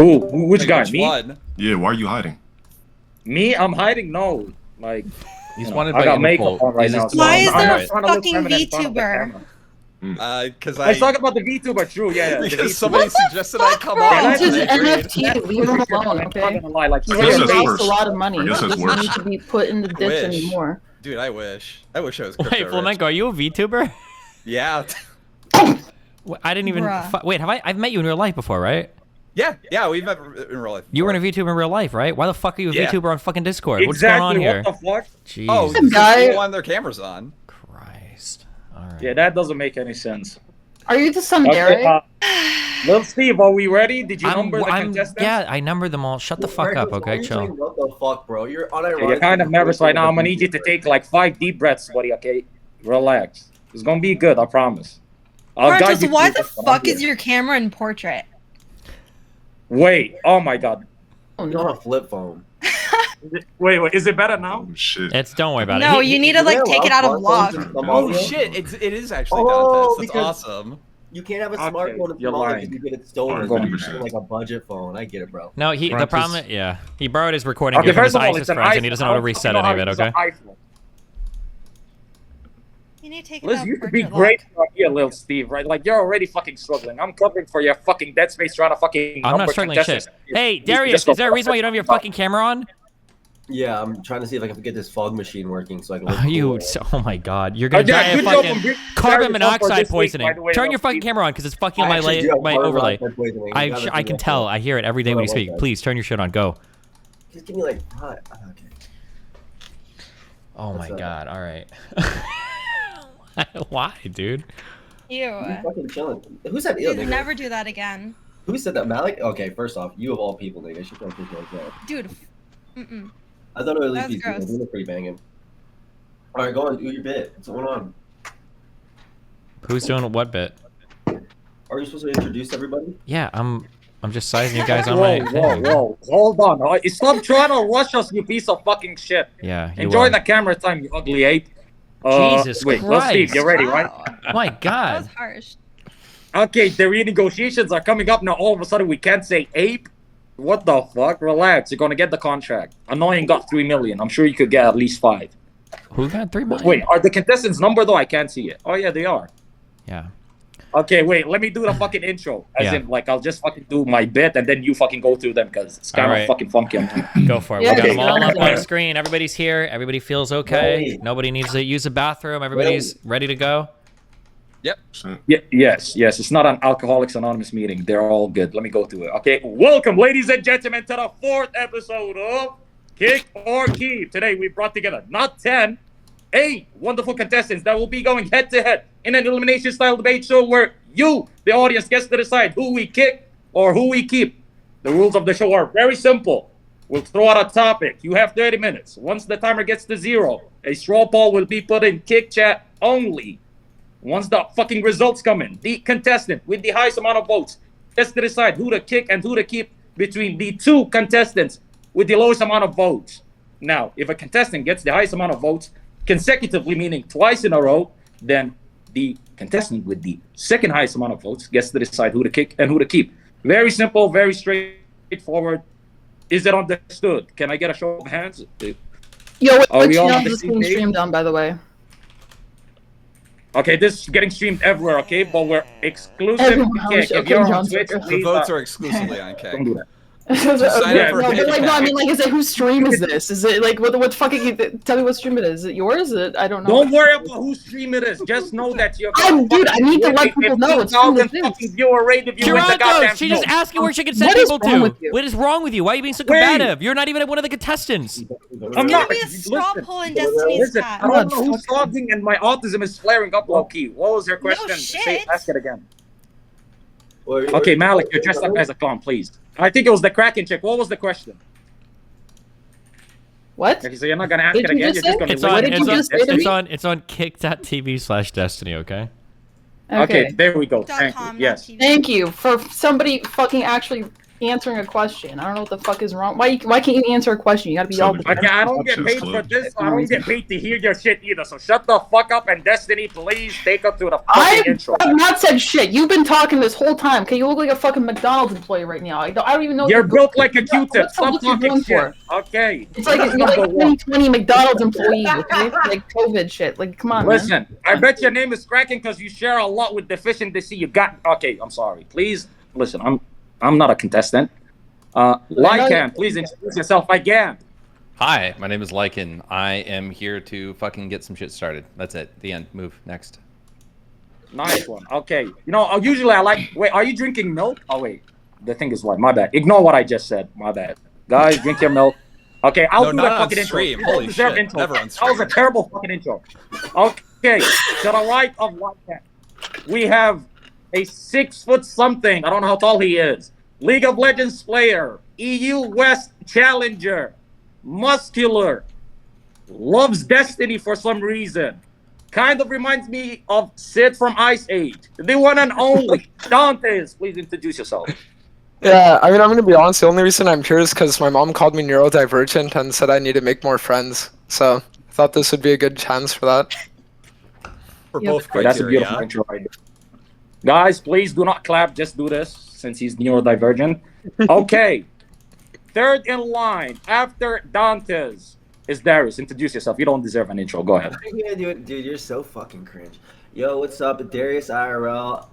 Ooh, which guy? Which Me? one? Yeah, why are you hiding? Me? I'm hiding? No. Like, He's you know, wanted I by got makeup Interpol. on right He's now. just so Why I'm is not there a trying to look fucking feminine in front of the VTuber? camera. Because I was talking about the VTuber, true, yeah. because somebody suggested I come bro? on. It's and just I agreed. NFT. Leave him alone, I'm not okay? gonna lie, like, He I guess really that's lost worse. a lot of money. I guess that's He worse. needs to be put in the ditch Wish. anymore. Dude, I wish. I wish I was crypto Wait, rich. Flamenco, are you a VTuber? Yeah. I didn't even. Bruh. Wait, I've met you in real life before, right? Yeah, we've met in real life. You were in a VTuber in real life, right? Why the fuck are you a Yeah. VTuber on fucking Discord? exactly, What's going on here? what the fuck? Jeez. Oh, Some guy- people want their cameras on. Christ. All right. Yeah, that doesn't make any sense. Are you the some Okay, Derek? Little Steve, are we ready? Did you number the I'm contestants? yeah, I numbered them all. Shut the fuck up, okay? Chill. What the fuck, bro? You're unironically. Yeah, you're kind of nervous right now. I'm gonna need you to take like 5 deep breaths, buddy, okay? Relax. It's gonna be good, I promise. I'll guide Marcus, you why through the this, but I'm fuck is here. your camera in portrait? Wait, oh my god. Oh, You're on a flip phone. Wait, is it better now? Oh, shit. Don't worry about No, it. you need to like take it out of lock. Oh shit! It is actually Oh, Dantes. That's because- awesome. You can't have a Okay, smartphone in you're smaller lying. because you get it stolen. 100%. Like a budget phone. I get it, bro. No, the Practice. problem, yeah, he borrowed his recording Okay, gear from his first of all, ISIS it's an friends, and he iPhone. doesn't know how to reset any of it. Okay. You need to take it Liz, out you of could be portrait great lock. for here, little Steve, right? Like, you're already fucking struggling. I'm covering for your fucking Dead Space trying to fucking I'm not number struggling shit. contestants. Hey, You Darius, just go is there a reason why you don't have your fucking camera on? Yeah, I'm trying to see if I can get this fog machine working so I can. look You, cool. oh my god, you're gonna die Yeah, of good job on fucking bringing carbon Darius up for monoxide this week, poisoning. by the way, Turn little your fucking Steve. camera on, because it's fucking I my actually do have my carbon overlay. monoxide poisoning. You gotta I see can that tell. shit. I hear it every day when you speak. Please turn your shit on. Go. Just give me like. Okay. Oh my What's up? god. All right. Why, dude? Ew. I'm fucking chilling. Who said ill, Dude, nigga? never do that again. Who said that, Malik? Okay, first off, you of all people, nigga. Should probably push like that. Dude. Mm-mm. I thought it would at least That's be gross. doing pretty banging. All right, go on, do your bit. What's going on? Who's doing what bit? Are you supposed to introduce everybody? Yeah, I'm just sizing you guys on Whoa, my whoa, thing. whoa. Hold on. All right? Stop trying to rush us, you piece of fucking shit. Yeah, you Enjoy are. the camera time, you ugly ape. Jesus wait, let's see. Christ. You're ready, right? Wow. My That god. was harsh. Okay, the renegotiations are coming up now. All of a sudden, we can't say ape. What the fuck? Relax. You're gonna get the contract. Annoying got 3 million. I'm sure you could get at least 5. Who got 3 million? Wait, are the contestants number though? I can't see it. Oh yeah, they are. Yeah. Okay, wait. Let me do the fucking intro. As Yeah. in, like, I'll just fucking do my bit and then you fucking go through them because it's kind of Alright. fucking funky. Go for it. Yeah, We got okay. them all up on Okay. the screen. Everybody's here. Everybody feels okay. Right. Nobody needs to use the bathroom. Everybody's ready to go. Yeah, yes. It's not an Alcoholics Anonymous meeting. They're all good. Let me go through it. Okay, welcome, ladies and gentlemen, to the 4th episode of Kick or Keep. Today we brought together not 10, 8 wonderful contestants that will be going head to head in an elimination style debate show where you, the audience, gets to decide who we kick or who we keep. The rules of the show are very simple. We'll throw out a topic. You have 30 minutes. Once the timer gets to 0, a straw poll will be put in Kick Chat only. Once the fucking results come in, the contestant with the highest amount of votes gets to decide who to kick and who to keep between the 2 contestants with the lowest amount of votes. Now, if a contestant gets the highest amount of votes consecutively, meaning twice in a row, then the contestant with the second highest amount of votes gets to decide who to kick and who to keep. Very simple, very straightforward. Is it understood? Can I get a show of hands? Yo, Are what we all channel on the is this same being page? streamed on, by the way? Okay, this is getting streamed everywhere, okay? But we're exclusive Everyone to else, Kick. If okay, you're on John Twitch, Sucker. The please, votes are exclusively on don't Kick. do that. Sign up Yeah, for no, Kick but like, no, I Chat. mean, like, is it whose stream is this? Is it like what fucking? Tell me what stream it is. Is it yours? Is it, I don't know. Don't worry about whose stream it is. Just know that you're. Dude, I need to let people know what stream this is. fucking viewer rate if you win the Toronto, goddamn she just show. asked you where she can send What is people wrong to. with you? What is wrong with you? Why are you being so Wait. combative? You're not even one of the contestants. I'm It's not. gonna be a straw Listen, poll in Destiny's listen. chat. I don't know who's talking, and my autism is flaring up low key. What was your question? shit. Ask it again. Okay, Malik, you're dressed up as a clown, please. I think it was the Kraken chick. What was the question? What? Okay, so you're not gonna ask Did it you again. just You're just say- gonna. It's What on, did it's you on, just say to me? it's on kick.tv/destiny, okay? Okay, there we go. .com, Thank you. not Yes. TV. Thank you for somebody fucking actually answering a question. I don't know what the fuck is wrong. Why can't you answer a question? You gotta be all. Okay, I don't get paid for this. I don't get paid to hear your shit either. So shut the fuck up and Destiny, please take up to the fucking I intro. have not said shit. You've been talking this whole time. Okay, you look like a fucking McDonald's employee right now. I don't even know. You're built like a Q-tip. Stop What you're talking going shit. for. Okay. It's like you're like 2020 McDonald's employee, okay? Like COVID shit. Like, come on, Listen, I bet your name is Kraken because you share a lot with Deficiency. You got. Okay, I'm sorry. Please listen. I'm not a contestant. Lycan, please introduce yourself again. Hi, my name is Lycan. I am here to fucking get some shit started. That's it. The end. Move. Next. Nice one. Okay. You know, usually I like. Wait, are you drinking milk? Oh wait, the thing is white. My bad. Ignore what I just said. My bad. Guys, drink your milk. Okay, I'll No, do not that on fucking stream. intro. You don't Holy deserve shit, intro. never on That was stream. a terrible fucking intro. Okay, to the right of Lycan, we have a 6 foot something. I don't know how tall he is. League of Legends player, EU West challenger, muscular, loves Destiny for some reason. Kind of reminds me of Sid from Ice Age. The one and only Dantes. Please introduce yourself. Yeah, I mean, I'm gonna be honest. The only reason I'm here is because my mom called me neurodivergent and said I need to make more friends. So I thought this would be a good chance for that. For Yeah. both Okay, that's a beautiful criteria. intro idea. Guys, please do not clap. Just do this since he's neurodivergent. Okay. Third in line after Dantes is Darius. Introduce yourself. You don't deserve an intro. Go ahead. Yeah, dude, you're so fucking cringe. Yo, what's up? It's Darius IRL.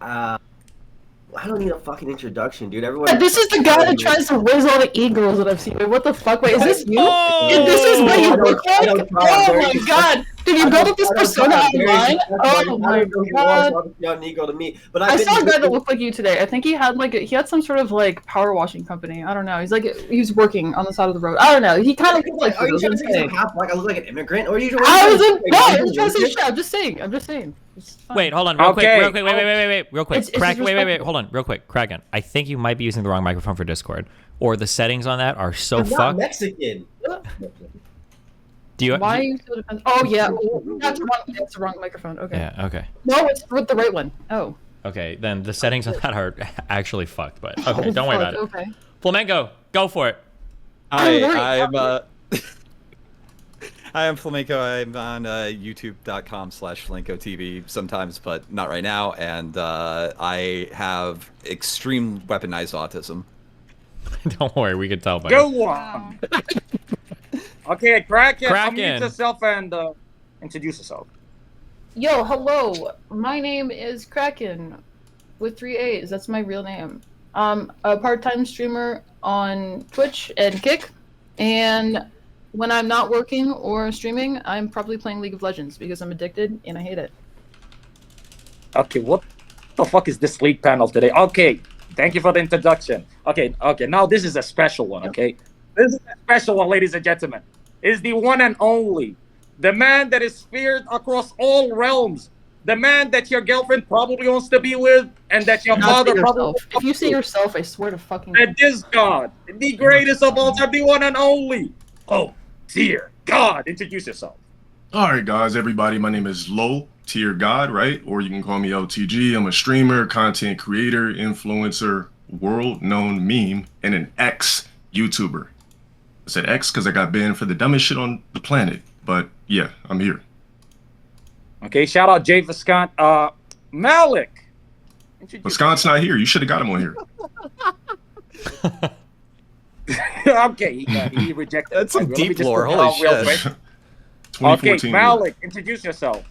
I don't need a fucking introduction, dude. Everyone. This is the guy that tries to whiz all the e-girls that I've seen. Wait, what the fuck? Wait, is this you? Oh! This is what you look I like? don't try, Oh Darius. my god! Did you build up this persona online? Oh my god! Negro to me, but I saw a guy that looked like you today. I think he had he had some sort of like power washing company. I don't know. He was working on the side of the road. I don't know. He kind of looked like Are you you. trying to say half like I look like an immigrant, or are you? I was in. No, I was trying to say shit. I'm just saying. I'm just saying. It's fine. Wait, hold on, real quick, Okay. real quick, wait, real quick. It's Wait, disrespectful. hold on, real quick. Kraken, I think you might be using the wrong microphone for Discord, or the settings on that are so I'm not fucked. Mexican. Do you? Why are you so defensive? Oh yeah, that's the wrong. That's the wrong microphone. Okay. Yeah. Okay. No, it's with the right one. Oh. Okay. Then the settings on that are actually fucked. But okay, don't worry about it. Okay. Flamenco, go for it. I'm worried. Hi, I'm Flamenco. I'm on youtube.com/FlamencoTV sometimes, but not right now. And I have extreme weaponized autism. Don't worry, we can tell by. Go Wow. on. Okay, Kraken. Kraken. Unmute yourself and introduce yourself. Yo, hello. My name is Kraken with 3 A's. That's my real name. I'm a part-time streamer on Twitch and Kick, and when I'm not working or streaming, I'm probably playing League of Legends because I'm addicted and I hate it. Okay, what the fuck is this league panel today? Okay, thank you for the introduction. Okay, now this is a special one, okay? This is a special one, ladies and gentlemen. Is the one and only, the man that is feared across all realms, the man that your girlfriend probably wants to be with, and that your Not father say probably yourself. If you say yourself, I swear to fucking. that this God, the greatest of all time, the one and only. Oh, dear God, introduce yourself. All right, guys, everybody. My name is Low Tier God, right? Or you can call me LTG. I'm a streamer, content creator, influencer, world-known meme, and an ex-YouTuber. I said X because I got banned for the dumbest shit on the planet. But yeah, I'm here. Okay, shout out Jay Viscont. Malik. Introduce Wisconsin not here. You should have got him on here. Okay, he rejected. That's some Let me deep just lore, put it holy out real shit. quick. 2014. Okay, Malik, introduce yourself.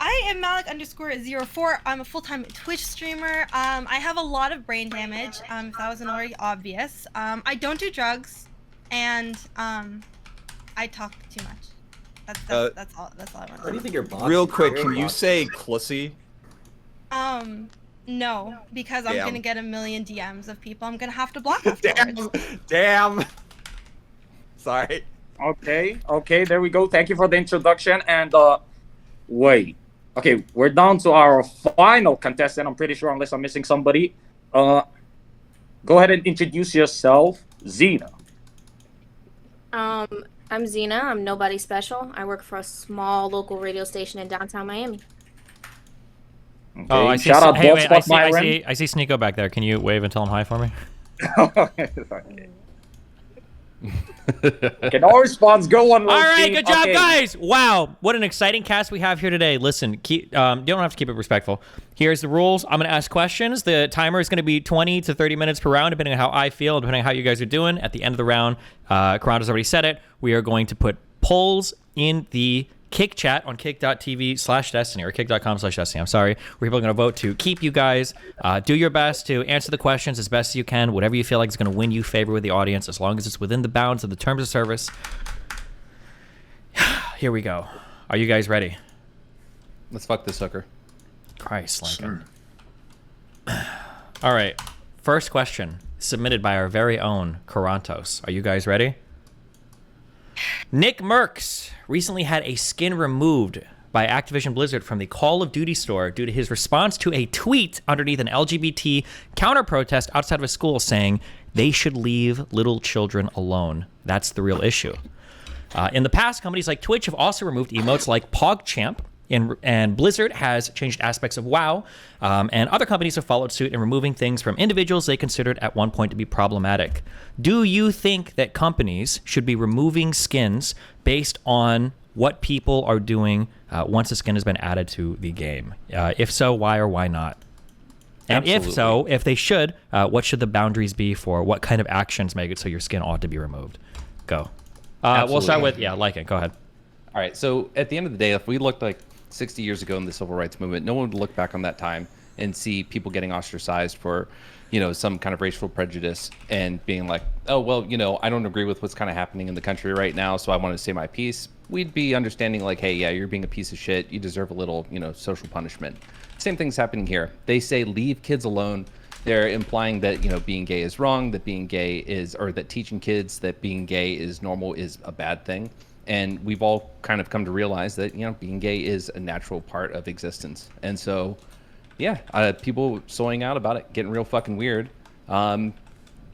I am Malik_04. I'm a full-time Twitch streamer. I have a lot of brain damage. If that wasn't already obvious. I don't do drugs, and I talk too much. That's all. That's all I want. What do you think your boss? Real quick, can you say Clussy? No, because I'm Damn. gonna get a million DMs of people I'm gonna have to block afterwards. Damn. Sorry. Okay, there we go. Thank you for the introduction. And wait. Okay, we're down to our final contestant. I'm pretty sure, unless I'm missing somebody. Go ahead and introduce yourself, Zena. I'm Xena. I'm nobody special. I work for a small local radio station in downtown Miami. Okay, Oh, I see. shout out Hey, wait, Bloodspot Myron. I see Sneeko back there. Can you wave and tell him hi for me? Okay, no response. Go on. All right, good job, guys. Wow, what an exciting cast we have here today. Listen, you don't have to keep it respectful. Here's the rules. I'm going to ask questions. The timer is going to be 20 to 30 minutes per round, depending on how I feel, depending on how you guys are doing. At the end of the round, Karanda's already said it. We are going to put polls in the Kick chat on kick.tv/destiny or kick.com/destiny. I'm sorry. Where people are going to vote to keep you guys. Do your best to answer the questions as best as you can. Whatever you feel like is going to win you favor with the audience, as long as it's within the bounds of the terms of service. Here we go. Are you guys ready? Let's fuck this hooker. Christ, Lincoln. Sure. All right. First question submitted by our very own Karantos. Are you guys ready? Nick Merckx recently had a skin removed by Activision Blizzard from the Call of Duty store due to his response to a tweet underneath an LGBT counter protest outside of a school saying they should leave little children alone. That's the real issue. In the past, companies like Twitch have also removed emotes like PogChamp, and Blizzard has changed aspects of WoW, and other companies have followed suit in removing things from individuals they considered at one point to be problematic. Do you think that companies should be removing skins based on what people are doing once a skin has been added to the game? If so, why or why not? And Absolutely. if so, if they should, what should the boundaries be for what kind of actions make it so your skin ought to be removed? Go. We'll start with, Lycan. Go ahead. All right, so at the end of the day, if we looked like 60 years ago in the civil rights movement, no one would look back on that time and see people getting ostracized for, some kind of racial prejudice and being like, oh, well, I don't agree with what's kind of happening in the country right now, so I want to say my piece. We'd be understanding like, hey, yeah, you're being a piece of shit. You deserve a little, social punishment. Same thing's happening here. They say leave kids alone. They're implying that, being gay is wrong, that being gay is, or that teaching kids that being gay is normal is a bad thing. And we've all kind of come to realize that, being gay is a natural part of existence. And so, people soying out about it, getting real fucking weird. The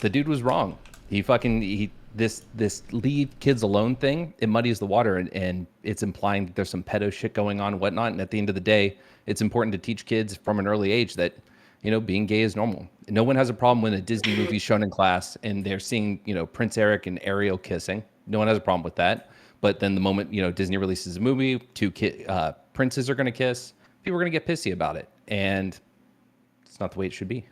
dude was wrong. This leave kids alone thing, it muddies the water and it's implying that there's some pedo shit going on and whatnot. And at the end of the day, it's important to teach kids from an early age that, being gay is normal. No one has a problem when a Disney movie's shown in class and they're seeing, Prince Eric and Ariel kissing. No one has a problem with that. But then the moment, Disney releases a movie, two princes are going to kiss, people are going to get pissy about it. And it's not the way it should be.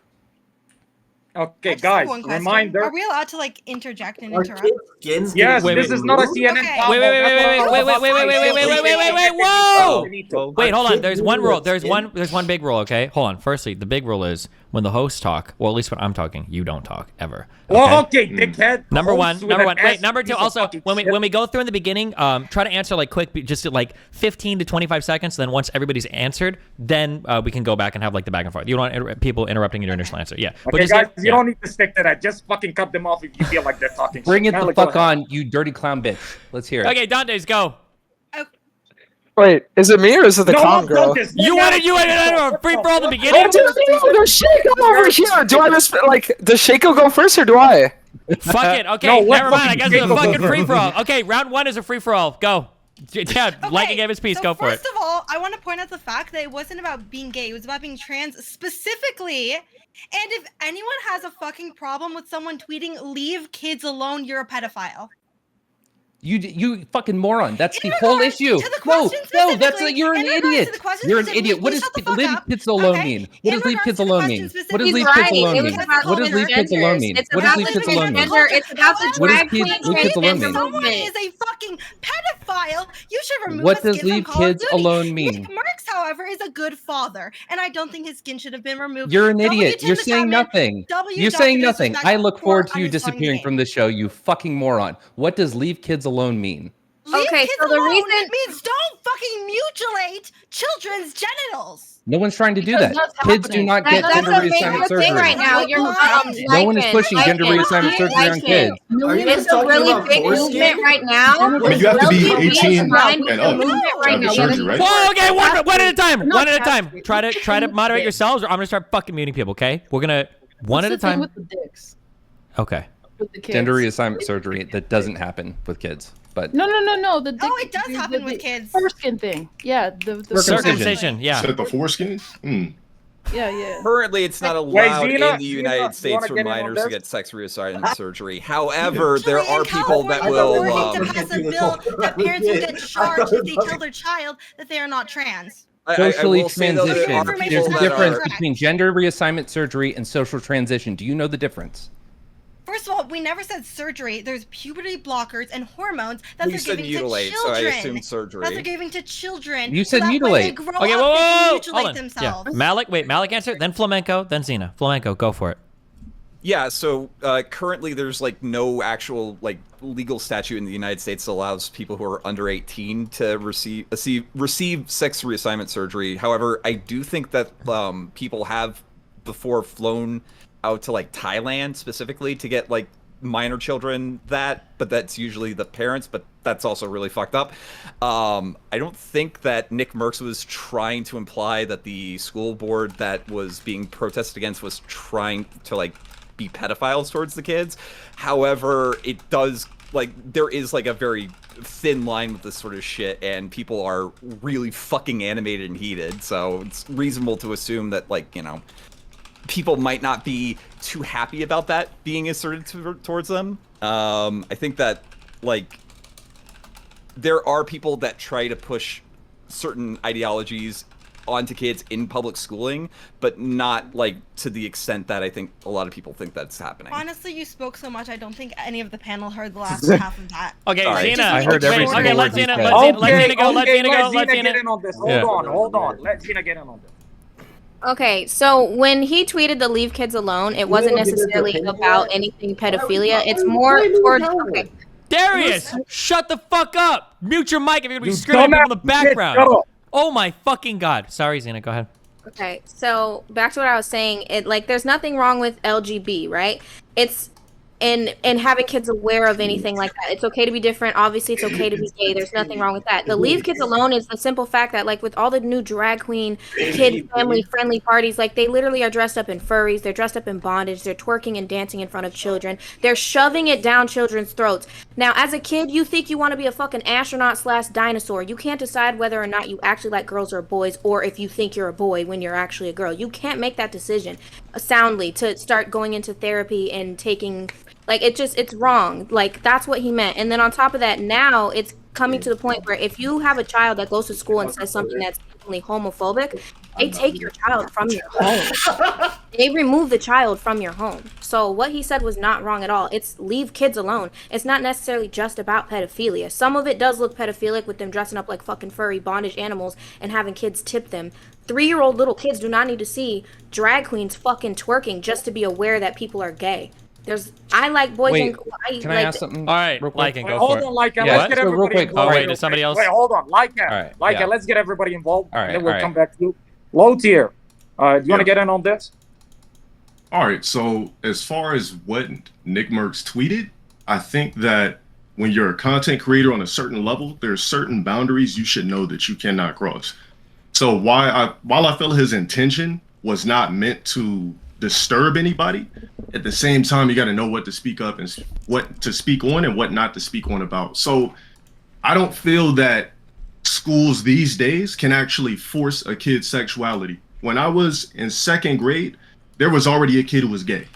Okay, guys, reminder. Are we allowed to interject and Are interrupt? kids Yes, getting this is not a CNN. Okay. Wait, whoa! Wait, hold on. There's one rule. There's one big rule, okay? Hold on. Firstly, the big rule is when the hosts talk, well, at least when I'm talking, you don't talk ever. Well, okay, dickhead. Number one. Wait, number two. Also, when we go through in the beginning, try to answer quick, just 15 to 25 seconds. Then once everybody's answered, then we can go back and have the back and forth. You don't want people interrupting your initial answer. Yeah. Okay, guys, you don't need to stick to that. Just fucking cut them off if you feel like they're talking. Bring it the fuck on, you dirty clown bitch. Let's hear it. Okay, Dante's go. Wait, is it me or is it the clown girl? You wanted a free for all in the beginning? Oh, there's Shaco over here. Do I just does Shaco go first or do I? Fuck it. Okay, never mind. I guess it's a fucking free for all. Okay, round one is a free for all. Go. Yeah, Lycan gave his piece. So go for it. First of all, I want to point out the fact that it wasn't about being gay. It was about being trans specifically. And if anyone has a fucking problem with someone tweeting, leave kids alone, you're a pedophile. You fucking moron. That's the whole issue. No, that's you're an idiot. You're an idiot. What does leave kids alone mean? What does leave kids alone mean? What does leave kids alone mean? What does leave kids alone mean? What does leave kids alone mean? It's about the drag queen transgender Someone movement. is a fucking pedophile. You should remove What his does skin leave from Call of kids Duty. alone mean? Nick Merckx, however, is a good father, and I don't think his skin should have been removed. You're an idiot. You're saying nothing. You're saying nothing. I look forward to you disappearing from the show, you fucking moron. What does leave kids alone mean? Leave Okay, kids so the alone reason- means don't fucking mutilate children's genitals. No one's trying to do Because that. that's Kids do happening. not get That's gender a major reassignment thing surgery. right now. You're No one is pushing gender reassignment surgery on kids. Are you guys It's a talking really about big foreskin? movement right now. I mean, you have to be LGBT 18 behind and the up movement to right have the now. surgery, right? Whoa, okay, one at a time. Not One at a that time. big. Try to moderate yourselves, or I'm gonna start fucking muting people. Okay, we're gonna one at a time. With the dicks. Okay. With the kids. Gender reassignment surgery that doesn't happen with kids. But No. The dick, it does happen with kids. Foreskin thing. Yeah. The Circumcision. Yeah. Set the foreskin? Yeah. Currently, it's not Wait, allowed Zena, in the Zena, United you States wanna for get in on minors to this? get sex reassignment surgery. However, there Actually, are in people that California, will. they're working to pass a bill that parents will get charged if they tell their child that they are not trans. I Socially will say though, there transition. are Information There's people a that's that difference are. incorrect. between gender reassignment surgery and social transition. Do you know the difference? First of all, we never said surgery. There's puberty blockers and hormones that We they're said giving mutilate, to so I children. assumed That surgery. they're giving to children. You so said that mutilate. When they grow Okay, up, whoa, they can hold mutilate on. themselves. Yeah. Malik answer, then Flamenco, then Zena. Flamenco, go for it. Yeah, so currently there's like no actual like legal statute in the United States that allows people who are under 18 to receive sex reassignment surgery. However, I do think that people have before flown out to like Thailand specifically to get like minor children but that's usually the parents, but that's also really fucked up. I don't think that Nick Merckx was trying to imply that the school board that was being protested against was trying to like be pedophiles towards the kids. However, it does like there is like a very thin line with this sort of shit, and people are really fucking animated and heated, so it's reasonable to assume that like, you know, people might not be too happy about that being asserted towards them. I think that like there are people that try to push certain ideologies onto kids in public schooling, but not like to the extent that I think a lot of people think that's happening. Honestly, you spoke so much. I don't think any of the panel heard the last half of that. Okay, Sorry. Zena. I heard every single Okay, word let you Zena said. go. Let Zena go. Let Zena get Zena. in on this. Yeah. Hold on. Let Zena get in on this. Okay, so when he tweeted the leave kids alone, it wasn't necessarily about anything pedophilia. It's more towards okay. Darius, shut the fuck up. Mute your mic if you're gonna be You screaming at people in the dumbass bitch, background. shut up. Oh my fucking god. Sorry, Zena. Go ahead. Okay, so back to what I was saying. It like there's nothing wrong with LGB, right? It's and having kids aware of anything like that. It's okay to be different. Obviously, it's okay to be gay. There's nothing wrong with that. The leave kids alone is the simple fact that like with all the new drag queen, kid family friendly parties, like they literally are dressed up in furries. They're dressed up in bondage. They're twerking and dancing in front of children. They're shoving it down children's throats. Now, as a kid, you think you want to be a fucking astronaut / dinosaur. You can't decide whether or not you actually like girls or boys, or if you think you're a boy when you're actually a girl. You can't make that decision soundly to start going into therapy and taking. Like, it's wrong. Like, that's what he meant. And then on top of that, now it's coming to the point where if you have a child that goes to school and says something that's definitely homophobic, they take your child from your home. They remove the child from your home. So what he said was not wrong at all. It's leave kids alone. It's not necessarily just about pedophilia. Some of it does look pedophilic with them dressing up like fucking furry bondage animals and having kids tip them. 3-year-old little kids do not need to see drag queens fucking twerking just to be aware that people are gay. I like boys Wait, and can I ask something? All right, real quick? Lycan, Wait, go hold for on, it. Lycan. Yeah, Let's get so real everybody quick. involved. Oh, wait, is somebody else? Wait, hold on. Lycan. All right, Lycan, yeah. let's get everybody involved. All right, and then we'll all come right. back to you. Low tier. Do you want Yeah. to get in on this? All right, so as far as what Nick Merckx tweeted, I think that when you're a content creator on a certain level, there's certain boundaries you should know that you cannot cross. So while I feel his intention was not meant to disturb anybody, at the same time you got to know what to speak up and what to speak on and what not to speak on about. So I don't feel that schools these days can actually force a kid's sexuality. When I was in 2nd grade, there was already a kid who was gay.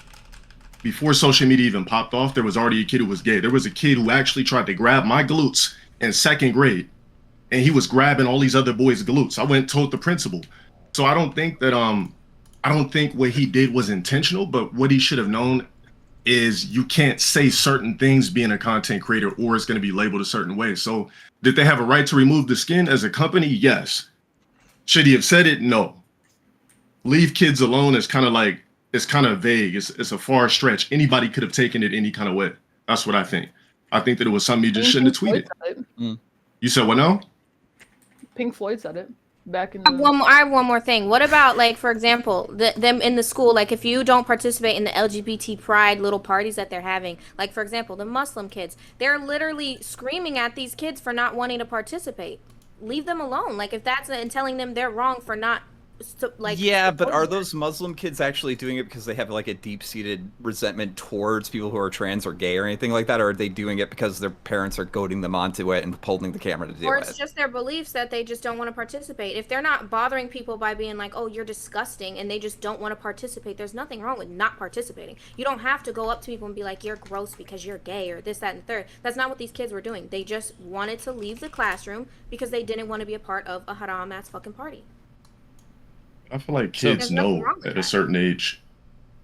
Before social media even popped off, there was already a kid who was gay. There was a kid who actually tried to grab my glutes in 2nd grade, and he was grabbing all these other boys' glutes. I went and told the principal. So I don't think that I don't think what he did was intentional, but what he should have known is you can't say certain things being a content creator, or it's going to be labeled a certain way. So did they have a right to remove the skin as a company? Yes. Should he have said it? No. Leave kids alone is kind of like, it's kind of vague. It's a far stretch. Anybody could have taken it any kind of way. That's what I think. I think that it was something he just shouldn't have tweeted. You said what now? Pink Floyd said it back in I have one more thing. What about, like, for example, them in the school, like, if you don't participate in the LGBT pride little parties that they're having, like, for example, the Muslim kids, they're literally screaming at these kids for not wanting to participate. Leave them alone. Like, if that's and telling them they're wrong for not like. Yeah, but are those Muslim kids actually doing it because they have like a deep-seated resentment towards people who are trans or gay or anything like that, or are they doing it because their parents are goading them onto it and holding the camera to do it? Or it's just their beliefs that they just don't want to participate. If they're not bothering people by being like, "Oh, you're disgusting," and they just don't want to participate, there's nothing wrong with not participating. You don't have to go up to people and be like, "You're gross because you're gay," or this, that, and the third. That's not what these kids were doing. They just wanted to leave the classroom because they didn't want to be a part of a haram-ass fucking party. I feel like kids There's nothing know wrong with at a that. certain age,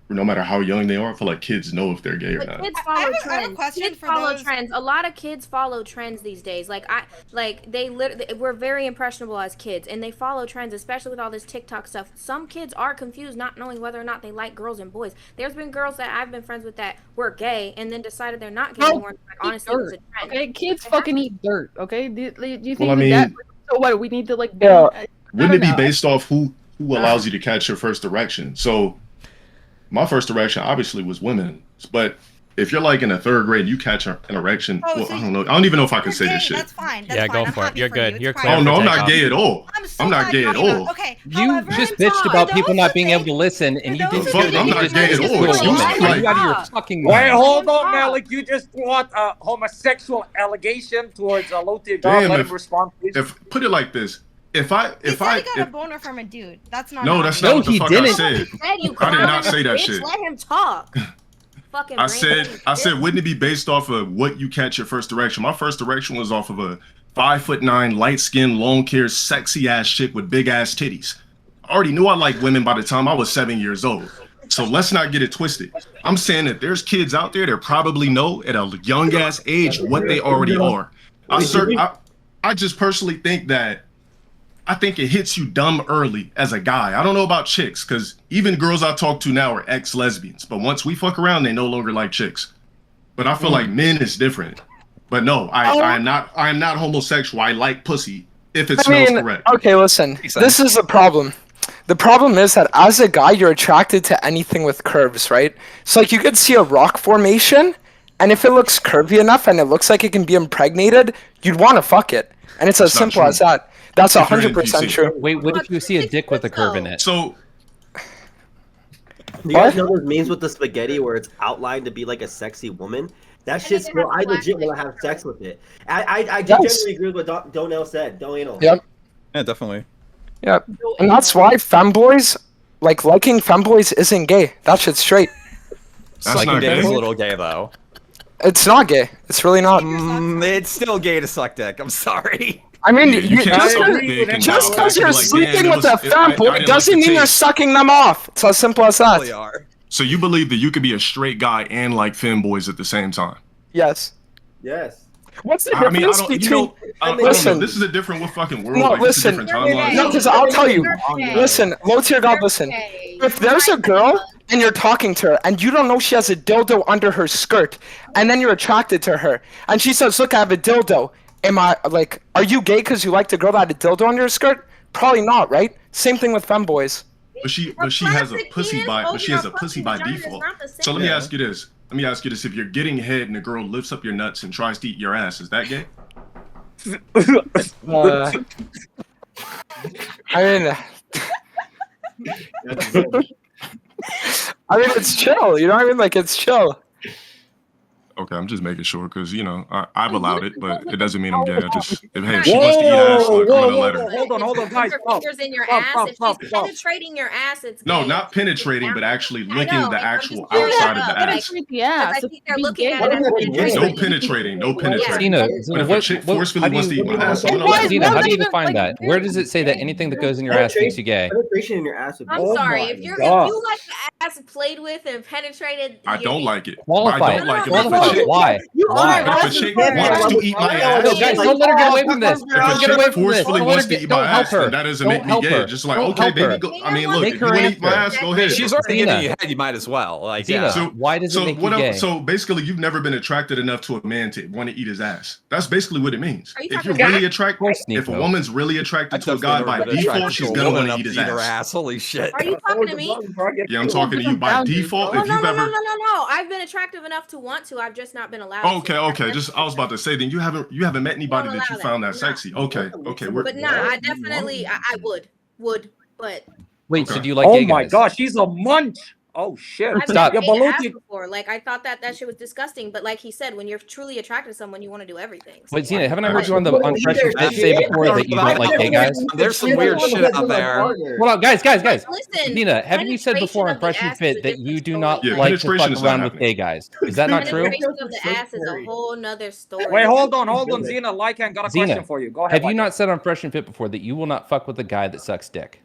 no matter how young they are. I feel like kids know if they're gay or But not. kids I follow have a trends. question Kids for follow those- trends. A lot of kids follow trends these days. We're very impressionable as kids, and they follow trends, especially with all this TikTok stuff. Some kids are confused, not knowing whether or not they like girls and boys. There's been girls that I've been friends with that were gay, and then decided they're not gay No, anymore. Like, honestly, it was a trend. Okay, kids fucking eat dirt. Okay, do you think Well, I that? mean- So what? We need to like. Yeah. Wouldn't it be know. based off who allows you to catch your first erection? So my first erection obviously was women, but if you're like in the 3rd grade, you catch an erection. Oh, Well, so I don't know. I don't even know if I can You're say gay, this shit. That's fine. That's Yeah, fine. go I'm for it. happy You're for good. You. It's You're private. clear Oh no, I'm Take not off. gay at all. I'm so I'm not glad gay you're at not- all. Okay. You however, just bitched about people not being able to listen, and you For didn't those Fuck, do I'm that. not You just gay at bitched all. to a Excuse woman. me, Are you like- out of your fucking Wait, mind? hold on, Malik. You just want a homosexual allegation towards a low tier god. Damn, Let if- him respond, please. If put it like this, if I He said he got if, a boner from a dude. That's not. no, how that's it not No, what the he fuck didn't. I said. Said you I did not clown say that bitch, shit. Let him talk. Fucking I brain said, wouldn't it be based off of what you catch your first erection? My first erection was off of a 5'9", light skinned, long hair, sexy ass chick with big ass titties. I already knew I liked women by the time I was 7 years old. So let's not get it twisted. I'm saying that there's kids out there that probably know at a young ass age what they already are. I just personally think that I think it hits you dumb early as a guy. I don't know about chicks, because even girls I talk to now are ex-lesbians. But once we fuck around, they no longer like chicks. But I feel like men is different. But no, I am not homosexual. I like pussy if it smells correct. okay, listen. This is the problem. The problem is that as a guy, you're attracted to anything with curves, right? So like you could see a rock formation, and if it looks curvy enough and it looks like it can be impregnated, you'd want to fuck it. And it's as That's not simple true. as that. That's If you're in 100% PC. true. Wait, what if you see a dick with a curve in it? So Do you guys What? know those memes with the spaghetti where it's outlined to be like a sexy woman? That shit's they real. have I black legit want to have lips. sex with it. I Yes. genuinely agree with what Donell said. Don't you know? Yep. Yeah, definitely. Yeah. And that's why femboys, like liking femboys isn't gay. That shit's straight. that's Sucking not dick is a gay. little gay though. It's not gay. It's really not. It's still gay to suck dick. I'm sorry. I mean, Yeah, you you, can't just suck because dick and just now 'cause act you're like, damn, sleeping it with a was- I femboy didn't doesn't like the mean you're taste. sucking them off. It's as simple as that. They are. So you believe that you could be a straight guy and like femboys at the same time? Yes. Yes. What's the I mean, I difference don't. between? You know, I don't know. Listen. This is a different fucking world. No, like, this is a listen. different timeline. No, because I'll tell you. Okay. Listen, low tier god, listen. If there's a girl and you're talking to her and you don't know she has a dildo under her skirt, and then you're attracted to her, and she says, "Look, I have a dildo." Am I like, are you gay because you like the girl that had a dildo under her skirt? Probably not, right? Same thing with femboys. But she A has a plastic pussy penis by, but she has a holding pussy a by fucking vagina is default. not the same. So let me Yeah. ask you this. Let me ask you this: if you're getting head and the girl lifts up your nuts and tries to eat your ass, is that gay? I mean, I mean, it's chill. You know what I mean? Like, it's chill. Okay, I'm just making sure because you know I've allowed it, but it doesn't mean I'm gay. I just if Whoa, she wants to eat ass, look, I'm gonna let her. Hold on, If guys. her Stop. fingers in your Stop, ass. stop, If stop, she's stop. penetrating your ass, it's No, gay. not penetrating, but actually I licking know, the like, I'm actual just curious outside of about, the like, ass. Penetrate the ass. I think It'd they're be looking gay. at it as penetration. No penetrating, no penetrating. Cena, But if a chick forcefully wants to eat my ass, I'm gonna Why let is her. Cena, how that do you even, define like, that? Where does it say that anything that goes in your ass makes you gay? Penetration in your ass would be. I'm Oh sorry. my If you God. like the ass played with and penetrated, I you're don't gay. like it. Qualify I it. don't like it. Qualify If a it. chick, Why? You Why? are. if a chick wants to eat my No, ass, guys, don't let her get away from this. if Don't a get away chick from this. forcefully Don't let wants her to get. eat Don't my help ass, her. then that doesn't Don't make me help gay. her. Just like, Don't okay, help baby, her. go. I mean, look, Make if her you want to eat my answer. ass, go ahead. She's already Cena. giving you head. You might as well. Like, Cena, yeah. So why does it make you gay? So basically, you've never been attracted enough to a man to want to eat his ass. That's basically what it means. Are you If talking you're about- really attracted, course, if a Nico. woman's really attracted to a I've guy definitely by never been attracted default, she's to a gonna woman want to enough eat his her ass. ass. Holy shit. Are you talking to me? Yeah, I'm talking to you by default. Oh, If no, you've no, ever, no, no, no, no. I've been attractive enough to want to. I've just not been allowed okay, to. okay. Just I was about to say, then you haven't met anybody Won't that you allow found that. that No. sexy. Okay, okay. But nah, I definitely, I would. but Wait, so do you like Oh gay my guys? gosh, she's a munch. Oh shit. I've Stop. never Yeah, ate ass Baloti. before. Like I thought that shit was disgusting, but like he said, when you're truly attracted to someone, you want to do everything. So Wait, Zena, why haven't I not? heard you on Fresh and Fit say before that you don't like gay guys? There's some weird shit out there. Hold on, guys. Listen, Zena, haven't you said before on penetration of the Fresh and ass is Fit a that you different do not story. Yeah, like to penetration fuck is not around with happening. gay guys? Is that not true? Penetration of the ass is a whole nother story. Wait, hold on, Zena. Lycan got a Zena, question for you. Go ahead. have you Lycan. not said on Fresh and Fit before that you will not fuck with a guy that sucks dick?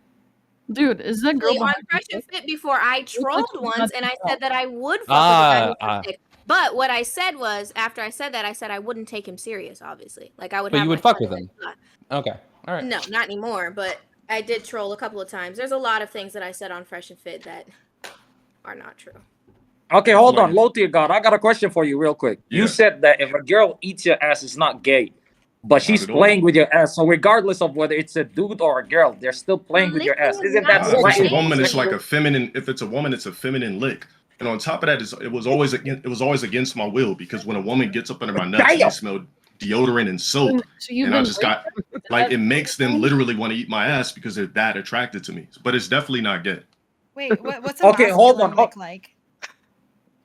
Dude, is that girl On behind Fresh you? and Fit before, I trolled once, and I said that I would fuck Ah, with a guy who dick. But what I said was, after I said that, I said I wouldn't take him serious. Obviously, like I would. But have you would my fuck fun with him. but Okay, all right. No, not anymore. But I did troll a couple of times. There's a lot of things that I said on Fresh and Fit that are not true. Okay, hold on. Low tier God, I got a question for you real quick. Yeah. You said that if a girl eats your ass, it's not gay. But she's at all. playing with your ass. So regardless of whether it's a dude or a girl, they're still playing with your ass. Isn't that If it's a slightly? woman, it's like a feminine. If it's a woman, it's a feminine lick. And on top of that, it was always against my will, because when a woman gets up under my nuts, Damn. they smell deodorant and soap, So you've and I been just got like it makes them literally want to eat my ass because they're that attracted to me. But it's definitely not gay. Wait, what's a Okay, hold on. masculine look like?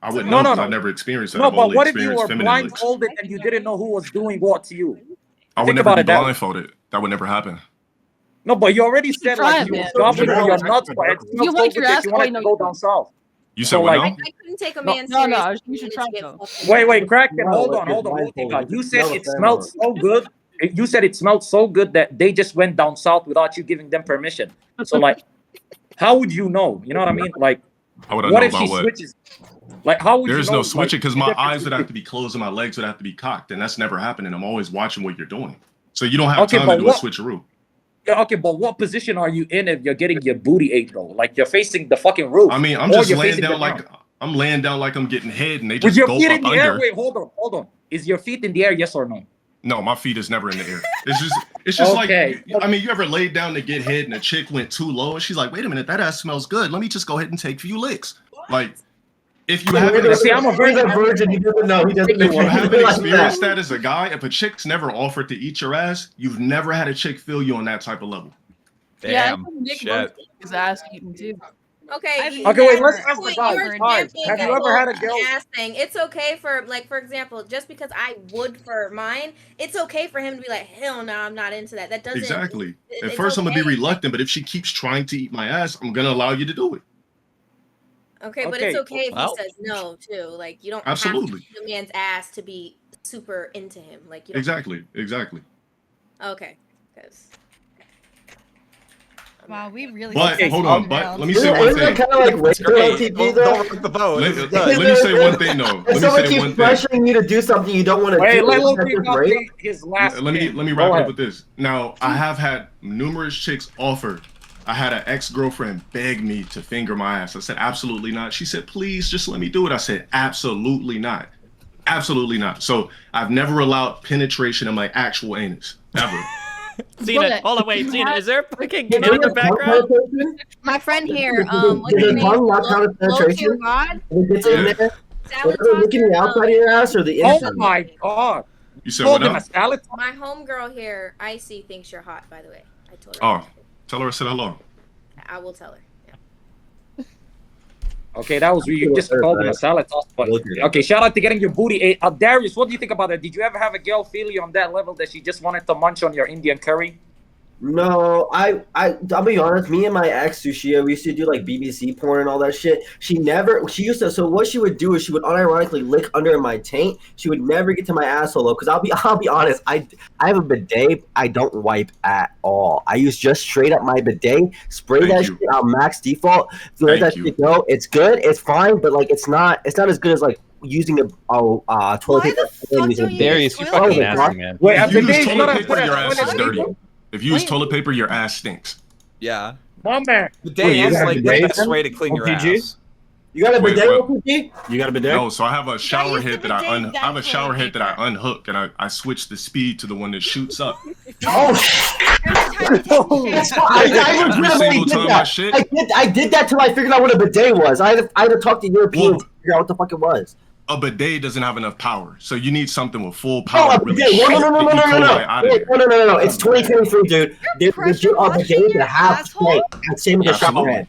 I wouldn't No, know no, because no. I've never experienced that. No, I've but only what if you experienced were feminine licks. blindfolded and you didn't know who was doing what to you? I would Think never about be it that way. blindfolded. That would never happen. No, but you already said try like it, you man. was gobbling on your nuts, but it You smelled so like good your that ass? you Oh, wanted no, to go you down don't. south. You said So, what like- now? I couldn't take a No, man No, serious. no, you should try Get though. fucked. Wait, Kraken, No, hold like on. you're Low tier blindfolded. God. You You said smell it the smelled pheromone. so good. You said it smelled so good that they just went down south without you giving them permission. So like, how would you know? You know what I mean? Like, How would I what know if she about what? switches? Like, how would There's you know? no switching like, because the my difference eyes would have to be closed and my legs would have to be cocked, and that's never happening. I'm always watching what you're doing, so you don't have Okay, time but to do what- a switcheroo. Yeah, okay, but what position are you in if you're getting your booty ate though? Like you're facing the fucking roof. I mean, I'm or just you're laying facing the down like ground. I'm laying down like I'm getting head, and they With just your go feet up in the air. under. Wait, hold on. Is your feet in the air? Yes or no? No, my feet is never in the air. It's just Okay. like, I mean, you ever laid down to get head and a chick went too low and she's like, wait a minute, that ass smells good. Let me just go ahead and take a few licks. Like, if you haven't, See, I'm a He's a virgin. He doesn't know. He doesn't if you know. haven't experienced that as a guy, if a chick's never offered to eat your ass, you've never had a chick feel you on that type of level. Yeah, I Damn. think Nick Shit. loves his ass eaten too. Okay. Okay, wait, let's That's ask the what guys. you're Guys, dipping have you the ever had a whole girl? ass thing. It's okay for, like, for example, just because I would for mine, it's okay for him to be like, hell no, I'm not into that. That doesn't Exactly. At it's first, I'm gonna be okay. reluctant, but if she keeps trying to eat my ass, I'm gonna allow you to do it. Okay, but it's Okay, okay if well. he says no too. Like you don't Absolutely. have to eat a man's ass to be super into him. Like you don't. Exactly. Okay. 'Cause- Wow, we really. But successfully hold on, derailed. but let me say one Isn't it thing. kind of like It's racial on great. TV Don't though? rock the boat. It's good. Let me say one thing though. If Let me someone say keeps one thing. pressuring you to do something you don't want to Wait, do, let isn't that Loki just rape? say his last. Let me thing. wrap Go up ahead. with this. Now, I have had numerous chicks offer. I had an ex-girlfriend beg me to finger my ass. I said, absolutely not. She said, please just let me do it. I said, absolutely not. Absolutely not. So I've never allowed penetration in my actual anus. Ever. Zena, But- hold on, wait, Zena, is there a fucking Did kid in the it count background? penetration? My friend here, Did what's his the name? tongue not count as Low tier penetration? God. If it gets in Yeah. there, Salad whether looking the tosser, outside of your ass or the Oh inside. my god! You said Told what him a now? salad. My homegirl here, Icy, thinks you're hot. By the way, I told her. Oh, tell her I said hello. I will tell her. Yeah. Okay, that was you just called him a salad toss. But okay, shout out to getting your booty ate. Darius, what do you think about that? Did you ever have a girl feel you on that level that she just wanted to munch on your Indian curry? No, I'll be honest. Me and my ex Sushia, we used to do like BBC porn and all that shit. She used to. So what she would do is she would unironically lick under my taint. She would never get to my asshole though. Because I'll be honest. I have a bidet. I don't wipe at all. I use just straight up my bidet. Spray Thank that you. shit on max default. Let Thank that you. shit go. It's good. It's fine. But like it's not as good as like using a toilet Why paper. the fuck and using don't you a Darius, you Toilet fucking paper. nasty, man. Wait, If you use bidet's toilet not a paper, your ass is toilet dirty. paper? If you use toilet paper, your ass stinks. Yeah. My man. The day you is got a like the bidet best then? way to clean your OPG? ass. You got a Wait, bidet, what? OPG? You got a bidet? No, so I have a shower use the head that I bidet, have a that's shower toilet head that I paper. unhook and I switch the speed to the one that shoots up. Oh, Every time you take a shit. I Every legitimately single did time I that. shit. I did that till I figured out what a bidet was. I had to talk to Europeans Well- to figure out what the fuck it was. a bidet doesn't have enough power, so you need something with full power. No, no. It's 2023, dude. There's a bidet that have snake. Same with the shower head.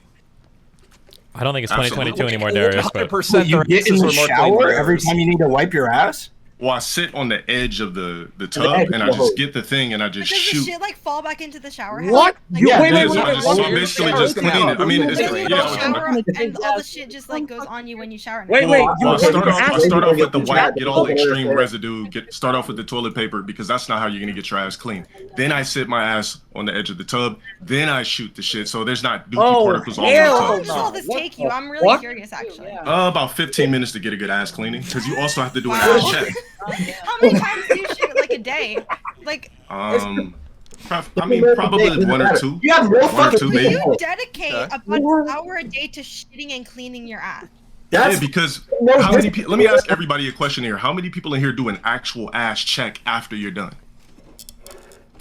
I don't think it's 2022 anymore, Darius. But 100% You get in the shower every time you need to wipe your ass? Well, I sit on the edge of the tub and I just get the thing and I just Does shoot. the shit like fall back into the shower head? What? Like, You, wait, So I basically just clean it. I mean, it's you shower yeah. and all the shit just like goes on you when you shower. Wait, Well, you I'll start off with the you wipe, get all the have to- extreme residue, start off with the toilet paper because that's not how you're gonna get your ass clean. Then I sit my ass on the edge of the tub. Then I shoot the shit so there's not dookie particles all over How the long tub. does all this take you? I'm really curious, actually. About 15 minutes to get a good ass cleaning because you also have to do an ass check. How many times do you shoot like a day? Like, I mean, probably one or two. You have no One or fucking two, do maybe. you dedicate about an hour a day to shitting and cleaning your ass? Yeah, because how many people? Let me ask everybody a question here. How many people in here do an actual ass check after you're done?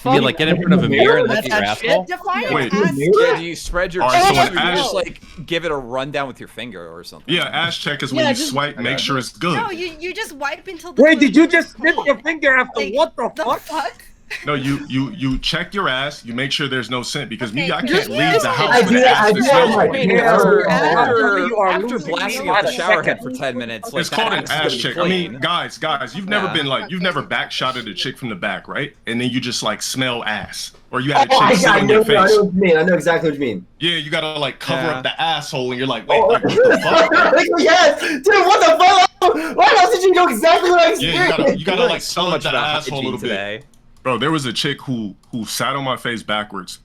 You mean like get in front of a mirror and look at your asshole? Define Wait. an ass Yeah, do you spread your Alright, so cheek an or you ass- just like give it a rundown with your finger or something? Yeah, ass check is when you swipe, make sure it's good. No, you just wipe until the. Wait, did you just snip your finger after what the The fuck? fuck? No, you check your ass, you make sure there's no scent because me, I Okay, can't yeah. leave the house I with do an that- ass I that do smells that like like- it. After blasting out the shower head for 10 minutes, like It's called an that ass ass is check. gonna I be mean, clean. guys, you've never been like, you've never backshotted a chick from the back, right? And then you just like smell ass, or you had a chick sit I on know your what face. you mean. I know exactly what you mean. Yeah, you gotta like cover Yeah. up the asshole, and you're like, wait, like, what the fuck? Yes, dude. What the fuck? Why else did you know exactly what I Yeah, experienced? you gotta like so so much the about asshole a hygiene little bit. today. Bro, there was a chick who sat on my face backwards,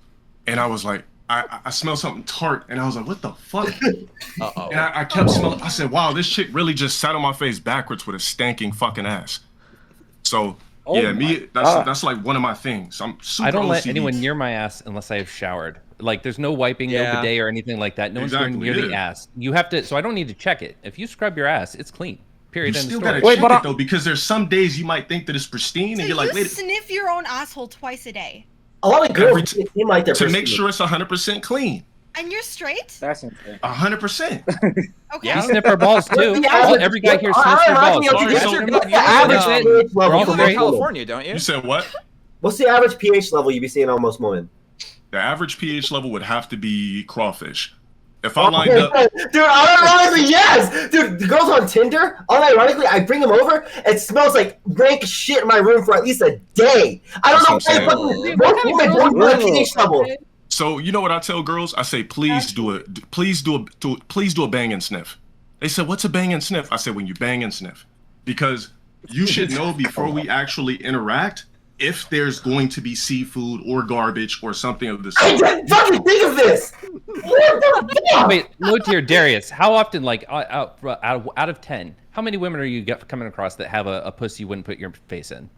and I was like, I smelled something tart, and I was like, what the fuck? Uh-oh. And I kept smelling. I said, wow, this chick really just sat on my face backwards with a stanking fucking ass. So yeah, me, that's like one of my things. I'm super I don't let OCD. anyone near my ass unless I have showered. Like, there's no wiping, no Yeah. bidet or anything like that. No one's going Exactly, near the yeah. ass. You have to, so I don't need to check it. If you scrub your ass, it's clean. You Period. End of still story. gotta check it though, because there's some days you might think that it's pristine, So and you're like, you wait, sniff your own asshole twice a day, A lot of girls seem like they're to make pristine. sure it's 100% clean. and you're straight? That's insane. 100%. Okay. We snip our balls too. The average- Every guy here I- snips their I- balls. I- Sorry, I- so- what's the average No, pH we're level all for You live most in very- women? California, don't you? You said what? What's the average pH level you be seeing on most women? The average pH level would have to be crawfish. If I lined up, Dude, unironically, yes! Dude, the girls on Tinder, unironically, I bring them over, it smells like rank shit in my room for at least a day. I don't know That's what I'm why fucking most women don't know the pH level. so you know what I tell girls? I say, please do a bang and sniff. They said, what's a bang and sniff? I said, when you bang and sniff, because you should know before we actually interact if there's going to be seafood or garbage or something of the I sort. didn't fucking think of this! What the fuck? Wait, low tier Darius. How often, like, out of 10, how many women are you coming across that have a pussy you wouldn't put your face in?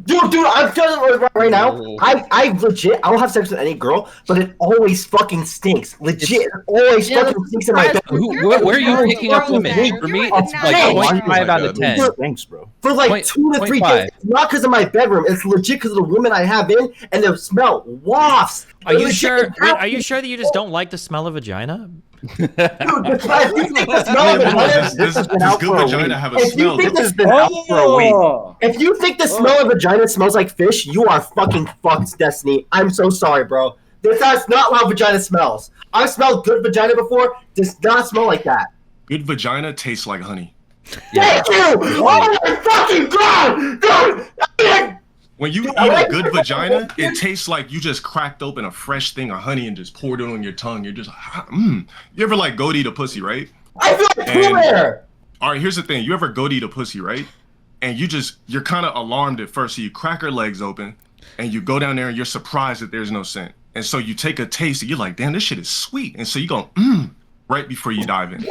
Dude, I'm telling you right now, I legit, I will have sex with any girl, but it always fucking stinks. Legit, it always fucking stinks in my bed. Where are you picking up women? You're For me, right it's now. like Hey, 0.5 out of 10. Thanks, bro. For like Point- 2 to 3 0.5. days. It's not because of my bedroom. It's legit because of the women I have in, and the smell wafts. Are you Legit, sure? it's Wait, are you sure that you just don't like the smell of vagina? Dude, if you think the smell of vagina, Does good vagina have a if you smell? think This has the, been out for a week. Oh, if you think the smell of vagina smells like fish, you are fucking fucked, Destiny. I'm so sorry, bro. That's not how vagina smells. I've smelled good vagina before. Does not smell like that. Good vagina tastes like honey. Thank you! Oh my fucking god! Dude! I- When you eat a good vagina, it tastes like you just cracked open a fresh thing of honey and just poured it on your tongue. You're just, You ever like go to eat a pussy, right? I feel like And- poo there! All right, here's the thing. You ever go to eat a pussy, right? And you're kind of alarmed at first. So you crack her legs open and you go down there and you're surprised that there's no scent. And so you take a taste and you're like, damn, this shit is sweet. And so you go, right before you dive in.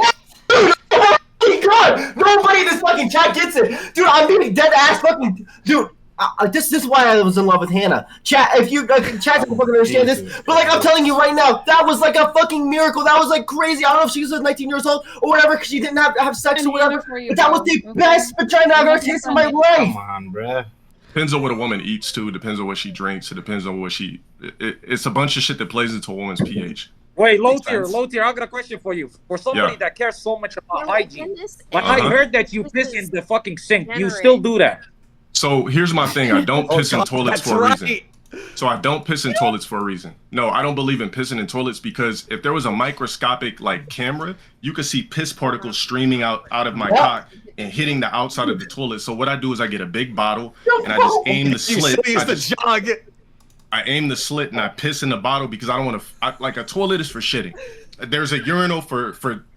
God, nobody in this fucking chat gets it, dude. I'm being dead ass fucking dude. This is why I was in love with Hannah. Chat, if you chat doesn't fucking understand this, but like I'm telling you right now, that was like a fucking miracle. That was like crazy. I don't know if she was 19 years old or whatever, because she didn't have sex or whatever. But that was the best vagina I've ever tasted in my life. Come on, bruh. Depends on what a woman eats too. Depends on what she drinks. It depends on what it's a bunch of shit that plays into a woman's pH. Wait, low tier. I got a question for you. For somebody that cares so much about hygiene, when I heard that you piss in the fucking sink, you still do that. So here's my thing. I don't piss in toilets for a reason. So I don't piss in toilets for a reason. No, I don't believe in pissing in toilets because if there was a microscopic like camera, you could see piss particles streaming out of my cock and hitting the outside of the toilet. So what I do is I get a big bottle and I just aim the slit. I aim the slit and I piss in the bottle because I don't want to. Like a toilet is for shitting. There's a urinal for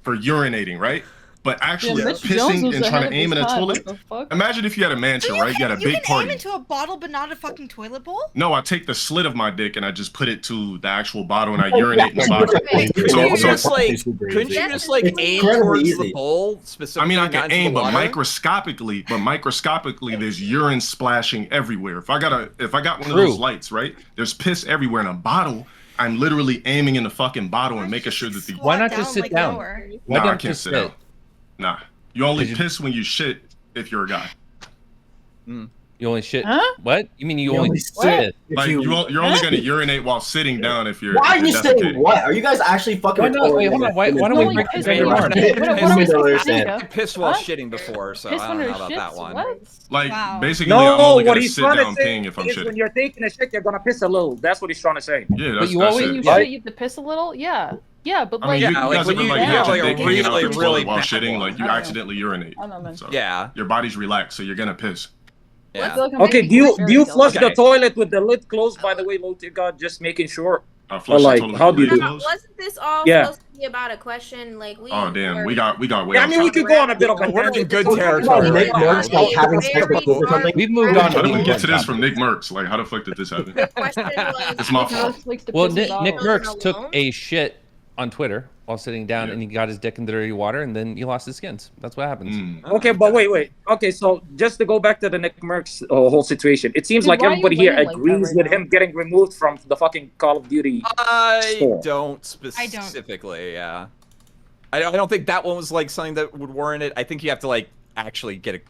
urinating, right? But actually pissing and trying to aim in a toilet. Imagine if you had a mansion, right? You had a big party. You can aim into a bottle, but not a fucking toilet bowl. No, I take the slit of my dick and I just put it to the actual bottle and I urinate in the bottle. Couldn't you just like aim towards the bowl specifically? I mean, I can aim, but microscopically, there's urine splashing everywhere. If I got one of those lights, right? There's piss everywhere in a bottle. I'm literally aiming in the fucking bottle and making sure that the. Why not just sit down? No, I can't sit down. Nah, you only piss when you shit if you're a guy. You only shit? Huh? What? You mean you only sit? Like you're only gonna urinate while sitting down if you're. Why are you saying what? Are you guys actually fucking? Why don't we break this down? Pissed while shitting before, so I don't know about that one. Like basically, I'm only gonna sit down peeing if I'm shitting. When you're taking a shit, you're gonna piss a little. That's what he's trying to say. Yeah, that's you shit, you have to piss a little. Yeah. Yeah, but like, you guys when ever you like have your like dick a hanging out the really toilet while shitting, like you accidentally urinate. I don't know, man. So yeah, your body's relaxed, so you're gonna piss. Yeah. Okay, do you flush the toilet with the lid closed? By the way, low tier God, just making sure. Or like, how do you do? Wasn't this all supposed to be about a question? Like we. Oh damn, we got way. Yeah, I mean, we could go on a bit of a. We're in good territory. Nick Merckx like having sex with kids or something. We've moved on. How did we get to this from Nick Merckx? Like, how the fuck did this happen? It's my fault. Well, Nick Merckx took a shit on Twitter while sitting down, and he got his dick in the dirty water, and then he lost his skins. That's what happens. Okay, but wait. Okay, so just to go back to the Nick Merckx whole situation, it seems like everybody here agrees with him getting removed from the fucking Call of Duty store. I don't specifically, yeah. I don't think that one was like something that would warrant it. I think you have to like actually get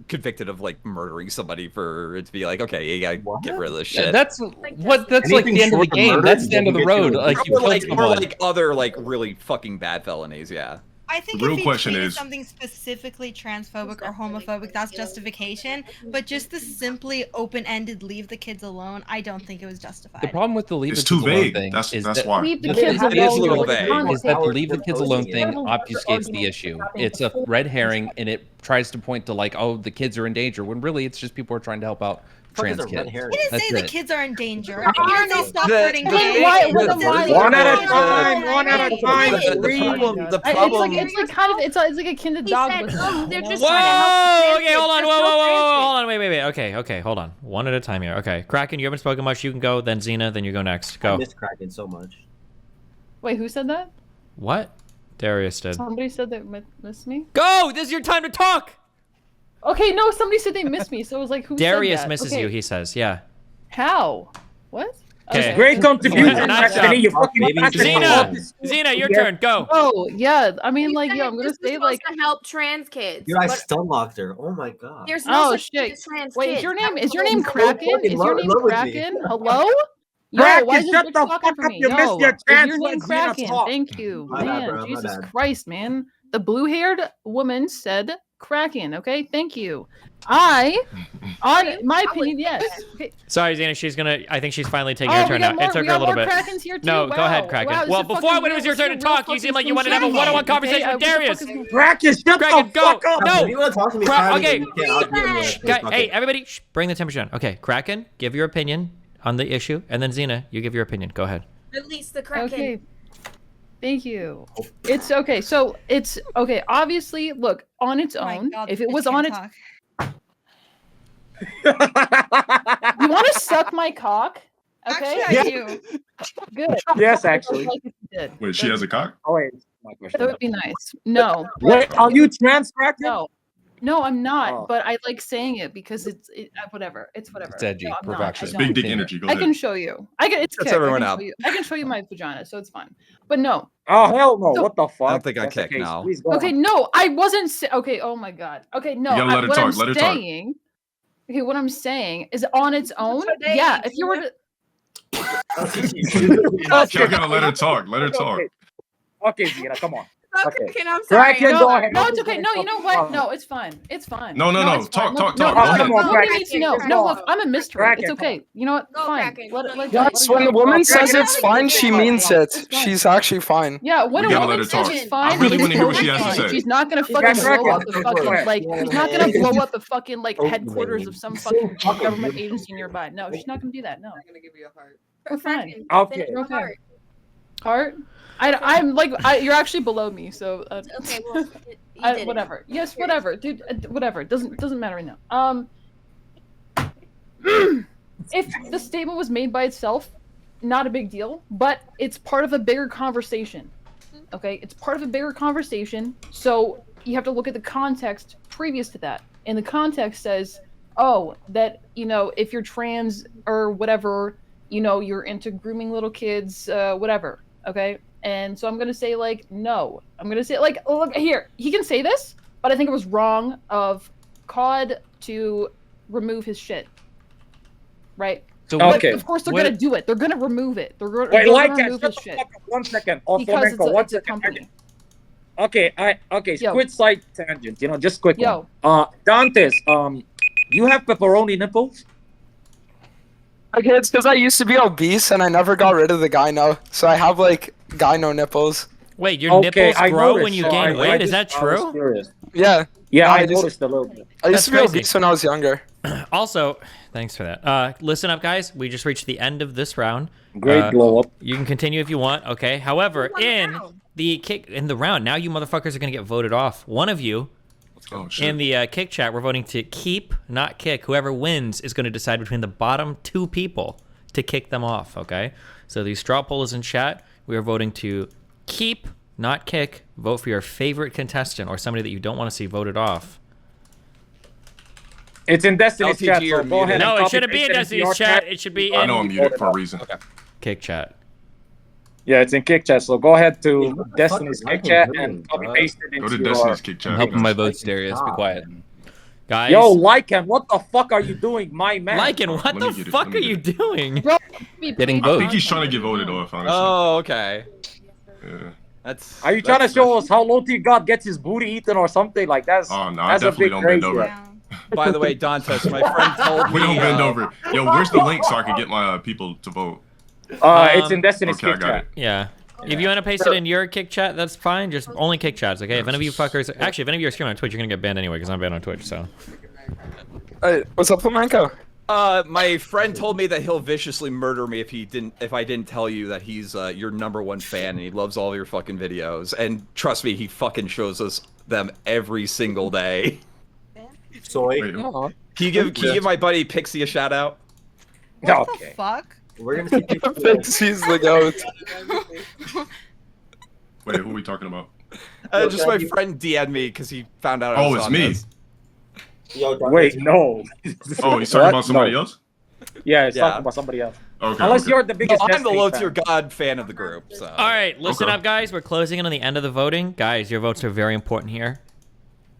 convicted of like murdering somebody for it to be like, okay, you gotta get rid of this shit. Yeah, that's like the end of the game. That's the end of the road. Like you or like other like really fucking bad felonies, yeah. I think if he tweeted something specifically transphobic or homophobic, that's justification. But just the simply open-ended leave the kids alone, I don't think it was justified. The problem with the leave it's the kids too alone vague. thing That's is why. is that the leave the kids alone thing obfuscates the issue. It's a red herring, and it tries to point to like, oh, the kids are in danger, when really it's just people are trying to help out trans kids. He didn't say the kids are in danger. He didn't say stop hurting kids. One at a time. The problem. It's like kind of it's like akin to dog whistling. They're just Whoa! Okay, hold on. Whoa! Hold on. Wait. Okay, hold on. One at a time here. Okay, Kraken, you haven't spoken much. You can go. Then Xena. Then you go next. Go. I miss Kraken so much. Wait, who said that? What? Darius did. Somebody said they missed me. Go! This is your time to talk. Okay, no, somebody said they missed me, so it was like, who Darius said that? misses you, he says, yeah. How? What? Okay. Great contribution, Xena, your turn, go. Oh, yeah, I mean, like, yo, I'm gonna say, like... to help trans kids. Dude, I stun-locked her. Oh my god. There's no such thing as trans kids. Is your name Kraken? Is your name Kraken? Hello? Yo, why is this bitch talking for me? Yo, is your name Kraken? Thank you. Man, Jesus Christ, man. The blue-haired woman said Kraken, okay? Thank you. On my opinion, yes. Okay. Sorry, Xena, I think she's finally taking her turn now. It took her a little bit. Krakens here too. No, wow. go ahead, Kraken. Wow, well, before when it was your turn to talk, you seemed like you wanted to have a one-on-one conversation with Darius. Kraken, shut the fuck up. No. If you want to talk to me, Okay. Hey, everybody, bring the temperature down. Okay, Kraken, give your opinion on the issue, and then Xena, you give your opinion. Go ahead. Release the Kraken. Okay. Thank you. It's okay. So it's okay. Obviously, look, on its own, if it was on its... You want to suck my cock? Okay. Actually, I do. Good. Yes, actually. Wait, she has a cock? Oh wait, my question. That would be nice. No. Wait, are you trans, Kraken? No, I'm not. But I like saying it because it's whatever. It's whatever. It's edgy, provocative. It's big dick energy. Go I ahead. can show you. It's That's everyone out. I can show you my vagina, so it's fine. But no. Oh hell no! What the fuck? I don't think I kick now. Okay, no, I wasn't. Okay, oh my god. Okay, no. You gotta let her talk. Let her talk. Okay, what I'm saying is on its own. Yeah, if you were to. Y'all gotta let her talk. Let her talk. Okay, Zira, come on. Okay, Okay. I'm sorry. Kraken, No, go ahead. no, it's okay. No, you know what? No, it's fine. It's fine. No. it's Talk, fine. talk. No, Go no, ahead. Come on, nobody Kraken. needs to know. No, look, I'm a mystery. Kraken, It's okay. You know what? Go, Fine. Kraken. Let Yes, her when the go. woman Kraken, says it's fine, she means it. It's fine. She's actually fine. Yeah, when We a gotta let woman her says talk. it's fine, I really it's wanna hear what she totally has to fine. say. She's not gonna She's fucking got blow up Kraken. the fucking Go ahead. like. She's not gonna blow up the fucking like Oh, headquarters of some fucking government agency nearby. No, she's not gonna do that. No. We're fine. Okay. We're okay. Heart? I'm like you're actually below me, so Okay, well, you did whatever. Yes, whatever, dude. Whatever. Doesn't matter right now. If the statement was made by itself, not a big deal, but it's part of a bigger conversation. Okay, it's part of a bigger conversation, so you have to look at the context previous to that. And the context says, oh, that if you're trans or whatever, you're into grooming little kids, whatever. Okay. And so I'm gonna say no. I'm gonna say look here. He can say this, but I think it was wrong of COD to remove his shit. Right. So Okay. Of course they're gonna do it. They're gonna remove it. They're Wait, gonna like remove shut his the shit fuck up 1 second. Oh, because Flamenco, it's 1 a second. company. Okay, Yo. quick side tangent. Just quick Yo. one. Dantes, you have pepperoni nipples? Okay, it's because I used to be obese and I never got rid of the gyno, so I have gyno nipples. Wait, your Okay, nipples I grow noticed, when you so gain I weight? Is just- that I was true? curious. Yeah. Yeah, No, I just- noticed a little bit. I used That's to be crazy. obese when I was younger. Also, thanks for that. Listen up, guys. We just reached the end of this round. Great glow up. You can continue if you want. Okay. However, in the round, now you motherfuckers are gonna get voted off. One of you Oh shit. in the kick chat, we're voting to keep, not kick. Whoever wins is going to decide between the bottom 2 people to kick them off. Okay. So the straw poll is in chat. We are voting to keep, not kick. Vote for your favorite contestant or somebody that you don't want to see voted off. It's in Destiny's LTG chat, so or go ahead muted. and No, it copy shouldn't be paste in it into your Destiny's chat. It should be I in know I'm muted for a reason. kick chat. Yeah, it's in Kick Chat, so go ahead to Destiny's Kick Chat and copy paste it Go into to your... Destiny's Kick Chat. I'm helping my votes, Darius. Be quiet. Guys. Yo, Lycan, what the fuck are you doing, my man? Lycan, what Let me the get it, fuck let me are you get doing? Getting I votes. think he's trying to get voted off, honestly. Oh, okay. Yeah. That's. Are you trying to show us how low tier God gets his booty eaten or something? Like that's Oh no, I that's a definitely big don't bend crazy. over. Yeah. By the way, Dantes, my friend told me. We don't bend over. Yo, where's the link so I can get my people to vote? It's in Destiny's Okay, I Kick got Chat. it. Yeah. If you want to paste it in your kick chat, that's fine. Just only kick chats, okay? If any of you fuckers, actually, if any of you are streaming on Twitch, you're gonna get banned anyway because I'm banned on Twitch. So. Hey, what's up, Flamenco? My friend told me that he'll viciously murder me if I didn't tell you that he's your #1 fan and he loves all your fucking videos. And trust me, he fucking shows us them every single day. Soy. Wait, Aw. Can you give my buddy Pixie a shout out? What Okay. the fuck? We're gonna see pictures. Pixies the goat. wait, who are we talking about? Just my friend DM'd me because he found out. I Oh, was it's on me. this. Yo, Wait, no. Oh, he's talking about somebody else? Yeah, it's Yeah. talking about somebody else. Okay. Unless okay. you're the biggest. I'm the Destiny low fan. tier God fan of the group. So. All right, listen Okay. up, guys. We're closing in on the end of the voting. Guys, your votes are very important here.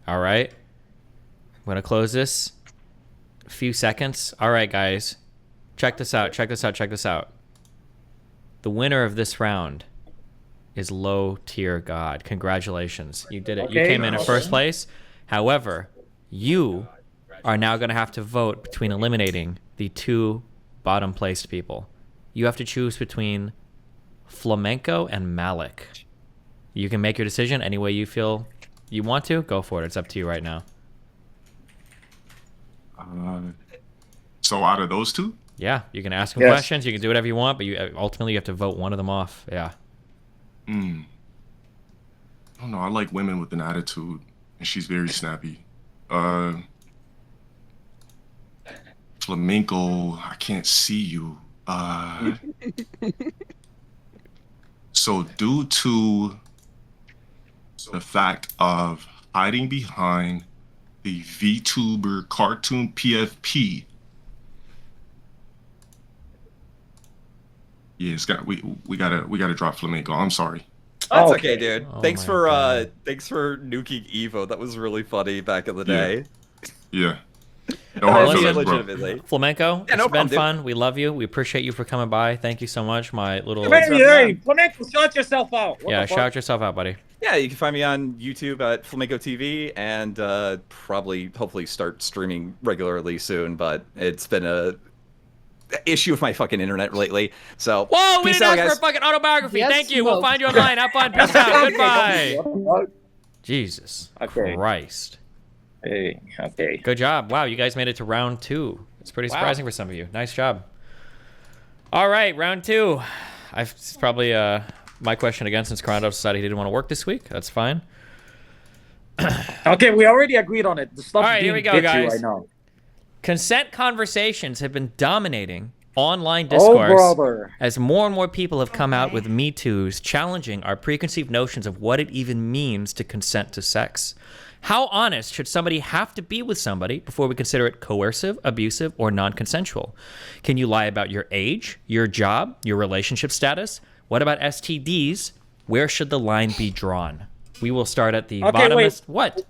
All right. I'm going to close this. A few seconds. All right, guys. Check this out. Check this out. Check this out. The winner of this round is Low Tier God. Congratulations. You did it. You Okay. came in first place. However, you are now going to have to vote between eliminating the 2 bottom placed people. You have to choose between Flamenco and Malik. You can make your decision any way you feel you want to. Go for it. It's up to you right now. So out of those two? Yeah, you can ask them Yes. questions. You can do whatever you want, but ultimately you have to vote one of them off. Yeah. I don't know. I like women with an attitude, and she's very snappy. Flamenco, I can't see you. So due to the fact of hiding behind the VTuber cartoon PFP, yeah, it's got we gotta drop Flamenco. I'm sorry. That's Okay. okay, dude. Oh Thanks my for God. nuking Evo. That was really funny back in the day. Yeah. No hard Listen, feelings, bro. legitimately. Flamenco, Yeah, no it's been problem, dude. fun. We love you. We appreciate you for coming by. Thank you so much, my little. Hey, Flamenco, shout yourself out. What Yeah, the fuck? shout yourself out, buddy. Yeah, you can find me on YouTube at Flamenco TV and hopefully start streaming regularly soon, but it's been a issue with my fucking internet lately. So Whoa, we peace didn't out, ask for guys. a fucking autobiography. Yes, Thank you. We'll smoke. find you online. Have fun. Peace out. Goodbye. What the Jesus Okay. Christ. fuck? Hey, okay. Good job. Wow, you guys made it to round 2. It's pretty surprising for some of you. Nice job. All right, round 2. It's probably my question again, since Carando decided he didn't want to work this week. That's fine. Okay, we already agreed on it. The stuff All right, here we go, guys. right now. Consent conversations have been dominating online discourse brother. as more and more people have come out with Me Too's challenging our preconceived notions of what it even means to consent to sex. How honest should somebody have to be with somebody before we consider it coercive, abusive, or non-consensual? Can you lie about your age, your job, your relationship status? What about STDs? Where should the line be drawn? We will start at the bottomest. What?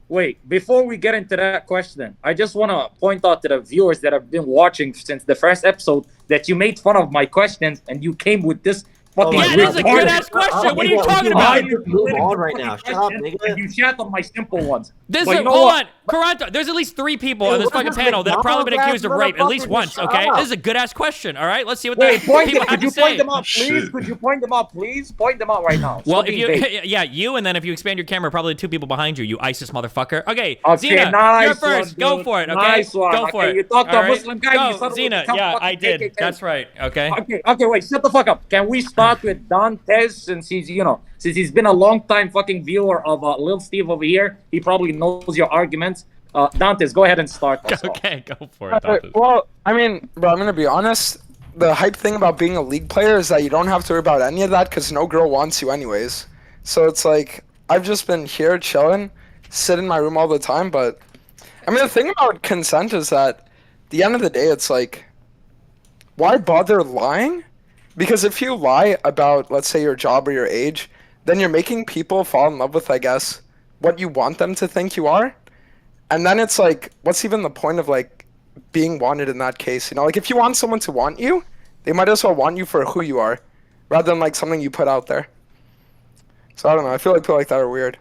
Wait, before we get into that question, I just want to point out to the viewers that have been watching since the first episode that you made fun of my questions and you came with this fucking Yeah, that's a good ass question. What are you talking about? Move on right now. Shut up, And nigga. you shat on my simple ones. This But is you know hold what? on, Caranto. There's at least 3 people on Hey, this what fucking is this, panel that have probably been accused of rape at least motherfucker? once. Shut Okay, up. this is a good ass question. All right, let's see what Wait, the point people them. have Could you to point say. them out, please? Shit. Could you point them out, please? Point them out right now. Well, Stop if you, being vague. yeah, you, and then if you expand your camera, probably 2 people behind you, you ISIS motherfucker. Okay, Okay, Zena, nice you're first. one, Go dude. for it. Okay, Nice one. go for Okay, it. you talked to All a right? Muslim guy, you Go, suddenly Zena. become Yeah, fucking I did. KKK. That's right. Okay. Okay, wait, shut the fuck up. Can we start with Dantes since he's been a long time fucking viewer of Lil Steve over here? He probably knows your arguments. Dantes, go ahead and start. Okay, go for it. Dantes. Well, I mean, bro, I'm gonna be honest. The hype thing about being a league player is that you don't have to worry about any of that because no girl wants you anyways. So it's like I've just been here chilling, sit in my room all the time. But I mean, the thing about consent is that at the end of the day, it's like, why bother lying? Because if you lie about, let's say, your job or your age, then you're making people fall in love with, I guess, what you want them to think you are. And then it's like, what's even the point of like being wanted in that case? You know, like if you want someone to want you, they might as well want you for who you are, rather than like something you put out there. So I don't know. I feel like people like that are weird.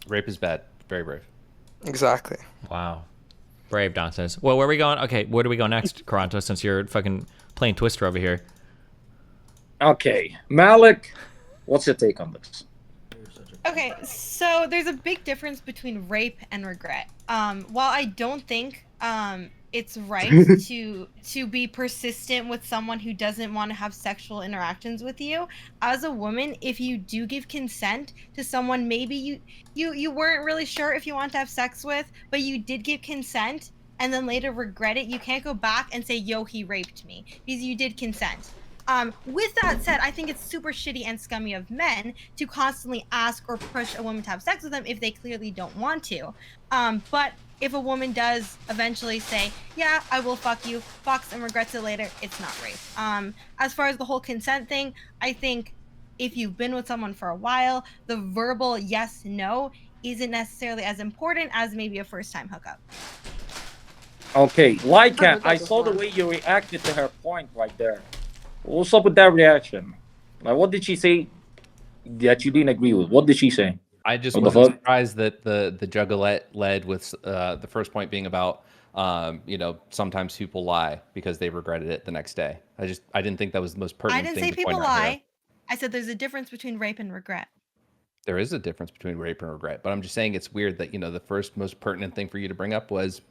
Rape is bad. Very brave. Exactly. Wow. Brave, Dantes. Well, where are we going? Okay, where do we go next, Caranto, since you're fucking playing Twister over here? Okay, Malik, what's your take on this? Okay, so there's a big difference between rape and regret. While I don't think it's right to be persistent with someone who doesn't want to have sexual interactions with you, as a woman, if you do give consent to someone maybe you weren't really sure if you want to have sex with, but you did give consent and then later regret it, you can't go back and say, yo, he raped me, because you did consent. With that said, I think it's super shitty and scummy of men to constantly ask or push a woman to have sex with them if they clearly don't want to. But if a woman does eventually say, yeah, I will fuck you, fucks and regrets it later, it's not rape. As far as the whole consent thing, I think if you've been with someone for a while, the verbal yes, no isn't necessarily as important as maybe a first time hookup. Okay, Lycan, I saw the way you reacted to her point right there. What's up with that reaction? Like, what did she say that you didn't agree with? What did she say? I just What was the fuck? surprised that the juggalette led with the first point being about sometimes people lie because they regretted it the next day. I didn't think that was the most I pertinent didn't thing say to point people out here. lie. I said there's a difference between rape and regret. There is a difference between rape and regret, but I'm just saying it's weird that the first most pertinent thing for you to bring up was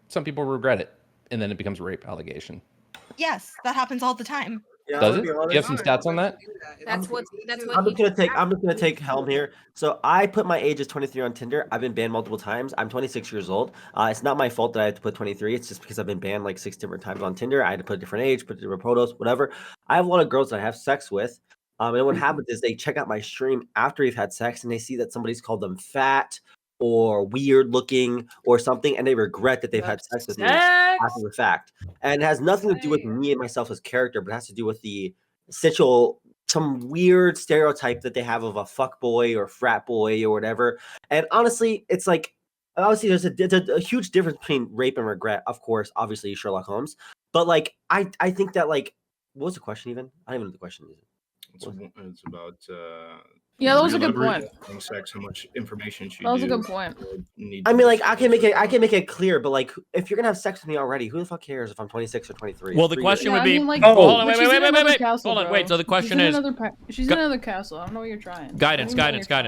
some people regret it, and then it becomes a rape allegation. Yes, that happens all the time. Yeah, Does I'm it? gonna be Do you have some honest. stats on that? That's what I'm just gonna take helm here. So I put my age as 23 on Tinder. I've been banned multiple times. I'm 26 years old. It's not my fault that I had to put 23. It's just because I've been banned like 6 different times on Tinder. I had to put a different age, put different photos, whatever. I have a lot of girls that I have sex with. And what happens is they check out my stream after we've had sex and they see that somebody's called them fat or weird looking or something, and they regret that they've had sex with me after the fact. And it has nothing to do with me and myself as character, but it has to do with the essential, some weird stereotype that they have of a fuck boy or frat boy or whatever. And honestly, it's like, obviously there's a huge difference between rape and regret. Of course, obviously Sherlock Holmes, but like I think that like what was the question even? I don't even know what the question is. It's about Yeah, that was a good elaborate point. on sex, how much information she That was a good point. I mean, like I can make it clear, but like if you're gonna have sex with me already, who the fuck cares if I'm 26 or 23? Well, the question would be. like, hold on, but wait, she's wait, in wait, wait, another wait. castle, Hold on, bro. wait. So the question she's is. She's in another castle. I don't know what you're trying. Guidance.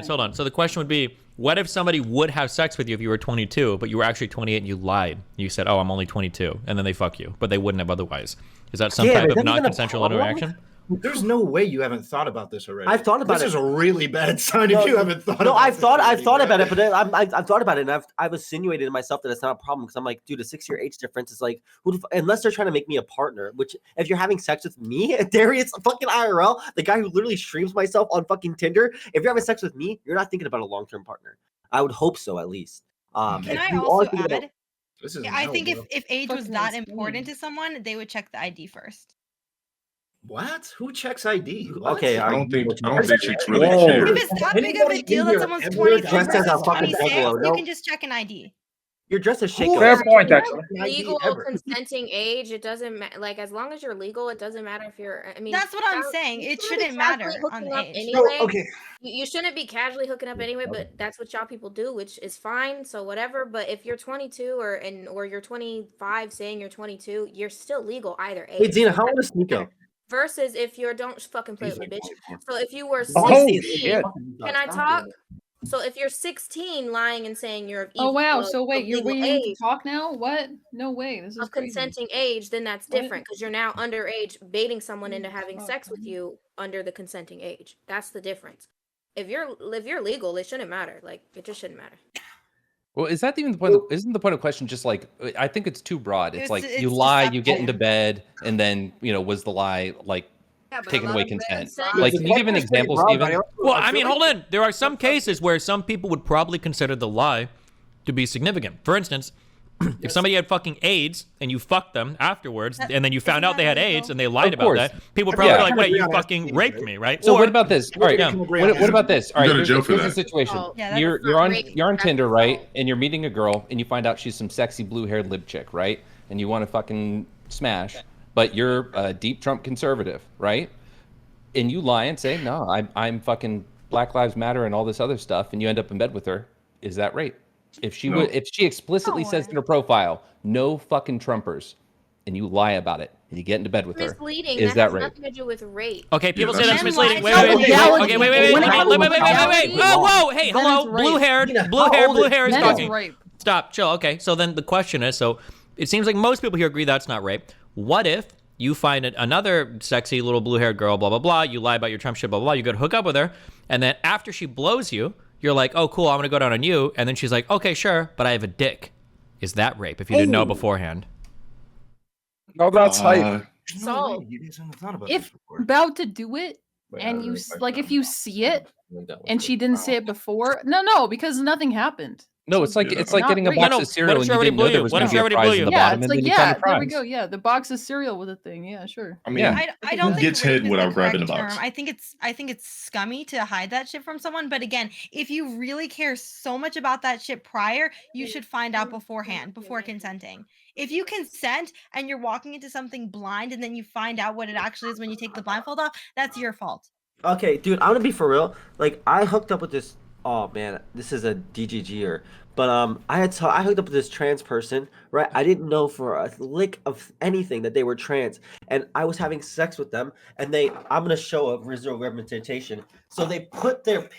Hold on. So the question would be, what if somebody would have sex with you if you were 22, but you were actually 28 and you lied? You said, "Oh, I'm only 22," and then they fuck you, but they wouldn't have otherwise. Is that some type of non-consensual interaction? There's no way you haven't thought about this already. I've thought about this it. This is a really bad sign if you haven't thought. No, about I've thought about it, but I've thought about it, and I've insinuated to myself that it's not a problem because I'm like, dude, a 6-year age difference is like, unless they're trying to make me a partner. Which, if you're having sex with me, Darius, fucking IRL, the guy who literally streams myself on fucking Tinder, if you're having sex with me, you're not thinking about a long-term partner. I would hope so, at least. Can I also add? This is I think if age was that important to someone, they would check the ID first. What? Who checks ID? What? Okay, I don't think chicks really Whoa. care. If it's that big of a deal that someone's 23 dressed as a versus fucking 26, juggalo, you no? can just check an ID. You're dressed as Shaco. Fair point, actually. Legal consenting age, it doesn't matter. Like, as long as you're legal, it doesn't matter if you're. I mean, That's what I'm saying. It shouldn't matter on the age. Anyway. No, okay. You shouldn't be casually hooking up anyway, but that's what y'all people do, which is fine. So whatever. But if you're 22 or you're 25, saying you're 22, you're still legal either age. Hey, Dina, how old is Nico? Versus if you're don't fucking play with me, bitch. So if you were 16, Oh, shit. can I talk? So if you're 16, lying and saying you're of Oh wow! of- So wait, of you're legal waiting to age, talk now? What? No way! This is of crazy. consenting age, then that's What? different because you're now underage, baiting someone into having sex with you under the consenting age. That's the difference. If you're legal, it shouldn't matter. Like, it just shouldn't matter. Well, is that even the point? Isn't the point of question just like, I think it's too broad. It's like you lie, you get into bed, and then was the lie like taking away consent? Like, can you give an example, Steven? Well, I mean, hold on. There are some cases where some people would probably consider the lie to be significant. For instance, if somebody had fucking AIDS and you fucked them afterwards, and then you found out they had AIDS and they lied about that, people would probably be like, wait, you fucking raped me, right? So what about this? All right, what about this? All right, go to jail for here's that. the situation. Oh, yeah, that's You're on That's Tinder, assault. right? And you're meeting a girl, and you find out she's some sexy blue-haired lib chick, right? And you want to fucking smash, but you're a deep Trump conservative, right? And you lie and say, no, I'm fucking Black Lives Matter and all this other stuff, and you end up in bed with her. Is that rape? If she explicitly says in her profile, no fucking Trumpers, and you lie about it, and you get into bed with her, Misleading. is that that has rape? nothing to do with rape. Okay, people Yeah, say that's that's misleading. Wait, legality. okay, wait. Legality. Whoa, hey, Then hello, it's rape. blue hair is Then it's talking. rape. Stop, chill. Okay, so then the question is, so it seems like most people here agree that's not rape. What if you find another sexy little blue-haired girl, blah, blah, blah, you lie about your Trump shit, blah, blah, blah, you go to hook up with her, and then after she blows you, you're like, oh, cool, I'm going to go down on you, and then she's like, okay, sure, but I have a dick. Is that rape if you didn't know beforehand? No, that's hype. So, You guys haven't thought about If this before. about to do it, and you like, if you see it, and she didn't say it before, no, because nothing happened. No, it's like Yeah. it's like Not getting a rape. box No, of what cereal if and she you already didn't know blew there you? was What going if to be she a already prize blew in you? the Yeah, bottom, it's and like, then you found yeah, a there we prize. go. Yeah, the box of cereal with a thing. Yeah, sure. I mean, Yeah. I don't who think gets rape hit is without the grabbing the correct box? term. I think it's scummy to hide that shit from someone. But again, if you really care so much about that shit prior, you should find out beforehand, before consenting. If you consent and you're walking into something blind and then you find out what it actually is when you take the blindfold off, that's your fault. Okay, dude, I'm gonna be for real. Like, I hooked up with this. Oh man, this is a DGGer. But I hooked up with this trans person, right? I didn't know for a lick of anything that they were trans, and I was having sex with them. And I'm gonna show a visual representation. So they put their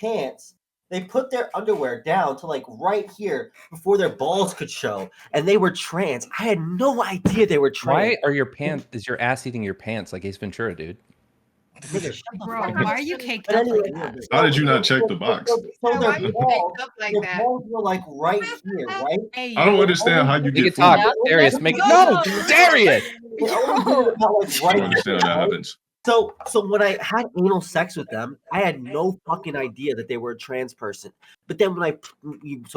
underwear down to like right here before their balls could show, and they were trans. I had no idea they were trans. Why are your pants? Is your ass eating your pants like Ace Ventura, dude? Nigga, shut the Bro, fuck up. why are you caked But up anyway, like that? How did you not check the box? So Why their you balls, picked up like their that? balls were like right here, right? Hey, I don't understand how you Make get it talk, food. Darius. Make it No! Darius. They only did it about, like, I right don't understand how that here, right? happens. So when I had anal sex with them, I had no fucking idea that they were a trans person. But then when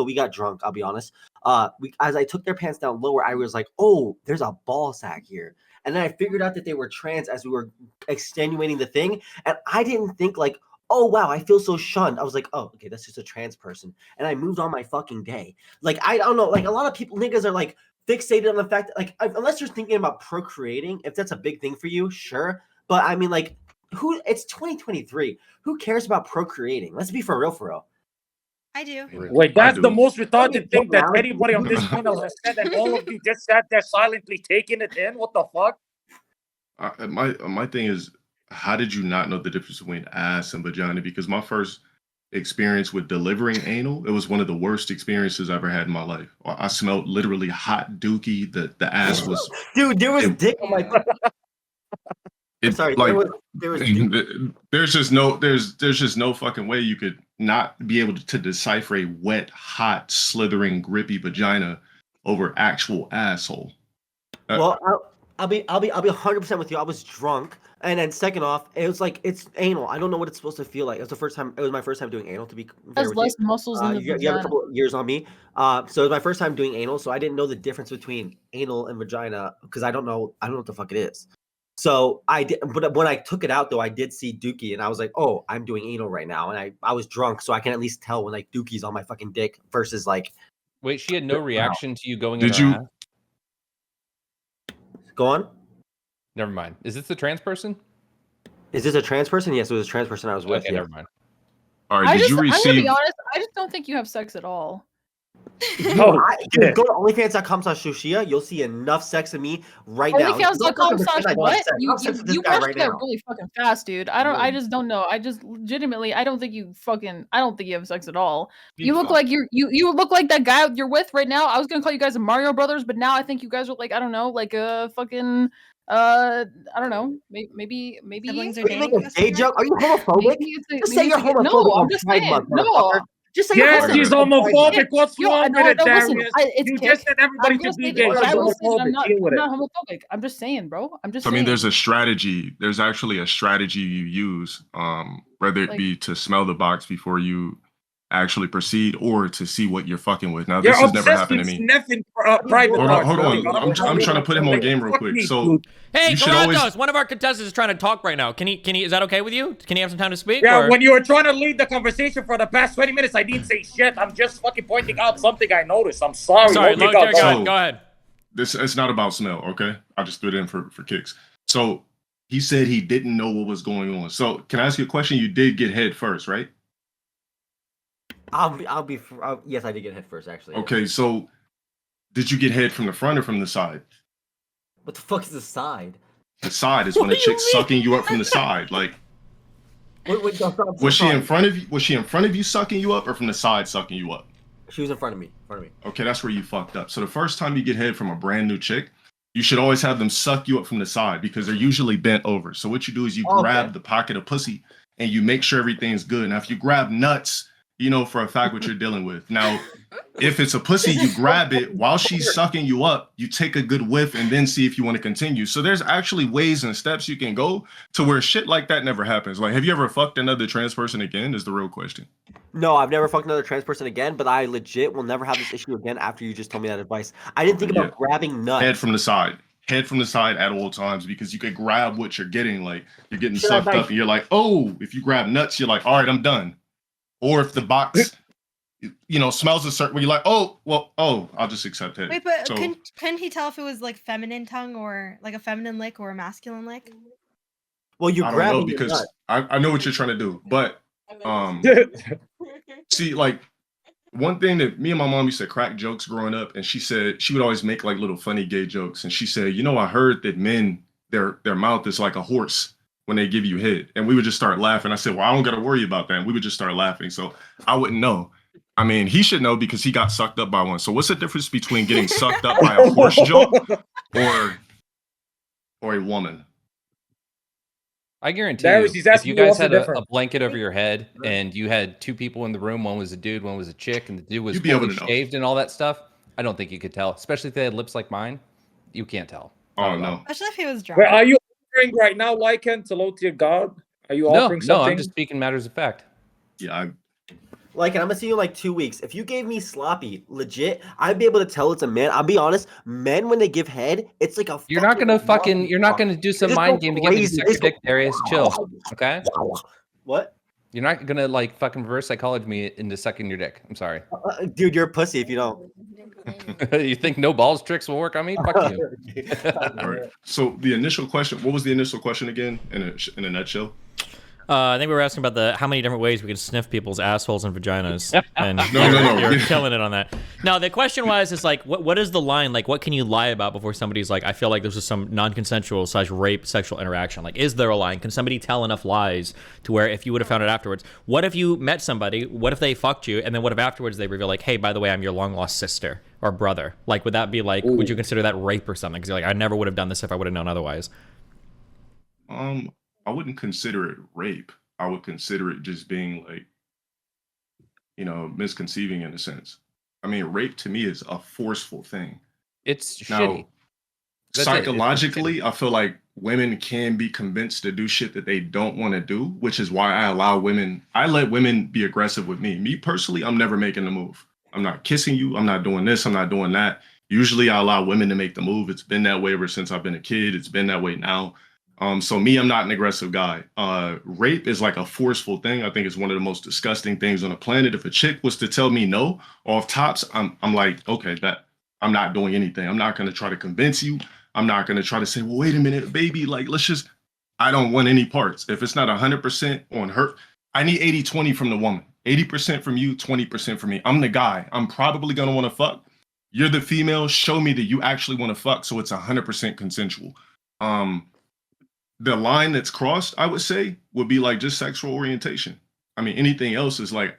we got drunk, I'll be honest. As I took their pants down lower, I was like, oh, there's a ball sack here. And then I figured out that they were trans as we were extenuating the thing. And I didn't think like, oh wow, I feel so shunned. I was like, oh, okay, that's just a trans person. And I moved on my fucking day. Like, I don't know, like a lot of people, niggas are like fixated on the fact that, like, unless you're thinking about procreating, if that's a big thing for you, sure. But I mean, like, it's 2023. Who cares about procreating? Let's be for real. I do. Wait, that's the most retarded thing that anybody on this panel has said, and all of you just sat there silently taking it in. What the fuck? My thing is, how did you not know the difference between ass and vagina? Because my first experience with delivering anal, it was one of the worst experiences I ever had in my life. I smelled literally hot dookie. The ass was dude. There was dick on my. Sorry, like there was there's just no fucking way you could not be able to decipher a wet, hot, slithering, grippy vagina over actual asshole. Well, I'll be 100% with you. I was drunk, and then second off, it was like it's anal. I don't know what it's supposed to feel like. It was my first time doing anal. To be fair with less muscles in the you have vagina. a couple of years on me. So it was my first time doing anal, so I didn't know the difference between anal and vagina because I don't know what the fuck it is. So I did, but when I took it out though, I did see dookie, and I was like, "Oh, I'm doing anal right now," and I was drunk, so I can at least tell when like dookie's on my fucking dick versus like. Wait, she had no reaction to you going Did in her you- ass? Go on. Never mind. Is this the trans person? Is this a trans person? Yes, it was a trans person I was with. Okay, yeah. never mind. All right, I'm did you gonna receive? be honest. I just don't think you have sex at all. Oh, Dude, go to OnlyFans.com/Shushia. You'll see enough sex of me right now. OnlyFans.com/what? You right rushed that now. really fucking fast, dude. I just don't know. I just legitimately, I don't think you have sex at all. You look like you look like that guy you're with right now. I was gonna call you guys Mario Brothers, but now I think you guys are like, I don't know, like a fucking I don't know. Maybe Siblings Are you making a gay joke? Are you homophobic? Just say you're homophobic. No, I'm on just Pride saying. Month, No. motherfucker. Just say Yes, you're he's homophobic. homophobic. What's wrong with it, Darius? It's You Kick. just said everybody I'm should gonna be say gay. that- You're I will say that homophobic. Deal with I'm it. not homophobic. I'm just saying, bro. I'm just I saying. mean, there's a strategy. There's actually a strategy you use, whether it be to smell the box before you actually proceed, or to see what you're fucking with. Now, this You're has never obsessed happened to with me. sniffing private parts. Hold on. I'm trying to put him on game real quick. So Hey, you should Torontos, always. one of our contestants is trying to talk right now. Can he? Is that okay with you? Can he have some time to speak? Yeah, or? when you were trying to lead the conversation for the past 20 minutes, I didn't say shit. I'm just fucking pointing out something I noticed. I'm sorry. Sorry, Okay, go go. ahead. It's not about smell, okay? I just threw it in for kicks. So he said he didn't know what was going on. So can I ask you a question? You did get head first, right? Yes, I did get hit first, actually. Okay, so did you get head from the front or from the side? What the fuck is the side? The side is when a chick's sucking you up from the side. Like, was she in front of you? Was she in front of you sucking you up, or from the side sucking you up? She was in front of me. Okay, that's where you fucked up. So the first time you get head from a brand new chick, you should always have them suck you up from the side because they're usually bent over. So what you do is you grab the pocket of pussy and you make sure everything's good. Now, if you grab nuts, you know for a fact what you're dealing with. Now, if it's a pussy, you grab it while she's sucking you up, you take a good whiff and then see if you want to continue. So there's actually ways and steps you can go to where shit like that never happens. Like, have you ever fucked another trans person again is the real question. No, I've never fucked another trans person again, but I legit will never have this issue again after you just told me that advice. I didn't think about grabbing nuts. Head from the side at all times, because you could grab what you're getting. Like, you're getting sucked up and you're like, oh, if you grab nuts, you're like, all right, I'm done. Or if the box, smells a certain way, you're like, I'll just accept it. Wait, but So, couldn't he tell if it was like feminine tongue or like a feminine lick or a masculine lick? Well, you I don't grab know, it because I know what you're trying to do, but see, like, one thing that me and my mom used to crack jokes growing up, and she said she would always make like little funny gay jokes, and she said, I heard that men, their mouth is like a horse when they give you head. And we would just start laughing. I said, well, I don't got to worry about that. And we would just start laughing. So I wouldn't know. I mean, he should know because he got sucked up by one. So what's the difference between getting sucked up by a horse jaw or a woman? I guarantee you, if you guys had a blanket over your head and you had two people in the room, one was a dude, one was a chick, and the dude was fully shaved and all that stuff, I don't think you could tell. Especially if they had lips like mine, you can't tell. Oh, no. Especially if he was drunk. Wait, are you offering right now, Lycan, to Lord to your God? Are you offering something? No, I'm just speaking matters of fact. Yeah, Like, I'm gonna see you in like 2 weeks. If you gave me sloppy, legit, I'd be able to tell it's a man. I'll be honest, men when they give head, it's like a. You're not gonna do some mind game to get me to suck your dick, Darius. Chill, okay? What? You're not gonna like fucking reverse psychology me into sucking your dick. I'm sorry. Dude, you're a pussy if you don't. You think no balls tricks will work on me? Fuck you. All right. So the initial question, what was the initial question again in a nutshell? I think we were asking about how many different ways we can sniff people's assholes and vaginas, and No. you're killing it on that. No, the question was, is like, what is the line? Like, what can you lie about before somebody's like, I feel like this was some non-consensual / rape sexual interaction? Like, is there a line? Can somebody tell enough lies to where if you would have found it afterwards? What if you met somebody? What if they fucked you, and then what if afterwards they reveal like, hey, by the way, I'm your long lost sister or brother? Like, would that be like, would you consider that rape or something? Because you're like, I never would have done this if I would have known otherwise. I wouldn't consider it rape. I would consider it just being like, misconceiving in a sense. I mean, rape to me is a forceful thing. It's Now, shitty. That's it. psychologically, I feel like women can be convinced to do shit that they don't want to do, which is why I let women be aggressive with me. Me personally, I'm never making the move. I'm not kissing you. I'm not doing this. I'm not doing that. Usually I allow women to make the move. It's been that way ever since I've been a kid. It's been that way now. So me, I'm not an aggressive guy. Rape is like a forceful thing. I think it's one of the most disgusting things on the planet. If a chick was to tell me no off tops, I'm like, okay, that I'm not doing anything. I'm not going to try to convince you. I'm not going to try to say, well, wait a minute, baby, like, I don't want any parts. If it's not 100% on her, I need 80-20 from the woman, 80% from you, 20% from me. I'm the guy. I'm probably going to want to fuck. You're the female. Show me that you actually want to fuck. So it's 100% consensual. The line that's crossed, I would say, would be like just sexual orientation. I mean, anything else is like,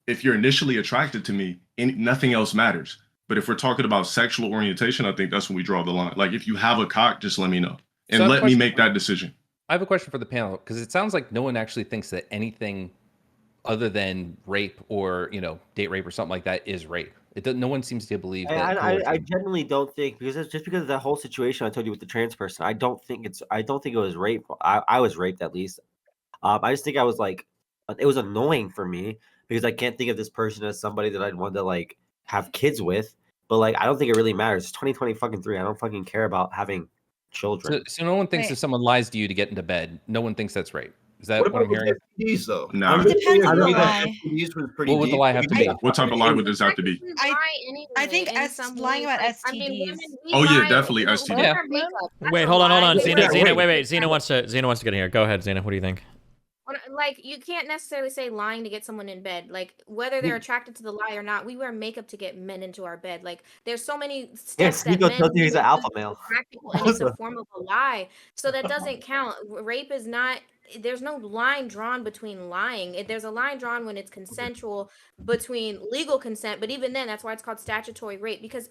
if you're initially attracted to me, nothing else matters. But if we're talking about sexual orientation, I think that's when we draw the line. Like, if you have a cock, just let me know and let me make that decision. I have a question for the panel, because it sounds like no one actually thinks that anything other than rape or, date rape or something like that is rape. No one seems to believe that. I genuinely don't think, because it's just because of that whole situation I told you with the trans person. I don't think it was rape. I was raped, at least. I just think I was like, it was annoying for me because I can't think of this person as somebody that I'd want to like have kids with. But like, I don't think it really matters. It's 2023. I don't fucking care about having children. So no one thinks if someone lies to you to get into bed, no one thinks that's rape. Is that what I'm hearing? STDs, though? No. It depends on the lie. What would the lie have to be? What type of lie would this have to be? I think lying about STDs. Oh yeah, definitely STD. Yeah. Wait, hold on. Xena, wait. Xena wants to get in here. Go ahead, Xena. What do you think? Like, you can't necessarily say lying to get someone in bed. Like, whether they're attracted to the lie or not, we wear makeup to get men into our bed. Like, there's so many steps that men do. He's an alpha male. Practical, and it's a form of a lie. So that doesn't count. Rape is not. There's no line drawn between lying. There's a line drawn when it's consensual between legal consent, but even then, that's why it's called statutory rape. Because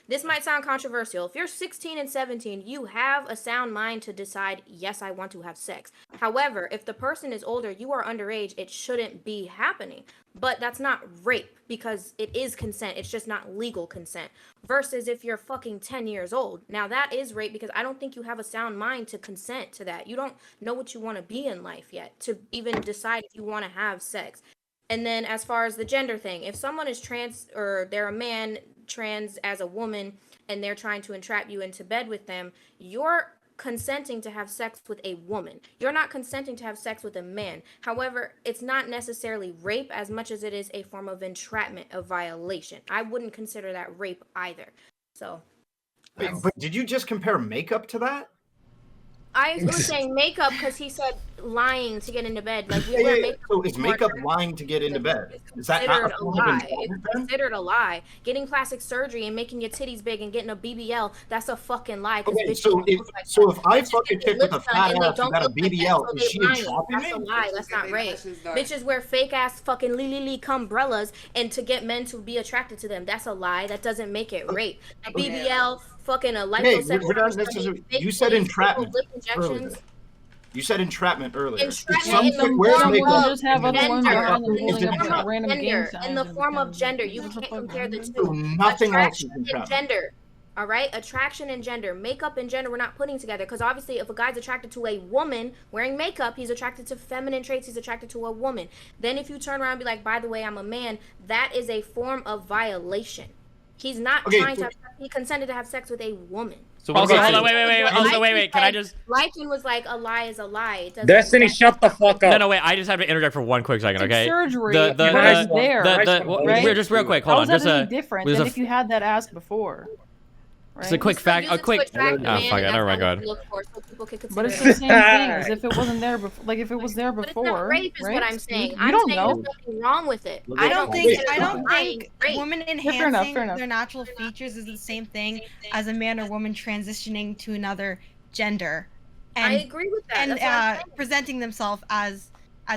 this might sound controversial. If you're 16 and 17, you have a sound mind to decide, yes, I want to have sex. However, if the person is older, you are underage, it shouldn't be happening. But that's not rape because it is consent. It's just not legal consent. Versus if you're fucking 10 years old. Now that is rape because I don't think you have a sound mind to consent to that. You don't know what you want to be in life yet to even decide if you want to have sex. And then as far as the gender thing, if someone is trans or they're a man trans as a woman and they're trying to entrap you into bed with them, you're consenting to have sex with a woman. You're not consenting to have sex with a man. However, it's not necessarily rape as much as it is a form of entrapment, a violation. I wouldn't consider that rape either. So. Wait, but did you just compare makeup to that? I was saying makeup because he said lying to get into bed. Like, we wear makeup. So is makeup lying to get into bed? Is that not a form of lie? entrapment It's then? considered a lie. Getting plastic surgery and making your titties big and getting a BBL, that's a fucking lie. Okay, so if I fuck a chick with a fat ass who got a BBL, is she entrapping That's a me? lie. That's not rape. Bitches wear fake ass fucking Lily umbrellas and to get men to be attracted to them. That's a lie. That doesn't make it rape. A BBL, fucking a Hey, liposuction. we're not necessarily. You said entrapment earlier. You said entrapment earlier. Entrapment in the wears form makeup. of Just have other ones gender. around them In the holding up form of random gang gender. signs In the and form of become- gender. You can't compare the So two. nothing else is Attraction and entrapment. gender. All right, attraction and gender, makeup and gender, we're not putting together because obviously, if a guy's attracted to a woman wearing makeup, he's attracted to feminine traits. He's attracted to a woman. Then, if you turn around and be like, "By the way, I'm a man," that is a form of violation. He's not trying to have, he consented to have sex with a woman. So also, hold on, wait. Also, wait. Can I just? Lycan was like, a lie is a lie. It doesn't Destiny, shut the fuck up. No, wait. I just have to interject for one quick second, okay? Surgery. Right? Just real quick. How Hold is on. that any different than if you had that ass before? Right? Just a quick fact. A quick. Oh, fuck it. Never mind. Go ahead. But it's the same thing as if it wasn't there before. Like if it was there before. But it's not rape, is right? what I'm saying. You I'm don't saying know. there's nothing wrong with it. I don't think rape. women enhancing their natural features is the same thing as a man or woman transitioning to another gender. And, I agree with that. And presenting themselves as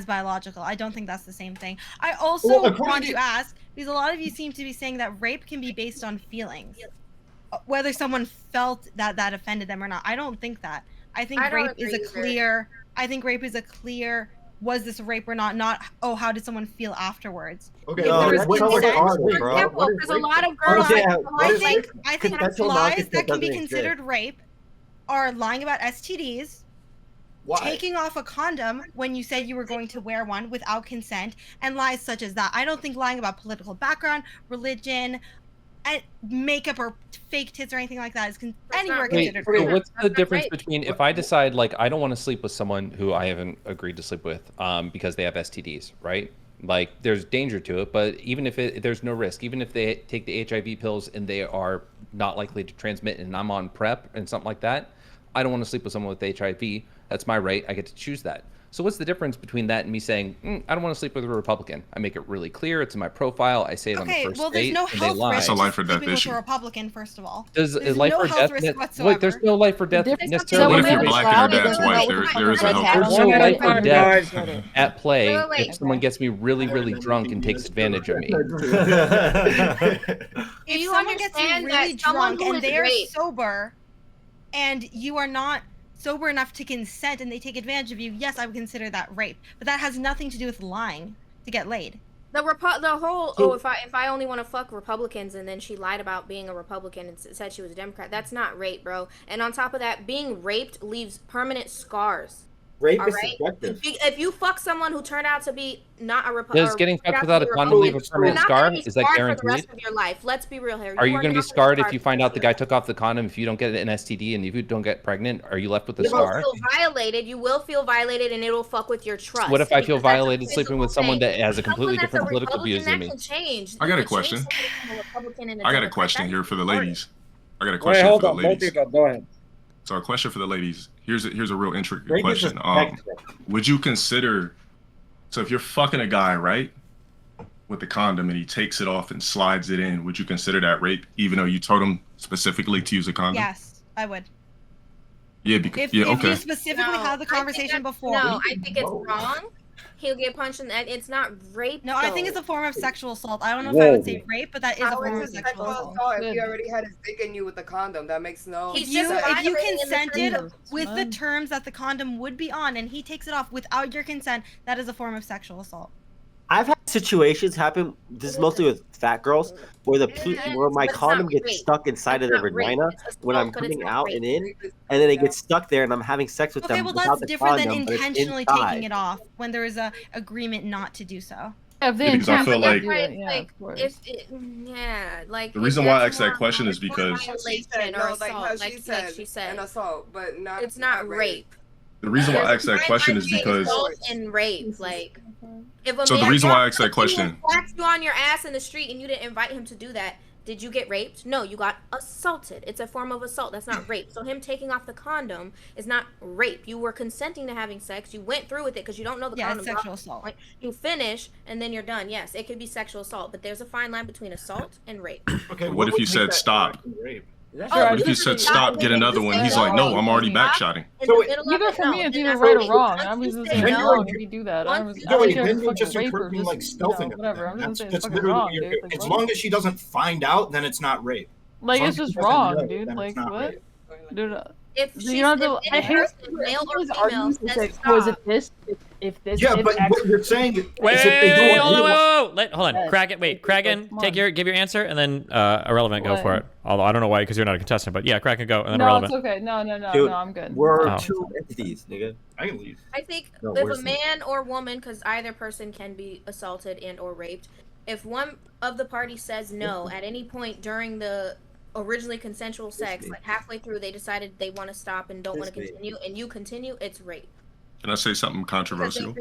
biological. I don't think that's the same thing. I also want to ask, because a lot of you seem to be saying that rape can be based on feelings. Whether someone felt that offended them or not. I don't think that. I think rape is a clear. I think rape is a clear. Was this a rape or not? Not how did someone feel afterwards? Okay, because a lot of girls. I think lies that can be considered rape are lying about STDs. Why? Taking off a condom when you said you were going to wear one without consent, and lies such as that. I don't think lying about political background, religion, makeup or fake tits or anything like that is anywhere considered rape. So what's the difference between if I decide like I don't want to sleep with someone who I haven't agreed to sleep with because they have STDs, right? Like there's danger to it, but even if there's no risk, even if they take the HIV pills and they are not likely to transmit and I'm on PrEP and something like that, I don't want to sleep with someone with HIV. That's my right. I get to choose that. So what's the difference between that and me saying, I don't want to sleep with a Republican? I make it really clear. It's in my profile. I say it on the first date, no and they lie. That's a life or death issue. A Republican, first of all. There's life or death? Wait, there's no life or death necessarily. What if you're black and your dad's white? There is a health. There's no life or death at play if someone gets me really, really drunk and takes advantage of me. If someone gets you really drunk and they're sober, and you are not sober enough to consent and they take advantage of you, yes, I would consider that rape. But that has nothing to do with lying to get laid. The whole if I only want to fuck Republicans and then she lied about being a Republican and said she was a Democrat, that's not rape, bro. And on top of that, being raped leaves permanent scars. Rape all is right? subjective. If you fuck someone who turned out to be not a Republican, does getting fucked without a condom leave a permanent scar? Is that guaranteed? For the rest of your life. Let's be real here. Are you going to be scarred if you find out the guy took off the condom? If you don't get an STD and if you don't get pregnant, are you left with a scar? You will feel violated. You will feel violated, and it'll fuck with your trust. What if I feel violated sleeping with someone that has a completely different political views than me? I got a question. I got a question here for the ladies. I got a question for the ladies. Go ahead. So a question for the ladies. Here's a real intricate question. Would you consider, so if you're fucking a guy, right, with the condom and he takes it off and slides it in, would you consider that rape even though you told him specifically to use a condom? Yes, I would. Yeah, because if you specifically had the conversation before. No, I think it's wrong. He'll get punched in the It's not rape. No, I think it's a form of sexual assault. I don't know if I would say rape, but that is a form of sexual assault. If he already had his dick in you with the condom, that makes no sense. If you consented with the terms that the condom would be on and he takes it off without your consent, that is a form of sexual assault. I've had situations happen. This is mostly with fat girls, where where my condom gets stuck inside of their vagina when I'm coming out and in, and then it gets stuck there, and I'm having sex with them. Well, without that's the different condom, than intentionally taking it off when there is a agreement not to do so. Because I feel like the reason why I asked that question is because she said an assault, but not. It's not rape. The reason why I asked that question is because in rape, like if so the reason why I asked that question. Slapped you on your ass in the street and you didn't invite him to do that. Did you get raped? No, you got assaulted. It's a form of assault. That's not rape. So him taking off the condom is not rape. You were consenting to having sex. You went through with it because you don't know the condom. It's sexual assault. You finish and then you're done. Yes, it could be sexual assault, but there's a fine line between assault and rape. Okay. What if you said stop? What if you said stop, get another one? He's like, no, I'm already backshotting. So either for me, it's either right or wrong. I'm just saying no if you do that. I don't care if it's just fucking rape or encouraging like just stealthing. whatever. I'm just saying it's That's fucking wrong, literally dude. as long as she doesn't find out, then it's not rape. Like it's just wrong, dude. Like what? Dude, if you know the I hate male or female says was it this? If this? Yeah, but what you're saying is Wait, if they don't hold on. Kraken, wait, Kraken, give your answer, and then Irrelevant, go for it. Although I don't know why, because you're not a contestant, but yeah, Kraken, go, and then Irrelevant. No, it's okay. No, Dude, I'm good. We're two entities, nigga. I can leave. I think if a man or woman, because either person can be assaulted and or raped, if one of the parties says no at any point during the originally consensual sex, like halfway through they decided they want to stop and don't want to continue, and you continue, it's rape. Can I say something controversial?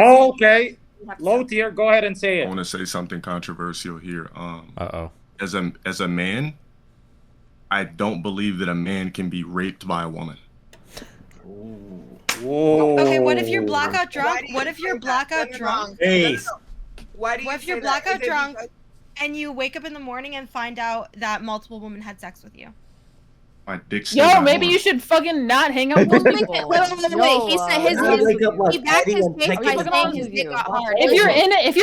Okay. Low tier, go ahead and say it. I want to say something controversial here. Uh-oh. As a man, I don't believe that a man can be raped by a woman. Whoa. Okay, what if you're blackout drunk? What if you're blackout drunk? Ace. Why do you What if you're say that? blackout Is it drunk because- and you wake up in the morning and find out that multiple women had sex with you? My dick still Yo, got maybe hard. you should fucking not hang out with those people. Wait. He said he backed his case by What's saying wrong his with dick you? got hard. If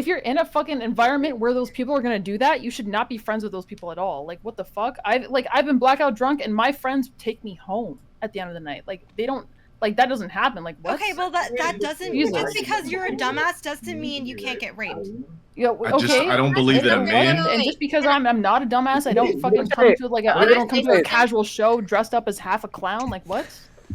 you're in a fucking environment where those people are gonna do that, you should not be friends with those people at all. Like, what the fuck? I've been blackout drunk and my friends take me home at the end of the night. Like, they don't. Like, that doesn't happen. Like, what? Okay, well that doesn't. Jesus. Just because you're a dumbass doesn't mean you can't get raped. Yeah, okay. I don't believe that a man. And just because I'm not a dumbass, I don't fucking come to I don't come to a casual show dressed up as half a clown. Like, what?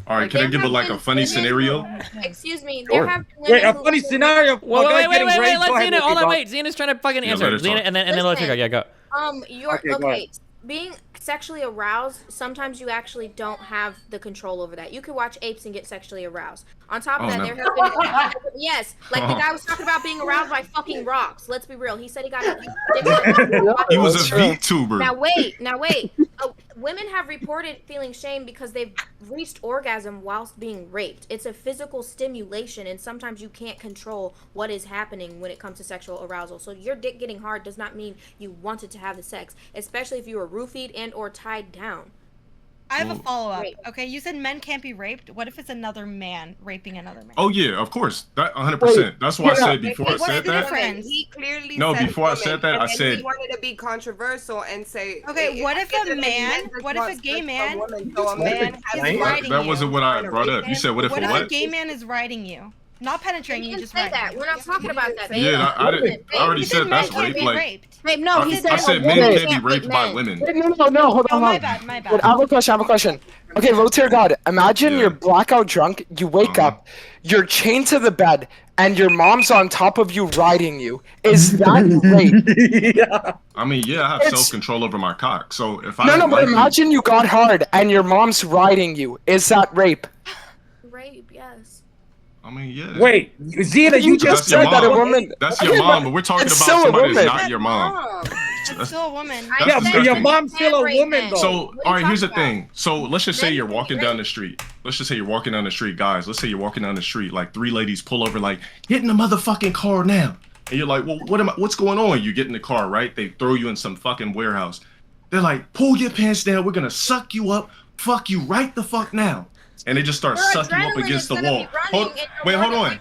All right, can I give a funny scenario? Excuse me, Sure. there have been women Wait, a who- funny scenario. Wait, let Xena. Hold on, wait. Xena's trying to fucking answer. let her Xena, talk. and then let her go. Yeah, go. You're Okay, go ahead. being sexually aroused, sometimes you actually don't have the control over that. You could watch apes and get sexually aroused. On top of Oh, that, no. there have been yes, like the guy was talking about being aroused by fucking rocks. Let's be real. He said he got He was a VTuber. Now wait. Women have reported feeling shame because they've reached orgasm whilst being raped. It's a physical stimulation, and sometimes you can't control what is happening when it comes to sexual arousal. So your dick getting hard does not mean you wanted to have the sex, especially if you were roofied and or tied down. I have a Ooh. follow-up. Rape. Okay, you said men can't be raped. What if it's another man raping another man? Oh yeah, of course. That 100%. That's why I said before I What's said the that. difference? He clearly No, said before I women, said that, and I then said- he wanted to be controversial and say. Okay, what if at the a end of the day, man? just What if a want gay sex man? from women, so a man has is riding That you? wasn't what I brought up. You said what if What a if what? a gay man is riding you? Not penetrating He you, didn't just say riding that. you. We're not talking about that. Yeah, I already You said men that's can't rape. be Like raped. Babe, no, he said I said a men woman can't be raped rape by men. women. No, hold Oh, on. my bad, my bad. I have a question. Okay, low tier god. Imagine you're blackout drunk, you wake up, you're chained to the bed, and your mom's on top of you riding you. Is that rape? Yeah. I mean, yeah, I have It's- self-control over my cock. So if I No, don't but like you- imagine you got hard and your mom's riding you. Is that rape? Rape, yes. I mean, yeah. Wait, Zena, you just That's your said that a mom. woman. That's your mom, but we're talking It's about still a somebody that's woman. not your mom. It's still a woman. That's Yeah, but your disgusting. mom's still a woman, though. So, all right, here's the thing. So, let's just say you're walking down the street. Let's just say you're walking down the street, guys. Let's say you're walking down the street, like 3 ladies pull over, like, get in the motherfucking car now. And you're like, well, what's going on? You get in the car, right? They throw you in some fucking warehouse. They're like, pull your pants down. We're gonna suck you up. Fuck you right the fuck now. And they just start sucking you up against the wall. Hold on.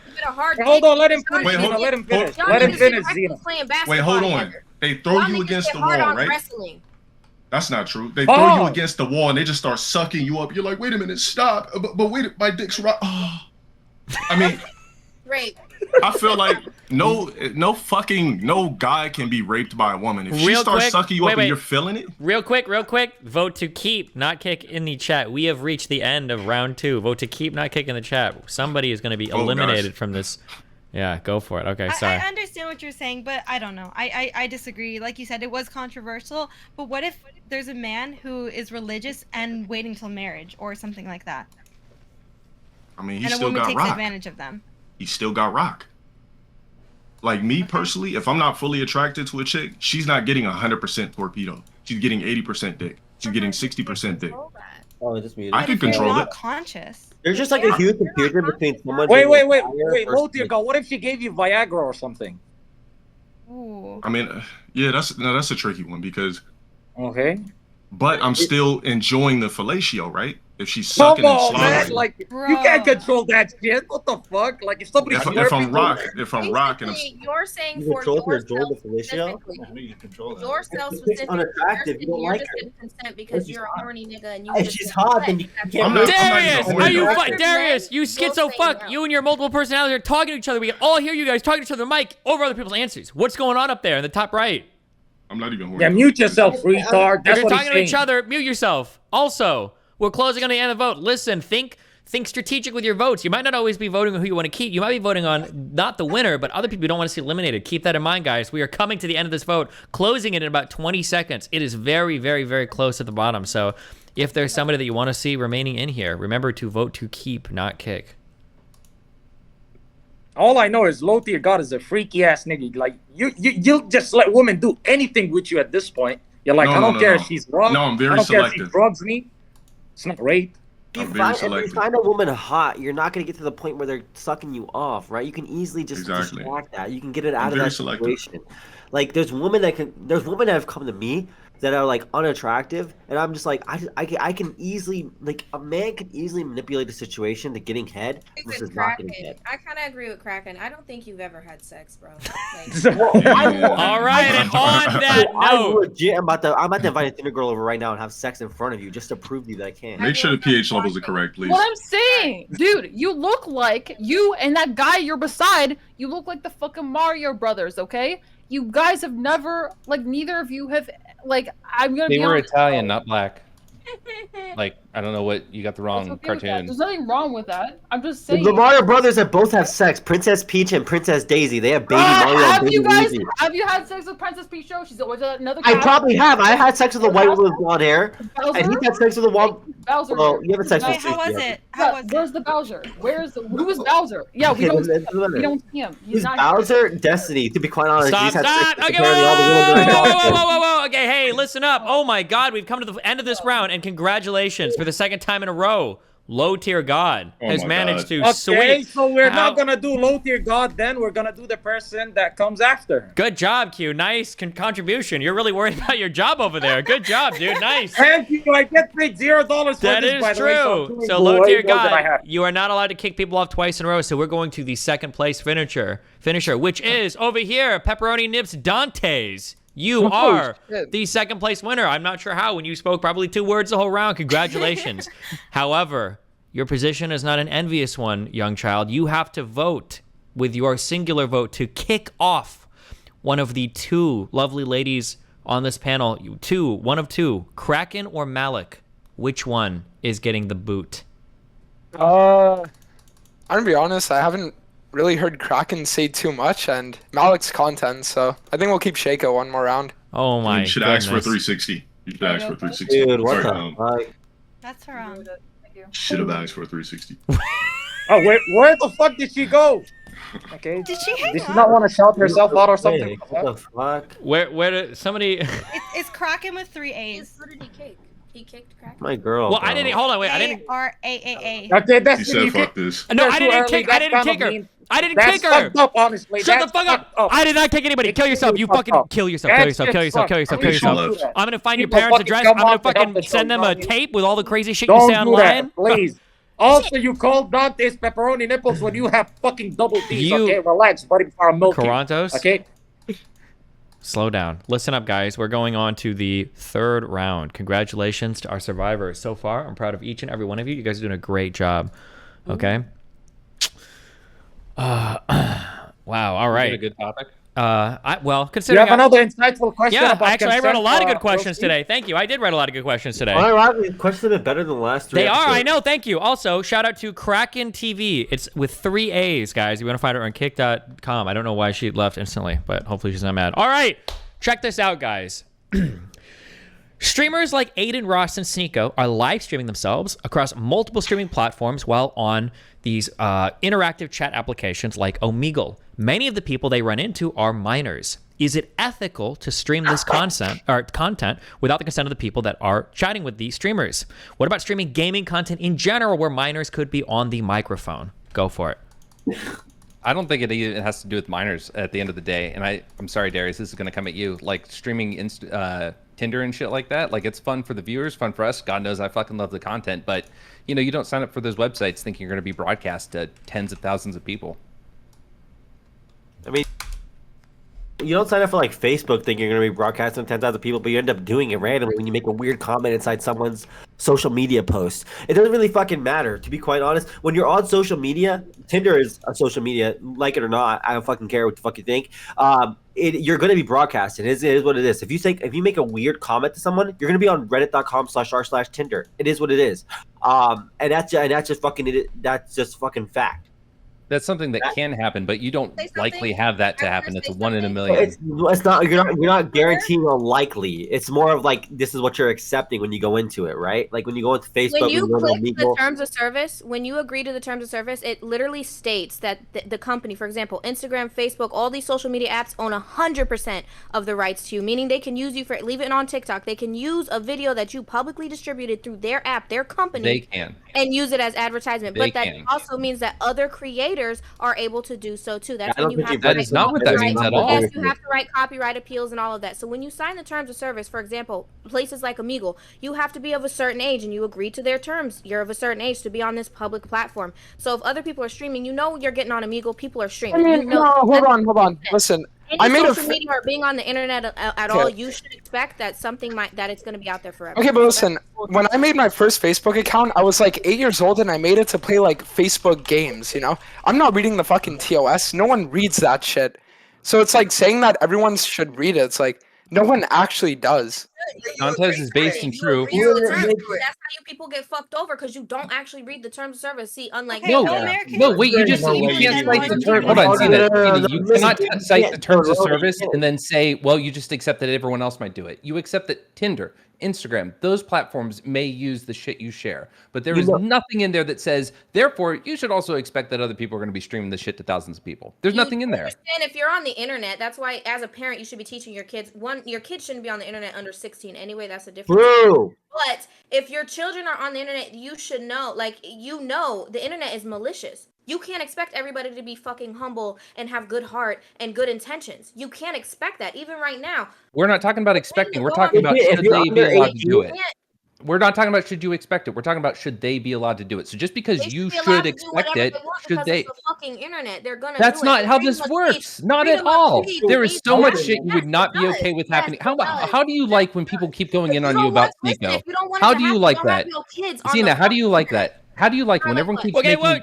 Hold on, let him finish. Wait, Zena, hold- let him finish. hold- Let him finish, Zena. Wait, hold on. They throw you against the wall, right? Wrestling. That's not true. They throw you Oh. against the wall and they just start sucking you up. You're like, wait a minute, stop. But wait, my dick's right. Oh. I mean, Rape. I feel like no guy can be raped by a woman. If she Real starts quick, sucking you wait, up wait. and you're feeling it, Real quick. Vote to keep, not kick in the chat. We have reached the end of round 2. Vote to keep, not kick in the chat. Somebody is going to be Oh, eliminated gosh. from this. Yeah, go for it. Okay, sorry. I understand what you're saying, but I don't know. I disagree. Like you said, it was controversial. But what if there's a man who is religious and waiting till marriage or something like that, I mean, he and a still woman got takes rock. advantage of them? He still got rock. Like me personally, if I'm not fully attracted to a chick, she's not getting 100% torpedo. She's getting 80% dick. She's getting 60% dick. Oh, just muted. I can control Not it. conscious. There's just like a huge computer between someone. Wait, being wait, fire low versus, tier god. What if she gave you Viagra or something? Ooh. I mean, yeah, that's a tricky one because. Okay. But I'm still enjoying the fellatio, right? If she's Come sucking and on, man. slobbering. Like, you can't control that shit. What the fuck? Like, if somebody's If I'm slurping- rock and I'm You're saying You for control if you're yourself enjoying the fellatio? specifically. You control that. Yourself If it's specifically. unattractive, you don't you're like just her. didn't consent because She's you're a hot. horny nigga and you If just she's didn't hot, then consent. you can't. Darius, horny are you guy. fuck Darius? You schizo you and your multiple personalities are talking to each other. We can all hear you guys talking to each other on the mic over other people's answers. What's going on up there in the top right? I'm not even horny. Yeah, mute yourself, retard. If That's you're what talking he's to each saying. other, mute yourself. Also, we're closing on the end of the vote. Listen, think think strategic with your votes. You might not always be voting on who you want to keep. You might be voting on not the winner, but other people you don't want to see eliminated. Keep that in mind, guys. We are coming to the end of this vote, closing it in about 20 seconds. It is very, very, very close at the bottom. So if there's somebody that you want to see remaining in here, remember to vote to keep, not kick. All I know is low tier God is a freaky ass nigga. Like you'll just let women do anything with you at this point. You're like, I don't care if she's wrong. No, I'm very I don't care if selective. she drugs me. It's not rape. If you find a woman hot, you're not gonna get to the point where they're sucking you off, right? You can easily just distract that. You can get it out of that situation. Like there's women that have come to me that are like unattractive, and I'm just like, I can easily, like, a man can easily manipulate the situation to getting head versus not getting head. I kind of agree with Kraken. I don't think you've ever had sex, bro. All right, and on that note, I'm about to invite a Tinder girl over right now and have sex in front of you just to prove to you that I can. Make sure the pH levels are correct, please. What I'm saying, dude, you look like you and that guy you're beside. You look like the fucking Mario Brothers, okay? You guys have never, like, neither of you have, like, I'm gonna They be were honest. Italian, not black. Like, I don't know what you got the wrong Okay with that. cartoon. There's nothing wrong with that. I'm just saying. The Mario Brothers that both have sex, Princess Peach and Princess Daisy. They have baby Mario and baby Luigi. Have you had sex with Princess Peach? She's always another. I probably have. I had sex with a white woman with blonde hair, and he had sex with a one. Bowser. Well, you haven't sex with. How was it? Where's the Bowser? Who is Bowser? Yeah, we don't see him. He's Who's not Bowser? Destiny. To be quite honest, Stop, he's had stop. sex with Okay, apparently all the women. whoa. Okay, hey, listen up. Oh my God, we've come to the end of this round, and congratulations for the second time in a row. Low tier God has managed to Okay, sweep. so we're not gonna do low tier God. Then we're gonna do the person that comes after. Good job, Q. Nice contribution. You're really worried about your job over there. Good job, dude. Nice. Thank you. I get paid $0 for That this, is by the way, so I'm true. doing So low tier way more than I God, have. you are not allowed to kick people off twice in a row. So we're going to the second place finisher, which is over here, Pepperoni Nips Dantes. You are the second place winner. I'm not sure how. When you spoke probably 2 words the whole round. Congratulations. However, your position is not an envious one, young child. You have to vote with your singular vote to kick off one of the 2 lovely ladies on this panel. One of two, Kraken or Malik. Which one is getting the boot? I'm gonna be honest, I haven't really heard Kraken say too much, and Malik's content, so I think we'll keep Shaco one more round. Oh my You should goodness. ask for 360. You should ask for 360. Dude, what Sorry, the fuck? That's around. Should have asked for 360. Oh wait, where the fuck did she go? Okay. Did she hang Did she up? not want to shout herself out or something? What the fuck? Where did somebody? It's Kraken with 3 A's. Who did he kick? He kicked Kraken. My girl. Well, I didn't. Hold on, wait. I didn't. ARAAA. Okay, that's He said, "Fuck this." No, That's I too didn't early. kick. I That's didn't kind kick of her. mean. I didn't That's kick her. fucked up, honestly. Shut the That's fuck up. fucked up. I did not kick anybody. Kill yourself. You Fucked fucking up. kill yourself. Kill yourself. Kill yourself. Kill yourself. Kill She yourself. left. I'm gonna find your People parents' fucking address. come I'm gonna out to help fucking the show, send them a don't you? tape with all the crazy shit you Don't say do online. that, please. Also, you called Dante's pepperoni nipples when you have fucking double D's. Okay, relax, buddy, before I'm milking. Carantos? Okay. Slow down. Listen up, guys. We're going on to the 3rd round. Congratulations to our survivors so far. I'm proud of each and every one of you. You guys are doing a great job. Okay. Wow. All right. A good topic. Well, You considering have another insightful question yeah, about actually, I read a consent, lot of good questions Rosie? today. Thank you. I did write a lot of good questions today. Ironically, the questions have been better than the last 3 They are, episodes. I know. Thank you. Also, shout out to Kraken TV. It's with 3 A's, guys. You want to find her on kick.com. I don't know why she left instantly, but hopefully she's not mad. All right. Check this out, guys. Streamers like Aiden Ross and Sneeko are live streaming themselves across multiple streaming platforms while on these interactive chat applications like Omegle. Many of the people they run into are minors. Is it ethical to stream this content without the consent of the people that are chatting with these streamers? What about streaming gaming content in general where minors could be on the microphone? Go for it. I don't think it has to do with minors at the end of the day. And I'm sorry, Darius, this is going to come at you. Like streaming Tinder and shit like that. Like it's fun for the viewers, fun for us. God knows I fucking love the content. But, you know, you don't sign up for those websites thinking you're going to be broadcast to tens of thousands of people. I mean, you don't sign up for like Facebook thinking you're going to be broadcasting to 10,000 people, but you end up doing it randomly when you make a weird comment inside someone's social media post. It doesn't really fucking matter, to be quite honest. When you're on social media, Tinder is a social media, like it or not. I don't fucking care what the fuck you think. you're going to be broadcasted. It is what it is. If you make a weird comment to someone, you're going to be on reddit.com/r/Tinder. It is what it is. And that's just fucking fact. That's something that can happen, but you don't likely have that to happen. It's a 1 in a million. It's not. You're not guaranteeing a likely. It's more of like this is what you're accepting when you go into it, right? Like when you go into Facebook. When you click the terms of service, when you agree to the terms of service, it literally states that the company, for example, Instagram, Facebook, all these social media apps own 100% of the rights to you, meaning they can use you for leave it on TikTok. They can use a video that you publicly distributed through their app, their company. They can. And use it as advertisement. They but that can. also means that other creators are able to do so too. That's when you have to that is not what that means at all. Yes, you have to write copyright appeals and all of that. So when you sign the terms of service, for example, places like Omegle, you have to be of a certain age and you agree to their terms. You're of a certain age to be on this public platform. So if other people are streaming, you know you're getting on Omegle, people are streaming. I mean, no, hold on. Listen, I made social media or being on the internet at all, you should expect that that it's going to be out there forever. Okay, but listen, when I made my first Facebook account, I was like 8 years old and I made it to play like Facebook games, you know? I'm not reading the fucking TOS. No one reads that shit. So it's like saying that everyone should read it. It's like no one actually does. Context is based in true. That's how you people get fucked over because you don't actually read the terms of service. See, unlike No, wait, you can't cite the term. Hold on, Zena, you cannot cite the terms of service and then say, well, you just accept that everyone else might do it. You accept that Tinder, Instagram, those platforms may use the shit you share, but there is nothing in there that says, therefore, you should also expect that other people are going to be streaming the shit to thousands of people. There's nothing in there. And if you're on the internet, that's why, as a parent, you should be teaching your kids. Your kids shouldn't be on the internet under 16 anyway. That's a different. True. But if your children are on the internet, you should know, the internet is malicious. You can't expect everybody to be fucking humble and have good heart and good intentions. You can't expect that. Even right now. We're not talking about expecting. We're talking about should they be allowed to do it. We're not talking about should you expect it. We're talking about should they be allowed to do it. So just because you should expect it, should they? It's the fucking internet. They're gonna. That's not how this works. Not at all. There is so much shit you would not be okay with happening. How do you like when people keep going in on you about Sneeko? How do you like that? Zena, how do you like that? How do you like when everyone keeps Okay, hold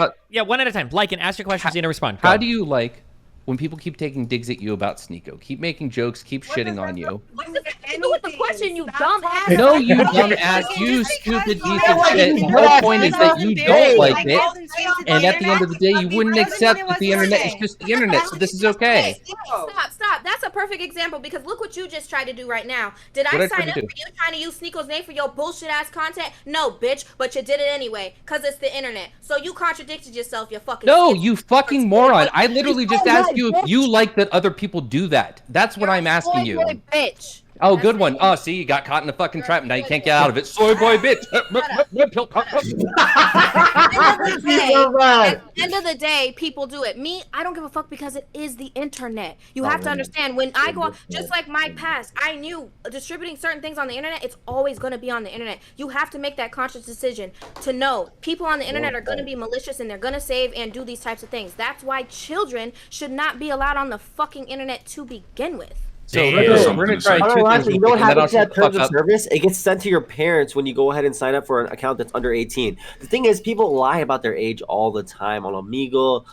on. Yeah, one at a time. Like and ask your question, Zena, respond. How do you like when people keep taking digs at you about Sneeko? Keep making jokes, keep shitting on you. What does that have to do with the question, you dumb ass? No, you dumb ass, you stupid piece of shit. The whole point is that you don't like it, and at the end of the day, you wouldn't accept that the internet is just the internet, so this is okay. Stop. That's a perfect example because look what you just tried to do right now. Did I sign up for you trying to use Sneeko's name for your bullshit ass content? No, bitch, but you did it anyway because it's the internet. So you contradicted yourself, you fucking. No, you fucking moron. I literally just asked you if you like that other people do that. That's what I'm asking you. Bitch. Oh, good one. Oh, see, you got caught in a fucking trap. Now you can't get out of it. Soy boy, bitch. At the end of the day, people do it. Me, I don't give a fuck because it is the internet. You have to understand when I go, just like my past, I knew distributing certain things on the internet, it's always going to be on the internet. You have to make that conscious decision to know people on the internet are going to be malicious and they're going to save and do these types of things. That's why children should not be allowed on the fucking internet to begin with. So we're gonna try two things. You don't have to have terms of service. It gets sent to your parents when you go ahead and sign up for an account that's under 18. The thing is, people lie about their age all the time on Omegle,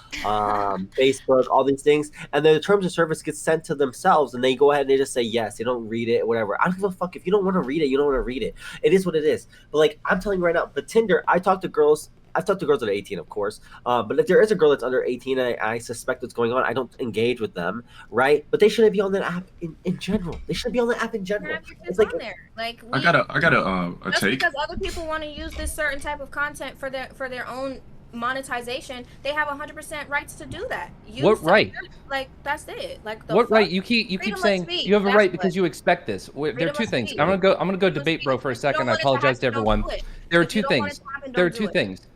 Facebook, all these things, and the terms of service get sent to themselves, and they go ahead and they just say yes. They don't read it, whatever. I don't give a fuck if you don't want to read it. You don't want to read it. It is what it is. But like I'm telling you right now, the Tinder. I've talked to girls that are 18, of course. But if there is a girl that's under 18, I suspect what's going on. I don't engage with them, right? But they shouldn't be on that app in general. They shouldn't be on the app in general. It's like on there. Like I got a just take. Because other people want to use this certain type of content for their own monetization, they have 100% rights to do that. What right? Like that's it. Like what right? You keep saying you have a right because you expect this. There are two things. I'm gonna go debate bro for a second. I apologize to everyone. There are two things.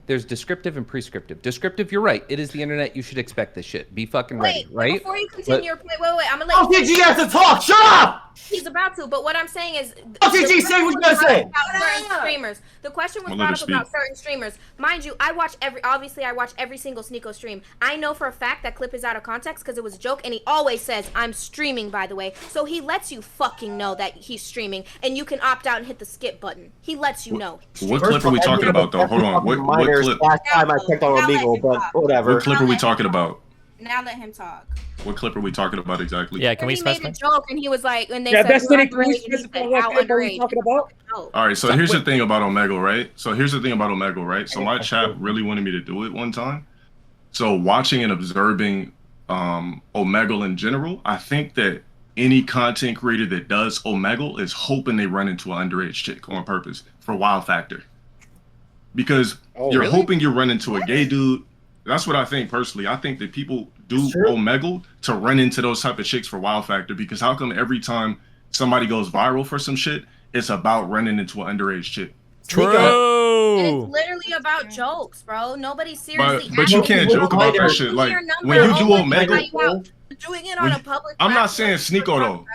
There's descriptive and prescriptive. Descriptive, you're right. It is the internet. You should expect this shit. Be fucking ready, right? Before you continue your point, wait. I'm gonna let you. OTG has to talk. Shut up. He's about to, but what I'm saying is. OTG, say what you gotta say. Certain streamers. The question was brought up about certain streamers. Mind you, I watch every single Sneeko stream. I know for a fact that clip is out of context because it was a joke, and he always says, "I'm streaming," by the way. So he lets you fucking know that he's streaming, and you can opt out and hit the skip button. He lets you know. What clip are we talking about, though? Hold on. What clip? Last time I checked on Omegle, but whatever. What clip are we talking about? Now let him talk. What clip are we talking about exactly? Yeah, can we He made specify? a joke and he was like, and they Yeah, said, Destiny, "You're can we underage," and he specify said, what "How clip are we underage?" talking about? Oh. All right, so here's the thing about Omegle, right? So here's the thing about Omegle, right? So my chat really wanted me to do it one time. So watching and observing Omegle in general, I think that any content creator that does Omegle is hoping they run into an underage chick on purpose for wow factor. Because you're hoping you run into a gay dude. That's what I think personally. I think that people do Omegle to run into those type of chicks for wow factor, because how come every time somebody goes viral for some shit, it's about running into an underage chick? True. And it's literally about jokes, bro. Nobody seriously. But you can't joke about that shit. Like when you do Omegle, doing it on a public. I'm not saying Sneeko though.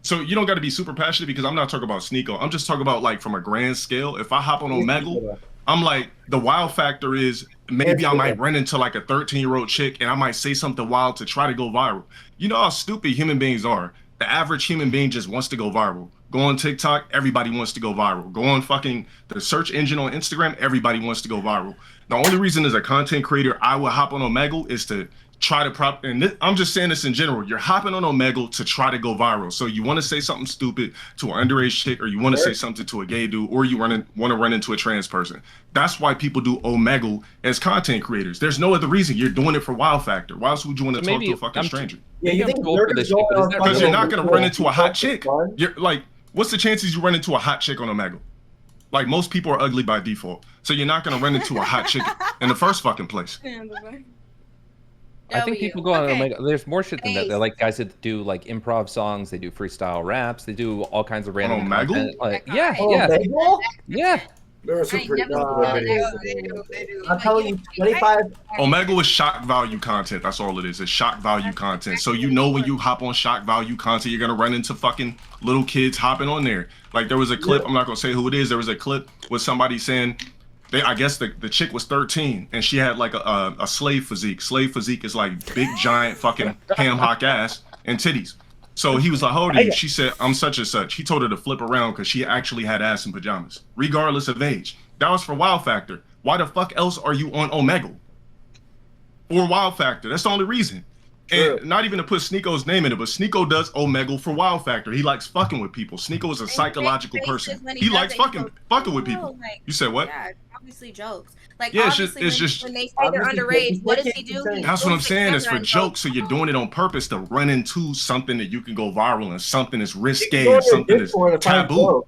So you don't got to be super passionate, because I'm not talking about Sneeko. I'm just talking about like from a grand scale. If I hop on Omegle, I'm like, the wow factor is maybe I might run into like a 13-year-old chick and I might say something wild to try to go viral. You know how stupid human beings are. The average human being just wants to go viral. Go on TikTok, everybody wants to go viral. Go on fucking the search engine on Instagram, everybody wants to go viral. The only reason as a content creator I would hop on Omegle is to try to I'm just saying this in general. You're hopping on Omegle to try to go viral. So you want to say something stupid to an underage chick, or you want to say something to a gay dude, or you want to run into a trans person. That's why people do Omegle as content creators. There's no other reason. You're doing it for wow factor. Why else would you want to talk to a fucking stranger? Yeah, you think because you're not gonna run into a hot chick. You're like, what's the chances you run into a hot chick on Omegle? Like, most people are ugly by default, so you're not gonna run into a hot chick in the first fucking place. I think people go on Omegle. There's more shit than that. They're like guys that do like improv songs. They do freestyle raps. They do all kinds of random content. Like, yeah. There are some pretty I'm telling you, 25. Omegle is shock value content. That's all it is. It's shock value content. So you know when you hop on shock value content, you're gonna run into fucking little kids hopping on there. Like there was a clip. I'm not gonna say who it is. There was a clip with somebody saying, I guess the chick was 13 and she had like a slave physique. Slave physique is like big giant fucking ham hock ass and titties. So he was like, how old are you? She said, I'm such and such. He told her to flip around because she actually had ass in pajamas, regardless of age. That was for wow factor. Why the fuck else are you on Omegle? For wow factor. That's the only reason. And not even to put Sneeko's name in it, but Sneeko does Omegle for wow factor. He likes fucking with people. Sneeko is a psychological person. He likes fucking with people. You said what? Yeah, obviously jokes. Like, yeah, it's just when they say they're underage, what does he do? That's what I'm saying. It's for jokes. So you're doing it on purpose to run into something that you can go viral and something that's risque, something that's taboo.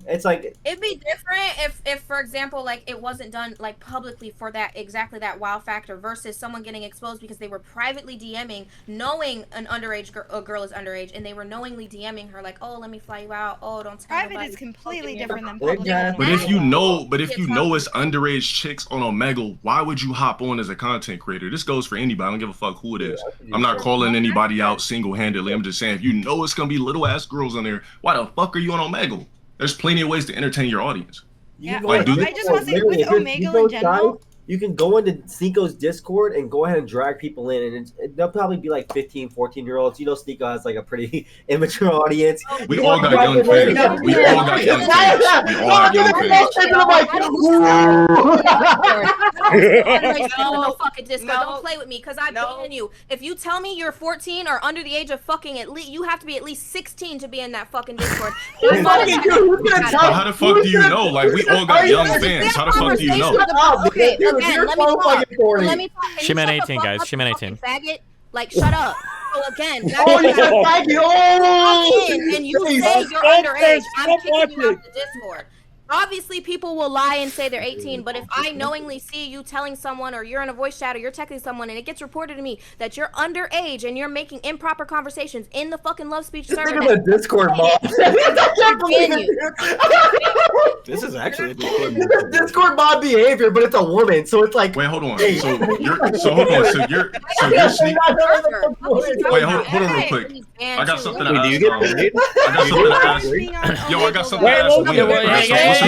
It's like it'd be different if for example, like it wasn't done like publicly for that exactly that wow factor versus someone getting exposed because they were privately DMing, knowing an underage girl is underage, and they were knowingly DMing her like, oh, let me fly you out. Oh, don't tell private nobody. is completely different than public. But if you know it's underage chicks on Omegle, why would you hop on as a content creator? This goes for anybody. I don't give a fuck who it is. I'm not calling anybody out single-handedly. I'm just saying, if you know it's gonna be little ass girls on there, why the fuck are you on Omegle? There's plenty of ways to entertain your audience. Yeah, like, I just want to say with Omegle in general. You can go into Sneeko's Discord and go ahead and drag people in, and they'll probably be like 15, 14-year-olds. You know, Sneeko has like a pretty immature audience. We all got young fans. We all got young fans. We all have young fans. No fucking Discord. Don't play with me, because I ban you. If you tell me you're 14 or under the age of fucking you have to be at least 16 to be in that fucking Discord. How the fuck do you know? Like, we all got young fans. How the fuck do you know? Okay, again, let me talk. She meant 18, guys. She meant 18. Faggot, like, shut up. So again, you said faggot. And you say you're underage. I'm kicking you out the Discord. Obviously, people will lie and say they're 18, but if I knowingly see you telling someone, or you're in a voice chat, or you're texting someone, and it gets reported to me that you're underage and you're making improper conversations in the fucking love speech server, look at the Discord mob. This is actually Discord mob behavior, but it's a woman, so it's like. Wait, hold on. So you're sneaking. Wait, hold on real quick. I got something to ask. I got something to ask. Yo, I got something to ask.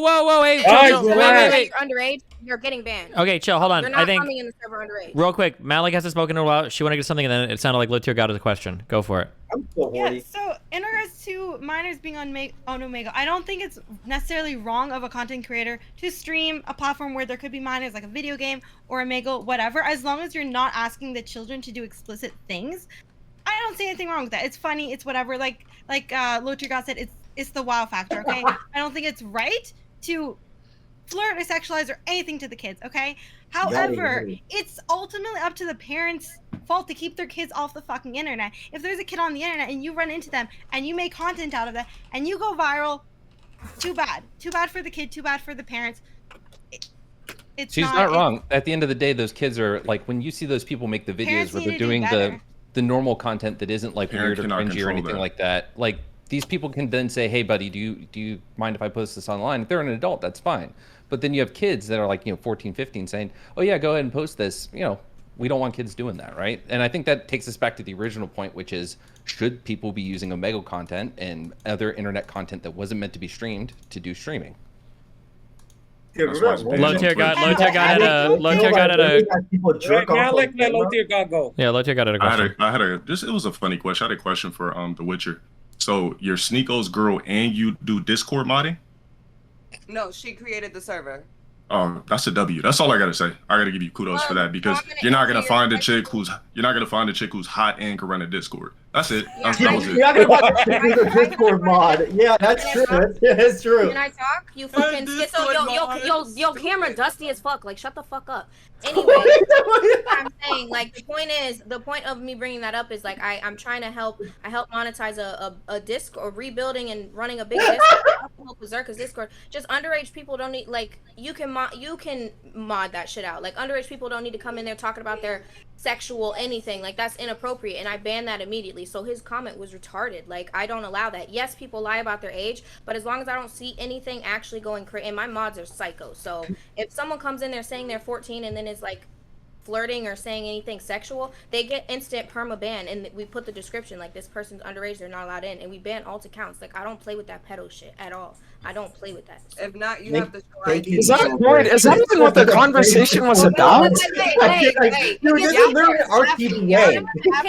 Whoa, hey, Guys, chill, relax. wait. You're underage, you're getting banned. Okay, chill, hold on. You're I not think, coming in the server underage. real quick, Malik hasn't spoken in a while. She wanted to get something, and then it sounded like Low Tier got a question. Go for it. I'm so horny. Yeah, so in regards to minors being on Omegle, I don't think it's necessarily wrong of a content creator to stream a platform where there could be minors, like a video game or Omegle, whatever, as long as you're not asking the children to do explicit things. I don't see anything wrong with that. It's funny, it's whatever. Like Low Tier God said, it's the wow factor, okay? I don't think it's right to flirt or sexualize or anything to the kids, okay? However, it's ultimately up to the parents' fault to keep their kids off the fucking internet. If there's a kid on the internet and you run into them and you make content out of that and you go viral, too bad. Too bad for the kid, too bad for the parents. She's not wrong. At the end of the day, those kids are like, when you see those people make the videos where they're doing the normal content that isn't like weird or cringy or anything like that, like these people can then say, hey buddy, do you mind if I post this online? If they're an adult, that's fine. But then you have kids that are like, 14, 15 saying, oh yeah, go ahead and post this. We don't want kids doing that, right? And I think that takes us back to the original point, which is, should people be using Omegle content and other internet content that wasn't meant to be streamed to do streaming? Low Tier got at a. Let Low Tier God go. Yeah, Low Tier got at a question. It was a funny question. I had a question for The Witcher. So you're Sneeko's girl and you do Discord modding? No, she created the server. That's a W. That's all I gotta say. I gotta give you kudos for that, because you're not gonna find a chick who's hot and can run a Discord. That's it. That was it. You're not gonna find a chick who's a Discord mod. Yeah, that's true. That's true. Can I talk? You fucking schizo. Yo, camera dusty as fuck. Like, shut the fuck up. Anyway, I'm saying, like, the point of me bringing that up is, like, I'm trying to help. I help monetize a disc or rebuilding and running a big Discord. Berserker's Discord. Just underage people don't need, like, you can mod that shit out. Like, underage people don't need to come in there talking about their sexual anything. Like, that's inappropriate, and I banned that immediately. So his comment was retarded. Like, I don't allow that. Yes, people lie about their age, but as long as I don't see anything actually going crazy, and my mods are psycho, so if someone comes in there saying they're 14 and then is like flirting or saying anything sexual, they get instant perma ban, and we put the description like, this person's underage, they're not allowed in, and we ban alt accounts. Like, I don't play with that pedo shit at all. I don't play with that. If not, you have the Is that even what the conversation was about? Wait. Dude, this is literally RTBA. I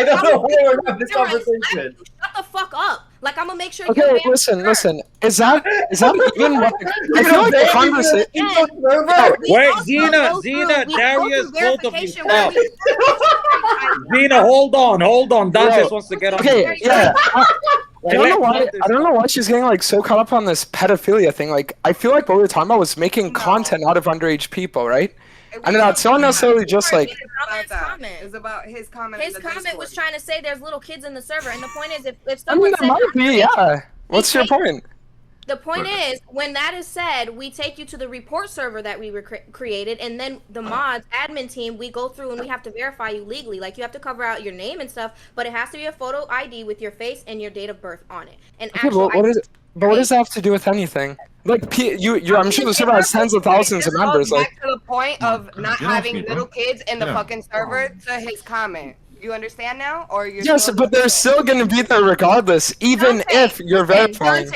don't know why we're having this conversation. Shut the fuck up. Like, I'm gonna make sure. Okay, listen. Is that even what? I feel like the conversation. Wait, Zena, Darius, both of you stop. Zena, hold on. Dantes wants to get on. Okay, yeah. I don't know why she's getting like so caught up on this pedophilia thing. Like, I feel like what we were talking about was making content out of underage people, right? I mean, it's not necessarily just like. It's about his comment. His comment was trying to say there's little kids in the server, and the point is, if someone there might be, yeah. What's your point? The point is, when that is said, we take you to the report server that we created, and then the mods admin team, we go through and we have to verify you legally. Like, you have to cover out your name and stuff, but it has to be a photo ID with your face and your date of birth on it. And what does that have to do with anything? Like, I'm sure the server has tens of thousands of members. Like, back to the point of not having little kids in the fucking server to his comment. You understand now, or you're? Yes, but they're still gonna be there regardless, even if you're verifying.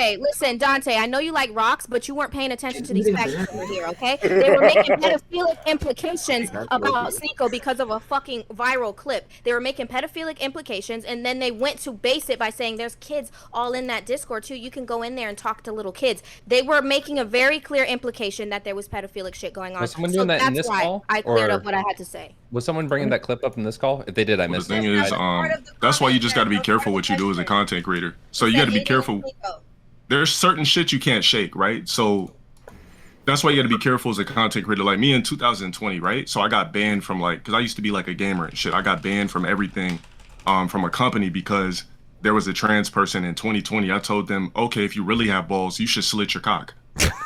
Dante, I know you like rocks, but you weren't paying attention to these facts over here, okay? They were making pedophilic implications about Sneeko because of a fucking viral clip. They were making pedophilic implications, and then they went to base it by saying there's kids all in that Discord too. You can go in there and talk to little kids. They were making a very clear implication that there was pedophilic shit going on. Was someone doing that in this call? I cleared up what I had to say. Was someone bringing that clip up in this call? If they did, I missed it. The thing is, that's why you just got to be careful what you do as a content creator. So you got to be careful. There's certain shit you can't shake, right? So that's why you got to be careful as a content creator. Like me in 2020, right? So I got banned from because I used to be like a gamer and shit. I got banned from everything, from a company because there was a trans person in 2020. I told them, okay, if you really have balls, you should slit your cock.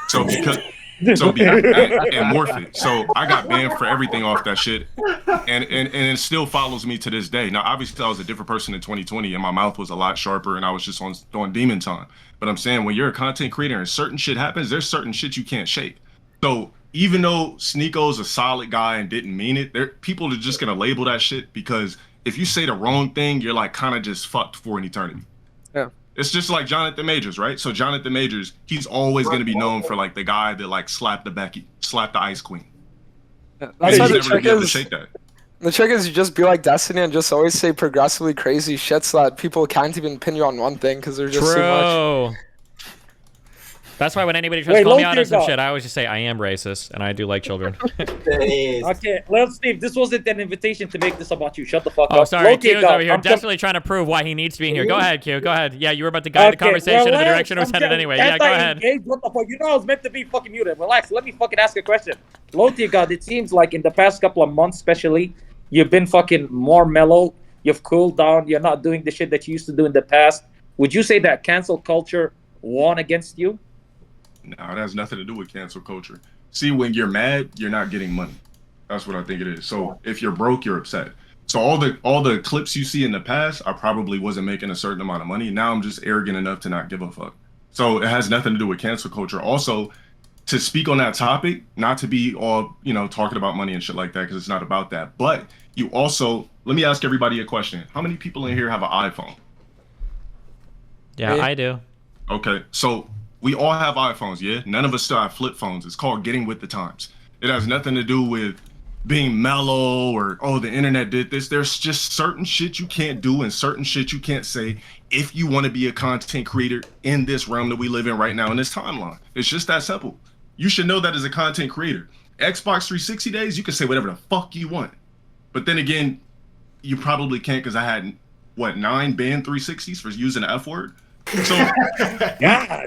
So because. And morph it. So I got banned for everything off that shit, and it still follows me to this day. Now, obviously, I was a different person in 2020, and my mouth was a lot sharper, and I was just on demon time. But I'm saying, when you're a content creator and certain shit happens, there's certain shit you can't shake. So even though Sneeko's a solid guy and didn't mean it, people are just gonna label that shit, because if you say the wrong thing, you're like kind of just fucked for an eternity. Yeah. It's just like Jonathan Majors, right? So Jonathan Majors, he's always going to be known for like the guy that like slapped the Ice Queen. That's He's how the never gonna trick be able to is. shake that. The trick is you just be like Destiny and just always say progressively crazy shit so that people can't even pin you on one thing because there's just too much. True. That's why when anybody tries to call me out on some shit, I always just say I am racist and I do like children. Okay, well, Steve, this wasn't an invitation to make this about you. Shut the fuck up. Oh, sorry, Low-key, Q's over here I'm definitely trying to prove why he needs to be in here. Go ahead, Q. Go ahead. Yeah, you were about to guide the conversation in the direction it was headed anyway. Yeah, go ahead. What the fuck? You know I was meant to be fucking muted. Relax. Let me fucking ask a question. Low-key, God, it seems like in the past couple of months, especially, you've been fucking more mellow. You've cooled down. You're not doing the shit that you used to do in the past. Would you say that cancel culture won against you? No, it has nothing to do with cancel culture. See, when you're mad, you're not getting money. That's what I think it is. So if you're broke, you're upset. So all the clips you see in the past, I probably wasn't making a certain amount of money. Now I'm just arrogant enough to not give a fuck. So it has nothing to do with cancel culture. Also, to speak on that topic, not to be all, talking about money and shit like that, because it's not about that. But you also, let me ask everybody a question. How many people in here have an iPhone? Yeah, I do. Okay, so we all have iPhones, yeah? None of us still have flip phones. It's called getting with the times. It has nothing to do with being mellow or, oh, the internet did this. There's just certain shit you can't do and certain shit you can't say if you want to be a content creator in this realm that we live in right now in this timeline. It's just that simple. You should know that as a content creator. Xbox 360 days, you can say whatever the fuck you want. But then again, you probably can't because I had, 9 banned 360s for using the F word? So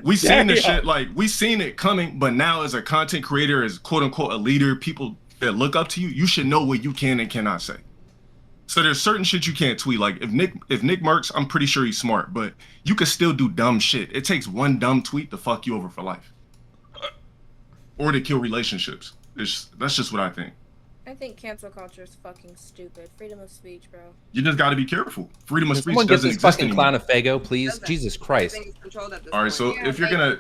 we seen this shit, like we seen it coming, but now as a content creator, as quote unquote a leader, people that look up to you, you should know what you can and cannot say. So there's certain shit you can't tweet. Like if Nick Merckx, I'm pretty sure he's smart, but you can still do dumb shit. It takes one dumb tweet to fuck you over for life. Or to kill relationships. That's just what I think. I think cancel culture is fucking stupid. Freedom of speech, bro. You just got to be careful. Freedom of speech Someone get doesn't this exist fucking anymore. clown a Fago, please. Jesus Christ. All right, so if you're gonna,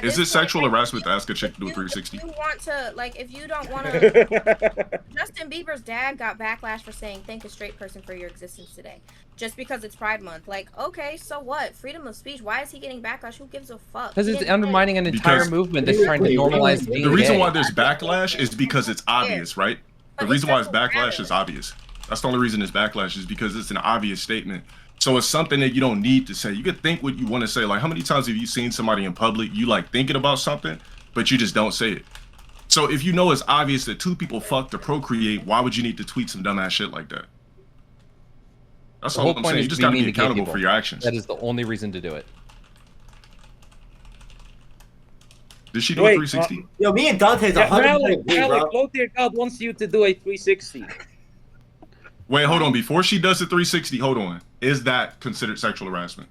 is it sexual harassment to ask a chick to do a 360? You want to, like, if you don't want to. Justin Bieber's dad got backlash for saying thank a straight person for your existence today, just because it's Pride Month. Like, okay, so what? Freedom of speech. Why is he getting backlash? Who gives a fuck? Because it's undermining an entire movement that's trying to normalize being The reason gay. why there's backlash is because it's obvious, right? The reason why it's backlash is obvious. That's the only reason it's backlash is because it's an obvious statement. So it's something that you don't need to say. You can think what you want to say. Like, how many times have you seen somebody in public, you like thinking about something, but you just don't say it? So if you know it's obvious that two people fuck to procreate, why would you need to tweet some dumbass shit like that? That's all I'm saying. You just gotta be accountable for your actions. That is the only reason to do it. Did she do a 360? Yo, me and Dante's 100% agree, bro. Low-tier God wants you to do a 360. Wait, hold on. Before she does the 360, hold on. Is that considered sexual harassment?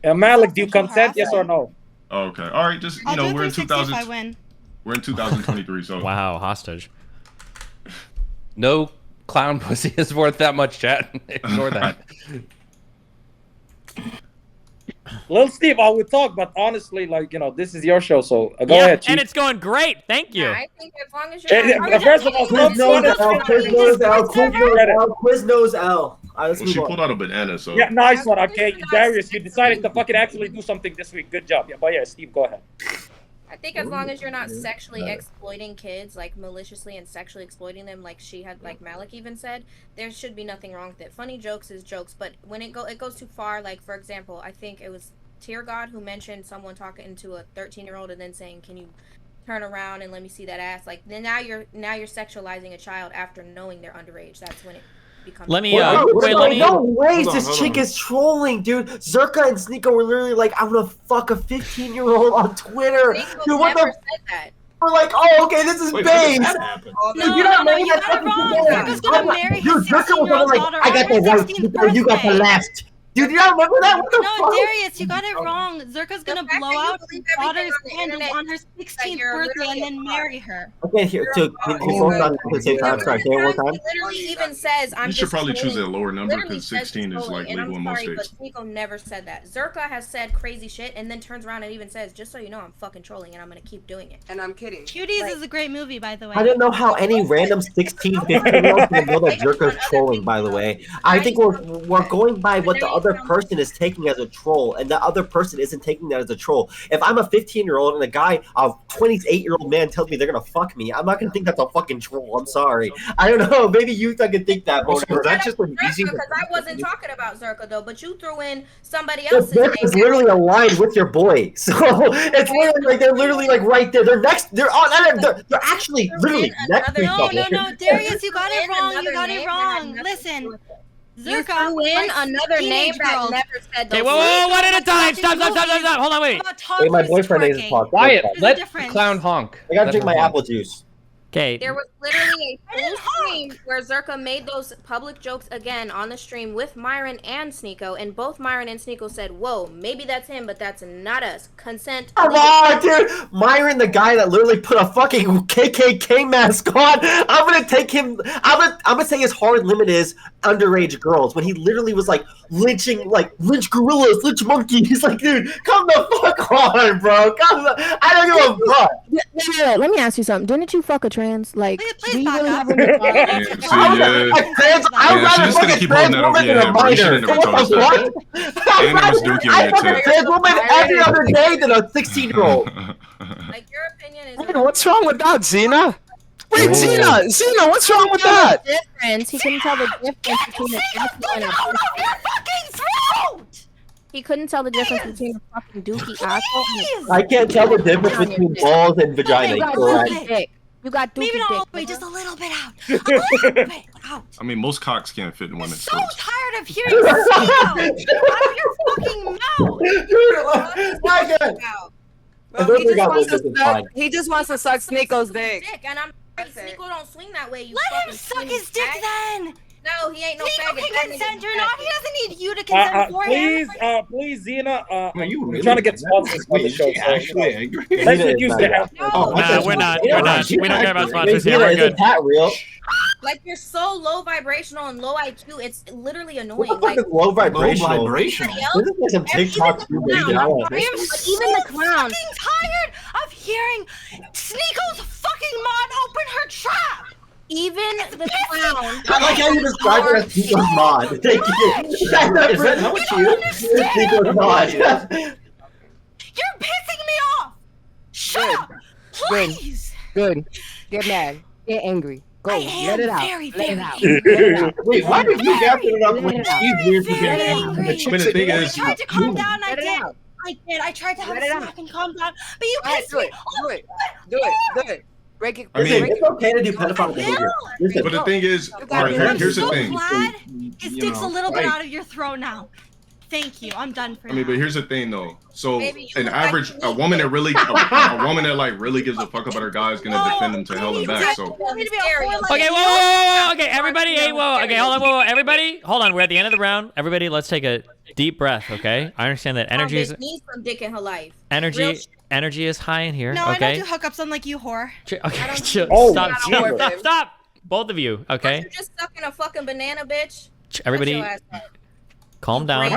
Malik, do you consent? Yes or no? Okay. All right. Just we're in 2000. I win. We're in 2023. So wow, hostage. No clown pussy is worth that much, chat. Ignore that. Lil Steve, I would talk, but honestly, this is your show, so go ahead, Chief. And it's going great. Thank you. Yeah, I think as long as you're first of all, Quiznos L. Well, she pulled out a banana, so. Yeah, nice one. Okay, Darius, you decided to fucking actually do something this week. Good job. Yeah, but yeah, Steve, go ahead. I think as long as you're not sexually exploiting kids, like maliciously and sexually exploiting them, like Malik even said, there should be nothing wrong with it. Funny jokes is jokes, but when it goes too far, like for example, I think it was Tear God who mentioned someone talking to a 13-year-old and then saying, "Can you turn around and let me see that ass?" Like then now you're sexualizing a child after knowing they're underage. That's when it becomes. Let me. No ways, this chick is trolling, dude. Zerka and Sneeko were literally like, "I'm gonna fuck a 15-year-old on Twitter." Dude, what the? Said that. We're like, "Oh, okay, this is base." No, you got it wrong. Zerka's gonna marry his 16-year-old daughter. I got the right, Sneeko, you got the left. Dude, you don't remember that? What the fuck? Darius, you got it wrong. Zerka's gonna blow out his daughter's candle on her 16th birthday and then marry her. Okay, here, can you both on the same time? Sorry, say it one time. He literally even says, "I'm You just should probably choose a trolling." lower number Literally because says 16 is trolling, like and legal in I'm most sorry, states. but Sneeko never said that. Zerka has said crazy shit and then turns around and even says, "Just so you know, I'm fucking trolling and I'm gonna keep doing it." And I'm kidding. Cuties is a great movie, by the way. I don't know how any random 16, 15-year-old can know that Zerka's trolling, by the way. I think we're going by what the other other person is taking as a troll, and the other person isn't taking that as a troll. If I'm a 15-year-old and a 28-year-old man tells me they're gonna fuck me, I'm not gonna think that's a fucking troll. I'm sorry. I don't know. Maybe you can think that. That's just an easy. Because I wasn't talking about Zerka though, but you threw in somebody But else's Zerka is literally aligned with your boy, so it's literally like they're literally like right there. They're next. They're actually literally next to each other. No, Darius, you got it wrong. You got it wrong. Listen. You threw in another name that never said those. Okay, whoa, one at a time. Stop. Hold on, wait. Hey, my boyfriend needs to talk. Quiet. Let the clown honk. I gotta drink my apple juice. Okay. There was literally a full stream where Zerka made those public jokes again on the stream with Myron and Sneeko, and both Myron and Sneeko said, "Whoa, maybe that's him, but that's not us. Consent." Come on, dude. Myron, the guy that literally put a fucking KKK mask on. I'm gonna take him. I'm gonna say his hard limit is underage girls when he literally was like lynch gorillas, lynch monkeys. He's like, dude, come the fuck on, bro. I don't give a fuck. Yeah, let me ask you something. Didn't you fuck a trans? Like, do you really have a She's just gonna keep holding that over your head, bro. You should have never told us that. And there was Dookie on I your fuck a tip. trans woman every other day than a 16-year-old. Like, your opinion is. Wait, what's wrong with that, Xena? Wait, Xena, what's wrong with that? He couldn't tell the difference between a He couldn't tell the difference between a fucking dookie asshole. I can't tell the difference between balls and vagina. You got dookie Maybe not dick. all the way, just a little bit out. A little bit out. I mean, most cocks can't fit in women's So throats. tired of hearing this out of your fucking mouth. He just wants to suck Sneeko's dick. And I'm Sneeko don't swing that way. You Let him suck his dick then. No, he ain't no Sneeko faggot. can consent or not. He doesn't need you to consent for him. Please, Xena. You we're trying to get sponsors on the show. Actually angry. Let's just use the F. Nah, we're not. We don't care about sponsors here. We're Isn't good. that real? Like, you're so low vibrational and low IQ, it's literally annoying. What the fuck is low vibrational? This is like some TikTok stupid I guy. am even the clown. Fucking tired of hearing Sneeko's fucking mom open her trap. Even the clown. I like how you described her as Sneeko's mod. Thank you. Is that how much you? Sneeko's mod. You're pissing me off. Shut up, please. Good. Get mad. Get angry. Go. I Let it am out. very, Let it very out. angry. Let it out. Wait, why did you gas it up when he's weird for Very being angry. But the thing I is, tried to calm down. I Let it did. out. I did. I tried to have Let a it snack out. and calm down, but you Alright, pissed do me it. off. Do it. Break it. I mean, Listen, it's okay to do pedophile behavior. Listen, but the thing is, all right, I'm here's the so thing. glad it sticks a little bit right. out of your throat now. Thank you. I'm done for I mean, now. but here's the thing though. So Baby, you an look like average, you a need woman to- that really, a woman that like really gives a fuck about her guy is gonna defend him to hell and back. So Okay, whoa. Okay, everybody, hey, whoa. Okay, hold on, whoa. Everybody, hold on. We're at the end of the round. Everybody, let's take a deep breath, okay? I understand that energy needs some dick in her life. energy is high in here, No, I okay? don't do hookups unlike you, whore. Okay, chill. Oh, Stop. Both of you, okay? You're just sucking a fucking banana, bitch. Everybody, Shut your ass up. calm down.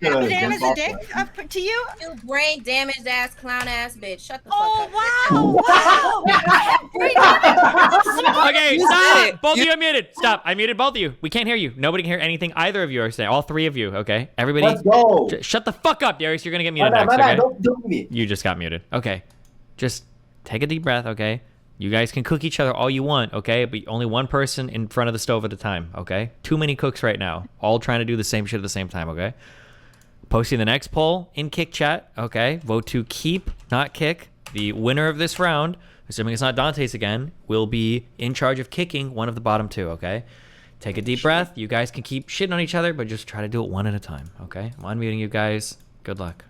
Bananas a dick up to you? You brain damaged ass clown ass bitch. Shut the fuck up. Oh, wow. Okay, stop. Both of you are muted. Stop. I muted both of you. We can't hear you. Nobody can hear anything either of you are saying. All three of you, okay? Everybody. let's go. Shut the fuck up, Darius. You're gonna get muted My next, bad, okay? don't do me. You just got muted. Okay. Just take a deep breath, okay? You guys can cook each other all you want, okay? But only one person in front of the stove at a time, okay? Too many cooks right now. All trying to do the same shit at the same time, okay? Posting the next poll in Kick Chat, okay? Vote to keep, not kick. The winner of this round, assuming it's not Dante's again, will be in charge of kicking one of the bottom two, okay? Take a deep breath. You guys can keep shitting on each other, but just try to do it one at a time, okay? I'm unmuting you guys. Good luck.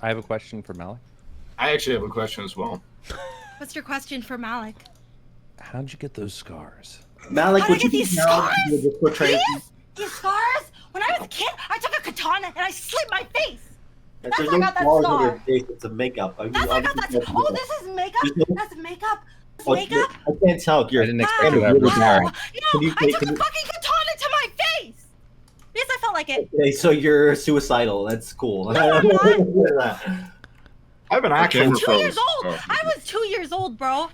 I have a question for Malik. I actually have a question as well. What's your question for Malik? How'd you get those scars? Malik, How would did I get you these be down scars? to just portray? These scars? When I was a kid, I took a katana and I slit my face. There's That's no how I got that scars on scar. your face. It's a makeup. I mean, That's how I got that. obviously Oh, this is makeup? That's makeup? This Oh, makeup? I can't tell. You're I didn't expect that. really Wow. married. No, I took a fucking katana to my face. Yes, I felt like it. Okay, so you're suicidal. That's cool. No, I'm not. I have an camera actual. 2 years froze. old. Oh. I was 2 years old, bro.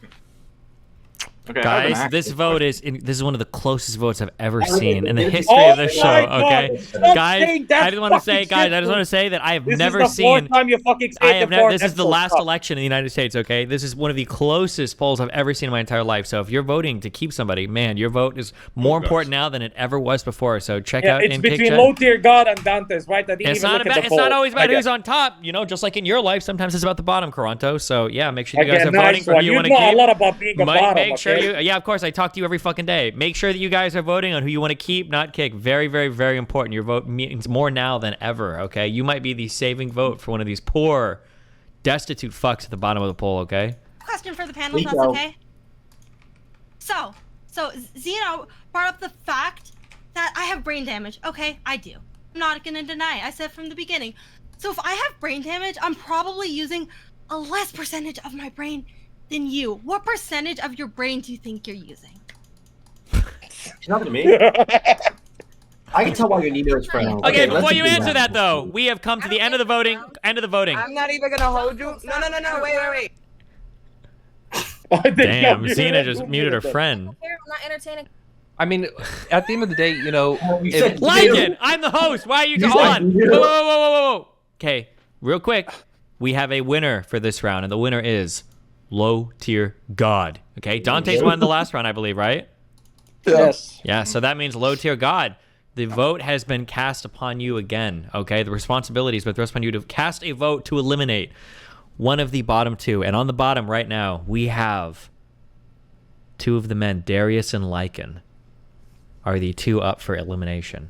Okay, Guys, this vote is one of the closest votes I've ever seen in the history of this show. Okay, guys, I just want to say, that I have never seen. This is the last election in the United States. Okay, this is one of the closest polls I've ever seen in my entire life. So if you're voting to keep somebody, man, your vote is more important now than it ever was before. So check out. It's between low tier God and Dante's, right? It's not always about who's on top. You know, just like in your life, sometimes it's about the bottom, Caronto. So yeah, make sure you guys are voting for who you want to keep. You know a lot about being a bottom. Make sure yeah, of course, I talk to you every fucking day. Make sure that you guys are voting on who you want to keep, not kick. Very, very, very important. Your vote means more now than ever, okay? You might be the saving vote for one of these poor, destitute fucks at the bottom of the poll, okay? Question for the panel, if that's okay. So Zeno brought up the fact that I have brain damage. Okay, I do. I'm not gonna deny it. I said from the beginning. So if I have brain damage, I'm probably using a less percentage of my brain than you. What percentage of your brain do you think you're using? It's not to me. I can tell why you're Nino's friend. Okay, before you answer that though, we have come to the end of the voting. I'm not even gonna hold you. No, wait. Damn, Xena just muted her friend. I'm not entertaining. I mean, at the end of the day, you know, Lycan, I'm the host. Why are you on? Whoa. Okay, real quick, we have a winner for this round, and the winner is Low Tier God. Okay, Dante's won the last round, I believe, right? Yes. Yeah, so that means Low Tier God. The vote has been cast upon you again, okay? The responsibility has been thrust upon you to cast a vote to eliminate one of the bottom two. And on the bottom right now, we have two of the men, Darius and Lycan, are the two up for elimination.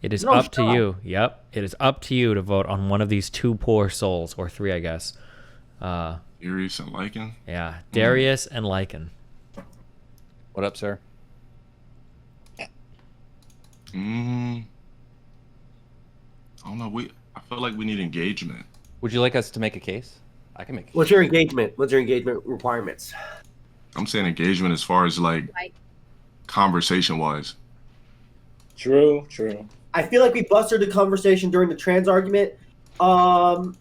It is up to you. Yep, it is up to you to vote on one of these two poor souls, or three, I guess. Darius and Lycan? Yeah, Darius and Lycan. What up, sir? I don't know. I feel like we need engagement. Would you like us to make a case? I can make a case. What's your engagement? What's your engagement requirements? I'm saying engagement as far as like conversation wise. True. I feel like we busted the conversation during the trans argument. I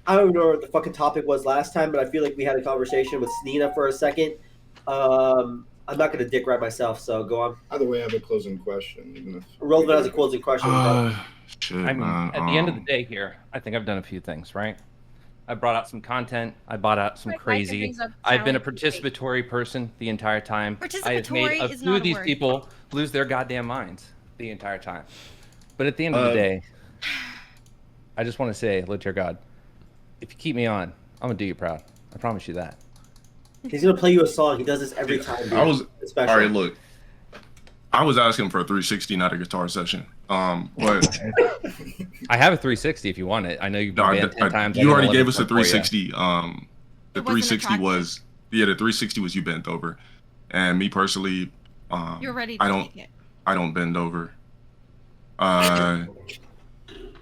don't know what the fucking topic was last time, but I feel like we had a conversation with Snina for a second. I'm not gonna dick ride myself, so go on. Either way, I have a closing question. Even if Relevant has a closing question. Shit, I mean, at the end of the day here, I think I've done a few things, right? I brought out some content. I brought out some crazy. I've been a participatory person the entire time. I have made a few of these people lose their goddamn minds the entire time. But at the end of the day, I just want to say, Lord your God, if you keep me on, I'm gonna do you proud. I promise you that. He's gonna play you a song. He does this every time. Dude. All right. Look, I was asking for a 360, not a guitar session. But I have a 360 if you want it. I know you've been banned 10 times. You already gave us a 360. The 360 was the 360 was you bent over, and me personally, you're ready to take it. I don't bend over.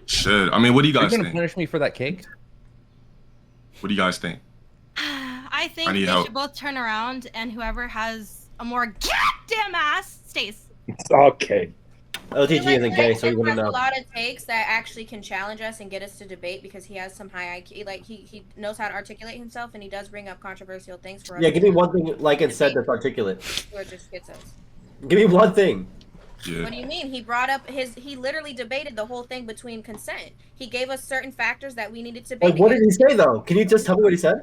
Shit. I mean, what do you guys think? You're gonna punish me for that cake? What do you guys think? I think they should both turn around, and whoever has a more goddamn ass stays. Okay. OTG isn't gay, so you wouldn't know. A lot of takes that actually can challenge us and get us to debate because he has some high IQ. Like he knows how to articulate himself, and he does bring up controversial things for us. Yeah, give me one thing Lycan said that's articulate. Or just gets us. Give me one thing. Yeah. What do you mean? He brought up he literally debated the whole thing between consent. He gave us certain factors that we needed to debate. Like, what did he say though? Can you just tell me what he said?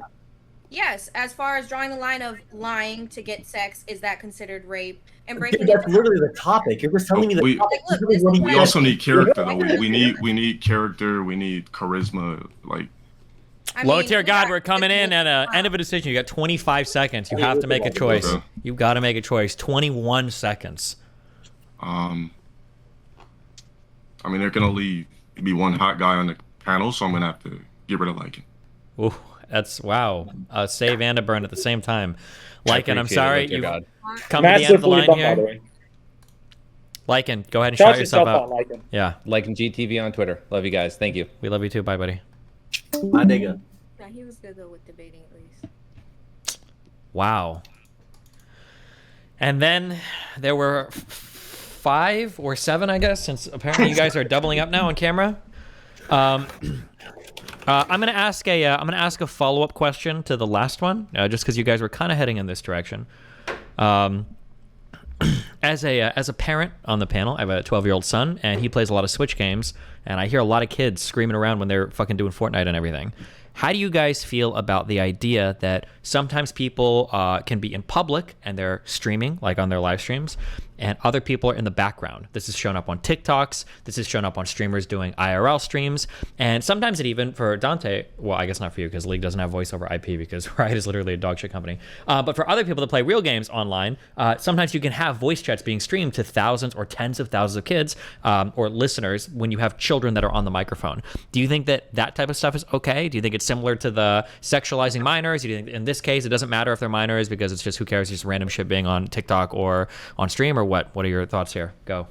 Yes, as far as drawing the line of lying to get sex, is that considered rape? And breaking that's literally the topic. You're just telling me the topic. Look, we also need character though. We need character. We need charisma. Like. Low tier God, we're coming in at the end of a decision. You got 25 seconds. You have to make a choice. Okay. You've got to make a choice. 21 seconds. I mean, there can only be one hot guy on the panel, so I'm gonna have to get rid of Lycan. Ooh, that's wow. Save and a burn at the same time. Lycan, I'm sorry, you've come to the end of the line here. Lycan, go ahead and shout yourself out. Yeah, Lycan GTV on Twitter. Love you guys. Thank you. We love you too. Bye, buddy. My nigga. Yeah, he was good though with debating at least. Wow. And then there were 5 or 7, I guess, since apparently you guys are doubling up now on camera. I'm gonna ask a follow-up question to the last one, just because you guys were kind of heading in this direction. As a parent on the panel, I have a 12-year-old son, and he plays a lot of Switch games, and I hear a lot of kids screaming around when they're fucking doing Fortnite and everything. How do you guys feel about the idea that sometimes people can be in public and they're streaming, like on their live streams, and other people are in the background? This is shown up on TikToks. This is shown up on streamers doing IRL streams. And sometimes it even, for Dante, well, I guess not for you because League doesn't have voice over IP because Riot is literally a dog shit company. But for other people that play real games online, sometimes you can have voice chats being streamed to thousands or tens of thousands of kids or listeners when you have children that are on the microphone. Do you think that that type of stuff is okay? Do you think it's similar to the sexualizing minors? Do you think in this case it doesn't matter if they're minors because it's just who cares, just random shit being on TikTok or on stream, or what are your thoughts here? Go.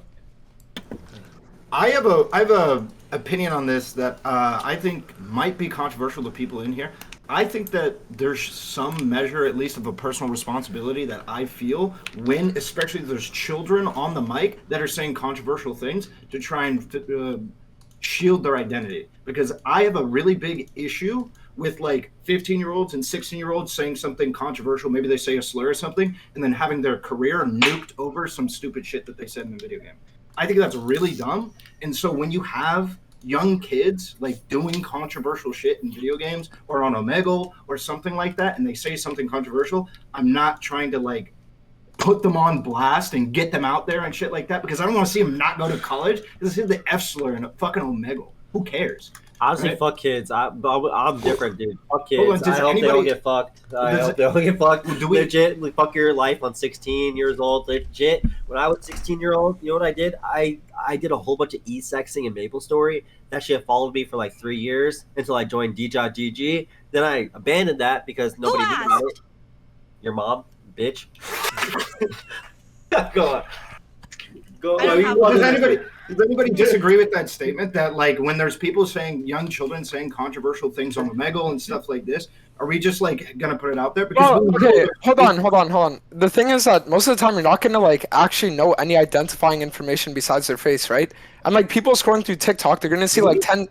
I have a opinion on this that I think might be controversial to people in here. I think that there's some measure, at least, of a personal responsibility that I feel when, especially there's children on the mic that are saying controversial things to try and shield their identity. Because I have a really big issue with like 15-year-olds and 16-year-olds saying something controversial. Maybe they say a slur or something, and then having their career nuked over some stupid shit that they said in a video game. I think that's really dumb. And so when you have young kids like doing controversial shit in video games or on Omegle or something like that, and they say something controversial, I'm not trying to like put them on blast and get them out there and shit like that, because I don't want to see them not go to college because they say the F slur in a fucking Omegle. Who cares? Honestly, right? Fuck kids. I'm different, dude. Fuck kids. On, I hope they all get fucked. I hope they all get fucked. Legit, like, fuck your life on 16 years old. Legit. When I was 16-year-old, you know what I did? I did a whole bunch of e-sexing in MapleStory. That shit followed me for like 3 years until I joined DJGG. Then I abandoned that because nobody knew about it. Your mom, bitch. Go on. Does anybody disagree with that statement that like when there's people saying, young children saying controversial things on Omegle and stuff like this, are we just like gonna put it out there? Because okay, hold on. The thing is that most of the time you're not gonna like actually know any identifying information besides their face, right? And like people scrolling through TikTok, they're gonna see like 10.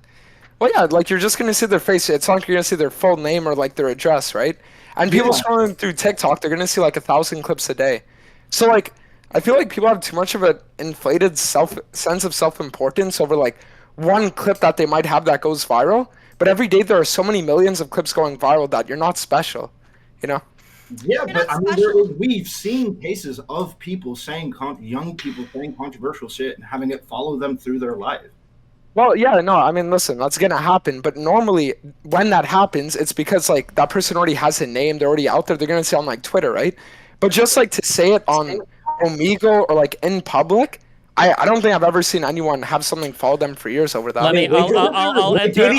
Well, yeah, like you're just gonna see their face. It's not like you're gonna see their full name or like their address, right? And people scrolling through TikTok, they're gonna see like 1,000 clips a day. So like, I feel like people have too much of an inflated sense of self-importance over like one clip that they might have that goes viral. But every day there are so many millions of clips going viral that you're not special, you know? Yeah, but I mean, we've seen cases of people saying young people saying controversial shit and having it follow them through their life. Well, yeah, no, I mean, listen, that's gonna happen. But normally, when that happens, it's because like that person already has a name, they're already out there. They're gonna say on like Twitter, right? But just like to say it on Omegle or like in public, I don't think I've ever seen anyone have something follow them for years over that. I'll enter.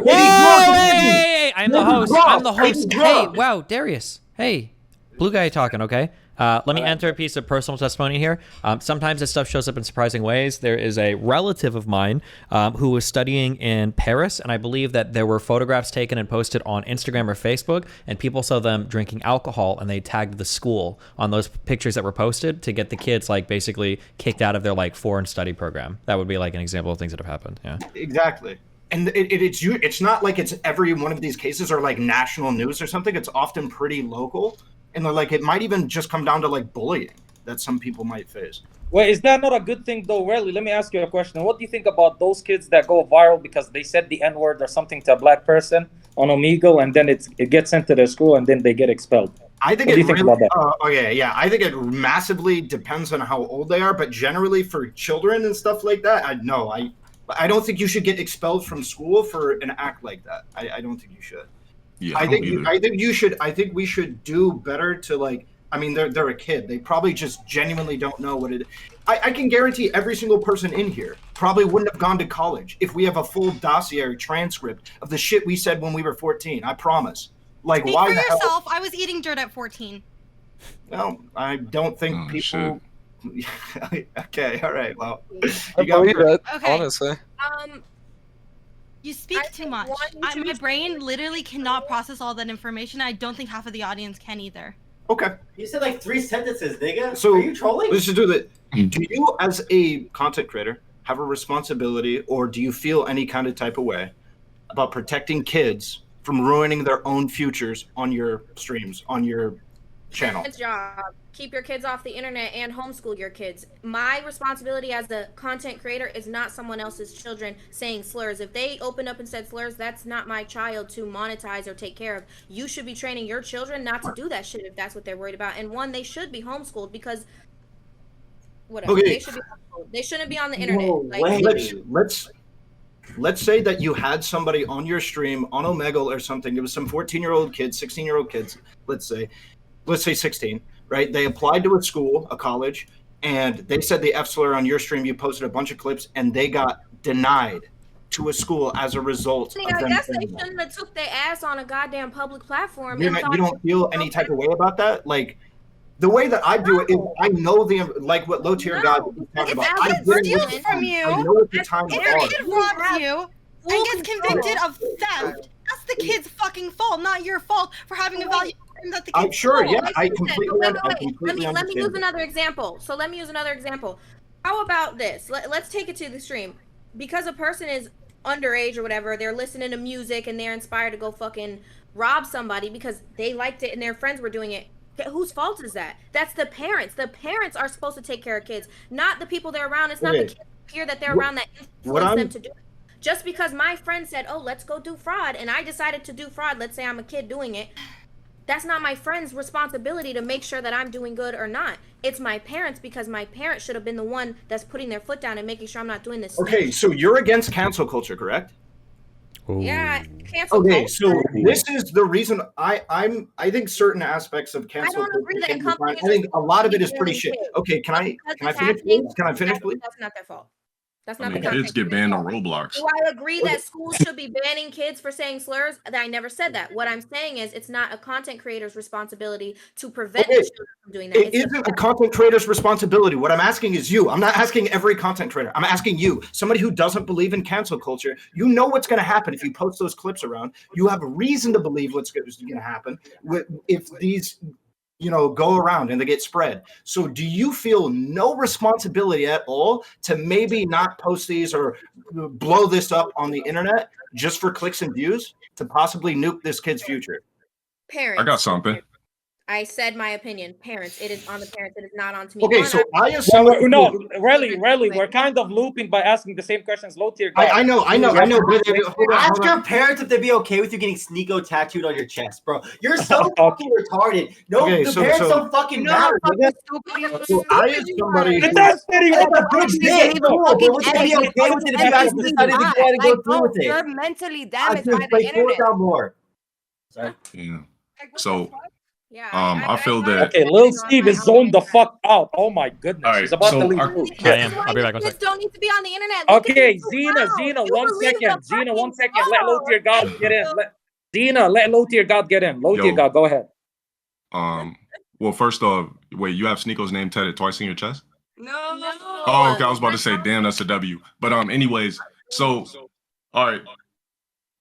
Hey, I'm the host. Hey, wow, Darius. Hey, blue guy talking, okay? Let me enter a piece of personal testimony here. Sometimes this stuff shows up in surprising ways. There is a relative of mine who was studying in Paris, and I believe that there were photographs taken and posted on Instagram or Facebook, and people saw them drinking alcohol, and they tagged the school on those pictures that were posted to get the kids like basically kicked out of their like foreign study program. That would be like an example of things that have happened. Yeah. Exactly. And it's not like it's every one of these cases are like national news or something. It's often pretty local. And like it might even just come down to like bullying that some people might face. Well, is that not a good thing though, really? Let me ask you a question. What do you think about those kids that go viral because they said the N-word or something to a black person on Omegle, and then it gets sent to their school and then they get expelled? I think what do you think about that? Yeah. I think it massively depends on how old they are, but generally for children and stuff like that, I don't think you should get expelled from school for an act like that. I don't think you should. Yeah, I think we should do better to like. I mean, they're a kid. They probably just genuinely don't know what it is. I can guarantee every single person in here probably wouldn't have gone to college if we have a full dossier transcript of the shit we said when we were 14. I promise. Like, Speak why for the hell? yourself. I was eating dirt at 14. Well, I don't think people. Okay, all right. Well, I believe it. Honestly. You speak too much. My brain literally cannot process all that information. I don't think half of the audience can either. Okay. You said like 3 sentences, nigga. So are you trolling? Let's just do that. Do you, as a content creator, have a responsibility, or do you feel any kind of type of way about protecting kids from ruining their own futures on your streams, on your channel. Job. Keep your kids off the internet and homeschool your kids. My responsibility as a content creator is not someone else's children saying slurs. If they opened up and said slurs, that's not my child to monetize or take care of. You should be training your children not to do that shit if that's what they're worried about. And one, they should be homeschooled because whatever. Okay. They should be homeschooled. They shouldn't be on the internet. Let's say that you had somebody on your stream on Omegle or something. It was some 14-year-old kids, 16-year-old kids, let's say 16, right? They applied to a school, a college, and they said the F slur on your stream. You posted a bunch of clips, and they got denied to a school as a result. I guess they shouldn't have took their ass on a goddamn public platform. You don't feel any type of way about that? Like, the way that I do it is I know like what Low Tier God was talking about. If Alex steals from you, I know at the time if your kid robs you and gets convicted of theft, that's the kid's fucking fault, not your fault for having a value that the kid. I'm sure, yeah, I Let completely me understand. use another example. So let me use another example. How about this? Let's take it to the stream. Because a person is underage or whatever, they're listening to music and they're inspired to go fucking rob somebody because they liked it and their friends were doing it. Whose fault is that? That's the parents. The parents are supposed to take care of kids, not the people they're around. It's not the kids here that they're around that influence them to do it. Just because my friend said, oh, let's go do fraud, and I decided to do fraud, let's say I'm a kid doing it, that's not my friend's responsibility to make sure that I'm doing good or not. It's my parents, because my parents should have been the one that's putting their foot down and making sure I'm not doing this. Okay, so you're against cancel culture, correct? Yeah, cancel Okay, culture. so this is the reason I think certain aspects of cancel culture can be fine. I think a lot of it is pretty shit. Okay, can I finish, please? Can I finish, please? That's not their fault. That's I not mean, the kids get banned on Roblox. Do I agree that schools should be banning kids for saying slurs? I never said that. What I'm saying is it's not a content creator's responsibility to prevent the children from doing that. It isn't a content creator's responsibility. What I'm asking is you. I'm not asking every content creator. I'm asking you, somebody who doesn't believe in cancel culture. You know what's going to happen if you post those clips around. You have reason to believe what's going to happen if these go around and they get spread. So do you feel no responsibility at all to maybe not post these or blow this up on the internet just for clicks and views to possibly nuke this kid's future? Parents. I got something. I said my opinion. Parents. It is on the parents. It is not on to me. Okay, so I assume really, we're kind of looping by asking the same questions. Low tier. I know. Ask your parents if they'd be okay with you getting Sneeko tattooed on your chest, bro. You're so fucking retarded. No, Okay, the so- parents so- don't fucking matter. So I as somebody who- That's a big dick. Cool, but would they be okay with it if you guys decided to go ahead and go through with it? You're mentally I damaged just by the like pull it internet. down more. Yeah. So, I feel that. Okay, Lil Steve is zoned the fuck out. Oh my goodness, All right, he's about so to leave. I- Shit. I am. I'll be back. Kids don't need to be on the internet. Look at Okay, you Zena, now. Zena, You one believe second. the Zena, one fucking second. Let Low Tier God get in. Zena, let Low Tier God get in. Low Tier Yo. God, go ahead. Well, first off, wait, you have Sneeko's name tatted twice in your chest? No. Oh, okay. I was about to say, damn, that's a W. But anyways, so all right.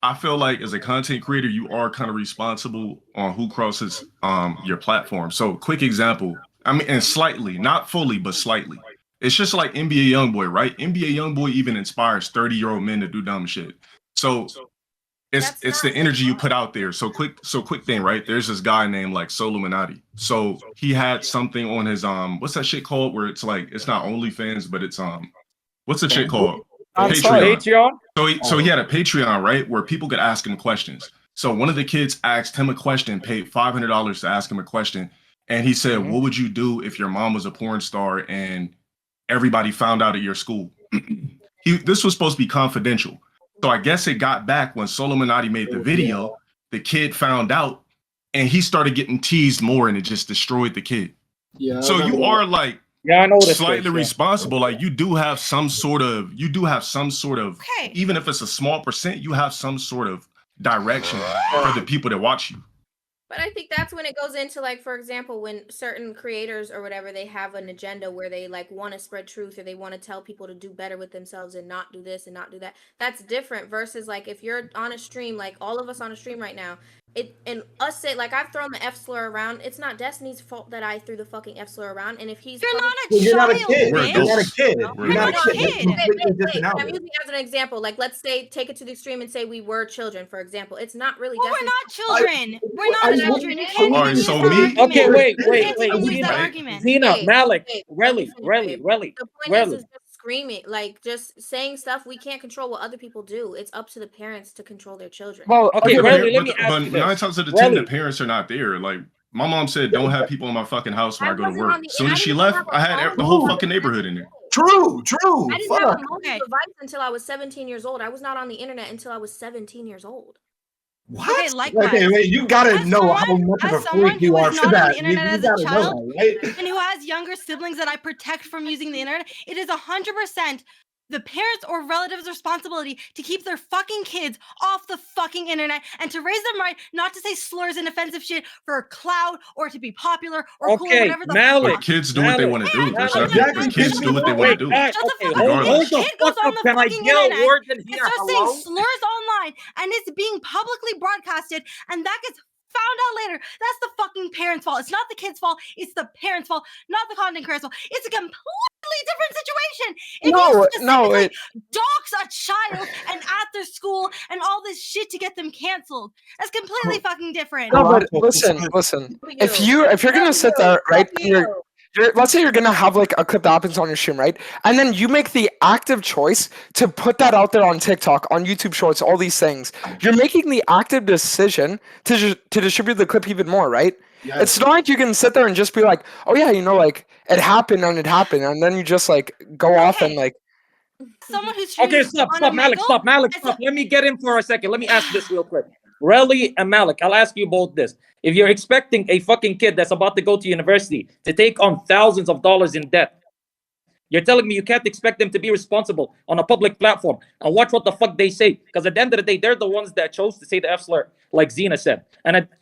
I feel like as a content creator, you are kind of responsible on who crosses your platform. So quick example. I mean, and slightly, not fully, but slightly. It's just like NBA Youngboy, right? NBA Youngboy even inspires 30-year-old men to do dumb shit. So it's the energy you put out there. So quick thing, right? There's this guy named like Soluminati. So he had something on his what's that shit called? Where it's like it's not OnlyFans, but it's what's the shit called? Patreon. So he had a Patreon, right, where people could ask him questions. So one of the kids asked him a question, paid $500 to ask him a question, and he said, "What would you do if your mom was a porn star and everybody found out at your school?" This was supposed to be confidential. So I guess it got back when Solomonati made the video. The kid found out, and he started getting teased more, and it just destroyed the kid. Yeah. So you are like. Yeah, I know this. Slightly responsible. Like you do have some sort of, Okay. even if it's a small percent, you have some sort of direction for the people that watch you. But I think that's when it goes into, like, for example, when certain creators or whatever, they have an agenda where they like want to spread truth or they want to tell people to do better with themselves and not do this and not do that. That's different versus like if you're on a stream, like all of us on a stream right now, and us say like I've thrown the F slur around. It's not Destiny's fault that I threw the fucking F slur around. And if he's You're not a You're not a child, kid. bitch. You're not a kid. We're You're not a kid. Wait, Different I'm outlet. using it as an example. Like, let's say, take it to the extreme and say we were children, for example. It's not really. Well, we're not children. We're not I- children. You can't Alright, use so that me- argument. Okay, wait. You can't even use that Zena, argument. Zena, Wait, Malik, wait, Relly. The point is just screaming, like just saying stuff. We can't control what other people do. It's up to the parents to control their children. Well, Okay, But, Relly, let me but ask you this. 9 times out of 10, the Relly. parents are not there. Like, my mom said, don't have people in my fucking house when I go to wasn't work. on the- As soon I as she didn't left, have a I had phone. the whole fucking neighborhood in there. True. I didn't have Fuck. a mobile device until I was 17 years old. I was not on the internet until I was 17 years old. What? Okay, likewise. Okay, wait, you gotta As know how someone- much of a as someone freak you who are is for not on that. the internet You as a gotta know child, that, right? and who has younger siblings that I protect from using the internet, it is 100% the parents' or relatives' responsibility to keep their fucking kids off the fucking internet and to raise them right, not to say slurs and offensive shit for clout or to be popular or cool or Okay, whatever the Malik. fuck. But kids do what they want to do. There's nothing. Exactly. Kids do what they want to do. Wait, Shut the okay, fuck up. Regardless. If a hold the kid goes fuck on up. the Can I fucking yell internet words in and here? starts Hello? saying slurs online and it's being publicly broadcasted and that gets found out later, that's the fucking parents' fault. It's not the kid's fault. It's the parents' fault, not the content creator's fault. It's a completely different situation. If you specifically dox a child and at their school and all this shit to get them canceled, that's completely fucking different. No, but listen. If you're gonna sit there, right? Let's say you're gonna have like a clip that happens on your stream, right? And then you make the active choice to put that out there on TikTok, on YouTube Shorts, all these things. You're making the active decision to distribute the clip even more, right? Yes. It's not like you can sit there and just be like, oh yeah, like it happened, and then you just like go off and like. Someone who's streaming Okay, stop, on Malik, Omegle, Malik, stop. Let me get in for a second. Let me ask this real quick. Relly and Malik, I'll ask you both this. If you're expecting a fucking kid that's about to go to university to take on thousands of dollars in debt, you're telling me you can't expect them to be responsible on a public platform and watch what the fuck they say? Because at the end of the day, they're the ones that chose to say the F slur, like Zena said.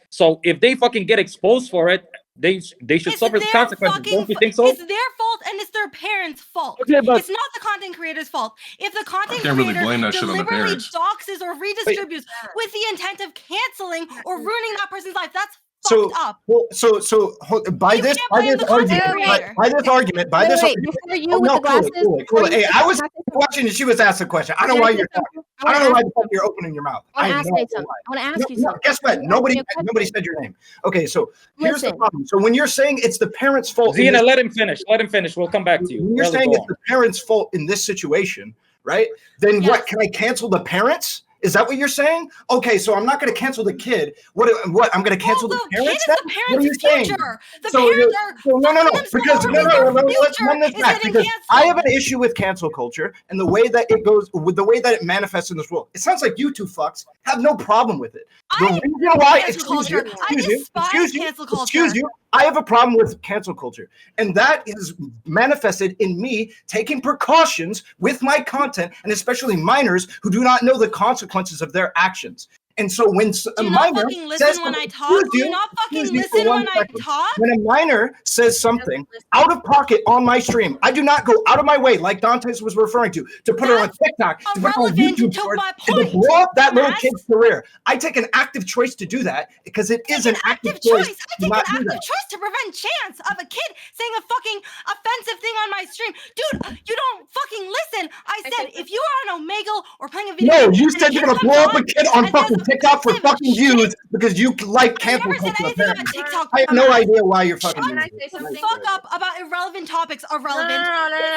So if they fucking get exposed for it, they should suffer the consequences. Don't you think so? It's their fault and it's their parents' fault. Okay, but- it's not the content creator's fault. If the content can't really creator blame that shit on the deliberately parents. doxes or redistributes with the intent of canceling or ruining that person's life, that's So, fucked up. by this blame the content creator. by this Wait, argument. before you Oh, with no, the glasses, cool. before you Hey, say I was something- watching and she was asked a question. I don't know why you're talking. I don't know why the fuck you're opening your mouth. I have want to no ask idea something. why. I want to ask No, you no, something. guess what? You Nobody asked me a question. said your name. Okay, so here's the Listen. problem. So when you're saying it's the parents' fault, in Zena, this- let him finish. Let him finish. We'll come back to you. when you're Relly, saying go it's on. the parents' fault in this situation, right? Then what? Can I cancel the parents? Is that what you're saying? Okay, so I'm not going to cancel the kid. What? I'm going to cancel the parents? Kid is then? the What are you parents' saying? future. The So parents you're- are so no, fucking themselves because over because their let's future run this is back getting because I have canceled. an issue with cancel culture and the way that it goes, with the way that it manifests in this world. It sounds like you two fucks have no problem with it. The reason why, cancel culture. I despise cancel culture. excuse you, I have a problem with cancel culture, and that is manifested in me taking precautions with my content, and especially minors who do not know the consequences of their actions. And so when a Do you minor not fucking listen says when I something- talk? Do excuse you not fucking excuse me for listen one when I second. talk? When a minor says something out of pocket on my stream, I do not go out of my way, like Dantes was referring to put her on TikTok, to put her on irrelevant YouTube to Shorts, my to point, blow up that little dumbass. kid's career. I take an active choice to do that because it is an active choice. I to take not an do active that. choice to prevent chance of a kid saying a fucking offensive thing on my stream. Dude, you don't fucking listen. I said if you are on Omegle or playing a video No, game you and a said you're kid gonna blow comes up a kid on and fucking says TikTok for offensive fucking shit, views because you like cancel never said culture. anything about Apparently, TikTok, I have no dumbass. idea why you're fucking. Shut doing this. the fuck up about irrelevant topics. Irrelevant. No.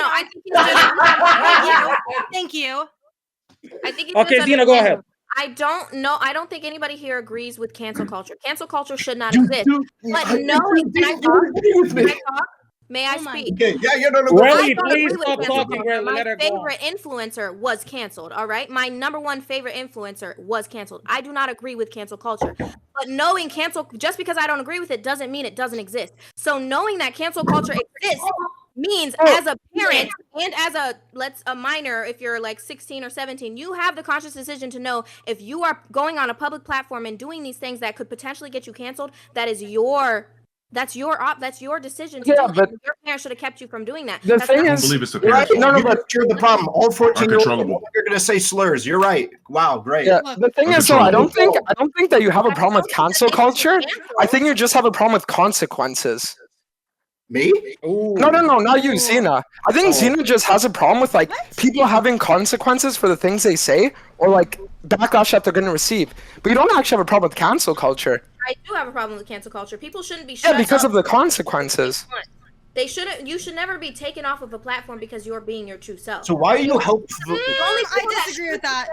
I think Thank you. I think it's Okay, Zena, go ahead. I don't know. I don't think anybody here agrees with cancel culture. Cancel culture should not exist. But knowing, can I talk? Can I talk? May I speak? Okay, yeah, no. Relly, I don't please agree with stop cancel talking, culture. Relly. My Let her go on. favorite influencer was canceled. All right, my number one favorite influencer was canceled. I do not agree with cancel culture, but knowing cancel, just because I don't agree with it doesn't mean it doesn't exist. So knowing that cancel culture exists means, as a parent and as a minor, if you're like 16 or 17, you have the conscious decision to know if you are going on a public platform and doing these things that could potentially get you canceled. That is your That's your decision to Yeah, do but that. Your parents should have kept you from doing that. the That's thing not- I is, don't believe it's the Right? parents. No, no, but you're the problem. All 14-year-olds Uncontrollable. are going to say slurs. You're right. Wow, great. yeah, the thing is, though, I don't think that you have a I problem with don't think cancel that they should culture. cancel. I think you just have a problem with consequences. Me? No, not you, Xena. I think Xena just has a problem with like people having consequences for the things they say, or like backlash that they're going to receive. But you don't actually have a problem with cancel culture. I do have a problem with cancel culture. People shouldn't be shut Yeah, because up of the for consequences. They shouldn't. You should never be taken off of a platform because you're being your true self. So why are you helpful? I disagree with that.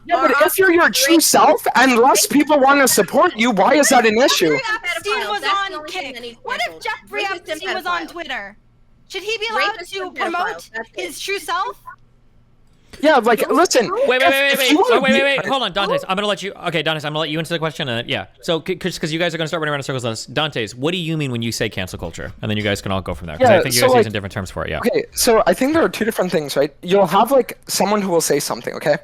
Yeah, but if you're your true self and less people want to support you, why is that an issue? Epstein was on Kick. What if Jeffrey Epstein was on Twitter? Should he be allowed to promote his true self? Yeah, like listen. Wait. if you wanna Wait. be- Hold on, Dantes. I'm gonna let you. Okay, Dantes. I'm gonna let you answer the question. Yeah. So, because you guys are gonna start running around in circles on this. Dantes, what do you mean when you say cancel culture? And then you guys can all go from there. Because Yeah, I think you so, guys like- using different terms for it. Yeah. Okay, so I think there are two different things, right? You'll have like someone who will say something, okay?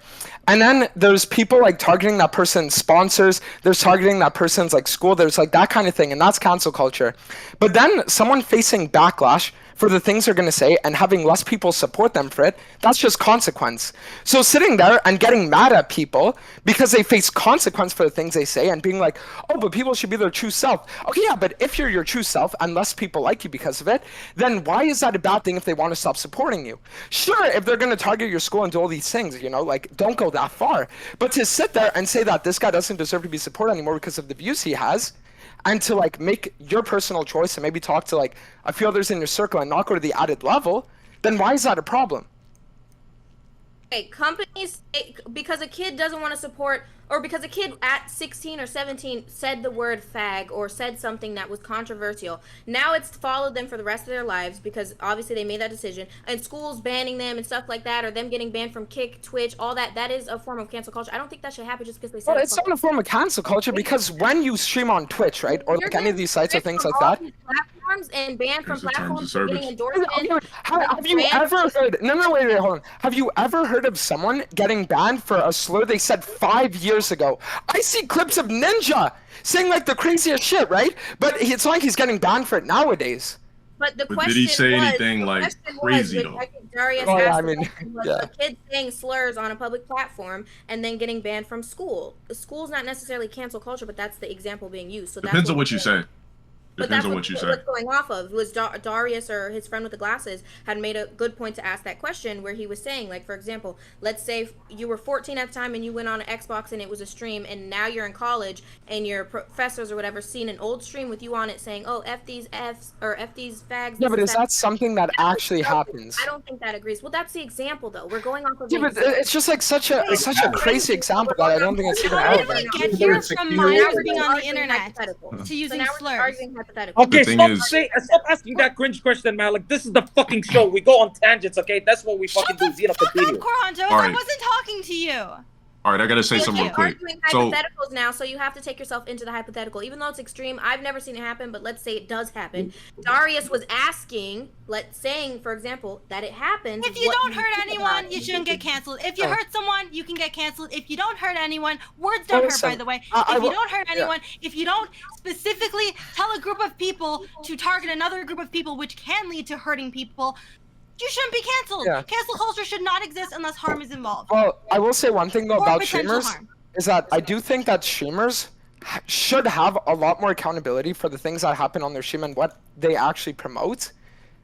And then there's people like targeting that person's sponsors, there's targeting that person's like school, there's like that kind of thing, and that's cancel culture. But then someone facing backlash for the things they're going to say and having less people support them for it, that's just consequence. So sitting there and getting mad at people because they face consequence for the things they say and being like, oh, but people should be their true self. Okay, yeah, but if you're your true self and less people like you because of it, then why is that a bad thing if they want to stop supporting you? Sure, if they're going to target your school and do all these things, you know, like, don't go that far. But to sit there and say that this guy doesn't deserve to be supported anymore because of the views he has, and to like make your personal choice and maybe talk to like a few others in your circle and not go to the added level, then why is that a problem? Okay, companies, because a kid doesn't want to support, or because a kid at 16 or 17 said the word fag or said something that was controversial, now it's followed them for the rest of their lives because obviously they made that decision, and schools banning them and stuff like that, or them getting banned from Kick, Twitch, all that, that is a form of cancel culture. I don't think that should happen just because they said Well, it's not a form of cancel culture because when you stream on Twitch, right, or like any of these sites or things like that, platforms and banned from platforms for getting Have endorsements. you ever heard? No, wait, hold on. Have you ever heard of someone getting banned for a slur they said 5 years ago? I see clips of Ninja saying like the craziest shit, right? But it's not like he's getting banned for it nowadays. But the But question did he say was, anything the like question crazy was, though? I think Darius Oh, yeah, asked I the mean, question was yeah. a kid saying slurs on a public platform and then getting banned from school. The school's not necessarily cancel culture, but that's the example being used. So Depends that's on what you say. But Depends that's on what you say. what's going off of was Darius, or his friend with the glasses, had made a good point to ask that question where he was saying, like, for example, let's say you were 14 at the time and you went on an Xbox and it was a stream, and now you're in college and your professors or whatever seen an old stream with you on it saying, oh, F these Fs or F these fags. Yeah, this but and is that something that actually happens? I don't think that agrees. Well, that's the example though. We're going off of Yeah, but it's just like such a crazy example that I don't think it's even How did relevant. we get here from minors being on the internet to using slurs? Okay, stop asking that cringe question, man. Like, this is the fucking show. We go on tangents, okay? That's what we fucking do. Xena, continue. Corantos, All I right. wasn't talking to you. All right, I gotta say something real quick. Arguing So hypotheticals now, so you have to take yourself into the hypothetical. Even though it's extreme, I've never seen it happen, but let's say it does happen. Darius was asking, saying, for example, that it happens. If you what don't do hurt think anyone, about it? you shouldn't get canceled. If you Oh. hurt someone, you can get canceled. If you don't hurt anyone, words don't hurt, by listen, the way. I If you will- don't hurt yeah. anyone, if you don't specifically tell a group of people to target another group of people, which can lead to hurting people, you shouldn't be canceled. Yeah. Cancel culture should not exist unless harm is involved. Well, I will say one thing though Or about potential streamers harm. is that I do think that streamers should have a lot more accountability for the things that happen on their stream and what they actually promote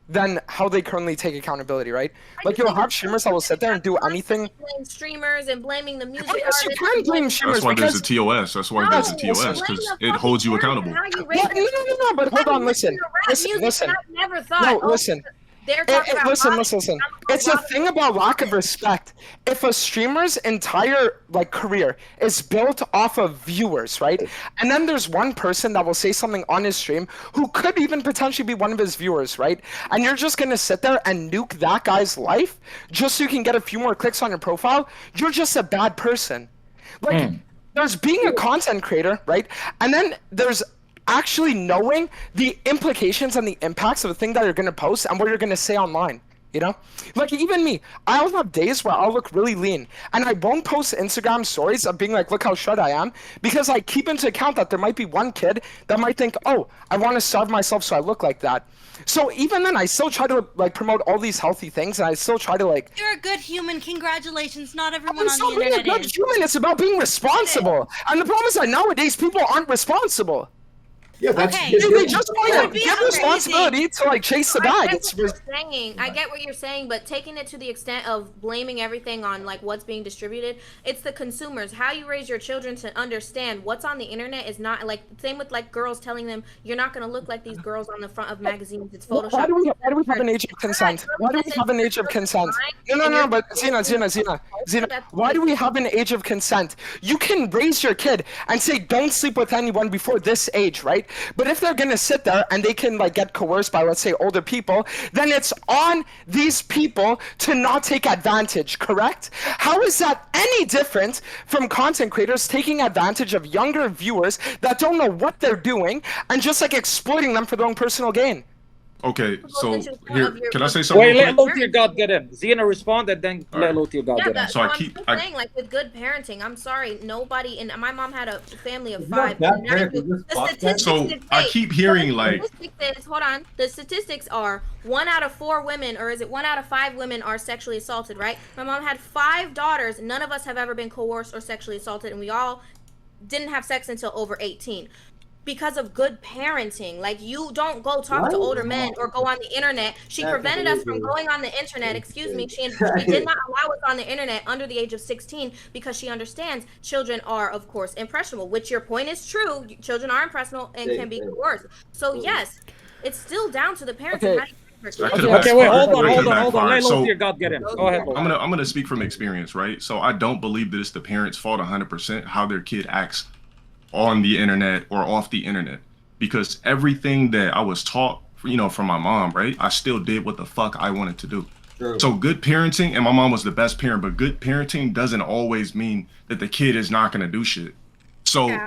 than how they currently take accountability, right? Like you'll have streamers that will sit there and do anything. Blaming streamers and blaming the music Well, yes, you artists. can blame streamers that's why there's because a TOS. That's why there's a TOS because it holds you accountable. Yeah, no, but hold on, listen. I've never thought. No, oh, listen. They're talking about Listen. It's a thing about lack of respect. If a streamer's entire like career is built off of viewers, right? And then there's one person that will say something on his stream who could even potentially be one of his viewers, right? And you're just gonna sit there and nuke that guy's life just so you can get a few more clicks on your profile. You're just a bad person. Like there's being a content creator, right? And then there's actually knowing the implications and the impacts of the thing that you're going to post and what you're going to say online. You know, like even me, I'll have days where I'll look really lean, and I won't post Instagram stories of being like, look how shred I am, because I keep into account that there might be one kid that might think, oh, I want to starve myself so I look like that. So even then, I still try to like promote all these healthy things, and I still try to like. You're a good human. Congratulations. Not everyone It's on not the being a internet good is. human. It's about being responsible. And the problem is that nowadays people aren't responsible. Yeah, that's Okay. They just want It to would be give amazing. responsibility to like chase the I bag. get It's what you're saying. I get what you're saying, but taking it to the extent of blaming everything on like what's being distributed, it's the consumers. How you raise your children to understand what's on the internet is not like same with like girls telling them you're not going to look like these girls on the front of magazines. It's Why Photoshop. do we have an age of consent? Why do we have an age of consent? No, but Zena. Why do we have an age of consent? You can raise your kid and say don't sleep with anyone before this age, right? But if they're gonna sit there and they can like get coerced by, let's say, older people, then it's on these people to not take advantage, correct? How is that any different from content creators taking advantage of younger viewers that don't know what they're doing and just like exploiting them for their own personal gain? Okay, so here, can I say something? Wait, real let quick? Low Tier God get in. Xena respond and then let Low Tier God Yeah, get in. but So I I'm keep- just I- saying, like with good parenting, I'm sorry, nobody. And my mom had a family of If you're a 5. bad and parent, none of you you- just the fuck them. statistics So dictate- I keep hearing the like, statistics is, hold on. The statistics are 1 out of 4 women, or is it 1 out of 5 women are sexually assaulted? Right? My mom had 5 daughters. None of us have ever been coerced or sexually assaulted, and we all didn't have sex until over 18. Because of good parenting. Like, you don't go talk to older men or go on the internet. She That's prevented us from amazing. going on the internet. Excuse me. She did not allow us on the internet under the age of 16 because she understands children are, of course, impressionable, which your point is true. Children are impressionable and can be coerced. So, yes, it's still down to the parents. Okay. And how you raise your That kids. could've Okay, wait, backfired. hold on, That could've hold on. Let backfired. Low So Tier God get in. Go ahead, Low. I'm gonna speak from experience, right? So I don't believe that it's the parents' fault 100% how their kid acts on the internet or off the internet, because everything that I was taught, from my mom, right? I still did what the fuck I wanted to do. True. So good parenting, and my mom was the best parent, but good parenting doesn't always mean that the kid is not gonna do shit. So Yeah.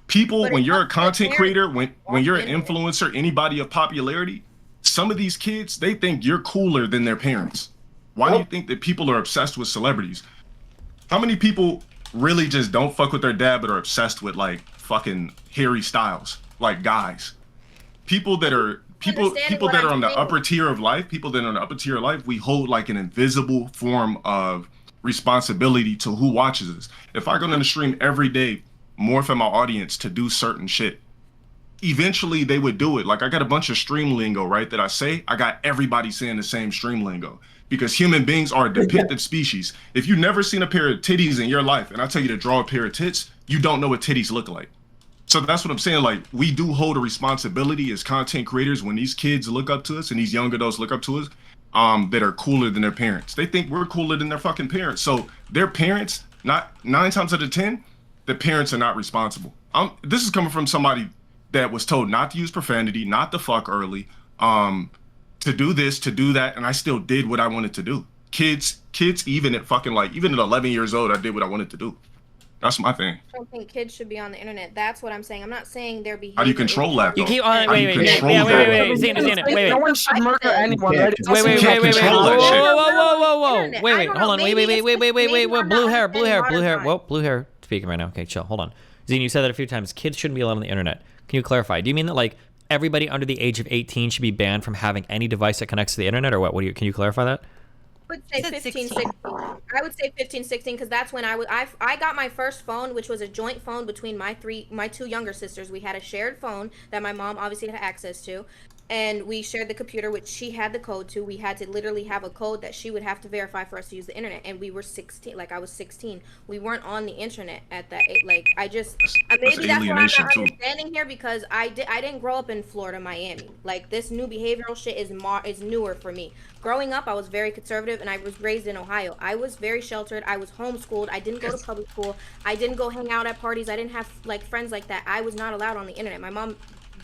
people, But when it's you're a not the content parents creator, when you're an internet. influencer, anybody of popularity, some of these kids, they think you're cooler than their parents. Why do you think that people are obsessed with celebrities? How many people really just don't fuck with their dad but are obsessed with like fucking Harry Styles, like guys? People that are Understanding what that I'm are on the saying. upper tier of life, we hold like an invisible form of responsibility to who watches us. If I go on the stream every day, morph my audience to do certain shit, eventually they would do it. Like I got a bunch of stream lingo, right? That I say, I got everybody saying the same stream lingo because human beings are a depictive species. If you've never seen a pair of titties in your life, and I tell you to draw a pair of tits, you don't know what titties look like. So that's what I'm saying. Like, we do hold a responsibility as content creators when these kids look up to us and these young adults look up to us, that are cooler than their parents. They think we're cooler than their fucking parents. So their parents, not 9 times out of 10, the parents are not responsible. This is coming from somebody that was told not to use profanity, not to fuck early, to do this, to do that, and I still did what I wanted to do. Kids, even at 11 years old, I did what I wanted to do. That's my thing. I don't think kids should be on the internet. That's what I'm saying. I'm not saying their behavior. How do you control that, You though? keep on. How do you Wait, control that? Zena, wait. No one should murder anyone, right? It's Wait, also wait, not wait, control that shit. Whoa. Wait, hold on. Wait. Blue hair. Modern Whoa, blue hair speaking right now. Okay, chill. Hold on. Zena, you said that a few times. Kids shouldn't be allowed on the internet. Can you clarify? Do you mean that like everybody under the age of 18 should be banned from having any device that connects to the internet, or what? Can you clarify that? I would say 15, 16. I would say 15, 16 because that's when I got my first phone, which was a joint phone between my 2 younger sisters. We had a shared phone that my mom obviously had access to, and we shared the computer, which she had the code to. We had to literally have a code that she would have to verify for us to use the internet, and we were 16. Like, I was 16. We weren't on the internet at that age. Like, maybe that's why I'm not alienation, too. understanding here, because I didn't grow up in Florida, Miami. Like, this new behavioral shit is newer for me. Growing up, I was very conservative, and I was raised in Ohio. I was very sheltered. I was homeschooled. I didn't go to public school. I didn't go hang out at parties. I didn't have like friends like that. I was not allowed on the internet. My mom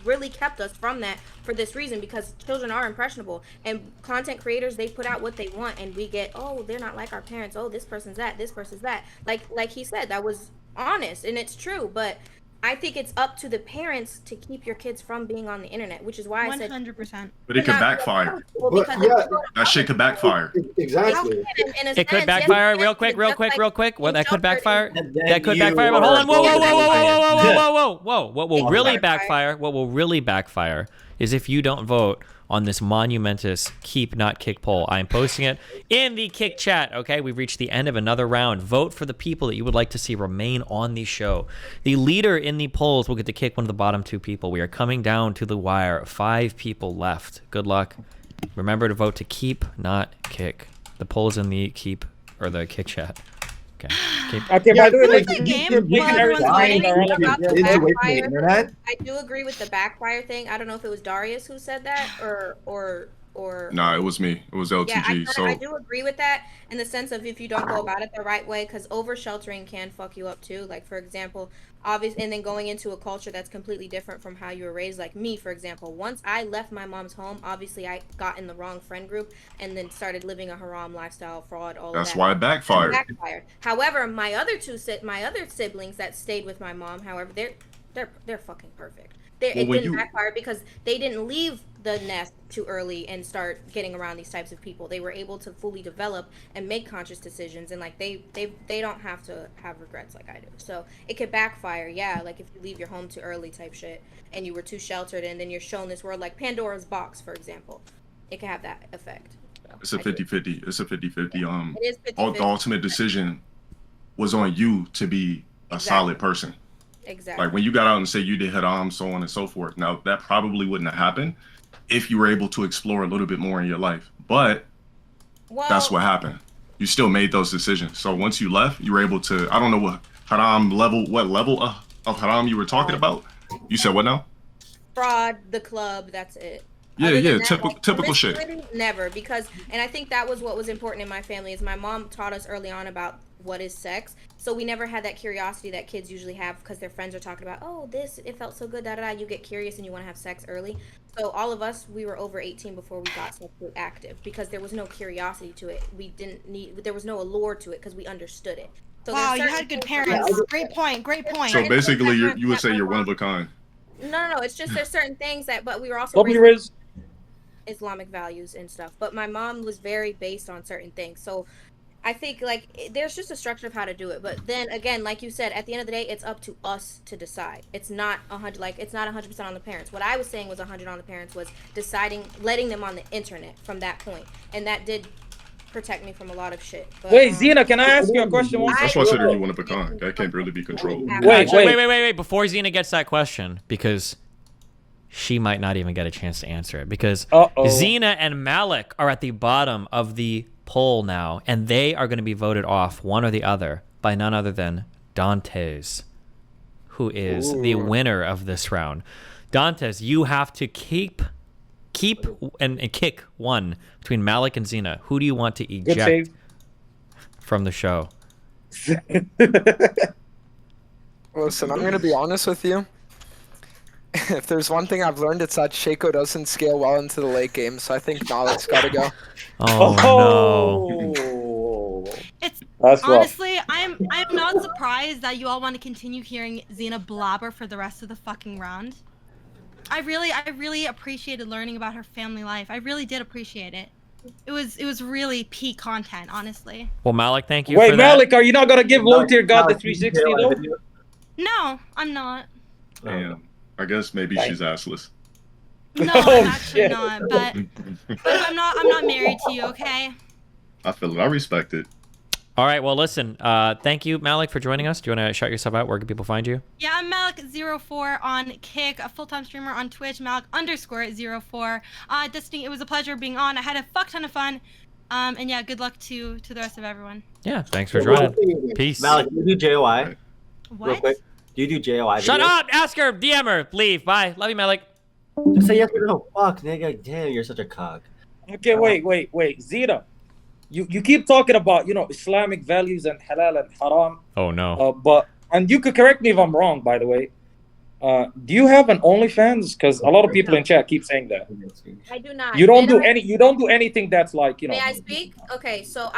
really kept us from that for this reason, because children are impressionable, and content creators, they put out what they want, and we get, oh, they're not like our parents. Oh, this person's that. This person's that. Like he said, that was honest, and it's true, but I think it's up to the parents to keep your kids from being on the internet, which is why I said 100%. But it could backfire. Well, But, because yeah, That shit could backfire. exactly. It could backfire real quick. What that could backfire? That could backfire. But hold on. Whoa. What will really backfire? What will really backfire is if you don't vote on this monumentous Keep Not Kick poll. I am posting it in the Kick chat. Okay, we've reached the end of another round. Vote for the people that you would like to see remain on the show. The leader in the polls will get to kick one of the bottom 2 people. We are coming down to the wire. 5 people left. Good luck. Remember to vote to Keep Not Kick. The poll is in the Keep or the Kick chat. Okay. Okay, by the way, like, I do agree with the backfire thing. I don't know if it was Darius who said that or Nah, it was me. It was LTG. Yeah, I do agree with that in the sense of if you don't go about it the right way, because over sheltering can fuck you up too. Like, for example, obviously, and then going into a culture that's completely different from how you were raised. Like me, for example, once I left my mom's home, obviously I got in the wrong friend group and then started living a haram lifestyle, fraud, all That's of that. why it backfired. However, my other siblings that stayed with my mom, however, they're fucking perfect. It didn't backfire because they didn't leave the nest too early and start getting around these types of people. They were able to fully develop and make conscious decisions, and like they don't have to have regrets like I do. So it could backfire, yeah, like if you leave your home too early type shit and you were too sheltered and then you're shown this world, like Pandora's box, for example. It can have that effect. So, it's a 50-50. It's a 50-50. It is 50-50. The ultimate decision was on you to be a solid person. Exactly. Like when you got out and say you did haram, so on and so forth. Now that probably wouldn't have happened if you were able to explore a little bit more in your life. But that's what happened. You still made those decisions. So once you left, you were able to, I don't know what level of haram you were talking about. You said what now? Fraud, the club, that's it. Yeah, typical shit. Never, because, and I think that was what was important in my family is my mom taught us early on about what is sex. So we never had that curiosity that kids usually have because their friends are talking about, oh, it felt so good, You get curious and you want to have sex early. So all of us, we were over 18 before we got sexually active because there was no curiosity to it. There was no allure to it because we understood it. So wow, you had good parents. Great point. So basically, you would say you're one of a kind. No. It's just there's certain things but we were also raised Islamic values and stuff. But my mom was very based on certain things. So I think like there's just a structure of how to do it. But then again, like you said, at the end of the day, it's up to us to decide. It's not 100. Like it's not 100% on the parents. What I was saying was 100 on the parents was deciding, letting them on the internet from that point, and that did protect me from a lot of shit. But, wait, Zena, can I ask you a question? That's why I said you're one of a kind. That can't really be controlled. Wait. Before Zena gets that question, because she might not even get a chance to answer it, because Zena and Malik are at the bottom of the poll now, and they are going to be voted off, one or the other, by none other than Dantes, who is the winner of this round. Dantes, you have to keep and kick one between Malik and Zena. Who do you want to eject from the show? Listen, I'm going to be honest with you. If there's one thing I've learned, it's that Shaco doesn't scale well into the late game, so I think Malik's got to go. Oh, no. It's honestly, I'm not surprised that you all want to continue hearing Zena blabber for the rest of the fucking round. I really appreciated learning about her family life. I really did appreciate it. It was really peak content, honestly. Well, Malik, thank you. Wait, Malik, are you not gonna give Low Tier God the 360 though? No, I'm not. Damn. I guess maybe she's assless. No, I'm actually not. But I'm not married to you, okay? I feel it. I respect it. All right. Well, listen. Thank you, Malik, for joining us. Do you want to shout yourself out? Where can people find you? Yeah, I'm Malik04 on Kick, a full-time streamer on Twitch. Malik_04. Destiny, it was a pleasure being on. I had a fuck ton of fun. And yeah, good luck to the rest of everyone. Yeah. Thanks for joining. Peace. Malik, you do JOI. What? Real quick. Do you do JOI? Shut up! Ask her. DM her. Leave. Bye. Love you, Malik. Just say yes or no. Fuck, nigga. Damn, you're such a cock. Okay, wait. Zena, you keep talking about, Islamic values and halal and haram. Oh, no. And you could correct me if I'm wrong, by the way. Do you have an OnlyFans? Because a lot of people in chat keep saying that. I do not. You don't do anything that's like, May I speak? Okay, so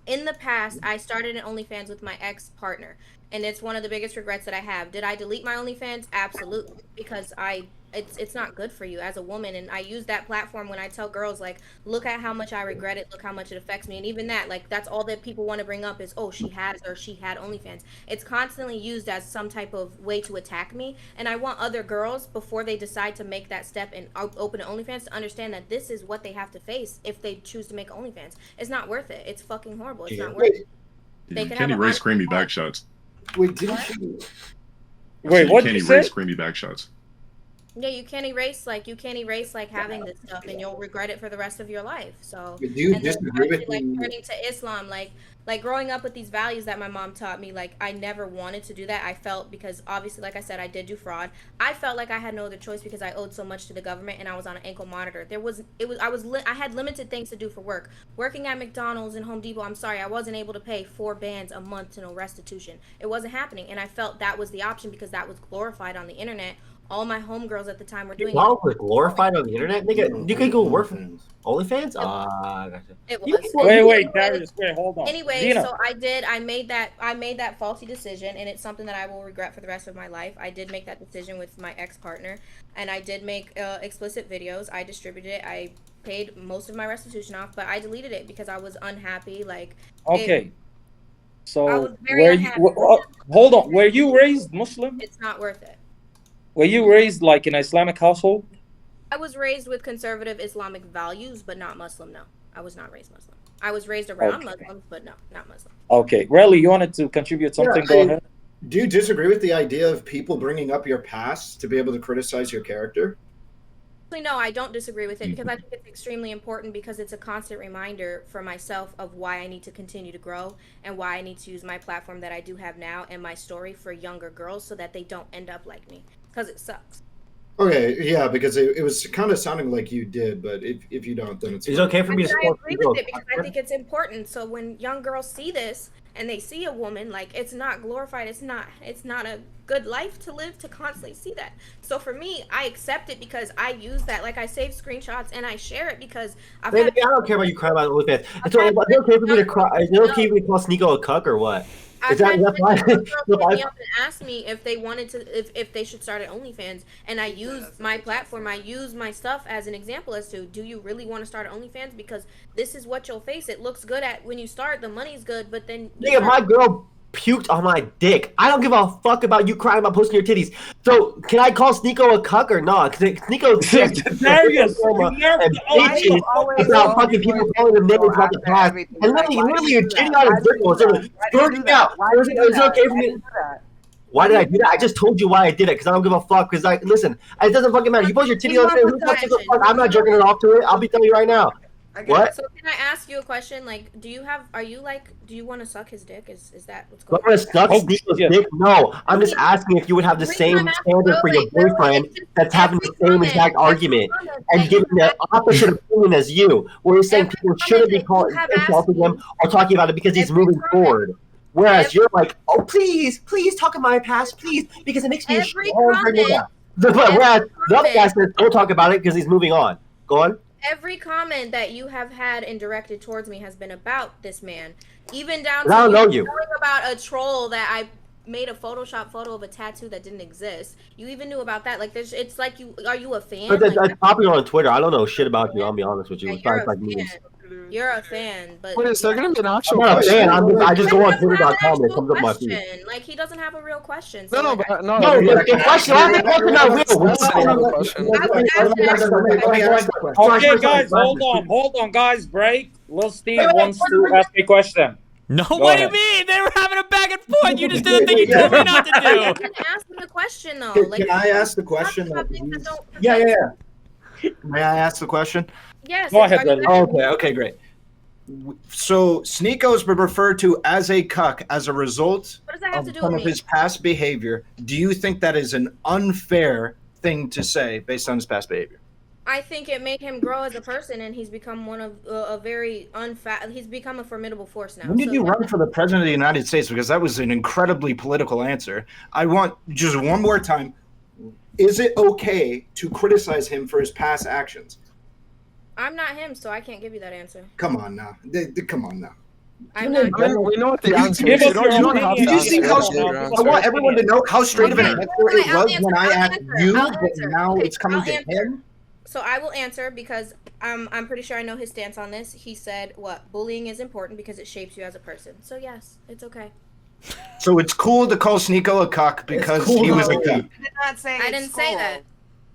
in the past, I started an OnlyFans with my ex-partner. and it's one of the biggest regrets that I have. Did I delete my OnlyFans? Absolutely, because it's not good for you as a woman, and I use that platform when I tell girls, like, look at how much I regret it, look how much it affects me. And even that, like, that's all that people want to bring up is, oh, she has or she had OnlyFans. It's constantly used as some type of way to attack me, and I want other girls, before they decide to make that step and open an OnlyFans, to understand that this is what they have to face if they choose to make OnlyFans. It's not worth it. It's fucking horrible. It's not worth it. They You can can't have a erase honest creamy talk. back shots. Wait, didn't you? Wait, You what can't did you erase say? creamy back shots. Yeah, you can't erase having this stuff, and you'll regret it for the rest of your life. So, Do you and then disagree with especially, me? like, turning to Islam, like growing up with these values that my mom taught me, like, I never wanted to do that. I felt, because obviously, like I said, I did do fraud. I felt like I had no other choice because I owed so much to the government, and I was on an ankle monitor. I had limited things to do for work. Working at McDonald's and Home Depot, I'm sorry, I wasn't able to pay 4 bands a month to no restitution. It wasn't happening, and I felt that was the option because that was glorified on the internet. All my homegirls at the time were doing Y'all were glorified on the internet, nigga. You could go work for OnlyFans. Gotcha. It was. Wait, Darius, wait, hold on. Anyway, Dina. so I made that faulty decision, and it's something that I will regret for the rest of my life. I did make that decision with my ex-partner, and I did make explicit videos. I distributed it. I paid most of my restitution off, but I deleted it because I was unhappy. Like, Okay. I So was very unhappy. hold on. Were you raised Muslim? It's not worth it. Were you raised like in an Islamic household? I was raised with conservative Islamic values, but not Muslim. No, I was not raised Muslim. I was raised around Muslims, but no, not Muslim. Okay. Relly, you wanted to contribute something? Go ahead. Do you disagree with the idea of people bringing up your past to be able to criticize your character? No, I don't disagree with it because I think it's extremely important because it's a constant reminder for myself of why I need to continue to grow and why I need to use my platform that I do have now and my story for younger girls so that they don't end up like me, because it sucks. Okay, yeah, because it was kind of sounding like you did, but if you don't, then it's okay for me to I agree with it because I think it's important. So when young girls see this and they see a woman, like, it's not glorified, it's not a good life to live to constantly see that. So for me, I accept it because I use that. Like, I save screenshots and I share it because I don't care about you crying about OnlyFans. It's okay for me to cry. Is it okay for me to call Sneeko a cuck or what? I've had girls hit me up and ask me if they wanted to, if they should start at OnlyFans, and I use my platform, I use my stuff as an example as to, do you really want to start at OnlyFans? Because this is what you'll face. It looks good when you start, the money's good, but then nigga, my girl puked on my dick. I don't give a fuck about you crying about posting your titties. So can I call Sneeko a cuck or not? Because Sneeko's Darius, about fucking people calling him niggas about the past. And literally you're shitting on his dick or something. Squirting out. Is it okay for me? Why did I do that? I just told you why I did it, because I don't give a fuck. Because listen, it doesn't fucking matter. You post your titty on there, who the fuck gives a fuck? I'm not jerking it off to it. I'll be telling you right now. What? So can I ask you a question? Like, do you want to suck his dick? Is that what's Do I going on? want to suck Sneeko's dick? No. I'm just asking if you would have the same standard for your boyfriend that's having the same exact argument and giving the opposite opinion as you, where you're saying people shouldn't be insulting him or talking about it because he's moving forward. Whereas you're like, oh, please talk about my past, please, because it makes me a stronger nigga. Whereas the other guy says, don't talk about it because he's moving on. Go on. Every comment that you have had and directed towards me has been about this man, even down I don't know to you. knowing about a troll that I made a Photoshop photo of a tattoo that didn't exist. You even knew about that. Like, it's like are you a fan? But that's popular on Twitter. I don't know shit about you. I'll be honest with you. Yeah, Besides, you're a fan, but Wait, is there gonna be an actual I'm not a question? fan. I just go on Twitter.com and it comes up my feed. question. Like, he doesn't have a real question. No, So, no, like, but no. The question, I think that's not real. Okay, guys, hold on, guys, break. Lil Steve wants to ask a question. No, Go what do you ahead. mean? They were having a back and forth. You just did the thing you told me not to I do. can ask him a question though. Can I ask the question? Yeah. May I ask the question? Yes. Go ahead, are you- Relly. Okay, great. So Sneeko's been referred to as a cuck as a result What does that have of to do some with of me? his past behavior. Do you think that is an unfair thing to say based on his past behavior? I think it made him grow as a person, and he's become one of a very he's become a formidable force now. When did So- you run for the president of the United States? Because that was an incredibly political answer. I want just one more time. Is it okay to criticize him for his past actions? I'm not him, so I can't give you that answer. Come on now. Come on now. I'm not. I mean, we know what the answer Give is. us your opinion. Did you see how? Yeah. I want everyone to know how straight of an Okay. answer Wait, it I'll was when I answer, asked you, I'll but answer. now Okay, it's coming I'll to answer. him. So I will answer because I'm pretty sure I know his stance on this. He said, "What bullying is important because it shapes you as a person." So yes, it's okay. So it's cool to call Sneeko a cuck because cool he to was a call cuck. I did not say I it's didn't say cool. that.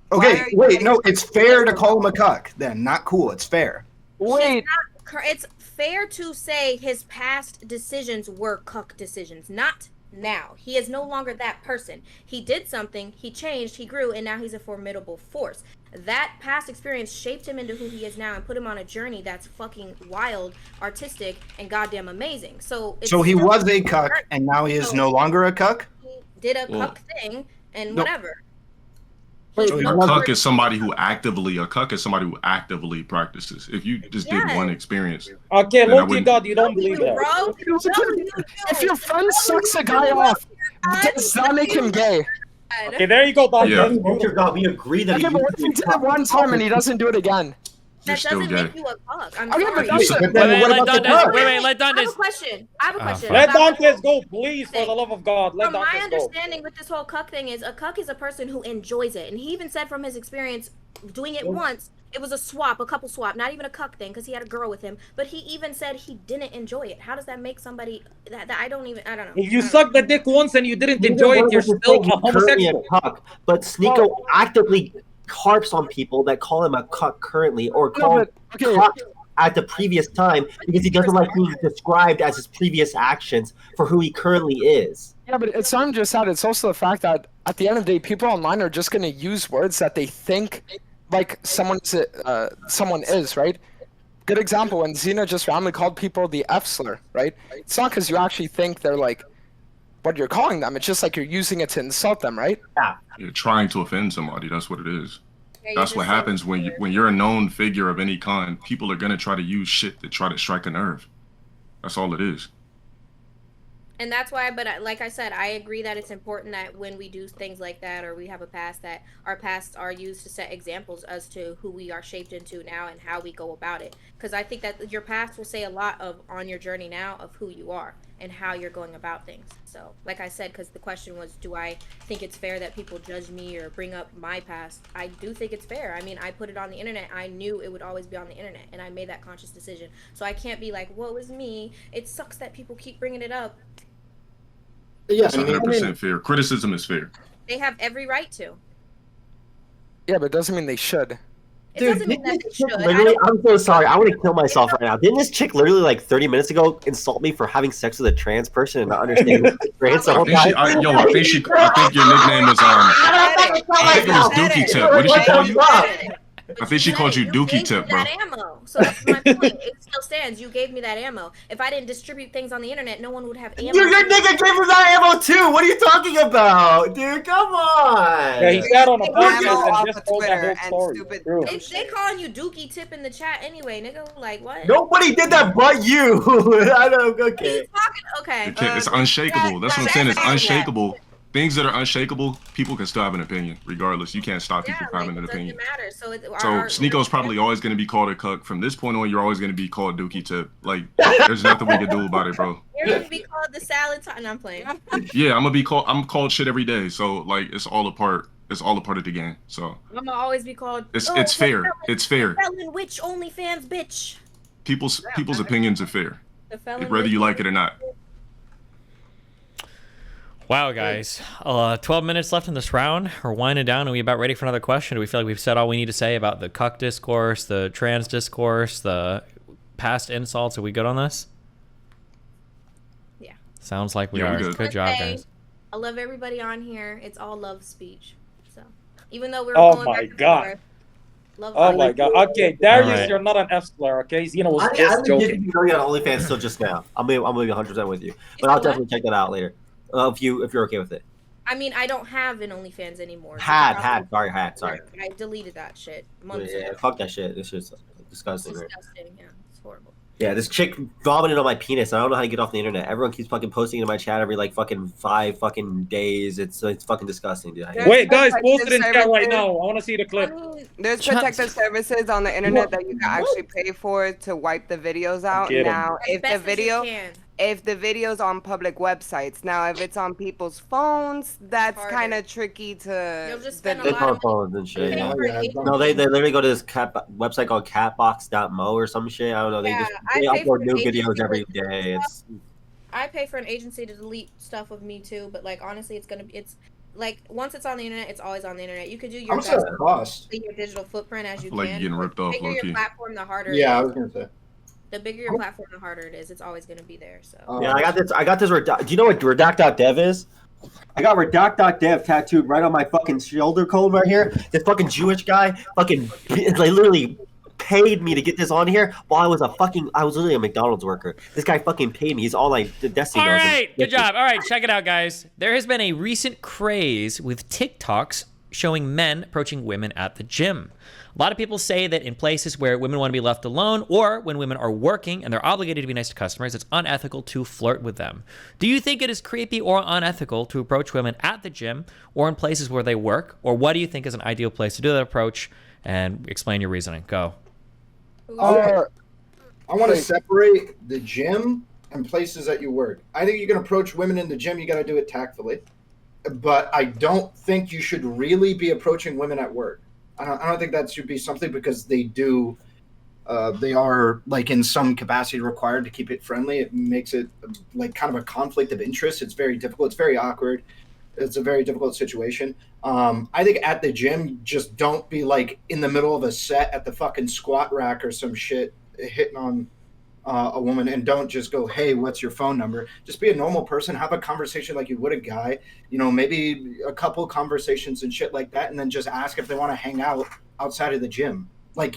Why Okay, are you wait, saying no, it's it's fair to call him a cuck. Then not cool. It's fair. Wait. It's fair to say his past decisions were cuck decisions, not now. He is no longer that person. He did something, he changed, he grew, and now he's a formidable force. That past experience shaped him into who he is now and put him on a journey that's fucking wild, artistic, and goddamn amazing. So So he was a cuck, and now he is So no longer a cuck? he did a Well, cuck thing and no. whatever. So He's a no cuck longer- is somebody who actively practices. If you just did one experience, Okay, then I low key wouldn't- God, you don't believe that. Bro, If your friend sucks a guy off, does that make him gay? Okay, there you go, Dante. Yeah. Dear God, we agree that Okay, but what if he did it one time and he doesn't do it again? You're That still doesn't gay. make you a cuck. I'm Okay, sorry. but that's But it. then Wait, what let about the Dantes. cuck? Wait, let I have a Dantes. question. I have a question. Let about- Dantes go, please, for the love of God. Let From my Dantes go. understanding with this whole cuck thing is a cuck is a person who enjoys it. And he even said from his experience doing it once, it was a couple swap, not even a cuck thing because he had a girl with him. But he even said he didn't enjoy it. How does that make somebody that I don't know. If you suck the dick once and you didn't enjoy it, you're still a homosexual. Cuck, but Sneeko actively harps on people that call him a cuck currently or call him cuck at the previous time because he doesn't like being described as his previous actions for who he currently is. Yeah, but it's not just that. It's also the fact that at the end of the day, people online are just going to use words that they think like someone is, right? Good example, when Xena just randomly called people the F slur, right? It's not because you actually think they're like what you're calling them. It's just like you're using it to insult them, right? Yeah. You're trying to offend somebody. That's what it is. Yeah, That's what happens when you're a known figure of any kind. People are gonna try to use shit to try to strike a nerve. That's all it is. And that's why, like I said, I agree that it's important that when we do things like that or we have a past, that our pasts are used to set examples as to who we are shaped into now and how we go about it. Because I think that your past will say a lot on your journey now of who you are and how you're going about things. So, like I said, because the question was, do I think it's fair that people judge me or bring up my past? I do think it's fair. I mean, I put it on the internet. I knew it would always be on the internet, and I made that conscious decision. So I can't be like, woe is me. It sucks that people keep bringing it up. Yeah, It's 100% fair. Criticism is fair. They have every right to. Yeah, but it doesn't mean they should. It doesn't mean that they should. Literally, I'm so sorry. I want to kill myself right now. Didn't this chick literally like 30 minutes ago insult me for having sex with a trans person and not understanding trans the whole time? I think your nickname was I think it was Dookie Tip. What did she call you? I think she called you Dookie Tip, bro. That ammo. So that's my point. It still stands. You gave me that ammo. If I didn't distribute things on the internet, no one would have ammo. Your nigga gave me that ammo too. What are you talking about, dude? Come on. Yeah, he sat on a podcast Ammo and off just of told that Twitter whole and story. stupid True. If they calling you Dookie Tip in the chat anyway, nigga, like what? Nobody did that but you. I don't. Okay. Okay. It's unshakable. That's what I'm saying. It's unshakable. Things that are unshakable, people can still have an opinion, regardless. You can't stop people from having an opinion. Matter. So Sneeko's probably always going to be called a cuck. From this point on, you're always going to be called Dookie Tip. Like, there's nothing we can do about it, bro. You're gonna be called the salad time. No, I'm playing. Yeah, I'm called shit every day. So like, it's all a part of the game. So I'm gonna always be called. it's fair. It's fair. Felon witch OnlyFans bitch. People's opinions are fair, The felon whether you like it or not. Wow, guys. 12 minutes left in this round. We're winding down. Are we about ready for another question? Do we feel like we've said all we need to say about the cuck discourse, the trans discourse, the past insults? Are we good on this? Yeah. Sounds like we Yeah, are. we're good. Good job, guys. I love everybody on here. It's all love speech. So even though we're Oh going my back and God. forth, love Oh my God. Okay, Darius, Alright. you're not an F slur, okay? Xena was I just joking. didn't know you on OnlyFans still just now. I'm gonna be 100% with you, but I'll definitely check that out later. If you're okay with it. I mean, I don't have an OnlyFans anymore. Sorry. I deleted that shit Yeah, months ago. fuck that shit. This is disgusting. It's Right? disgusting. Yeah, it's horrible. Yeah, this chick vomited on my penis. I don't know how to get off the internet. Everyone keeps fucking posting in my chat every like fucking 5 fucking days. It's fucking disgusting, dude. Wait, guys, post it in chat right now. I want to see the clip. There's protective services on the internet that you can actually pay for to wipe the videos out. Get 'em. Now, if the video's on public websites, now if it's on people's phones, that's kind of tricky to. You'll just spend a It's lot on of phones and shit. paying for an No, they literally go to this website called catbox.mo or some shit. I don't know. They Yeah, just I they pay for upload new an videos agency every to day. It's I pay for an agency to delete stuff of me too, but like honestly, it's like once it's on the internet, it's always on the internet. You could do your How much does that cost? your digital footprint as you Like can. you're getting ripped off, The bigger your low-key. platform, the harder. Yeah, it I is. was gonna say. The bigger your platform, the harder it is. It's always gonna be there. So. yeah, I got this. Do you know what redact.dev is? I got redact.dev tattooed right on my fucking shoulder cone right here. This fucking Jewish guy fucking like literally paid me to get this on here while I was literally a McDonald's worker. This guy fucking paid me. He's all like Destiny All knows him. right, good job. All right, check it out, guys. There has been a recent craze with TikToks showing men approaching women at the gym. A lot of people say that in places where women want to be left alone or when women are working and they're obligated to be nice to customers, it's unethical to flirt with them. Do you think it is creepy or unethical to approach women at the gym or in places where they work? Or what do you think is an ideal place to do that approach? And explain your reasoning. Go. I want to separate the gym and places that you work. I think you can approach women in the gym. You got to do it tactfully, but I don't think you should really be approaching women at work. I don't think that should be something because they are like in some capacity required to keep it friendly. It makes it like kind of a conflict of interest. It's very difficult. It's very awkward. It's a very difficult situation. I think at the gym, just don't be like in the middle of a set at the fucking squat rack or some shit hitting on a woman, and don't just go, hey, what's your phone number? Just be a normal person, have a conversation like you would a guy, maybe a couple conversations and shit like that, and then just ask if they want to hang out outside of the gym. Like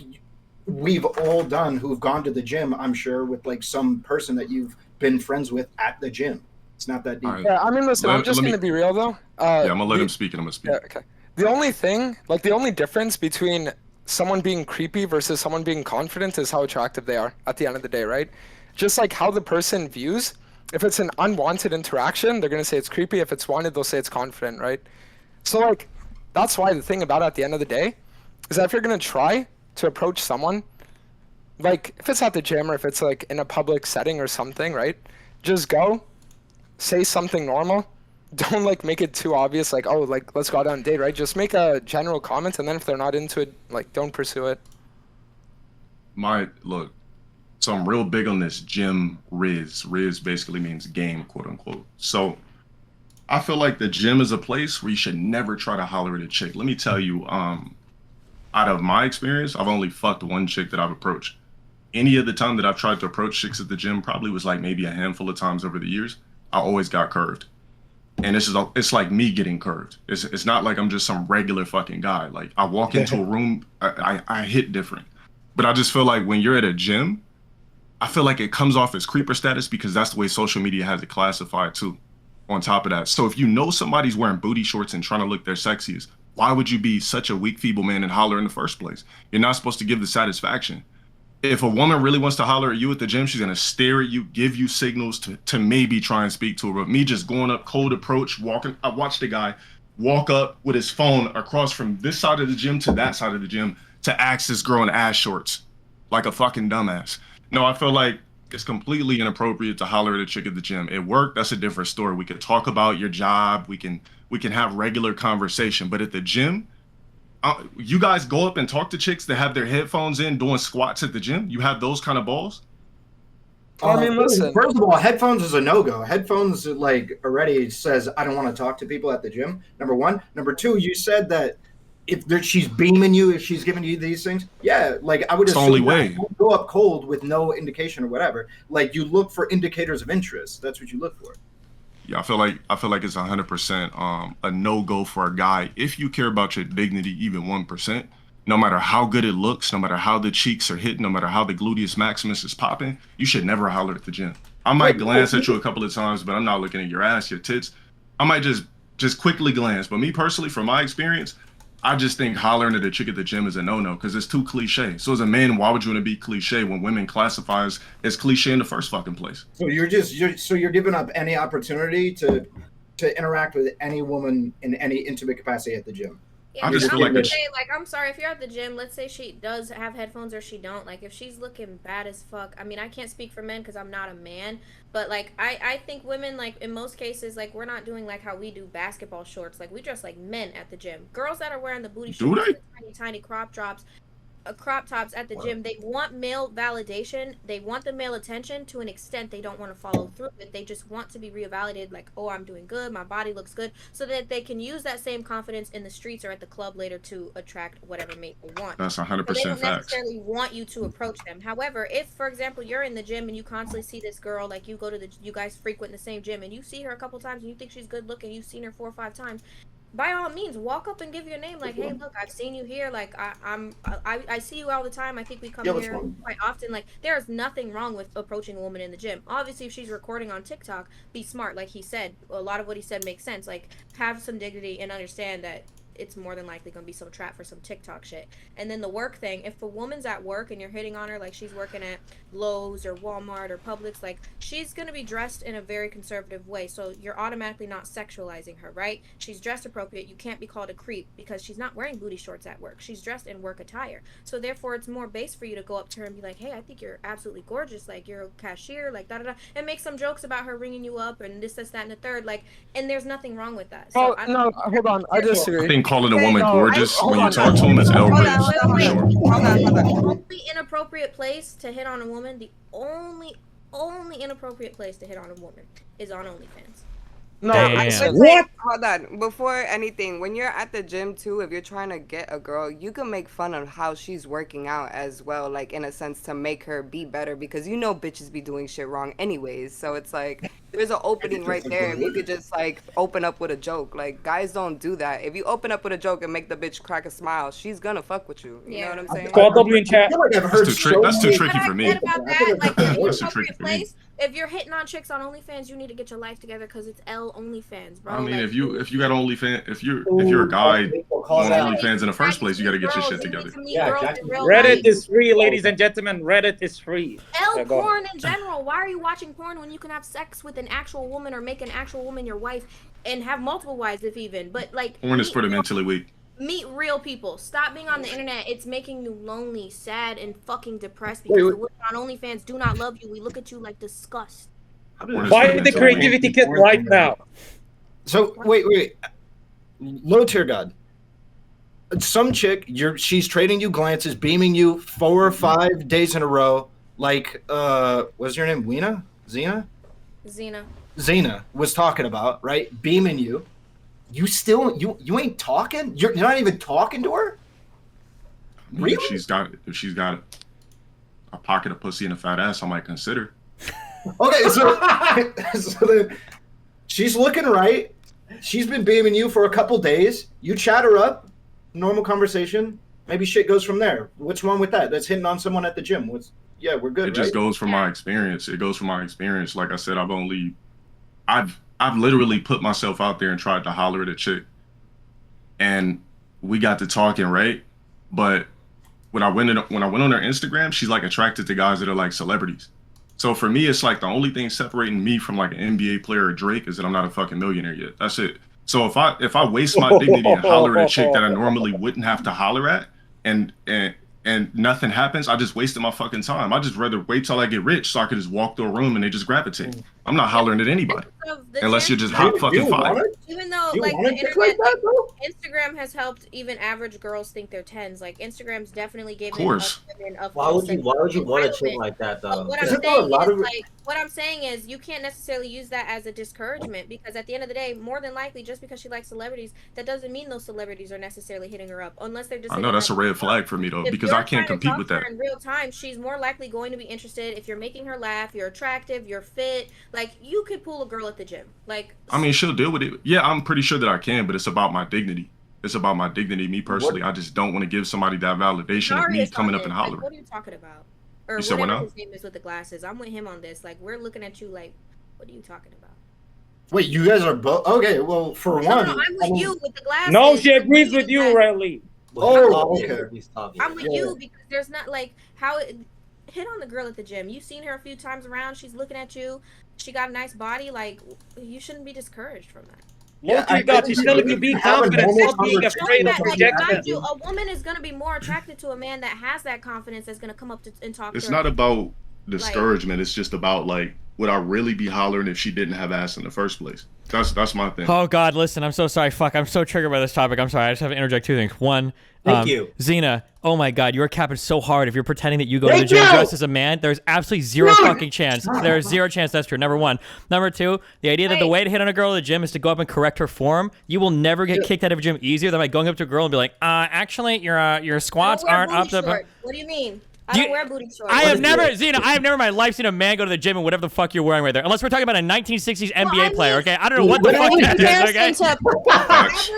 we've all done who've gone to the gym, I'm sure, with like some person that you've been friends with at the gym. It's not that deep. Right. Yeah, I mean, listen, I'm just going to be real, though. Yeah, I'm going to let him speak and I'm going to speak. Yeah, okay. The only difference between someone being creepy versus someone being confident is how attractive they are at the end of the day, right? Just like how the person views. If it's an unwanted interaction, they're going to say it's creepy. If it's wanted, they'll say it's confident, right? So, like, that's why the thing about it at the end of the day is that if you're going to try to approach someone, like, if it's at the gym or if it's, like, in a public setting or something, right? Just go. Say something normal. Don't like make it too obvious, like, oh, like, let's go out on a date, right? Just make a general comment, and then if they're not into it, like, don't pursue it. Look, so I'm real big on this gym Riz. Riz basically means game, quote unquote. So I feel like the gym is a place where you should never try to holler at a chick. Let me tell you, out of my experience, I've only fucked one chick that I've approached. Any of the time that I've tried to approach chicks at the gym probably was like maybe a handful of times over the years. I always got curved. And it's like me getting curved. It's not like I'm just some regular fucking guy. Like I walk into a room, I hit different. But I just feel like when you're at a gym, I feel like it comes off as creeper status because that's the way social media has it classified too. On top of that. So if you know somebody's wearing booty shorts and trying to look their sexiest, why would you be such a weak, feeble man and holler in the first place? You're not supposed to give the satisfaction. If a woman really wants to holler at you at the gym, she's gonna stare at you, give you signals to maybe try and speak to her. But me just going up, cold approach, walking, I watched a guy walk up with his phone across from this side of the gym to that side of the gym to ask this girl in ass shorts, like a fucking dumbass. No, I feel like it's completely inappropriate to holler at a chick at the gym. At work, that's a different story. We could talk about your job, we can have regular conversation, but at the gym, you guys go up and talk to chicks that have their headphones in doing squats at the gym? You have those kind of balls? I mean, listen. First of all, headphones is a no-go. Headphones, like, already says I don't want to talk to people at the gym, number one. Number two, you said that if she's beaming you, if she's giving you these things, yeah, like, I would assume the only way. You go up cold with no indication or whatever. Like, you look for indicators of interest. That's what you look for. Yeah, I feel like it's 100% a no-go for a guy. If you care about your dignity, even 1%, no matter how good it looks, no matter how the cheeks are hitting, no matter how the gluteus maximus is popping, you should never holler at the gym. I might glance at you a couple of times, but I'm not looking at your ass, your tits. I might just quickly glance. But me personally, from my experience, I just think hollering at a chick at the gym is a no-no because it's too cliche. So as a man, why would you want to be cliche when women classify as cliche in the first fucking place? So you're giving up any opportunity to interact with any woman in any intimate capacity at the gym. Yeah, I just feel like I'm sorry if you're at the gym. Let's say she does have headphones or she don't. Like, if she's looking bad as fuck. I mean, I can't speak for men because I'm not a man. But like, I think women, like, in most cases, like, we're not doing like how we do basketball shorts. Like, we dress like men at the gym. Girls that are wearing the booty shorts, the tiny crop tops at the gym, they want male validation, they want the male attention to an extent. They don't want to follow through with it. They just want to be reevaluated, like, oh, I'm doing good, my body looks good, so that they can use that same confidence in the streets or at the club later to attract whatever mate they want. That's 100% they don't facts. necessarily want you to approach them. However, if, for example, you're in the gym and you constantly see this girl, like, you guys frequent the same gym and you see her a couple times and you think she's good looking, you've seen her 4 or 5 times, by all means, walk up and give your name. Like, hey, look, I've seen you here. Like, I see you all the time. I think we come here quite often. Like, there is nothing wrong with approaching a woman in the gym. Obviously, if she's recording on TikTok, be smart. Like he said, a lot of what he said makes sense. Like, have some dignity and understand that it's more than likely gonna be some trap for some TikTok shit. And then the work thing, if a woman's at work and you're hitting on her, like she's working at Lowe's or Walmart or Publix, like she's gonna be dressed in a very conservative way, so you're automatically not sexualizing her, right? She's dressed appropriate. You can't be called a creep because she's not wearing booty shorts at work. She's dressed in work attire. So therefore it's more base for you to go up to her and be like, hey, I think you're absolutely gorgeous, like you're a cashier, like da-da-da, and make some jokes about her ringing you up and this, that, and the third, like, and there's nothing wrong with that. So no, hold on, I disagree. I think calling a woman gorgeous when you talk to them is outrageous, for sure. The only inappropriate place to hit on a woman, the only inappropriate place to hit on a woman is on OnlyFans. No, I should say, hold on. Before anything, when you're at the gym too, if you're trying to get a girl, you can make fun of how she's working out as well, like in a sense to make her be better, because you know bitches be doing shit wrong anyways. So it's like there's an opening right there. If you could just like open up with a joke, like guys don't do that. If you open up with a joke and make the bitch crack a smile, she's gonna fuck with you. You know what I'm saying? Call W in chat. That's too tricky for me. That's too tricky for me. If you're hitting on chicks on OnlyFans, you need to get your life together because it's OnlyFans, bro. I mean, if you got OnlyFans, if you're a guy on OnlyFans in the first place, you got to get your shit together. Reddit is free, ladies and gentlemen. Reddit is free. Porn in general. Why are you watching porn when you can have sex with an actual woman or make an actual woman your wife and have multiple wives if even? But like, porn is for the mentally weak. Meet real people. Stop being on the internet. It's making you lonely, sad, and fucking depressed because the women on OnlyFans do not love you. We look at you like disgust. Find the creativity kit right now. So wait. Low tier god. Some chick, she's trading you glances, beaming you 4 or 5 days in a row. Like, what's your name? Xena was talking about, right? Beaming you. You still you ain't talking? You're not even talking to her? Really? If she's got a pocket of pussy and a fat ass, I might consider. Okay, so then she's looking right. She's been beaming you for a couple days. You chat her up, normal conversation. Maybe shit goes from there. What's wrong with that? That's hitting on someone at the gym. We're good. It just goes from my experience. It goes from my experience. Like I said, I've literally put myself out there and tried to holler at a chick, and we got to talking, right? But when I went on her Instagram, she's like attracted to guys that are like celebrities. So for me, it's like the only thing separating me from like an NBA player or Drake is that I'm not a fucking millionaire yet. That's it. So if I waste my dignity and holler at a chick that I normally wouldn't have to holler at, and nothing happens, I just wasted my fucking time. I just rather wait till I get rich so I could just walk through a room and they just gravitate. I'm not hollering at anybody unless you're just hot fucking fire. Even though like the internet, Instagram has helped even average girls think they're 10s. Like Instagram's definitely given us women of why would you want a chick like that though? What I'm saying is you can't necessarily use that as a discouragement, because at the end of the day, more than likely, just because she likes celebrities, that doesn't mean those celebrities are necessarily hitting her up, unless they're just. I know that's a red flag for me though, because I can't compete with that. In real time, she's more likely going to be interested if you're making her laugh, you're attractive, you're fit. Like you could pull a girl at the gym. Like I mean, she'll deal with it. Yeah, I'm pretty sure that I can, but it's about my dignity. It's about my dignity. Me personally, I just don't want to give somebody that validation of me coming up and hollering. Like, what are you talking about? Or you whatever his name is with the glasses. I'm with him on this. Like, we're looking at you like, what are you talking about? Wait, you guys are both okay. Well, for one, No, I'm with you with the glasses. No, she agrees with you, Riley. Oh, okay. I'm with you because there's not like how hit on the girl at the gym. You've seen her a few times around. She's looking at you. She got a nice body. Like you shouldn't be discouraged from that. Loki God, she's telling you be confident, stop being afraid of rejection. A woman is gonna be more attracted to a man that has that confidence that's gonna come up to and talk to her. It's not about discouragement. It's just about like, would I really be hollering if she didn't have ass in the first place? That's my thing. Oh God, listen, I'm so sorry. Fuck, I'm so triggered by this topic. I'm sorry. I just have to interject two things. One, Thank you. Xena. Oh my God, you're capping so hard. If you're pretending that you go to the gym dressed as a man, there's absolutely zero fucking chance. There's zero chance that's true. Number one. Number two, the idea that the way to hit on a girl at the gym is to go up and correct her form. You will never get kicked out of a gym easier than by going up to a girl and be like, actually, your squats aren't up to. What do you mean? I don't wear booty shorts. I have never, Xena, I have never in my life seen a man go to the gym in whatever the fuck you're wearing right there. Unless we're talking about a 1960s NBA player, okay? I don't know what the fuck that is, okay?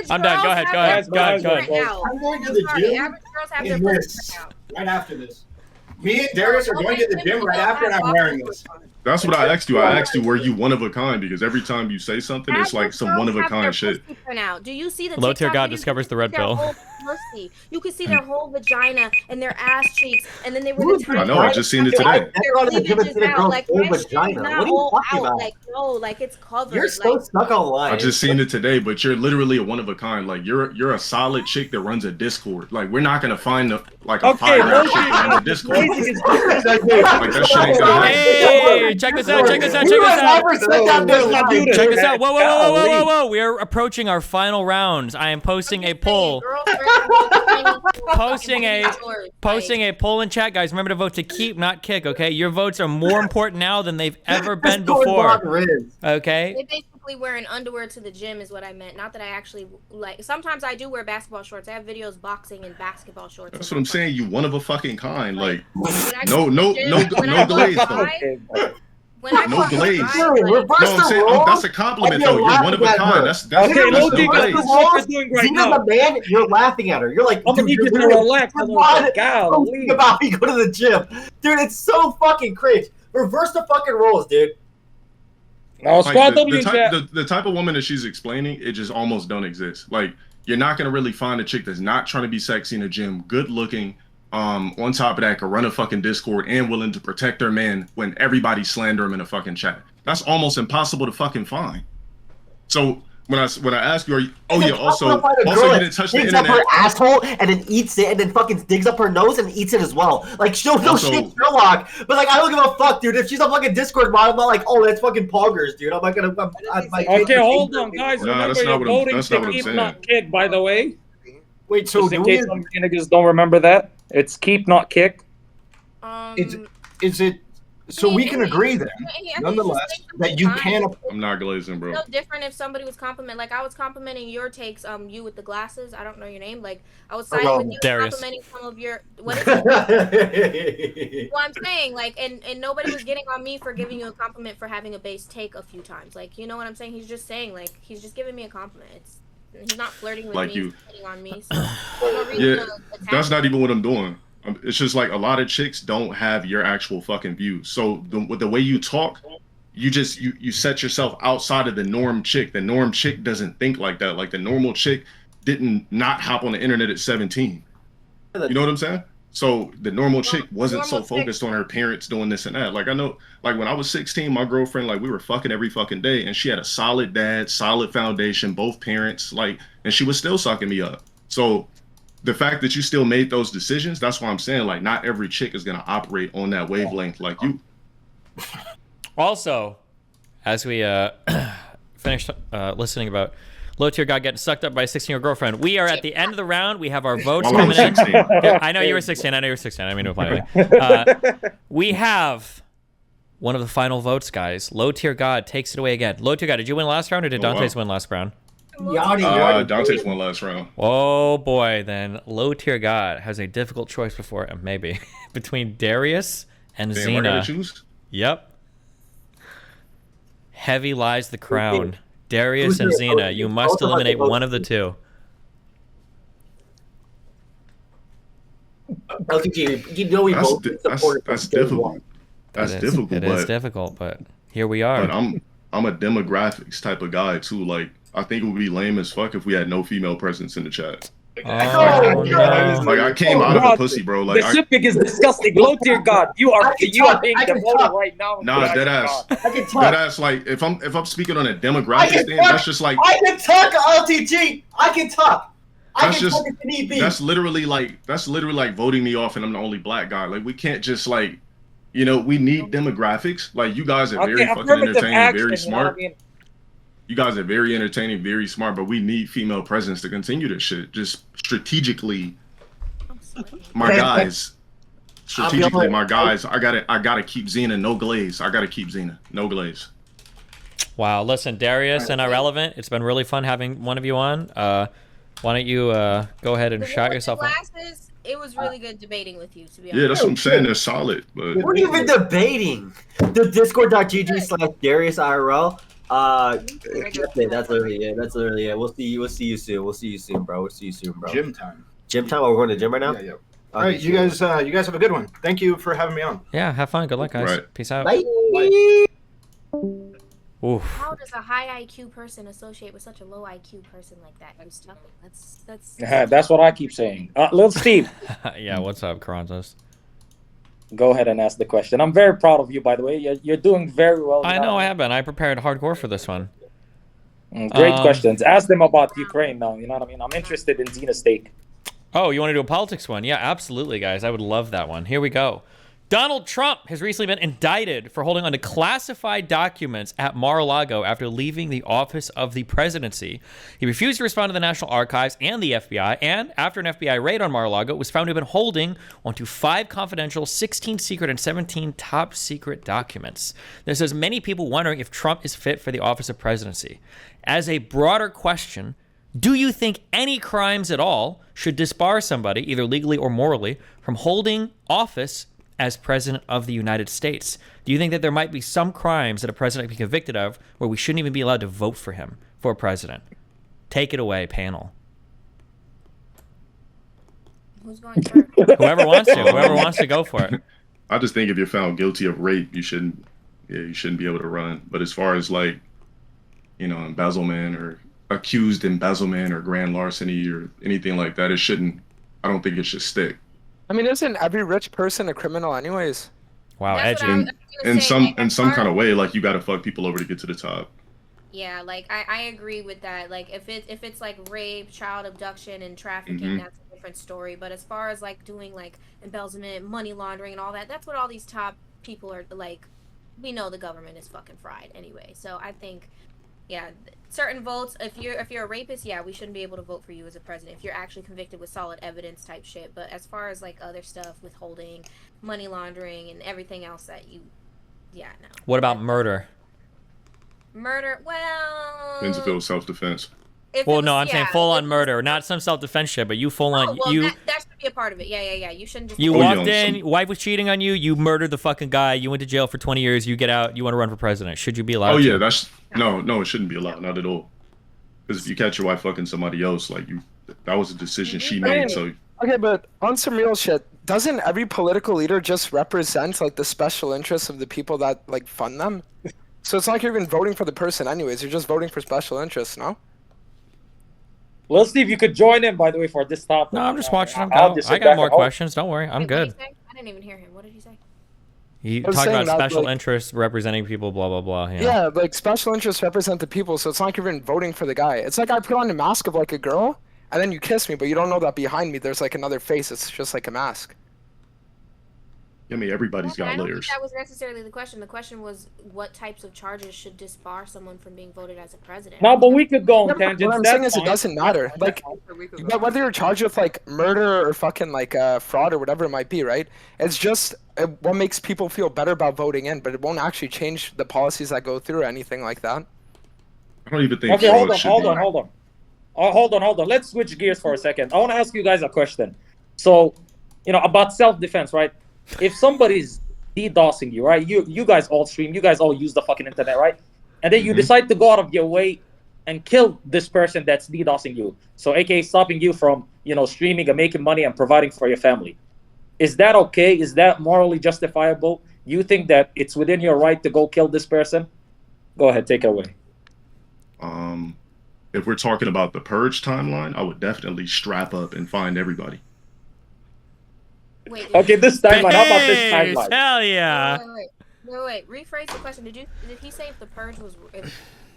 I'm done. Go ahead. I'm going to the gym. Average girls have their booties out. Right after this. Me and Darius are going to the gym right after, and I'm wearing this. That's what I asked you. I asked you, were you one of a kind? Because every time you say something, it's like some one of a kind shit. Do you see the Low tier God discovers the red pill. You can see their whole vagina and their ass cheeks, and then they were the I know. I just seen it today. Like not all out. Like no, like it's covered. You're so stuck online. I just seen it today, but you're literally a one of a kind. Like you're a solid chick that runs a Discord. Like we're not gonna find a fire chick that runs a Discord. Like that shit ain't gonna happen. Hey, check this out. Check this out. Whoa. We are approaching our final rounds. I am posting a poll. Posting a poll in chat, guys. Remember to vote to keep, not kick, okay? Your votes are more important now than they've ever been before. Okay? They basically wearing underwear to the gym is what I meant. Not that I actually like. Sometimes I do wear basketball shorts. I have videos boxing in basketball shorts. That's what I'm saying. You one of a fucking kind. Like no glaze though. No glaze. No, I'm saying that's a compliment though. You're one of a kind. That's no glaze. The man, you're laughing at her. You're like, I'm gonna need you to relax. About you go to the gym, dude. It's so fucking cringe. Reverse the fucking roles, dude. No, squad the type of woman that she's explaining, it just almost don't exist. Like you're not gonna really find a chick that's not trying to be sexy in the gym, good looking. On top of that, could run a fucking Discord and willing to protect their man when everybody slander him in a fucking chat. That's almost impossible to fucking find. So when I ask you, also you didn't touch the internet. Digs up her asshole and then eats it, and then fucking digs up her nose and eats it as well. Like she'll no shit Sherlock, but like I don't give a fuck, dude. If she's a fucking Discord model, I'm not like, oh, that's fucking poggers, dude. I'm not gonna. Okay, hold on, guys. Remember, you're voting to keep, not kick. By the way. Wait, so in case some niggas don't remember that, it's keep, not kick. Is it? So we can agree then, nonetheless, that you can. I'm not glazing, bro. No different if somebody was complimenting, like I was complimenting your takes, you with the glasses. I don't know your name. Like I was siding with you, complimenting some of your. What is it? Well, I'm saying, like, and nobody was getting on me for giving you a compliment for having a base take a few times. Like, you know what I'm saying? He's just saying, like, he's just giving me a compliment. He's not flirting with like me, you. He's on me. So no reason that's not even what I'm doing. It's just like a lot of chicks don't have your actual fucking views. So the way you talk, you set yourself outside of the norm chick. The norm chick doesn't think like that. Like the normal chick didn't not hop on the internet at 17. You know what I'm saying? So the normal chick wasn't so focused on her parents doing this and that. Like I know, like when I was 16, my girlfriend, like we were fucking every fucking day, and she had a solid dad, solid foundation, both parents, like, and she was still sucking me up. So the fact that you still made those decisions, that's why I'm saying, like, not every chick is gonna operate on that wavelength like you. Also, as we finished listening about Low Tier God getting sucked up by a 16-year-old girlfriend, we are at the end of the round. We have our votes coming in. Yeah, I know you were 16. I know you were 16. I mean to apply anything. We have one of the final votes, guys. Low Tier God takes it away again. Low Tier God, did you win last round or did Dante's win last round? Dante's won last round. Oh boy, then Low Tier God has a difficult choice before him, maybe between Darius and Xena. We're gonna choose? Yep. Heavy lies the crown. Darius and Xena, you must eliminate one of the two. You know we both support. That's difficult. That's difficult. It is difficult, but here we are. But I'm a demographics type of guy too. Like, I think it would be lame as fuck if we had no female presence in the chat. Oh, no. Like, I came out of a pussy, bro. Like, the shipping is disgusting. Low tier God, you are being demoted right now. Nah, dead ass. Dead ass. Like, if I'm speaking on a demographic thing, that's just like. I can talk, LTG. I can talk. That's just. That's literally like voting me off, and I'm the only black guy. Like, we can't just like, we need demographics. Like, you guys are very fucking entertaining, very smart. You guys are very entertaining, very smart, but we need female presence to continue this shit. Just strategically, my guys. Strategically, my guys. I gotta keep Xena no glaze. I gotta keep Xena no glaze. Wow. Listen, Darius and Irrelevant, it's been really fun having one of you on. Why don't you go ahead and shout yourself out? It was really good debating with you, to be honest. Yeah, that's what I'm saying. They're solid, but we're even debating. The discord.gg/DariusIRL. That's literally it. We'll see you soon. We'll see you soon, bro. Gym time. Gym time? Oh, we're going to gym right now? Yeah. All right, you guys have a good one. Thank you for having me on. Yeah, have fun. Good luck, guys. Right. Peace out. Bye. Oof. How does a high IQ person associate with such a low IQ person like that? I'm stuck. That's That's what I keep saying. Little Steve. Yeah, what's up, Karantos? Go ahead and ask the question. I'm very proud of you, by the way. You're doing very well. I know I have been. I prepared hardcore for this one. Great questions. Ask them about Ukraine now. You know what I mean? I'm interested in Xena's stake. Oh, you want to do a politics one? Yeah, absolutely, guys. I would love that one. Here we go. Donald Trump has recently been indicted for holding onto classified documents at Mar-a-Lago after leaving the office of the presidency. He refused to respond to the National Archives and the FBI, and after an FBI raid on Mar-a-Lago, was found to have been holding onto 5 confidential, 16 secret, and 17 top secret documents. This has many people wondering if Trump is fit for the office of presidency. As a broader question, do you think any crimes at all should disbar somebody, either legally or morally, from holding office as president of the United States? Do you think that there might be some crimes that a president can be convicted of where we shouldn't even be allowed to vote for him for president? Take it away, panel. Who's going first? Whoever wants to go for it. I just think if you're found guilty of rape, you shouldn't be able to run. But as far as like, embezzlement or accused embezzlement or grand larceny or anything like that, I don't think it should stick. I mean, isn't every rich person a criminal anyways? Wow, edgy. In some kind of way, like, you got to fuck people over to get to the top. Yeah, like I agree with that. Like if it's like rape, child abduction, and trafficking, that's a different story. But as far as like doing like embezzlement, money laundering, and all that, that's what all these top people are like. We know the government is fucking fried anyway. So I think, yeah, certain votes. If you're a rapist, yeah, we shouldn't be able to vote for you as a president if you're actually convicted with solid evidence type shit. But as far as like other stuff, withholding, money laundering, and everything else that no. What about murder? Murder, well. Depends if it was self-defense. I'm saying full-on murder, not some self-defense shit, but you full-on. That should be a part of it. Yeah. You shouldn't just. You walked in, wife was cheating on you, you murdered the fucking guy, you went to jail for 20 years, you get out, you want to run for president. Should you be allowed? Oh yeah, no, it shouldn't be allowed, not at all. Because if you catch your wife fucking somebody else, like that was a decision she made. So. Okay, but on some real shit, doesn't every political leader just represent like the special interests of the people that like fund them? So it's not like you're even voting for the person anyways, you're just voting for special interests, no? Well, Steve, you could join in, by the way, for this topic. No, I'm just watching him go. I got more questions, don't worry, I'm good. I didn't even hear him. What did he say? He talked about special interests representing people, blah, blah, blah. Yeah, like special interests represent the people, so it's not like you're even voting for the guy. It's like I put on a mask of like a girl, and then you kiss me, but you don't know that behind me there's like another face. It's just like a mask. I mean, everybody's got I don't layers. think that was necessarily the question. The question was what types of charges should disbar someone from being voted as a president. No, but we could go on tangents. What I'm saying is it doesn't matter. Like, but whether you're charged with like murder or fucking like fraud or whatever it might be, right? It's just what makes people feel better about voting in, but it won't actually change the policies that go through or anything like that. I don't even think. Okay, hold on. Let's switch gears for a second. I want to ask you guys a question. So, about self-defense, right? If somebody's DDoSing you, right? You guys all stream, you guys all use the fucking internet, right? And then you decide to go out of your way and kill this person that's DDoSing you. So, aka stopping you from, streaming and making money and providing for your family. Is that okay? Is that morally justifiable? You think that it's within your right to go kill this person? Go ahead, take it away. If we're talking about the purge timeline, I would definitely strap up and find everybody. Wait. Okay, this timeline. How about this Hey, timeline? hell yeah. Wait. Rephrase the question. Did he say if the purge was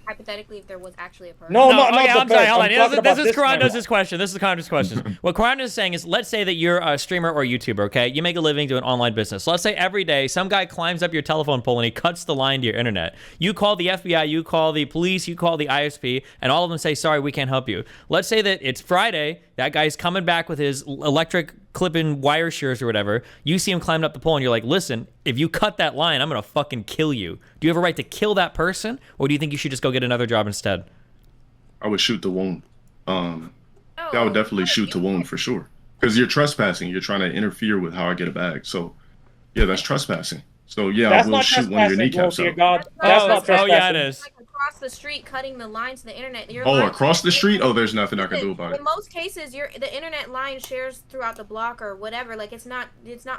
hypothetically if there was actually a purge? No, okay, not the I'm sorry, purge. hold I'm on. talking about This is timeline. Karando's question. This is Karando's question. What Karando is saying is, let's say that you're a streamer or YouTuber, okay? You make a living doing online business. Let's say every day some guy climbs up your telephone pole and he cuts the line to your internet. You call the FBI, you call the police, you call the ISP, and all of them say, sorry, we can't help you. Let's say that it's Friday, that guy's coming back with his electric clipping wire shears or whatever. You see him climbing up the pole and you're like, listen, if you cut that line, I'm gonna fucking kill you. Do you have a right to kill that person, or do you think you should just go get another job instead? I would shoot the wound. I would definitely shoot the wound for sure. Because you're trespassing. You're trying to interfere with how I get a bag. So, yeah, that's trespassing. So, yeah, That's I will not shoot one of your kneecaps dear out. God. That's not trespassing. yeah, it is. Like across the street, cutting the line to the internet. Your Oh, line- across the street? Oh, there's nothing I can do about it. In most cases, the internet line shares throughout the block or whatever. Like it's not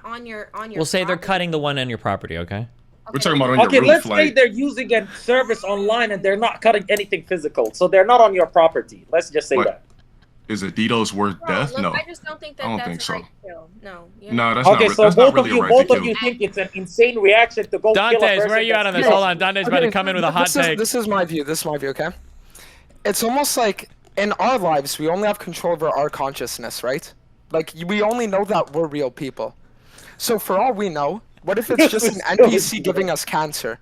on your We'll say they're cutting the one on your property, okay? We're talking about on your Okay, roof. let's say Like, they're using a service online and they're not cutting anything physical, so they're not on your property. Let's just say What? that. is Adidas worth death? Look, No. I just don't think that I don't that's think a so. right kill. No. No, that's Okay, not, so that's both not of really you, a right to both of kill. you think it's an insane reaction to go kill a Dantes, person. where are you at on this? that's- Hold on, Dante's about to come in with a hot take. This is my view. Okay? It's almost like in our lives, we only have control over our consciousness, right? Like, we only know that we're real people. So for all we know, what if it's just an NPC giving us cancer?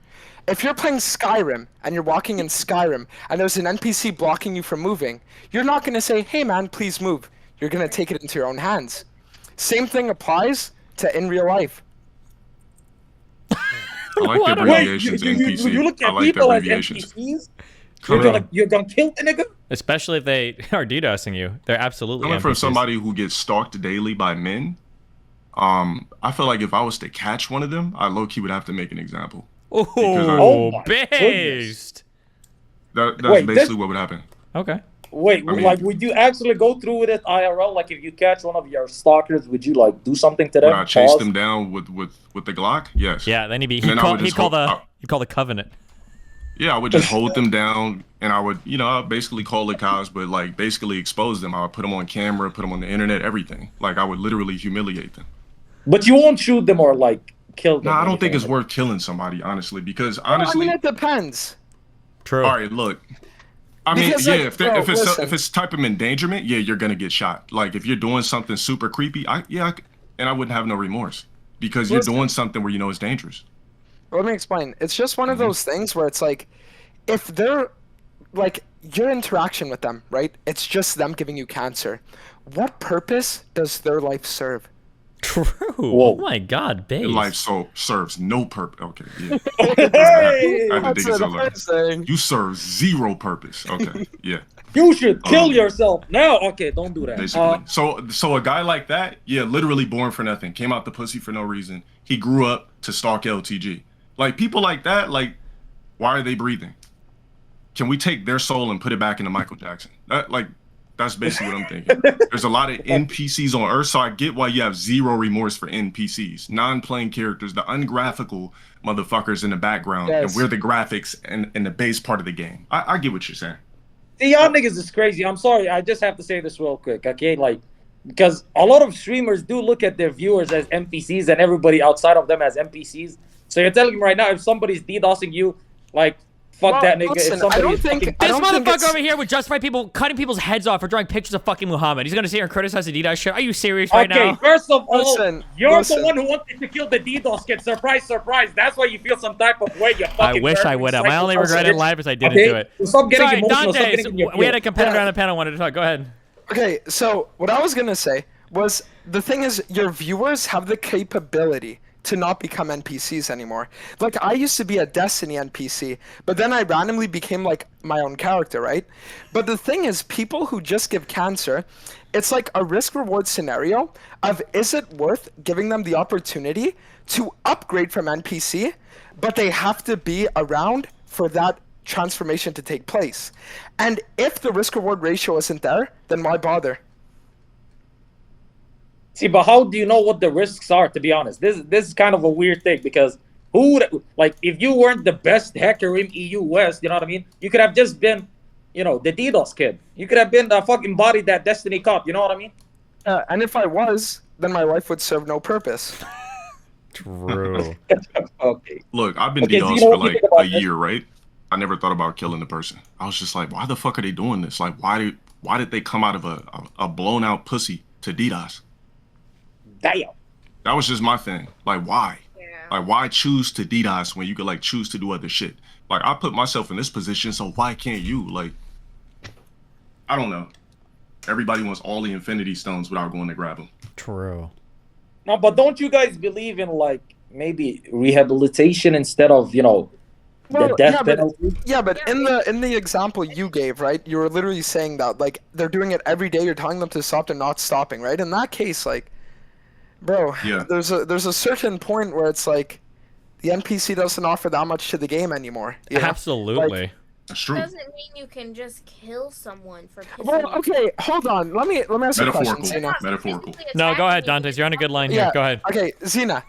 If you're playing Skyrim and you're walking in Skyrim and there's an NPC blocking you from moving, you're not going to say, hey man, please move. You're going to take it into your own hands. Same thing applies to in real life. I like the abbreviations NPC. You look I at like the people as abbreviations. NPCs? Coming- You're gonna kill the nigga? Especially if they are DDoSing you. They're absolutely Coming from NPCs. somebody who gets stalked daily by men, I feel like if I was to catch one of them, I low-key would have to make an example. Oh, my based. That's Wait, basically what would happen. Okay. Wait, I mean- like, would you actually go through with it IRL? Like, if you catch one of your stalkers, would you like do something to them? Would I chase Pause? them down with the Glock? Yes. Yeah, then he'd And then I would just call hold- the Covenant. Yeah, I would just hold them down, and I would, I'd basically call the cops, but like basically expose them. I would put them on camera, put them on the internet, everything. Like I would literally humiliate them. But you won't shoot them or like kill them. No, or I don't think anything it's like worth killing somebody, honestly, because Well, honestly, I mean, it depends. True. all right, look. I mean, Because, yeah, like, if listen. it's type of endangerment, yeah, you're gonna get shot. Like if you're doing something super creepy, and I wouldn't have no remorse because you're Listen. doing something where you know it's dangerous. Let me explain. It's just one of those things where it's like, if they're, like, your interaction with them, right? It's just them giving you cancer. What purpose does their life serve? True. Whoa. Oh my God, Your base. life serves no purpose. Okay, yeah. Hey, I had to dig That's it what I'm saying. You serve zero purpose. Okay, yeah. you should kill yourself now. Okay, don't do that. Basically. So a guy like that, yeah, literally born for nothing, came out the pussy for no reason. He grew up to stalk LTG. Like people like that, like, why are they breathing? Can we take their soul and put it back into Michael Jackson? That's basically what I'm thinking. There's a lot of NPCs on Earth, so I get why you have zero remorse for NPCs, non-playing characters, the ungraphical motherfuckers in the background, Yes. and we're the graphics and the base part of the game. I get what you're saying. See, y'all niggas is crazy. I'm sorry. I just have to say this real quick, okay? Like, because a lot of streamers do look at their viewers as NPCs and everybody outside of them as NPCs. So you're telling me right now, if somebody's DDoSing you, like, fuck Well, that nigga. listen, if somebody I don't is think- fucking- I This don't think motherfucker it's- over here would justify people cutting people's heads off for drawing pictures of fucking Muhammad. He's gonna sit here and criticize the DDoS shit. Are you serious right Okay, now? first of all, Listen, you're listen. the one who wanted to kill the DDoS kid. Surprise, surprise. That's why you feel some type of way. You I fucking wish I nerd, would have. My only psycho regret in bitch. life is I didn't Okay? do it. So stop getting Sorry, emotional. Stop Dantes, getting in your we had a feelings. competitor on the panel wanted to talk. Go ahead. Okay, so what I was gonna say was, the thing is, your viewers have the capability to not become NPCs anymore. Like, I used to be a Destiny NPC, but then I randomly became like my own character, right? But the thing is, people who just give cancer, it's like a risk-reward scenario of, is it worth giving them the opportunity to upgrade from NPC, but they have to be around for that transformation to take place. And if the risk-reward ratio isn't there, then why bother? See, but how do you know what the risks are, to be honest? This is kind of a weird thing because Who like if you weren't the best hacker in EU West, you know what I mean? You could have just been, the DDoS kid. You could have been the fucking body that Destiny caught. You know what I mean? And if I was, then my life would serve no purpose. True. Okay. Look, I've been Okay, DDoS Zeno, for what do you like think about a this? year, right? I never thought about killing the person. I was just like, why the fuck are they doing this? Like, why did they come out of a blown out pussy to DDoS? Damn. That was just my thing. Like, why? Like, why choose to DDoS when you could like choose to do other shit? Like, I put myself in this position, so why can't you? Like, I don't know. Everybody wants all the Infinity Stones without going to grab them. True. No, but don't you guys believe in like maybe rehabilitation instead of the death penalty? But in the example you gave, right, you were literally saying that like they're doing it every day. You're telling them to stop, they're not stopping, right? In that case, like, bro, there's a certain point where it's like the NPC doesn't offer that much to the game anymore. You know? Absolutely. Like, that's true. Doesn't mean you can just kill someone for pissing well, you okay, hold on. Let me ask you a question, Zena. Metaphorical. No, go ahead, Dantes. You're on a good line here. Go ahead. Okay, Zena.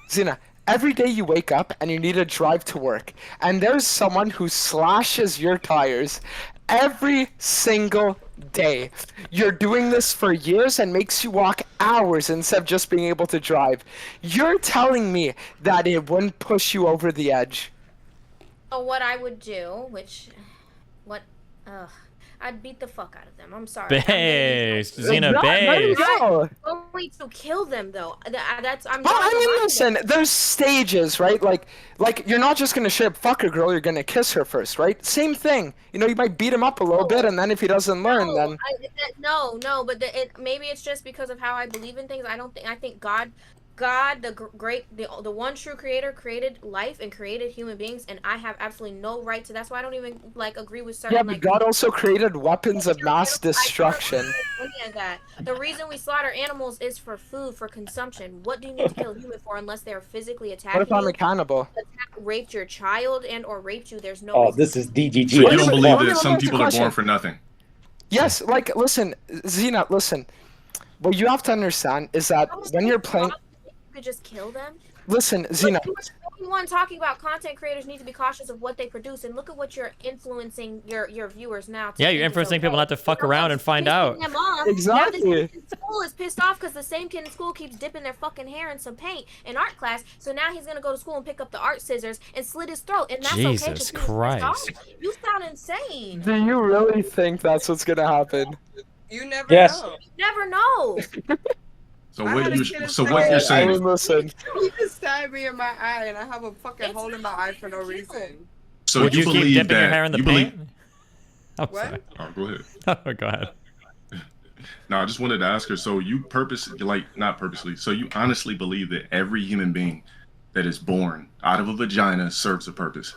Every day you wake up and you need to drive to work, and there's someone who slashes your tires every single day. You're doing this for years and makes you walk hours instead of just being able to drive. You're telling me that it wouldn't push you over the edge. So what I would do, I'd beat the fuck out of them. I'm sorry. Baze, Zena, baze. Only to kill them though. Listen, there's stages, right? Like you're not just gonna straight up fuck a girl. You're gonna kiss her first, right? Same thing. You might beat him up a little bit, and then if he doesn't learn, then maybe it's just because of how I believe in things. I think God, the one true creator, created life and created human beings, and I have absolutely no right to. That's why I don't even agree with certain. Yeah, but God also created weapons of mass destruction. The reason we slaughter animals is for food, for consumption. What do you need to kill a human for unless they are physically attacking? What if I'm a cannibal? Raped your child or raped you? There's no. Oh, this is DGG. So you don't believe that some people are born for nothing? Yes, listen, Zena, listen. What you have to understand is that when you're playing. Could just kill them. Listen, Zena. One talking about content creators need to be cautious of what they produce, and look at what you're influencing your viewers now. Yeah, you're influencing people not to fuck around and find out. Exactly. Now this kid in school is pissed off because the same kid in school keeps dipping their fucking hair in some paint in art class. So now he's gonna go to school and pick up the art scissors and slit his throat, and that's okay. Jesus Christ! You sound insane. Do you really think that's what's gonna happen? You never know. You never know. So what you're saying? Listen. He just stabbed me in my eye, and I have a fucking hole in my eye for no reason. So Would you believe keep dipping that your hair in the paint? Oh, What? sorry. Oh, go ahead. Oh, go ahead. No, I just wanted to ask her. So you not purposely. So you honestly believe that every human being that is born out of a vagina serves a purpose?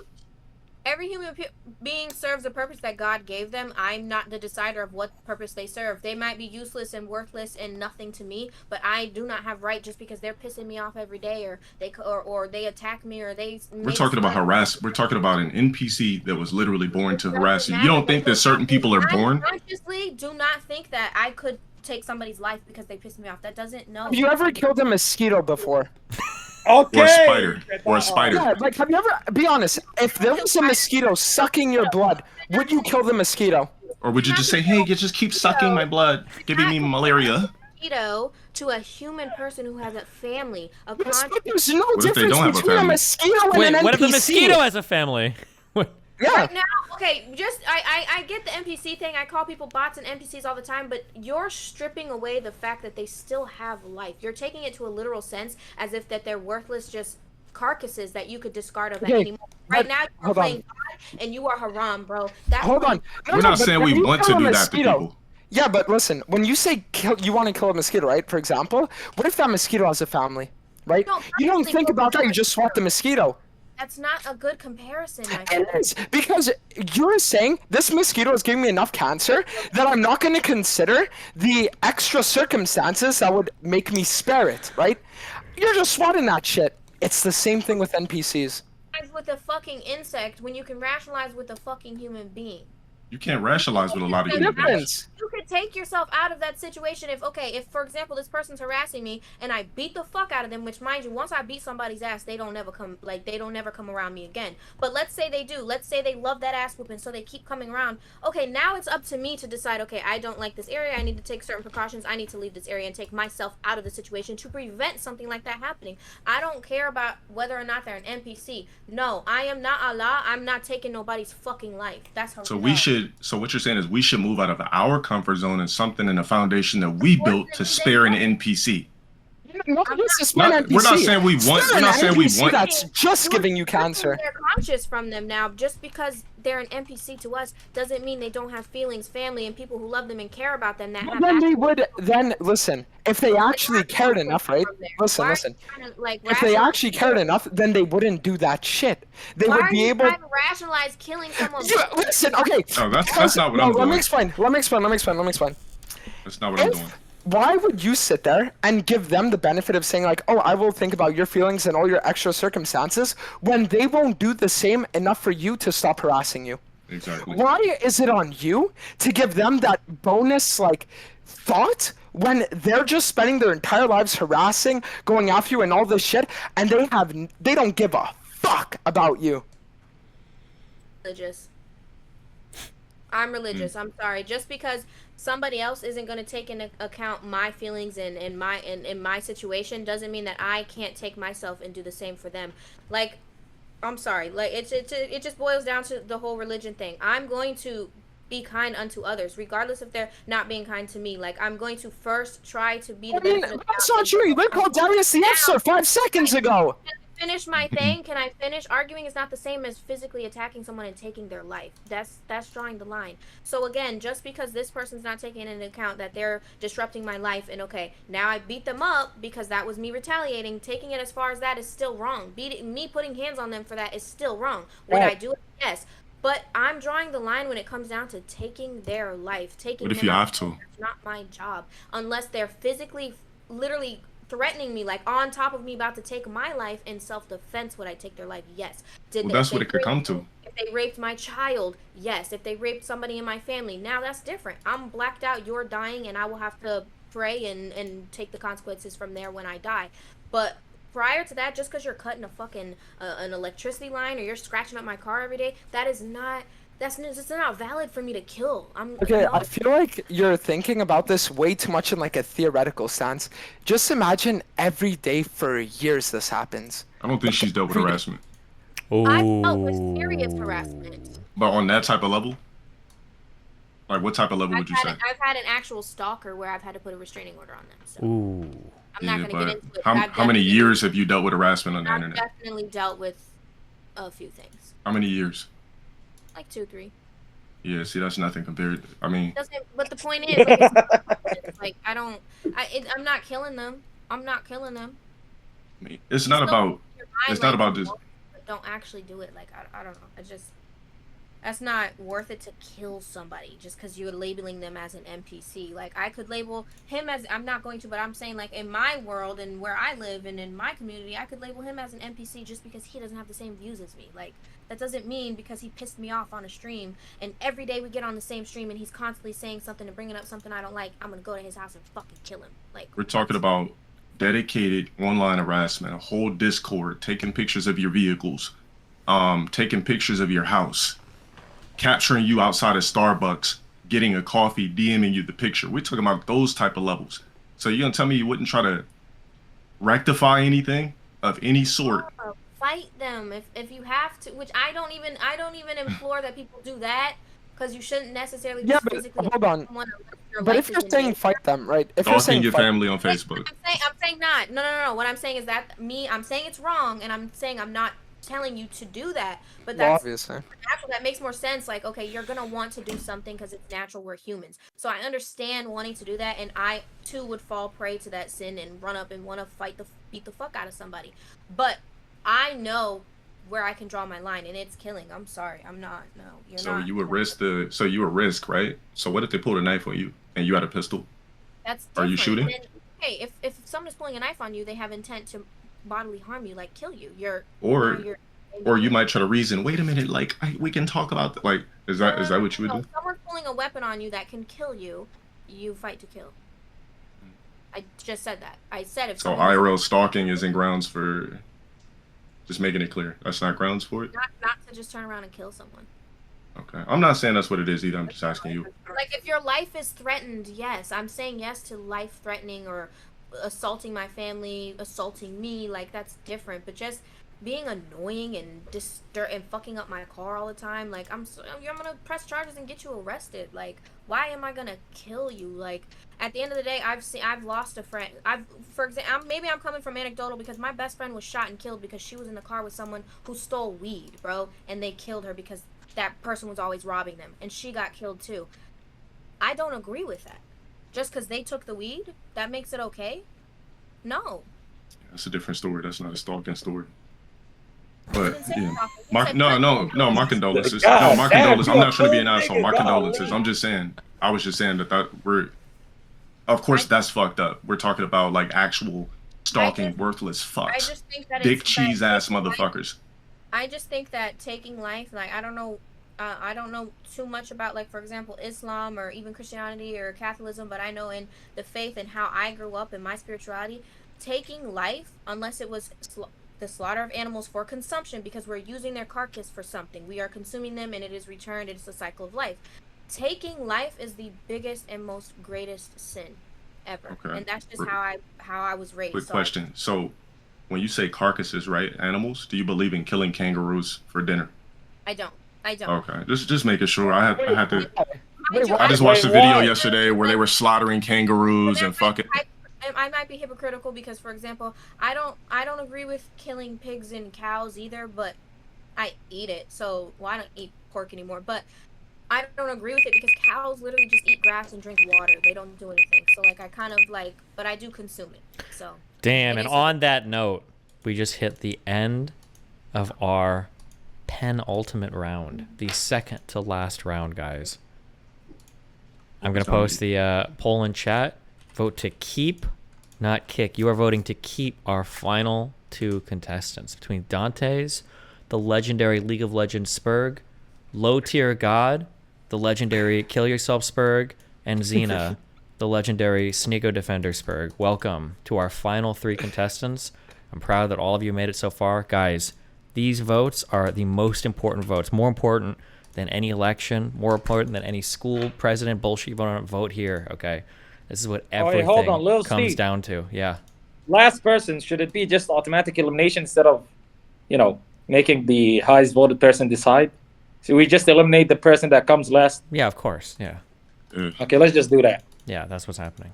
Every human being serves a purpose that God gave them. I'm not the decider of what purpose they serve. They might be useless and worthless and nothing to me, but I do not have right just because they're pissing me off every day, or they attack me, or they. We're talking about harass. We're talking about an NPC that was literally born to harass you. You don't think that certain people are born? I consciously do not think that I could take somebody's life because they pissed me off. That doesn't know. Have you ever killed a mosquito before? Okay. Or a spider. Or a spider. Yeah, have you ever? Be honest. If there was a mosquito sucking your blood, would you kill the mosquito? Or would you just say, "Hey, you just keep sucking my blood, giving me malaria"? Mosquito to a human person who has a family, There's no What if they difference don't have a between a family? mosquito and Wait, an NPC. what if the mosquito has a family? Yeah. Right now, okay, I get the NPC thing. I call people bots and NPCs all the time, but you're stripping away the fact that they still have life. You're taking it to a literal sense, as if that they're worthless, just carcasses that you could discard of at any moment. Right now, you're playing God, and you are haram, bro. Hold on. We're not saying we want to do that to people. Yeah, but listen, when you say you want to kill a mosquito, right? For example, what if that mosquito has a family, right? You don't think about that. You just swat the mosquito. That's not a good comparison, my It friend. is, because you're saying this mosquito is giving me enough cancer that I'm not going to consider the extra circumstances that would make me spare it, right? You're just swatting that shit. It's the same thing with NPCs. With a fucking insect when you can rationalize with a fucking human being. You can't rationalize with a lot of human beings. You could take yourself out of that situation. If for example this person's harassing me and I beat the fuck out of them, which mind you, once I beat somebody's ass, they don't never come around me again. But let's say they do. Let's say they love that ass whooping, so they keep coming around. Okay, now it's up to me to decide, okay, I don't like this area, I need to take certain precautions, I need to leave this area and take myself out of the situation to prevent something like that happening. I don't care about whether or not they're an NPC. No, I am not Allah. I'm not taking nobody's fucking life. That's how. So what you're saying is we should move out of our comfort zone and something in the foundation that we built to spare an NPC. We're not saying we want. We're not saying we want. That's just giving you cancer. They're conscious from them now. Just because they're an NPC to us doesn't mean they don't have feelings, family, and people who love them and care about them. Then they would. Then listen. If they actually cared enough, right? Listen. If they actually cared enough, then they wouldn't do that shit. They would be able to rationalize killing someone. Yeah, listen. Okay. No, that's not what I'm doing. Let me explain. That's not what I'm doing. Why would you sit there and give them the benefit of saying like, oh, I will think about your feelings and all your extra circumstances when they won't do the same enough for you to stop harassing you? Exactly. Why is it on you to give them that bonus like thought when they're just spending their entire lives harassing, going after you and all this shit, and they don't give a fuck about you? Religious. I'm religious. I'm sorry. Just because somebody else isn't going to take into account my feelings and in my situation doesn't mean that I can't take myself and do the same for them. Like, I'm sorry. Like, it just boils down to the whole religion thing. I'm going to be kind unto others, regardless if they're not being kind to me. Like, I'm going to first try to be the benefit of the that's not true. You called Darius the F-Sir 5 seconds ago. Finish my thing. Can I finish? Arguing is not the same as physically attacking someone and taking their life. That's drawing the line. So again, just because this person's not taking into account that they're disrupting my life, and okay, now I beat them up because that was me retaliating, taking it as far as that is still wrong. Me putting hands on them for that is still wrong. Would I do it? Yes. But I'm drawing the line when it comes down to taking their life. What if you have to? That's not my job. Unless they're physically, literally threatening me, like on top of me about to take my life. In self-defense, would I take their life? Yes. That's what it could come to. If they raped my child, yes. If they raped somebody in my family, now that's different. I'm blacked out, you're dying, and I will have to pray and take the consequences from there when I die. But prior to that, just because you're cutting a fucking an electricity line or you're scratching up my car every day, that's just not valid for me to kill. I feel like you're thinking about this way too much in like a theoretical stance. Just imagine every day for years this happens. I don't think she's dealt with harassment. I've dealt with serious harassment. But on that type of level? Like what type of level would you say? I've had an actual stalker where I've had to put a restraining order on them. So I'm not going to get into it. How many years have you dealt with harassment on the internet? I've definitely dealt with a few things. How many years? Like 2, 3. Yeah, see, that's nothing compared. I mean, but the point is, like, I'm not killing them. I'm not killing them. I mean, it's not about this. Don't actually do it. Like, I don't know. That's not worth it to kill somebody just because you're labeling them as an NPC. Like, I could label him as, I'm not going to, but I'm saying, like, in my world and where I live and in my community, I could label him as an NPC just because he doesn't have the same views as me. Like, that doesn't mean because he pissed me off on a stream and every day we get on the same stream and he's constantly saying something and bringing up something I don't like, I'm going to go to his house and fucking kill him. Like, we're talking about dedicated online harassment, a whole Discord, taking pictures of your vehicles, taking pictures of your house, capturing you outside of Starbucks, getting a coffee, DMing you the picture. We're talking about those type of levels. So you're gonna tell me you wouldn't try to rectify anything of any sort? Fight them if you have to, which I don't even implore that people do that, because you shouldn't necessarily but hold on. But if you're saying fight them, right? If you're saying your family on Facebook. I'm saying not. No. What I'm saying is that I'm saying it's wrong, and I'm saying I'm not telling you to do that, but that's obviously natural. That makes more sense. Like, okay, you're gonna want to do something because it's natural. We're humans, so I understand wanting to do that, and I too would fall prey to that sin and run up and want to beat the fuck out of somebody. But I know where I can draw my line, and it's killing. I'm sorry, I'm not. No, you're so not. You would risk, right? So what if they pulled a knife on you and you had a pistol? That's different. Are you shooting? Then, hey, if someone's pulling a knife on you, they have intent to bodily harm you, like kill you. Or you might try to reason. Wait a minute, we can talk about is that what you would do? If someone's pulling a weapon on you that can kill you, you fight to kill. I just said that. I said if So someone was- IRL stalking isn't grounds for. Just making it clear. That's not grounds for it. not to just turn around and kill someone. Okay. I'm not saying that's what it is either. I'm just asking you. Like if your life is threatened, yes, I'm saying yes to life threatening or assaulting my family, assaulting me. Like that's different. But just being annoying and and fucking up my car all the time, like I'm gonna press charges and get you arrested. Like why am I gonna kill you? Like at the end of the day, I've lost a friend. For example, maybe I'm coming from anecdotal because my best friend was shot and killed because she was in the car with someone who stole weed, bro, and they killed her because that person was always robbing them, and she got killed too. I don't agree with that. Just because they took the weed, that makes it okay? No. That's a different story. That's not a stalking story. But yeah, My condolences. No, my condolences. I'm not trying to be an asshole. My condolences. I'm just saying. I was just saying that we're. Of course, that's fucked up. We're talking about like actual stalking, worthless fucks, I just think that dick cheese ass motherfuckers. I just think that taking life, like I don't know too much about, like, for example, Islam or even Christianity or Catholicism, but I know in the faith and how I grew up in my spirituality, taking life, unless it was the slaughter of animals for consumption, because we're using their carcass for something, we are consuming them and it is returned. It's a cycle of life. Taking life is the biggest and most greatest sin ever, and that's just how I was raised. Quick question. So when you say carcasses, right, animals, do you believe in killing kangaroos for dinner? I don't. Okay, just making sure. I had to. I just watched a video yesterday where they were slaughtering kangaroos and fucking. I might be hypocritical because, for example, I don't agree with killing pigs and cows either, but I eat it. So, well, I don't eat pork anymore, but I don't agree with it because cows literally just eat grass and drink water. They don't do anything. So, like, I kind of like, but I do consume it. So. Damn, and on that note, we just hit the end of our penultimate round, the second to last round, guys. I'm gonna post the poll in chat. Vote to keep, not kick. You are voting to keep our final two contestants between Dante's, the legendary League of Legends Spurg, Low Tier God, the legendary Kill Yourself Spurg, and Xena, the legendary Sneeko Defender Spurg. Welcome to our final three contestants. I'm proud that all of you made it so far. Guys, these votes are the most important votes, more important than any election, more important than any school president bullshit you vote here, okay? This is what everything comes down to. Yeah. Last person, should it be just automatic elimination instead of, making the highest voted person decide? So we just eliminate the person that comes last? Yeah, of course, yeah. Okay, let's just do that. Yeah, that's what's happening.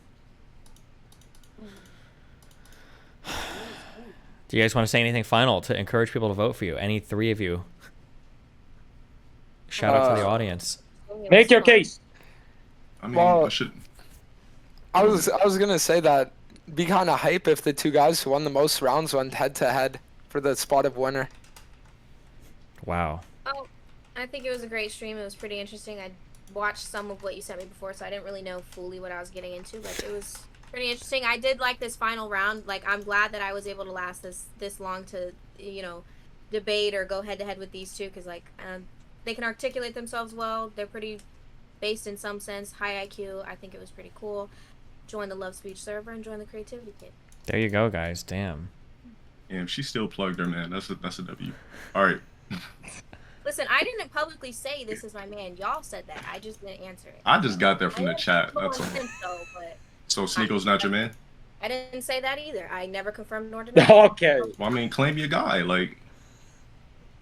Do you guys want to say anything final to encourage people to vote for you? Any three of you? Shout out to the audience. Make your case. I mean, I should. I was gonna say that be kind of hype if the two guys who won the most rounds went head to head for the spot of winner. Wow. Oh, I think it was a great stream. It was pretty interesting. I watched some of what you sent me before, so I didn't really know fully what I was getting into, but it was pretty interesting. I did like this final round. Like, I'm glad that I was able to last this long to, debate or go head to head with these two, because like they can articulate themselves well. They're pretty based in some sense, high IQ. I think it was pretty cool. Join the Love Speech server and join the Creativity Kit. There you go, guys. Damn. Damn, she still plugged her, man. That's a W. All right. Listen, I didn't publicly say this is my man. Y'all said that. I just didn't answer it. I just got that from the chat. That's all. So Sneeko's not your man? I didn't say that either. I never confirmed nor denied. Okay. Well, I mean, claim your guy. Like,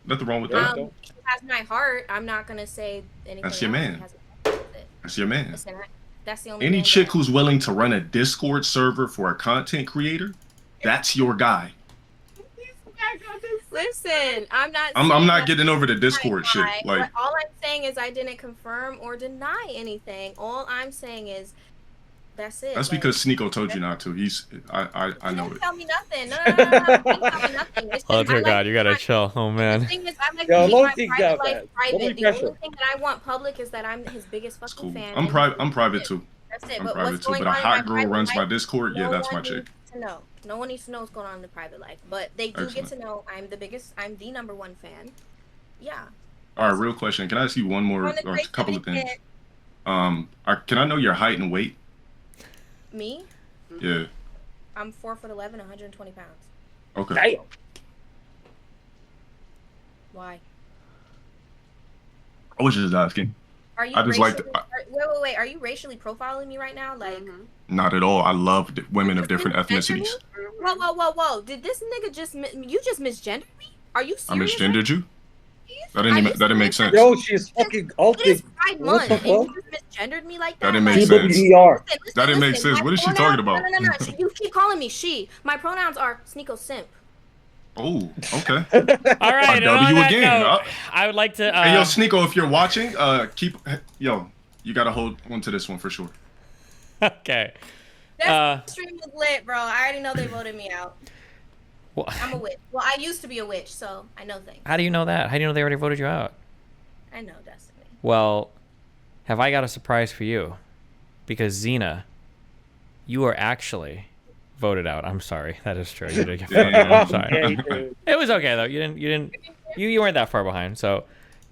nothing wrong with that. He has my heart. I'm not gonna say anything. That's your man. That's your man. Listen, that's the only. Any chick who's willing to run a Discord server for a content creator, that's your guy. Listen, I'm not. I'm not getting over the Discord shit. Like, all I'm saying is I didn't confirm or deny anything. All I'm saying is that's it. That's because Sneeko told you not to. I know it. Tell me nothing. No. Tell me nothing. Oh dear God, you gotta chill. Oh man. The thing is, I like to keep my private life private. The only thing that I want public is that I'm his biggest fucking fan. I'm private too. That's it. I'm But private what's too. going But a on in hot my girl runs private my life, Discord. Yeah, that's my chick. No one needs to know what's going on in the private life, but they do get to know I'm the #1 fan. Yeah. All right, real question. Can I ask you one more, or a couple of things? Can I know your height and weight Me? Yeah. I'm 4'11", 120 pounds. Okay. Damn. Why? I was just asking. Are you I just racially, like wait. Are you racially profiling me right now? Like, not at all. I love women of different misgender me? ethnicities. Whoa. Did this nigga just you just misgendered me? Are you I serious? misgendered you? That didn't make sense. Yo, she's fucking It is ultimate. Pride Month, and you just misgendered me like that? That didn't make Like, sense. TWER. That didn't make sense. my What is she pronouns- talking about? No. You keep calling me she. My pronouns are Sneeko Simp. Oh, okay. All right. W and on that again. note, I would like to. Hey, yo, Sneeko, if you're watching, you gotta hold on to this one for sure. Okay. That stream was lit, bro. I already know they voted me out. Well, I'm a witch. Well, I used to be a witch, so I know things. how do you know that? How do you know they already voted you out? I know Destiny. Well, have I got a surprise for you? Because Xena, you are actually voted out. I'm sorry. That is true. You did get voted out. I'm sorry. It was okay though. You weren't that far behind. So,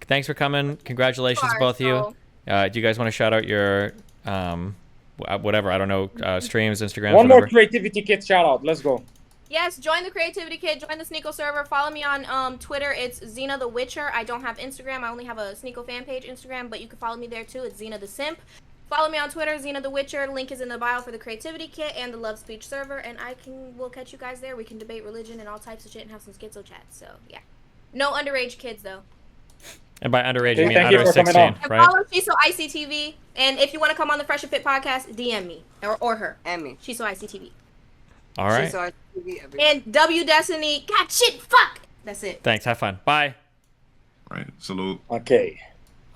thanks for coming. Congratulations, both of you. Do you guys want to shout out your whatever? I don't know. Streams, Instagram. One whatever. more creativity kit shout out. Let's go. Yes, join the Creativity Kit. Join the Sneeko server. Follow me on Twitter. It's Xena the Witcher. I don't have Instagram. I only have a Sneeko fan page Instagram, but you can follow me there too. It's Xena the Simp. Follow me on Twitter, Xena the Witcher. Link is in the bio for the Creativity Kit and the Love Speech server, and we'll catch you guys there. We can debate religion and all types of shit and have some schizo chats. So yeah, no underage kids though. And by underage, Hey, you mean thank you under for coming 16, on. And right? follow Shiso ICTV, and if you want to come on the Fresh and Fit podcast, DM me or her and me. Shiso ICTV. All right. Shiso ICTV every- And W Destiny. God shit, fuck. That's it. Thanks. Have fun. Bye. Right. Salute. Okay.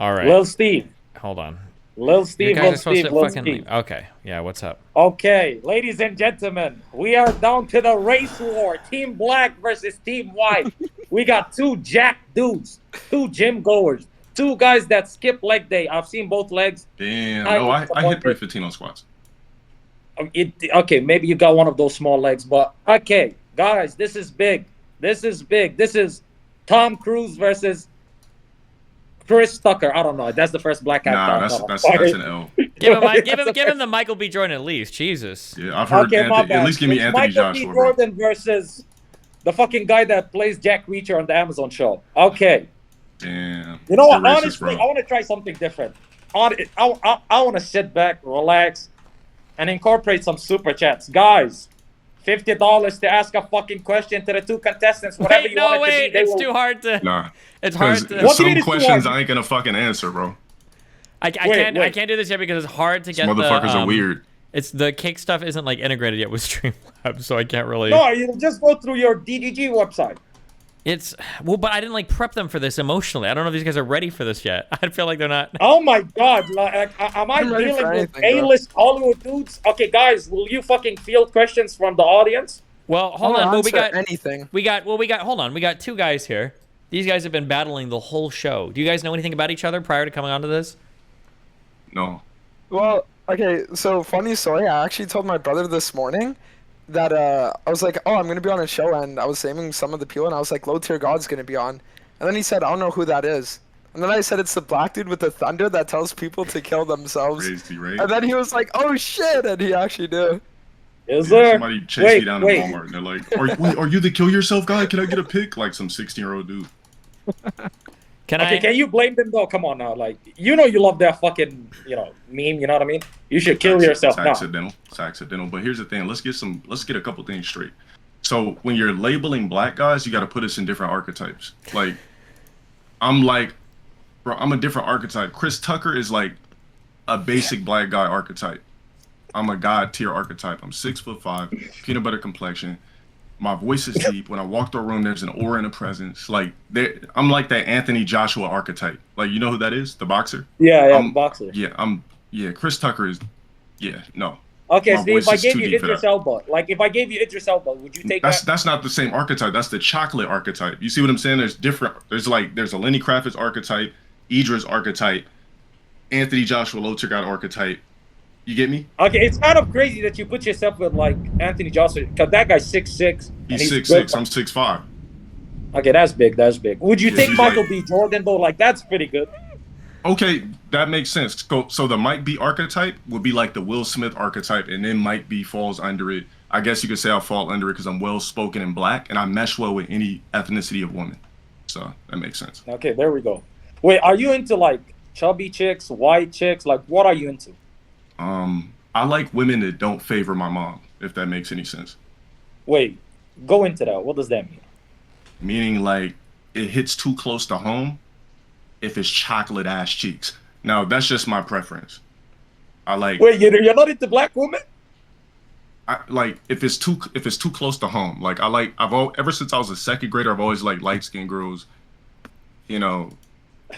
All right. Lil Steve. Hold on. Lil Steve. You guys Lil are supposed Steve. to Lil fucking Steve. leave. Okay. Yeah. What's up? Okay, ladies and gentlemen, we are down to the race war. Team Black versus Team White. We got two jack dudes, two gym goers, two guys that skip leg day. I've seen both legs. Damn. No, I hit 315 on squats. Okay, maybe you got one of those small legs, but okay, guys, this is big. This is big. This is Tom Cruise versus Chris Tucker. I don't know. That's the first black guy. Nah, that's an L. Give him the Michael B. Jordan at least. Jesus. Yeah, I've heard. Okay, my bad. At least give me It's Anthony Michael B. Joshua. Bro. Jordan versus the fucking guy that plays Jack Reacher on the Amazon show. Okay. Damn. You know Still what? racist, Honestly, bro. I want to try something different. I want to sit back, relax, and incorporate some super chats. Guys, $50 to ask a fucking question to the two contestants. Whatever you want it to be. They It's will- too hard to. Nah. It's hard to. There's some questions I ain't gonna fucking answer, bro. I can't do this yet because it's hard to get. These motherfuckers the, are weird. It's the cake stuff isn't like integrated yet with Streamlabs, so I can't really. No, you just go through your DGG website. It's but I didn't like prep them for this emotionally. I don't know if these guys are ready for this yet. I feel like they're not. Oh my god, like, am I I'm ready dealing for with anything, bro. A-list Hollywood dudes? Okay, guys, will you fucking field questions from the audience? Well, hold on. I'll Well, we answer got anything. Hold on. We got two guys here. These guys have been battling the whole show. Do you guys know anything about each other prior to coming onto this? No. Well, okay, so funny story. I actually told my brother this morning that I was like, oh, I'm gonna be on a show, and I was naming some of the people, and I was like, Low Tier God's gonna be on, and then he said, I don't know who that is, and then I said it's the black dude with the thunder that tells people to kill themselves, Crazy, right? and then he was like, oh shit, and he actually did. Is Yeah, there? somebody chased me down in Walmart, and they're like, are you the kill yourself guy? Can I get a pic? Like some 16-year-old dude. Can you blame them though? Come on now, like you love that fucking meme. You know what I mean? You should kill yourself It's now. accidental. It's accidental. But here's the thing. Let's get a couple things straight. So when you're labeling black guys, you got to put us in different archetypes. Like, I'm a different archetype. Chris Tucker is like a basic black guy archetype. I'm a god tier archetype. I'm 6'5", peanut butter complexion. My voice is deep. When I walk through a room, there's an aura and a presence. Like I'm like that Anthony Joshua archetype. Like, you know who that is? The boxer? Yeah, boxer. Yeah, Chris Tucker is, no. Okay, My Steve, if voice I is gave too you deep for that. Idris Elba, like if I gave you Idris Elba, would you take that? That's not the same archetype. That's the chocolate archetype. You see what I'm saying? There's a Lenny Kravitz archetype, Idris archetype, Anthony Joshua Low Tier God archetype. You get me? Okay, it's kind of crazy that you put yourself with like Anthony Joshua, because that guy's 6'6". He's 6'6". I'm 6'5". Okay, that's big. That's big. Would you Yeah, take he's Michael like- B. Jordan though? Like that's pretty good. Okay, that makes sense. So the Mike B archetype would be like the Will Smith archetype, and then Mike B falls under it. I guess you could say I fall under it because I'm well spoken and black, and I mesh well with any ethnicity of woman. So that makes sense. Okay, there we go. Wait, are you into like chubby chicks, white chicks? Like, what are you into? I like women that don't favor my mom, if that makes any sense. Wait, go into that. What does that mean? Meaning like it hits too close to home if it's chocolate ass cheeks. Now that's just my preference. I like. Wait, you're not into black women? I like if it's too close to home. Like ever since I was a second grader, I've always liked light skinned girls, you know,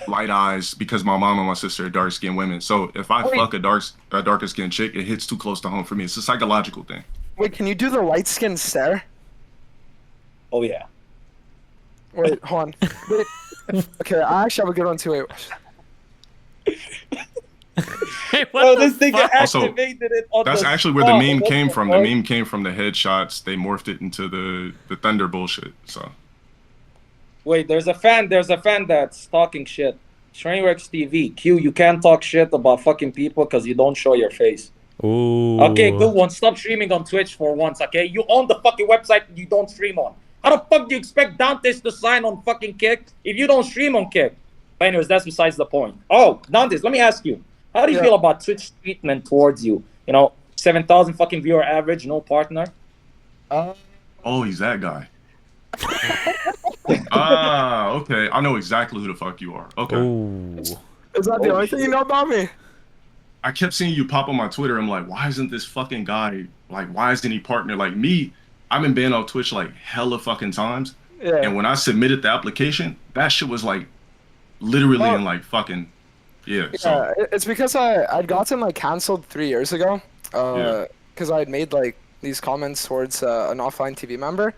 light eyes, because my mom and my sister are dark skinned women. So if I fuck a darker skinned chick, it hits too close to home for me. It's a psychological thing. Wait, can you do the light skin stare? Oh yeah. Wait, hold on. Wait. Okay, I actually have a good one too. Wait. Hey, what this thing Also, activated it on that's the actually where the meme spot. came What from. the The fuck? meme came from the headshots. They morphed it into the thunder bullshit. So Wait, there's a fan that's talking shit. Trainwrecks TV. Q, you can't talk shit about fucking people because you don't show your face. Ooh. Okay, good one. Stop streaming on Twitch for once, okay? You own the fucking website you don't stream on. How the fuck do you expect Dantes to sign on fucking Kick if you don't stream on Kick? But anyways, that's besides the point. Oh, Dantes, let me ask you. How do you feel about Twitch treatment towards you? You know, 7,000 fucking viewer average, no partner? oh, he's that guy. Okay. I know exactly who the fuck you are. Okay. Ooh. Is that the only thing you know about me? I kept seeing you pop on my Twitter. I'm like, why isn't this fucking guy, like, why isn't he partner? Like me, I've been banned on Twitch like hella fucking times. Yeah. And when I submitted the application, that shit was like literally in like fucking, yeah. So It's because I'd gotten like canceled 3 years ago. Because I had made like these comments towards an offline TV member.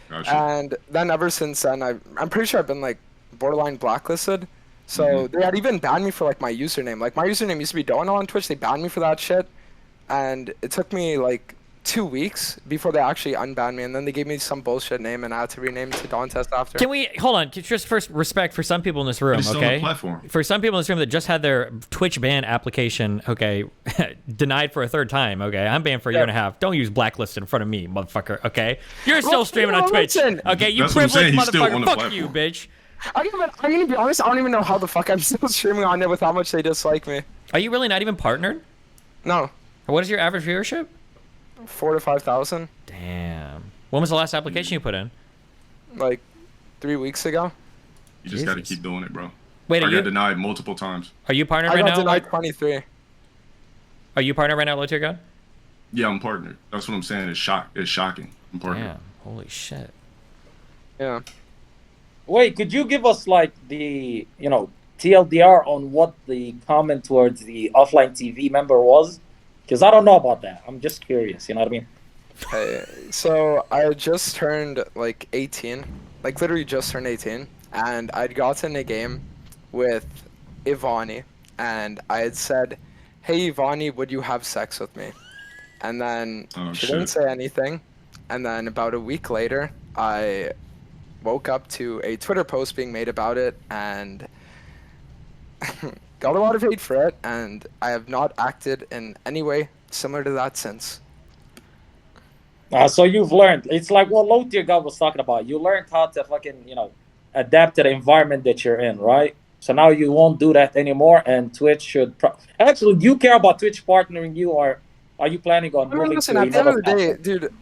Gotcha. And then ever since then, I'm pretty sure I've been like borderline blacklisted. So they had even banned me for like my username. Like my username used to be Donald on Twitch. They banned me for that shit. And it took me like 2 weeks before they actually unbanned me. And then they gave me some bullshit name and I had to rename to Dawn Test after. Can we hold on? Just first respect for some people in this room, But it's still on the okay? platform. For some people in this room that just had their Twitch ban application, okay, denied for a third time, okay? I'm banned for a year and a half. Don't use blacklist in front of me, motherfucker, okay? You're still streaming on Twitch, okay? You That's what I'm saying, privileged he's still on motherfucker. the Fuck platform. you, bitch. I'm gonna be honest, I don't even know how the fuck I'm still streaming on there with how much they dislike me. Are you really not even partnered? No. What is your average viewership? 4,000 to 5,000. Damn. When was the last application you put in? Like 3 weeks ago. you just got to keep doing it, bro. Wait, I are got you denied multiple times. are you partnered I right got now? denied 23. Are you partnered right now, Low Tier God? Yeah, I'm partnered. That's what I'm saying. It's shocking. I'm partnered. Damn. Holy shit. Yeah. Wait, could you give us like the, you know, TLDR on what the comment towards the offline TV member was? Because I don't know about that. I'm just curious, you know what I mean? Hey, so I just turned like 18, like literally just turned 18, and I'd gotten a game with Ivani, and I had said, "Hey Ivani, would you have sex with me?" And then she didn't say anything, and then about a week later, I woke up to a Twitter post being made about it, and got a lot of hate for it, and I have not acted in any way similar to that since. So you've learned. It's like what Low Tier God was talking about. You learned how to fucking, you know, adapt to the environment that you're in, right? So now you won't do that anymore, and Twitch should... Actually, do you care about Twitch partnering you, or are you planning on I mean, moving listen, to at the end of the another day, platform? dude,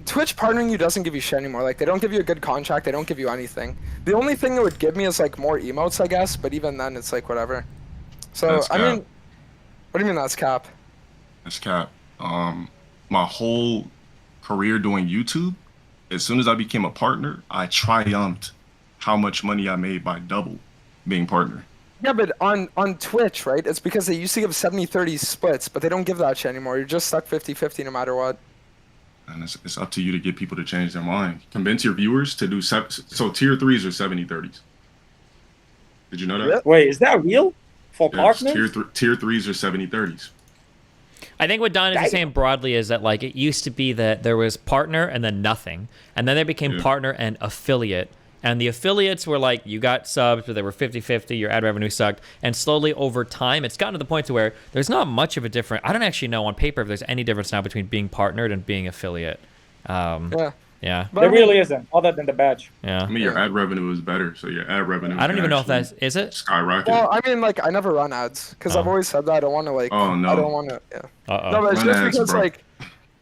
Twitch partnering you doesn't give you shit anymore. Like, they don't give you a good contract. They don't give you anything. The only thing it would give me is, like, more emotes, I guess. But even then, it's, like, whatever. So, That's I mean... cap. What do you mean that's cap? That's cap. My whole career doing YouTube, as soon as I became a partner, I triumphed how much money I made by double being partner. Yeah, but on Twitch, right? It's because they used to give 70-30 splits, but they don't give that shit anymore. You're just stuck 50-50 no matter what. And it's up to you to get people to change their mind. Convince your viewers to do... So tier 3s are 70-30s. Did you know that? Wait, is that real? For Yes, partners? tier 3s are 70-30s. I think what Don is saying broadly is that like it used to be that there was partner and then nothing, and then there became partner and affiliate, And the affiliates were like, you got subs, but they were 50-50, your ad revenue sucked. And slowly over time, it's gotten to the point to where there's not much of a difference. I don't actually know on paper if there's any difference now between being partnered and being affiliate. Yeah. There really isn't, other than the badge. Yeah. I mean, your ad revenue is better, so your ad revenue. I don't even know if that's is it. Skyrocket. Well, I mean, like I never run ads because I've always said that I don't want to like. Oh no. I don't want to. Yeah. Uh-oh. No, but it's Run just ads, because bro. like.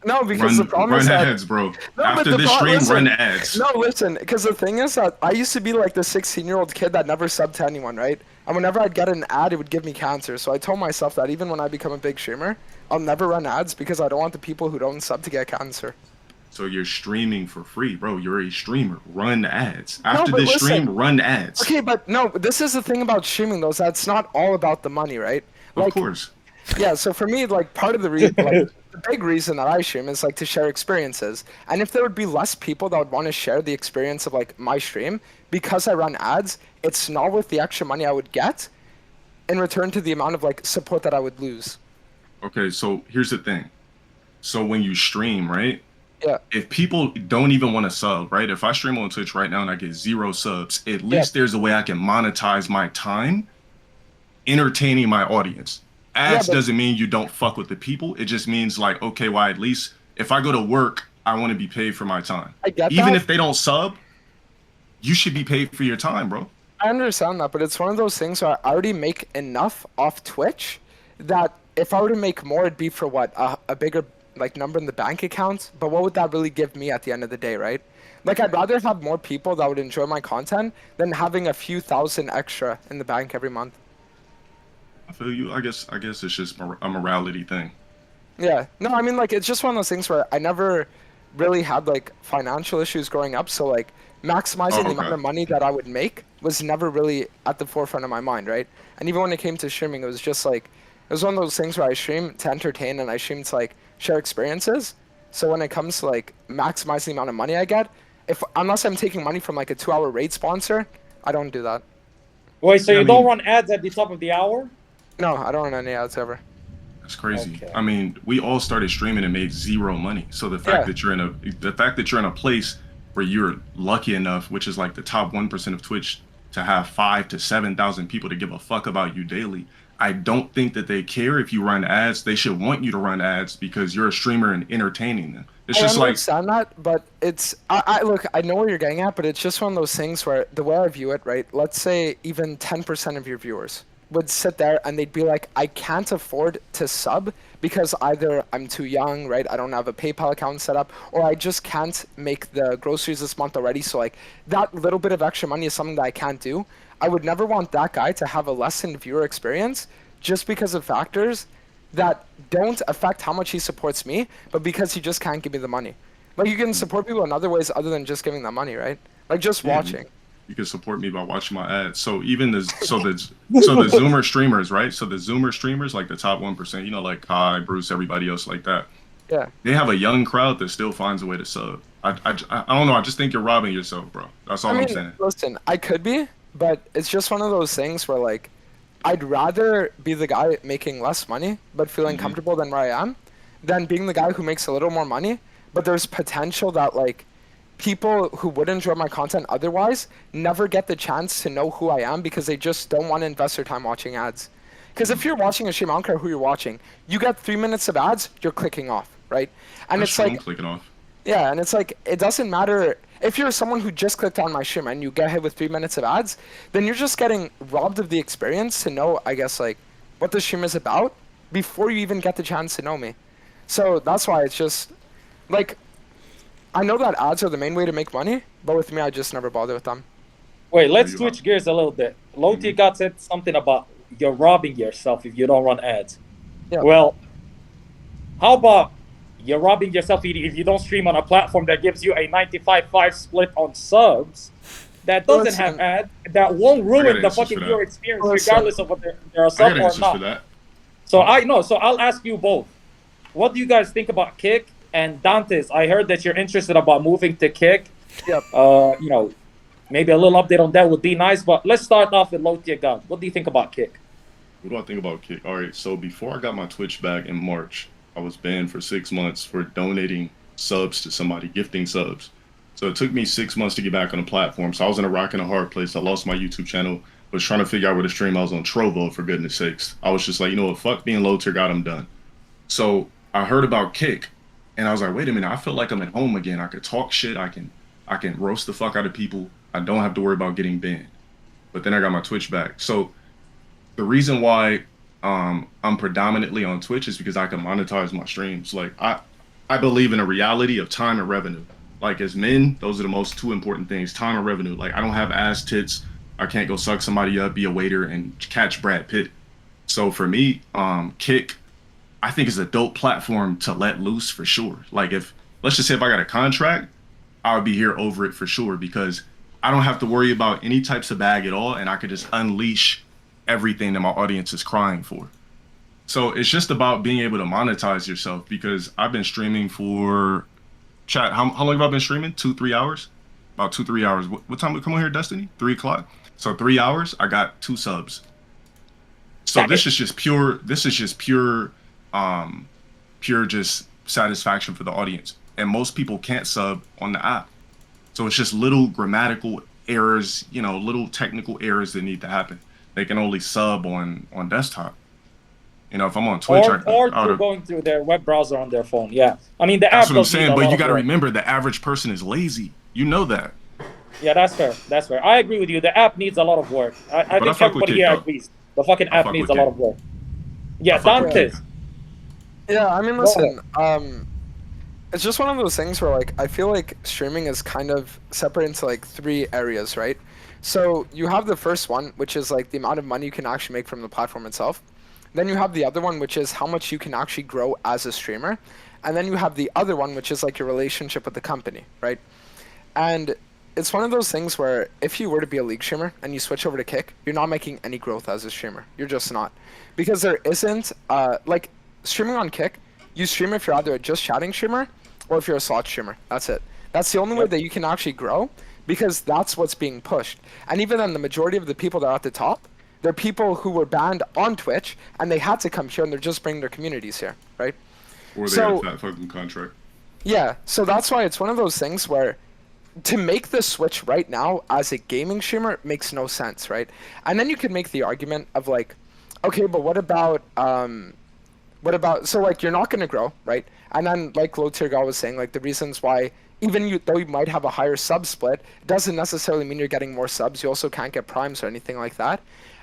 No, because the problem is run that. ads, bro. No, After this stream, run ads. No, listen, because the thing is that I used to be like the 16-year-old kid that never subbed to anyone, right? And whenever I'd get an ad, it would give me cancer. So I told myself that even when I become a big streamer, I'll never run ads because I don't want the people who don't sub to get cancer. So you're streaming for free, bro. You're a streamer. Run ads. After this listen, stream, run ads. Okay, but no, this is the thing about streaming, though. Is that it's not all about the money, right? Of Like, course. Yeah, so for me, like part of the reason, like, the big reason that I stream is like to share experiences. And if there would be less people that would want to share the experience of like my stream, because I run ads, it's not worth the extra money I would get in return to the amount of like support that I would lose. Okay, so here's the thing. So when you stream, right? Yeah. If people don't even want to sub, right? If I stream on Twitch right now and I get 0 subs, at least there's a way I can monetize my time entertaining my audience. Ads doesn't mean you don't fuck with the people. It just means like, okay, well, at least if I go to work, I want to be paid for my time. I get Even that. if they don't sub, you should be paid for your time, bro. I understand that, but it's one of those things where I already make enough off Twitch that if I were to make more, it'd be for what? A bigger like number in the bank account. But what would that really give me at the end of the day, right? Like I'd rather have more people that would enjoy my content than having a few thousand extra in the bank every month. I feel you. I guess it's just a morality thing. Yeah. No, I mean, like, it's just one of those things where I never really had, like, financial issues growing up. So, like, maximizing the amount of money that I would make was never really at the forefront of my mind, right? And even when it came to streaming, it was just, like, it was one of those things where I stream to entertain and I stream to, like, share experiences. So when it comes to, like, maximizing the amount of money I get, unless I'm taking money from, like, a 2-hour raid sponsor, I don't do that. Wait, so you don't run ads at the top of the hour? No, I don't run any ads ever. That's crazy. Okay. I mean, we all started streaming and made 0 money. So the fact that you're in a place where you're lucky enough, which is like the top 1% of Twitch, to have 5,000 to 7,000 people to give a fuck about you daily. I don't think that they care if you run ads. They should want you to run ads because you're a streamer and entertaining them. It's just like, I understand that, but it's look, I know where you're getting at, but it's just one of those things where the way I view it, right? Let's say even 10% of your viewers would sit there and they'd be like, I can't afford to sub because either I'm too young, right? I don't have a PayPal account set up, or I just can't make the groceries this month already. So like that little bit of extra money is something that I can't do. I would never want that guy to have a lessened viewer experience just because of factors that don't affect how much he supports me, but because he just can't give me the money. Like you can support people in other ways other than just giving them money, right? Like just watching. You can support me by watching my ads. So even the Zoomer streamers, right? So the Zoomer streamers, like the top 1%, you know, like Kai, Bruce, everybody else like that. Yeah. They have a young crowd that still finds a way to sub. I don't know. I just think you're robbing yourself, bro. That's all I'm saying. Listen, I could be, but it's just one of those things where like, I'd rather be the guy making less money but feeling comfortable than where I am, than being the guy who makes a little more money, but there's potential that like people who would enjoy my content otherwise never get the chance to know who I am because they just don't want to invest their time watching ads. Because if you're watching a stream, I don't care who you're watching, you get 3 minutes of ads, you're clicking off, right? And That's it's true, like I'm clicking off. Yeah, and it's like it doesn't matter if you're someone who just clicked on my stream and you get hit with 3 minutes of ads, then you're just getting robbed of the experience to know, I guess, like what the stream is about before you even get the chance to know me. So that's why it's just like I know that ads are the main way to make money, but with me, I just never bother with them. Wait, let's switch gears a little bit. Loti got said something about you're robbing yourself if you don't run ads. Yeah. Well, how about you're robbing yourself if you don't stream on a platform that gives you a 95-5 split on subs, that doesn't have ads, that won't ruin the fucking viewer experience regardless of whether they're a sub or not. So I'll ask you both. What do you guys think about Kick? And Dantes, I heard that you're interested about moving to Kick. Yep. You know, maybe a little update on that would be nice. But let's start off with Loti again. What do you think about Kick? What do I think about Kick? All right, so before I got my Twitch back in March, I was banned for 6 months for donating subs to somebody, gifting subs. So it took me 6 months to get back on the platform. So I was in a rock and a hard place. I lost my YouTube channel. Was trying to figure out where to stream. I was on Trovo, for goodness sakes. I was just like, you know what, fuck being low tier god, I'm done. So I heard about Kick, and I was like, wait a minute, I feel like I'm at home again. I could talk shit. I can roast the fuck out of people. I don't have to worry about getting banned. But then I got my Twitch back. So the reason why I'm predominantly on Twitch is because I can monetize my streams. Like I believe in a reality of time and revenue. Like as men, those are the most two important things, time and revenue. Like I don't have ass tits. I can't go suck somebody up, be a waiter, and catch Brad Pitt. So for me, Kick, I think is a dope platform to let loose for sure. Like let's just say if I got a contract, I would be here over it for sure because I don't have to worry about any types of bag at all, and I could just unleash everything that my audience is crying for. So it's just about being able to monetize yourself because I've been streaming for, chat, how long have I been streaming? 2-3 hours? About 2-3 hours. What time we come on here, Destiny? 3 o'clock? So 3 hours, I got 2 subs. So this is just pure just satisfaction for the audience. And most people can't sub on the app. So it's just little grammatical errors, you know, little technical errors that need to happen. They can only sub on desktop. You know, if I'm on Twitch, or through going through their web browser on their phone. Yeah, I mean the app. That's what I'm saying, but you got to remember the average person is lazy. You know that. Yeah, that's fair. That's fair. I agree with you. The app needs a lot of work. I think everybody here agrees. The fucking app needs a lot of work. Yeah, Dantes. Yeah, I mean, listen. It's just one of those things where like I feel like streaming is kind of separate into like 3 areas, right? So you have the first one, which is like the amount of money you can actually make from the platform itself. Then you have the other one, which is how much you can actually grow as a streamer. And then you have the other one, which is like your relationship with the company, right? And it's one of those things where if you were to be a league streamer and you switch over to Kick, you're not making any growth as a streamer. You're just not. Because there isn't, like, streaming on Kick, you stream if you're either a just chatting streamer or if you're a slot streamer. That's it. That's the only way that you can actually grow because that's what's being pushed. And even then, the majority of the people that are at the top, they're people who were banned on Twitch and they had to come here and they're just bringing their communities here, right? Or they have that fucking contract. Yeah, so that's why it's one of those things where to make the switch right now as a gaming streamer makes no sense, right? And then you could make the argument of like, okay, but what about so like you're not going to grow, right? And then like Low Tier God was saying, like the reasons why even though you might have a higher sub split, doesn't necessarily mean you're getting more subs. You also can't get primes or anything like that.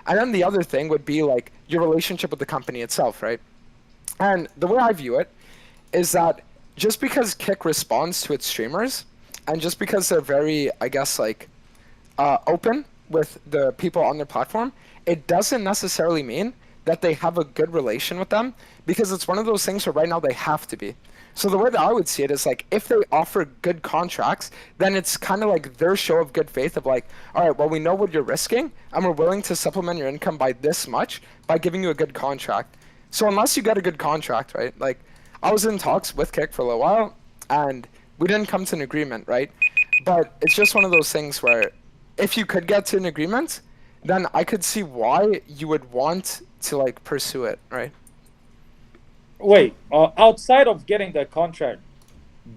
And then the other thing would be like your relationship with the company itself, right? And the way I view it is that just because Kick responds to its streamers and just because they're very, I guess, like open with the people on their platform, it doesn't necessarily mean that they have a good relation with them because it's one of those things where right now they have to be. So the way that I would see it is like if they offer good contracts, then it's kind of like their show of good faith of like, all right, well, we know what you're risking and we're willing to supplement your income by this much by giving you a good contract. So unless you get a good contract, right? Like I was in talks with Kick for a little while and we didn't come to an agreement, right? But it's just one of those things where if you could get to an agreement, then I could see why you would want to like pursue it, right? Wait, outside of getting the contract,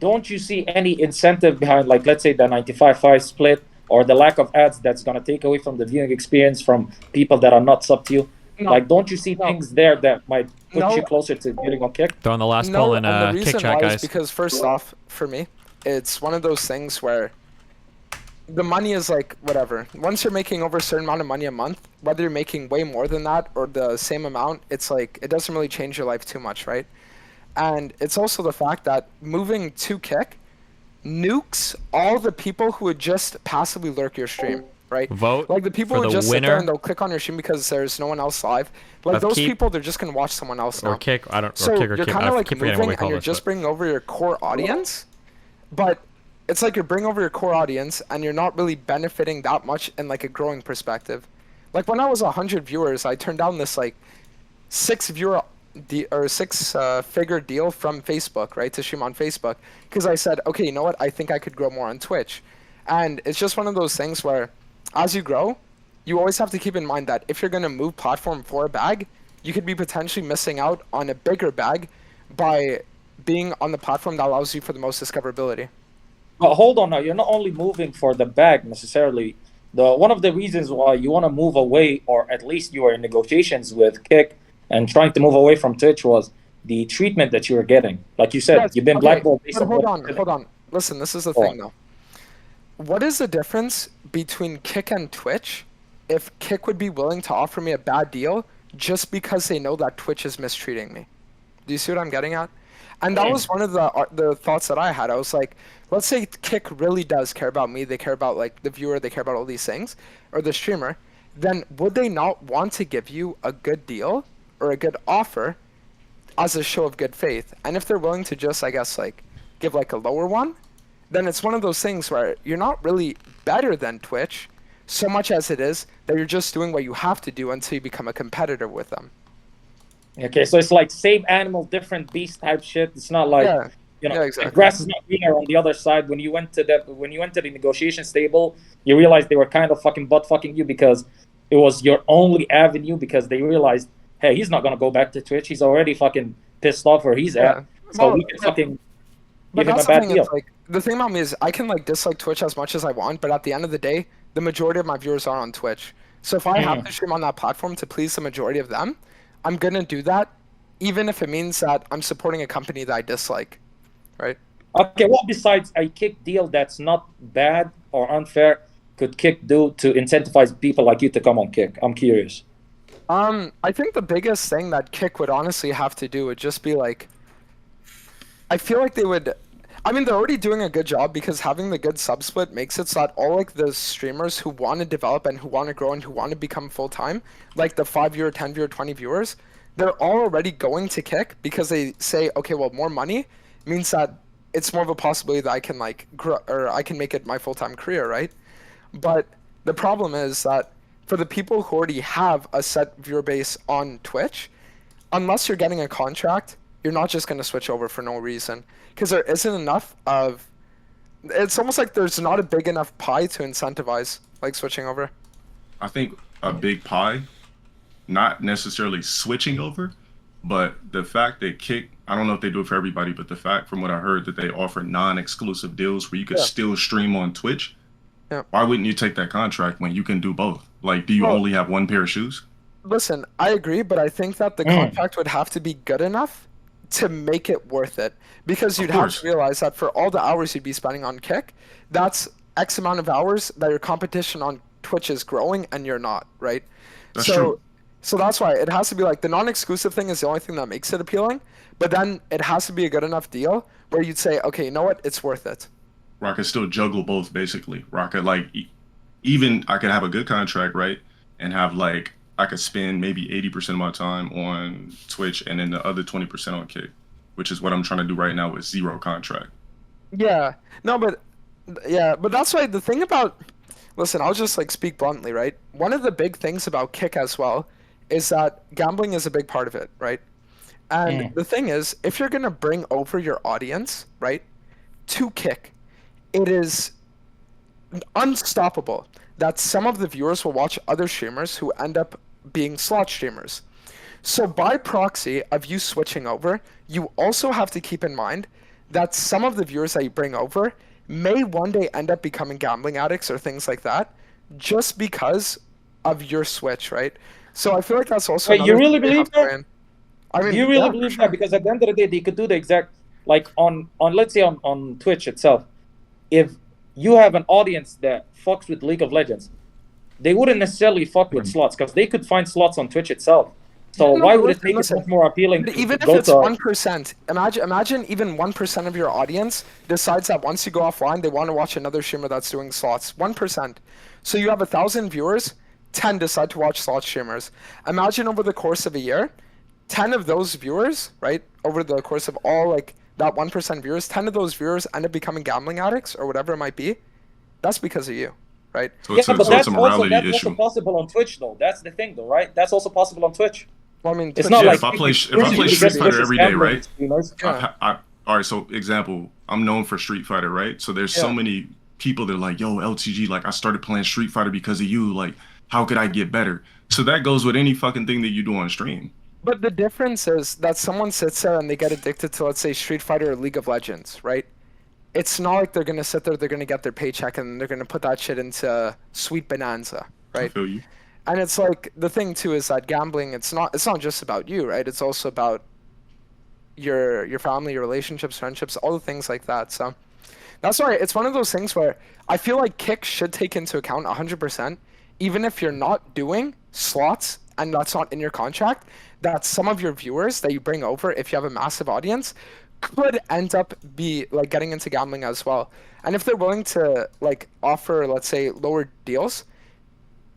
don't you see any incentive behind, like, let's say the 95-5 split or the lack of ads that's going to take away from the viewing experience from people that are not sub to you? No. Like, don't you see things there that might put you closer to getting on Kick? Throwing the last poll in Kick chat, guys. Because first off, for me, it's one of those things where the money is like whatever. Once you're making over a certain amount of money a month, whether you're making way more than that or the same amount, it's like it doesn't really change your life too much, right? And it's also the fact that moving to Kick nukes all the people who would just passively lurk your stream, right? Vote like the people for who the just sit there winner and they'll click on your stream because there's no one else live. Like those people, they're just gonna watch someone else now. Or Kick, I don't. So or Kick or you're Kick. kind of like keep forgetting what we moving call and you're this, just but- bringing over your core audience, but it's like you're bringing over your core audience and you're not really benefiting that much in like a growing perspective. Like when I was 100 viewers, I turned down this like 6-figure deal from Facebook, right, to stream on Facebook, because I said, okay, you know what, I think I could grow more on Twitch. And it's just one of those things where as you grow, you always have to keep in mind that if you're going to move platform for a bag, you could be potentially missing out on a bigger bag by being on the platform that allows you for the most discoverability. But hold on now, you're not only moving for the bag necessarily. One of the reasons why you want to move away, or at least you were in negotiations with Kick and trying to move away from Twitch, was the treatment that you were getting. Like you said, Yes, you've been okay, blackballed based but on hold on. Listen, this is the Go thing on. though. What is the difference between Kick and Twitch if Kick would be willing to offer me a bad deal just because they know that Twitch is mistreating me? Do you see what I'm getting at? And that was one of the thoughts that I had. I was like, let's say Kick really does care about me. They care about like the viewer. They care about all these things, or the streamer. Then would they not want to give you a good deal or a good offer as a show of good faith? And if they're willing to just, I guess, like give like a lower one, then it's one of those things where you're not really better than Twitch so much as it is that you're just doing what you have to do until you become a competitor with them. Okay, so it's like same animal, different beast type shit. It's not like you know, exactly. the grass is not greener on the other side. When you went to the negotiations table, you realized they were kind of fucking butt fucking you because it was your only avenue, because they realized, hey, he's not gonna go back to Twitch. He's already fucking pissed off where he's at. So Well, we can fucking But give him a that's the bad thing. deal. It's like the thing about me is I can like dislike Twitch as much as I want, but at the end of the day, the majority of my viewers are on Twitch. So if I have to stream on that platform to please the majority of them, I'm gonna do that, even if it means that I'm supporting a company that I dislike, right? Okay, what besides a Kick deal that's not bad or unfair could Kick do to incentivize people like you to come on Kick? I'm curious. I think the biggest thing that Kick would honestly have to do would just be like, I feel like they would. I mean, they're already doing a good job because having the good sub split makes it so that all like the streamers who want to develop and who want to grow and who want to become full time, like the 5 viewer, 10 viewer, 20 viewers, they're all already going to Kick because they say, okay, well, more money means that it's more of a possibility that I can like grow, or I can make it my full time career, right? But the problem is that for the people who already have a set viewer base on Twitch, unless you're getting a contract, you're not just going to switch over for no reason, because there isn't enough of. It's almost like there's not a big enough pie to incentivize like switching over. I think a big pie, not necessarily switching over, but the fact that Kick, I don't know if they do it for everybody, but the fact from what I heard that they offer non-exclusive deals where you could still stream on Twitch. Yeah. Why wouldn't you take that contract when you can do both? Like, do you only have one pair of shoes? Listen, I agree, but I think that the contract would have to be good enough to make it worth it, because you'd have to realize that for all the hours you'd be spending on Kick, that's X amount of hours that your competition on Twitch is growing and you're not, right? That's true. So that's why it has to be like the non-exclusive thing is the only thing that makes it appealing, but then it has to be a good enough deal where you'd say, okay, you know what, it's worth it. Where I could still juggle both, basically. Where I could like, even I could have a good contract, right, and have like I could spend maybe 80% of my time on Twitch and then the other 20% on Kick, which is what I'm trying to do right now with zero contract. Yeah, no, but that's why the thing about, listen, I'll just like speak bluntly, right? One of the big things about Kick as well is that gambling is a big part of it, right? And the thing is, if you're gonna bring over your audience, right, to Kick, it is unstoppable that some of the viewers will watch other streamers who end up being slot streamers. So by proxy of you switching over, you also have to keep in mind that some of the viewers that you bring over may one day end up becoming gambling addicts or things like that, just because of your switch, right? So I feel like that's also. Wait, you really believe that? I mean, you really believe that? Because at the end of the day, they could do the exact, like on let's say on Twitch itself, if you have an audience that fucks with League of Legends, they wouldn't necessarily fuck with slots because they could find slots on Twitch itself. So why would it make it much more appealing? Even if it's 1%, imagine even 1% of your audience decides that once you go offline, they want to watch another streamer that's doing slots. 1%. So you have 1,000 viewers, 10 decide to watch slot streamers. Imagine over the course of a year, 10 of those viewers, right, over the course of all like that 1% viewers, 10 of those viewers end up becoming gambling addicts or whatever it might be. That's because of you, right? So it's, but that's a morality also issue. possible on Twitch, though. That's the thing, though, right? That's also possible on Twitch. Well, I mean, it's not like if I play Street Fighter every day, right? Yeah. All right. So example, I'm known for Street Fighter, right? So there's so many people that are like, yo, LTG, like I started playing Street Fighter because of you. Like, how could I get better? So that goes with any fucking thing that you do on stream. But the difference is that someone sits there and they get addicted to, let's say, Street Fighter or League of Legends, right? it's not like they're gonna sit there, they're gonna get their paycheck, and they're gonna put that shit into Sweet Bonanza, right? I feel you. And it's like the thing too is that gambling, it's not just about you, right? It's also about your family, your relationships, friendships, all the things like that. So that's why it's one of those things where I feel like Kick should take into account 100%, even if you're not doing slots and that's not in your contract, that some of your viewers that you bring over, if you have a massive audience, could end up be like getting into gambling as well. And if they're willing to like offer, let's say, lower deals,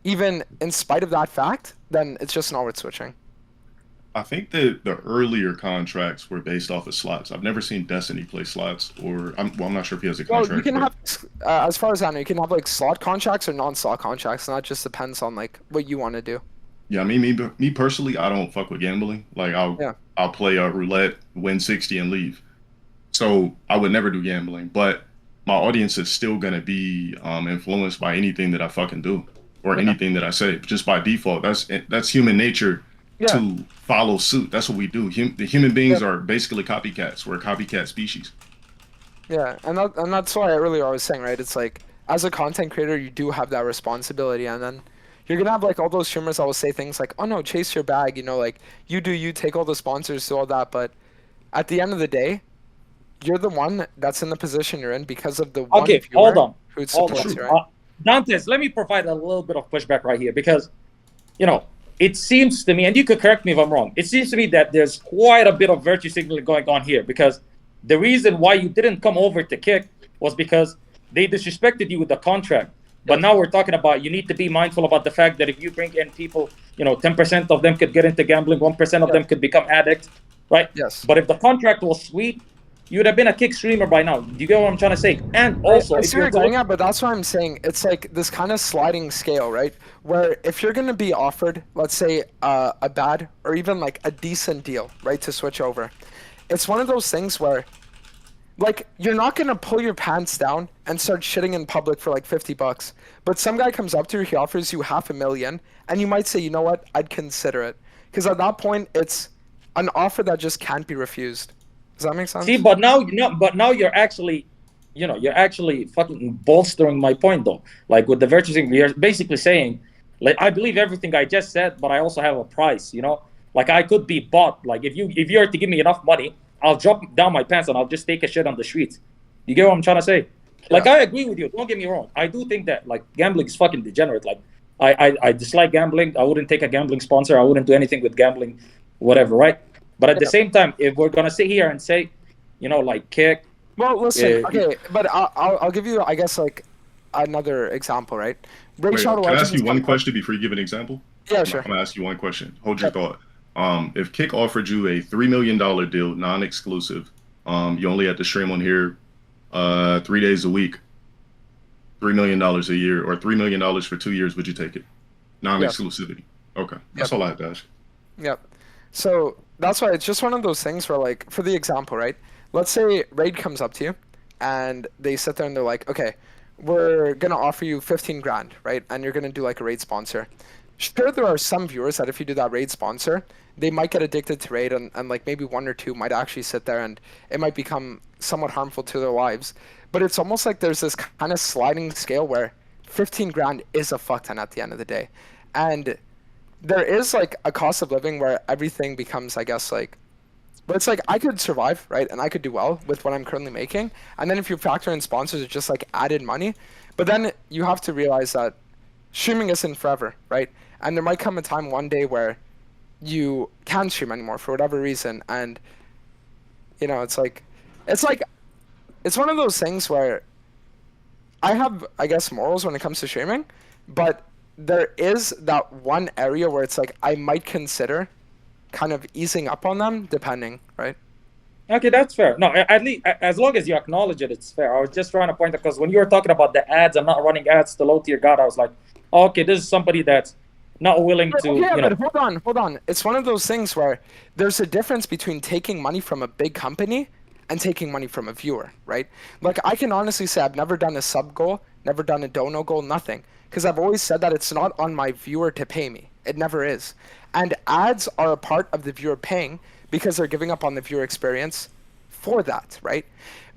even in spite of that fact, then it's just not worth switching. I think that the earlier contracts were based off of slots. I've never seen Destiny play slots, or I'm not sure if he has a contract. Well, you can have, as far as I know, you can have like slot contracts or non-slot contracts, and that just depends on like what you want to do. Yeah, I mean, me personally, I don't fuck with gambling. Like I'll play a roulette, win 60, and leave. So I would never do gambling, but my audience is still gonna be influenced by anything that I fucking do or anything that I say. Just by default, that's human nature to follow suit. That's what we do. The human beings are basically copycats. We're a copycat species. Yeah, and that's why earlier I was saying, right? It's like as a content creator, you do have that responsibility, and then you're gonna have like all those streamers that will say things like, "Oh no, chase your bag," you know, like you take all the sponsors, do all that. But at the end of the day, you're the one that's in the position you're in because of the one viewer hold on. who supports you, right? Dantes, let me provide a little bit of pushback right here because, you know, it seems to me, and you could correct me if I'm wrong, it seems to me that there's quite a bit of virtue signaling going on here because the reason why you didn't come over to Kick was because they disrespected you with the contract. But now we're talking about you need to be mindful about the fact that if you bring in people, you know, 10% of them could get into gambling, 1% of them could become addicts, right? Yes. But if the contract was sweet, you would have been a Kick streamer by now. Do you get what I'm trying to say? And also, I see what you're going at, but that's what I'm saying. It's like this kind of sliding scale, right? Where if you're going to be offered, let's say, a bad or even like a decent deal, right, to switch over, it's one of those things where, like, you're not going to pull your pants down and start shitting in public for like $50. But some guy comes up to you, he offers you $500,000, and you might say, you know what, I'd consider it. Because at that point, it's an offer that just can't be refused. Does that make sense? See, but now you're actually, you know, you're actually fucking bolstering my point though. Like with the virtue signaling, you're basically saying, like, I believe everything I just said, but I also have a price, you know? Like I could be bought. Like if you are to give me enough money, I'll drop down my pants and I'll just take a shit on the streets. You get what I'm trying to say? Like I agree with you. Don't get me wrong. I do think that like gambling is fucking degenerate. Like I dislike gambling. I wouldn't take a gambling sponsor. I wouldn't do anything with gambling, whatever, right? But at the same time, if we're gonna sit here and say, you know, like Kick. Well, listen, okay, but I'll give you, I guess, like another example, right? Wait, can I ask you one question before you give an example? Yeah, sure. I'm gonna ask you one question. Hold your thought. If Kick offered you a $3 million deal, non-exclusive, you only had to stream on here 3 days a week, $3 million a year, or $3 million for 2 years, would you take it? Non-exclusivity. Okay, that's all I had to ask. Yep. So that's why it's just one of those things where, like, for the example, right? Let's say Raid comes up to you, and they sit there and they're like, okay, we're gonna offer you 15 grand, right? And you're gonna do like a Raid sponsor. Sure, there are some viewers that if you do that Raid sponsor, they might get addicted to Raid, and like maybe one or two might actually sit there and it might become somewhat harmful to their lives. But it's almost like there's this kind of sliding scale where 15 grand is a fuck ton at the end of the day. And there is like a cost of living where everything becomes, I guess, like, but it's like I could survive, right? And I could do well with what I'm currently making. And then if you factor in sponsors, it's just like added money. But then you have to realize that streaming isn't forever, right? And there might come a time one day where you can't stream anymore for whatever reason. And, you know, it's one of those things where I have, I guess, morals when it comes to streaming, but there is that one area where it's like I might consider kind of easing up on them, depending, right? Okay, that's fair. No, at least as long as you acknowledge it, it's fair. I was just trying to point out because when you were talking about the ads and not running ads to low tier God, I was like, oh, okay, this is somebody that's not willing to. Yeah, you know. but hold on. It's one of those things where there's a difference between taking money from a big company and taking money from a viewer, right? Like I can honestly say I've never done a sub goal, never done a dono goal, nothing. Because I've always said that it's not on my viewer to pay me. It never is. And ads are a part of the viewer paying because they're giving up on the viewer experience for that, right?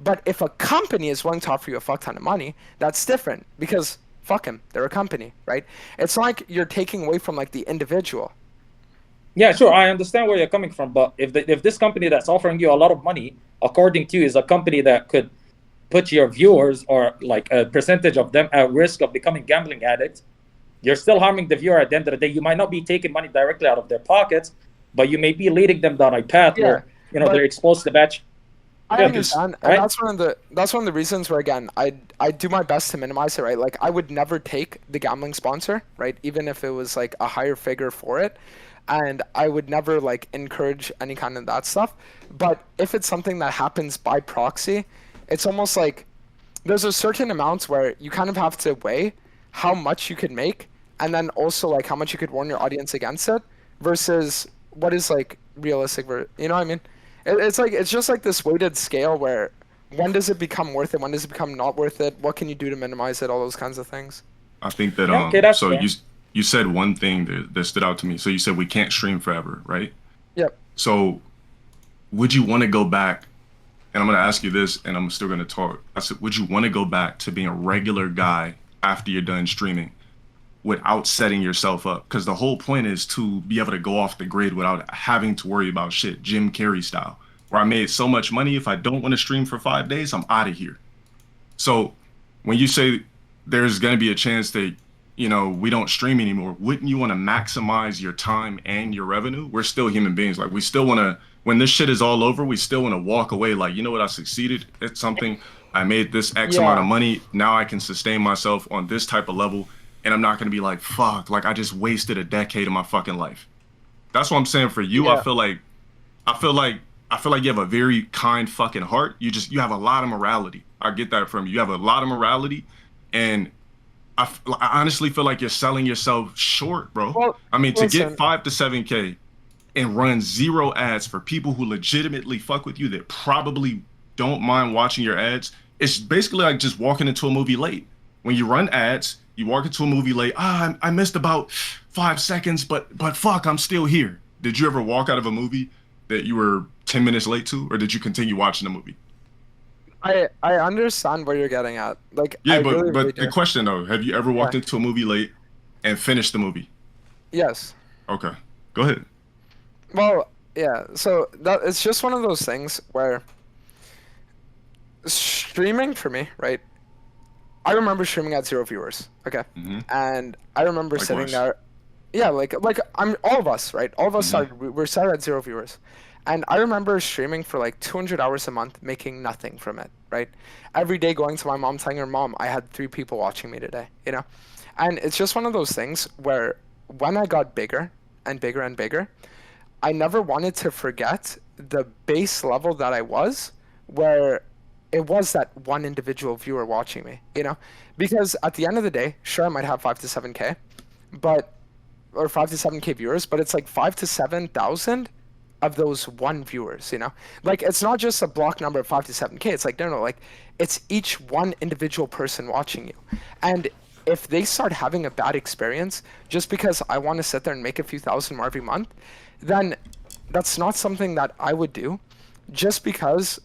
But if a company is willing to offer you a fuck ton of money, that's different because fuck them, they're a company, right? It's not like you're taking away from like the individual. Yeah, sure, I understand where you're coming from, but if this company that's offering you a lot of money, according to you, is a company that could put your viewers or like a percentage of them at risk of becoming gambling addicts, you're still harming the viewer at the end of the day. You might not be taking money directly out of their pockets, but you may be leading them down a path where they're exposed to bad. I understand, and that's one of the reasons where again I do my best to minimize it, right? Like I would never take the gambling sponsor, right? Even if it was like a higher figure for it, and I would never like encourage any kind of that stuff. But if it's something that happens by proxy, it's almost like there's a certain amount where you kind of have to weigh how much you could make, and then also like how much you could warn your audience against it, versus what is like realistic. You know what I mean? It's just like this weighted scale where when does it become worth it? When does it become not worth it? What can you do to minimize it? All those kinds of things. I think that so you said one thing that stood out to me. So you said we can't stream forever, right? Yep. So would you want to go back? And I'm going to ask you this, and I'm still going to talk. I said, would you want to go back to being a regular guy after you're done streaming without setting yourself up? Because the whole point is to be able to go off the grid without having to worry about shit, Jim Carrey style, where I made so much money, if I don't want to stream for 5 days, I'm out of here. So when you say there's going to be a chance that, we don't stream anymore, wouldn't you want to maximize your time and your revenue? We're still human beings. Like, we still want to, when this shit is all over, we still want to walk away like, you know what, I succeeded at something. I made this X amount of money. Now I can sustain myself on this type of level. And I'm not going to be like, fuck, like I just wasted a decade of my fucking life. That's what I'm saying for you. I feel like you have a very kind fucking heart. You have a lot of morality. I get that from you. You have a lot of morality. And I honestly feel like you're selling yourself short, bro. Well, I mean, to get 5 to 7K and run 0 ads for people who legitimately fuck with you that probably don't mind watching your ads, it's basically like just walking into a movie late. When you run ads, you walk into a movie late. I missed about 5 seconds, but fuck, I'm still here. Did you ever walk out of a movie that you were 10 minutes late to, or did you continue watching the movie? I understand where you're getting at. Like, yeah, but the question though, have you ever walked into a movie late and finished the movie? Yes. Okay, go ahead. Well, yeah. So that it's just one of those things where streaming for me, right? I remember streaming at 0 viewers. Okay. Mm-hmm. And I remember sitting there. Yeah, like I'm all of us, right? All of us we're started at 0 viewers. And I remember streaming for like 200 hours a month, making nothing from it, right? Every day going to my mom, telling her, Mom, I had 3 people watching me today, And it's just one of those things where when I got bigger and bigger and bigger, I never wanted to forget the base level that I was, where it was that one individual viewer watching me, Because at the end of the day, sure, I might have 5 to 7K, or 5 to 7K viewers, but it's like 5 to 7,000 of those one viewers, Like, it's not just a block number of 5 to 7K. It's like, no, like, it's each one individual person watching you. And if they start having a bad experience just because I want to sit there and make a few thousand more every month, then that's not something that I would do, just because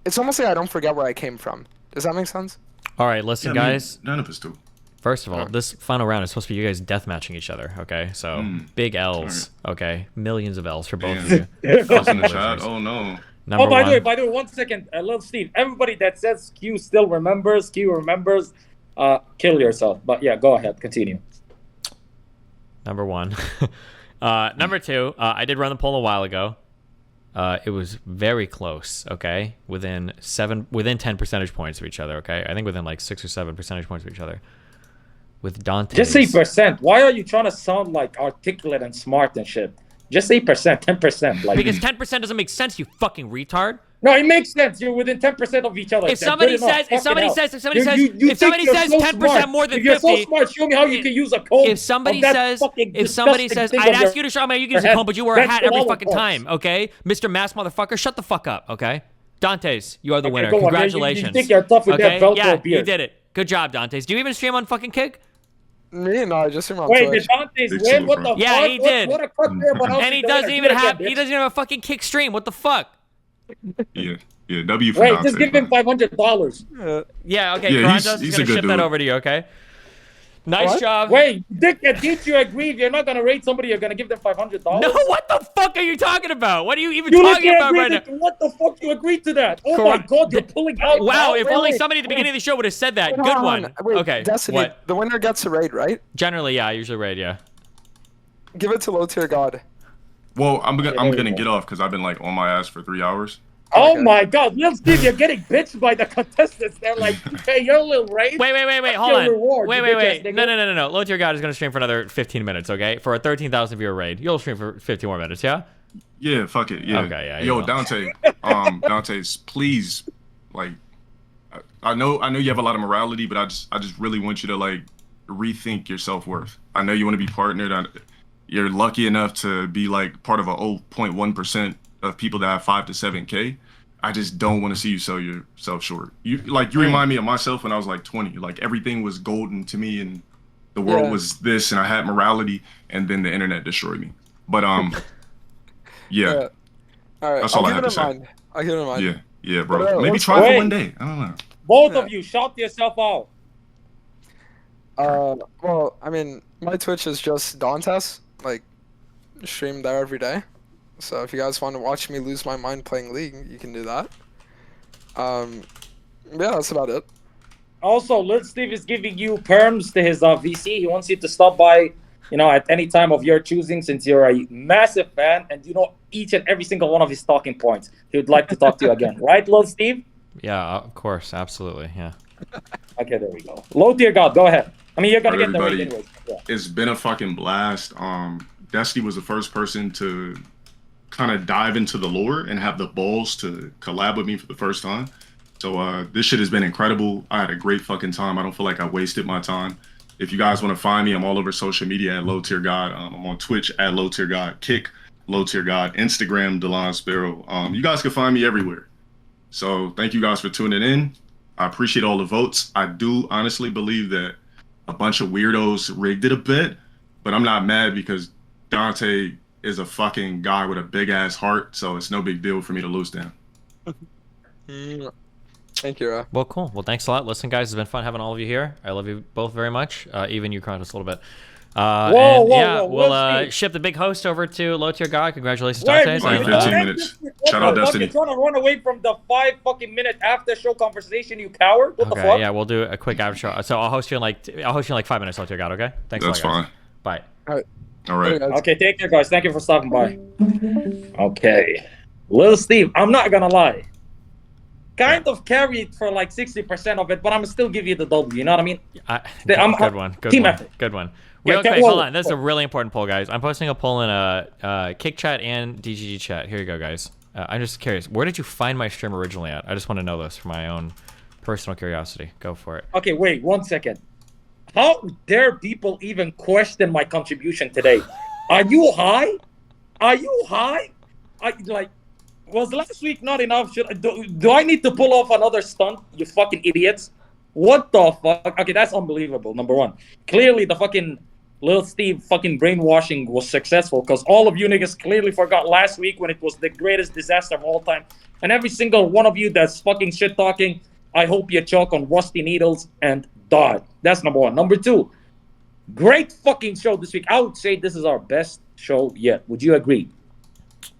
it's almost like I don't forget where I came from. Does that make sense? All right, listen, guys. None of us do. First of all, this final round is supposed to be you guys deathmatching each other, okay? So, big L's, okay? Millions of L's for both of you. In the chat. Oh, no. By the way, 1 second. Little Steve, everybody that says Q still remembers, kill yourself. But yeah, go ahead. Continue. Number 1. Number 2, I did run the poll a while ago. It was very close, okay? Within 10 percentage points of each other, okay? I think within like 6 or 7 percentage points of each other. With Dante. Just say percent. Why are you trying to sound like articulate and smart and shit? Just say percent, 10%. Like, because 10% doesn't make sense, you fucking retard. No, it makes sense. You're within 10% of each other. If somebody says 10% more than 50, you're so smart, show me how you can use a comb. If somebody says, I'd ask you to show me how you can use a comb, but you wear a hat every fucking time, okay? Mr. Mass motherfucker, shut the fuck up, okay? Dantes, you are the winner. Congratulations. You think you're tough with that Velcro yeah, beard. you did it. Good job, Dantes. Do you even stream on fucking Kick? Me? No, I just stream on Twitch. Twitch. Wait, did Dantes win? What the fuck? Yeah, he did. What a cut there, but and he doesn't even have a fucking Kick stream. What the fuck? Yeah, W for Wait, Dante. just give him $500. Yeah, okay. Yeah, Karantos he's is a gonna good ship that dude. over to you. Okay. Nice What? job. Wait, Dick, did you agree? If you're not gonna rate somebody, you're gonna give them $500. No, what the fuck are you talking about? What are you even You talking literally about agreed right now? to- What the fuck? You agreed to that? Oh my god, you're pulling out. Wow, now? if Wait, only wait, somebody at the beginning of the show would have said that. Wait, Good hold one. on. Wait, Okay. Destiny, What? the winner gets a raid, right? Generally, yeah, I usually raid, yeah. Give it to low tier god. Well, I'm there gonna we go. get off because I've been like on my ass for 3 hours. Oh my god, Lil Steve, you're getting bitched by the contestants. They're like, hey, you're a little raid. Wait, That's hold your on. reward, Wait, you wait, bitch wait. ass No, nigga. no. Low tier god is gonna stream for another 15 minutes, okay? For a 13,000 viewer raid. You'll stream for 50 more minutes, yeah? Yeah, fuck it. Yeah. Okay, yeah, you Yo, will. Dante. Dante's please, like, I know you have a lot of morality, but I just really want you to like rethink your self-worth. I know you want to be partnered. You're lucky enough to be like part of a 0.1% of people that have 5 to 7K. I just don't want to see you sell yourself short. You remind me of myself when I was like 20. Like everything was golden to me, and the world was this, and I had morality, and then the internet destroyed me. But yeah. All right, That's all I'll I give have it to in say. mind. I'll give it in mind. Yeah, bro. But, Maybe let's- try for Wait. one day. I don't know. Both of you, shout yourself out. Well, I mean, my Twitch is just Dantes, like, stream there every day. So if you guys want to watch me lose my mind playing League, you can do that. Yeah, that's about it. Also, Lil Steve is giving you perms to his VC. He wants you to stop by, at any time of your choosing, since you're a massive fan and you know each and every single one of his talking points. He would like to talk to you again, right, Lil Steve? Yeah, of course, absolutely, yeah. Okay, there we go. Low tier god, go ahead. I mean, you're gonna Alright, get the rate everybody. anyways. Yeah. It's been a fucking blast. Destiny was the first person to kind of dive into the lore and have the balls to collab with me for the first time. So this shit has been incredible. I had a great fucking time. I don't feel like I wasted my time. If you guys want to find me, I'm all over social media at Low Tier God. I'm on Twitch at Low Tier God, Kick Low Tier God, Instagram Delon Sparrow. You guys can find me everywhere. So thank you guys for tuning in. I appreciate all the votes. I do honestly believe that a bunch of weirdos rigged it a bit, but I'm not mad because Dante is a fucking guy with a big ass heart, so it's no big deal for me to lose to him. Thank you. Well, cool. Well, thanks a lot. Listen, guys, it's been fun having all of you here. I love you both very much. Even you, Kratos, a little bit. Whoa, we'll ship the big host over to Low Tier God. Congratulations, Wait, Dante. Like 15 minutes. Shout out Destiny. You're trying to run away from the 5 fucking minute after show conversation, you coward. What the fuck? Okay, yeah, we'll do a quick after show. So I'll host you in like 5 minutes, Low Tier God. Okay. Thanks. That's a lot, guys. fine. Bye. All right. Okay, take care, guys. Thank you for stopping by. Okay. Lil Steve, I'm not gonna lie. Kind of carried for like 60% of it, but I'm still give you the W. You know what I mean? Good one. Good team one. effort. Good one. Yeah, Real quick, whoa, hold on. That's a really important poll, guys. I'm posting a poll in Kick Chat and DGG Chat. Here you go, guys. I'm just curious. Where did you find my stream originally at? I just want to know this for my own personal curiosity. Go for it. Okay, wait 1 second. How dare people even question my contribution today? Are you high? Are you high? Was last week not enough? Do I need to pull off another stunt? You fucking idiots! What the fuck? Okay, that's unbelievable. Number one, clearly the fucking Lil Steve fucking brainwashing was successful because all of you niggas clearly forgot last week when it was the greatest disaster of all time. And every single one of you that's fucking shit talking, I hope you choke on rusty needles and die. That's number one. Number two, great fucking show this week. I would say this is our best show yet. Would you agree?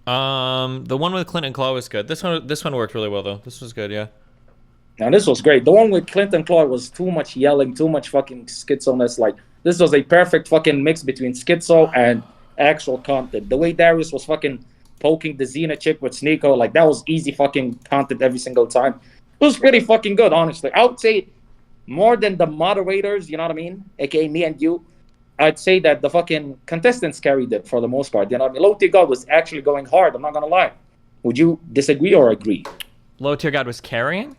The one with Clint and Claw was good. This one worked really well though. This was good, yeah. Now this was great. The one with Clint and Claw was too much yelling, too much fucking schizoness. Like this was a perfect fucking mix between schizo and actual content. The way Darius was fucking poking the Xena chick with Sneeko, like that was easy fucking content every single time. It was pretty fucking good, honestly. I would say more than the moderators, you know what I mean? AKA me and you. I'd say that the fucking contestants carried it for the most part. You know what I mean? Low Tier God was actually going hard. I'm not gonna lie. Would you disagree or agree? Low Tier God was carrying?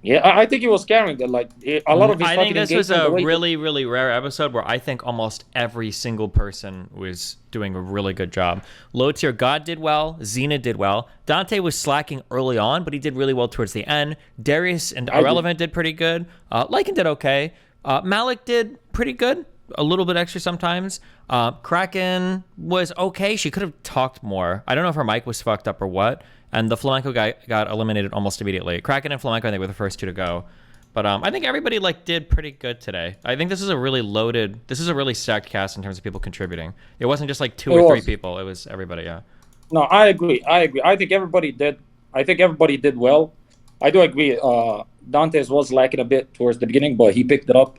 Yeah, I think he was carrying it. Like a lot of his I fucking think this was a engagement, the way really, really rare episode where I think almost every single person was doing a really good job. Low Tier God did well. Xena did well. Dante was slacking early on, but he did really well towards the end. Darius and Irrelevant did pretty good. Lycan did okay. Malik did pretty good. a little bit extra sometimes. Kraken was okay. She could have talked more. I don't know if her mic was fucked up or what. And the flamenco guy got eliminated almost immediately. Kraken and flamenco, I think, were the first two to go. But I think everybody like did pretty good today. I think this is a really stacked cast in terms of people contributing. It wasn't just like two or three people. It was everybody. Yeah. No, I agree. I think everybody did. Well. I do agree. Dantes was lacking a bit towards the beginning, but he picked it up,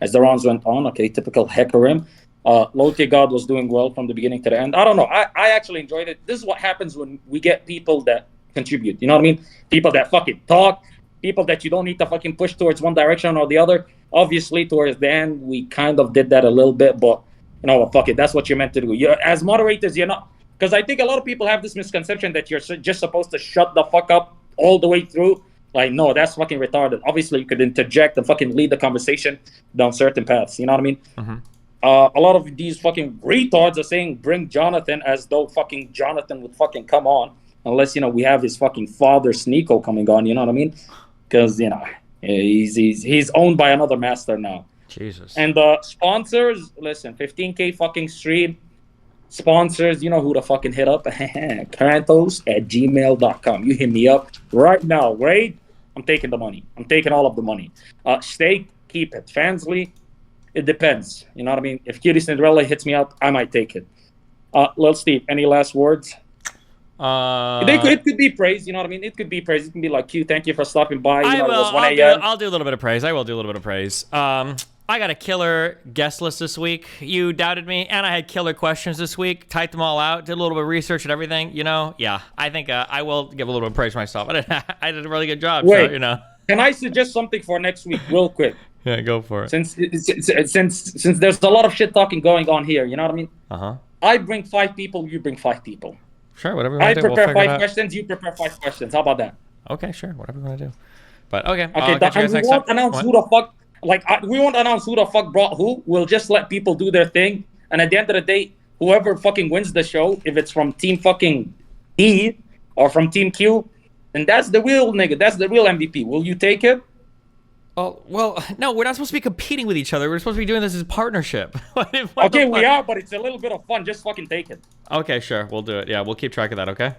as the rounds went on. Okay, typical Hecarim. Low-tier God was doing well from the beginning to the end. I don't know. I actually enjoyed it. This is what happens when we get people that contribute. You know what I mean? People that fucking talk. People that you don't need to fucking push towards one direction or the other. Obviously, towards the end, we kind of did that a little bit, but fuck it. That's what you're meant to do. As moderators, you're not. Because I think a lot of people have this misconception that you're just supposed to shut the fuck up all the way through. Like, no, that's fucking retarded. Obviously, you could interject and fucking lead the conversation down certain paths. You know what I mean? Mm-hmm. A lot of these fucking retards are saying bring Jonathan as though fucking Jonathan would fucking come on. Unless, we have his fucking father Sneeko coming on. You know what I mean? Because, he's owned by another master now. Jesus. And sponsors, listen, 15K fucking stream. Sponsors, you know who to fucking hit up. Karantos@gmail.com. You hit me up right now, right? I'm taking the money. I'm taking all of the money. Stake, keep it. Fansly, it depends. You know what I mean? If Cutie Cinderella hits me up, I might take it. Lil Steve, any last words? It could be praise. You know what I mean? It could be praise. It can be like, Q, thank you for stopping by. I'll do a little bit of praise. I will do a little bit of praise. I got a killer guest list this week. You doubted me, and I had killer questions this week. Typed them all out, did a little bit of research and everything. Yeah, I think I will give a little bit of praise for myself. I did a really good job. Wait, so, Can I suggest something for next week, real quick? Yeah, go for it. Since there's a lot of shit talking going on here, you know what I mean? I bring 5 people, you bring 5 people. Sure, whatever you I want to do. prepare 5 questions, you prepare 5 questions. How about that? Okay, sure, whatever you want to do. But okay, we won't announce who the fuck. We won't announce who the fuck brought who. We'll just let people do their thing. And at the end of the day, whoever fucking wins the show, if it's from Team fucking E or from Team Q, then that's the real nigga. That's the real MVP. Will you take it? Oh, well, no, we're not supposed to be competing with each other. We're supposed to be doing this as a partnership. Okay, we are, but it's a little bit of fun. Just fucking take it. Okay, sure. We'll do it. Yeah, we'll keep track of that, okay?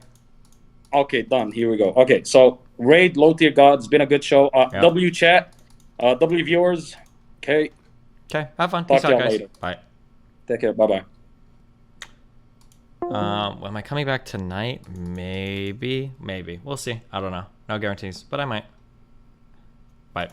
Okay, done. Here we go. Okay, so Raid, Low Tier Gods, been a good show. W chat, W viewers. Okay. Okay, have fun. Talk Peace out, guys. later. Bye. Take care. Bye-bye. Am I coming back tonight? Maybe. We'll see. I don't know. No guarantees, but I might. Bye.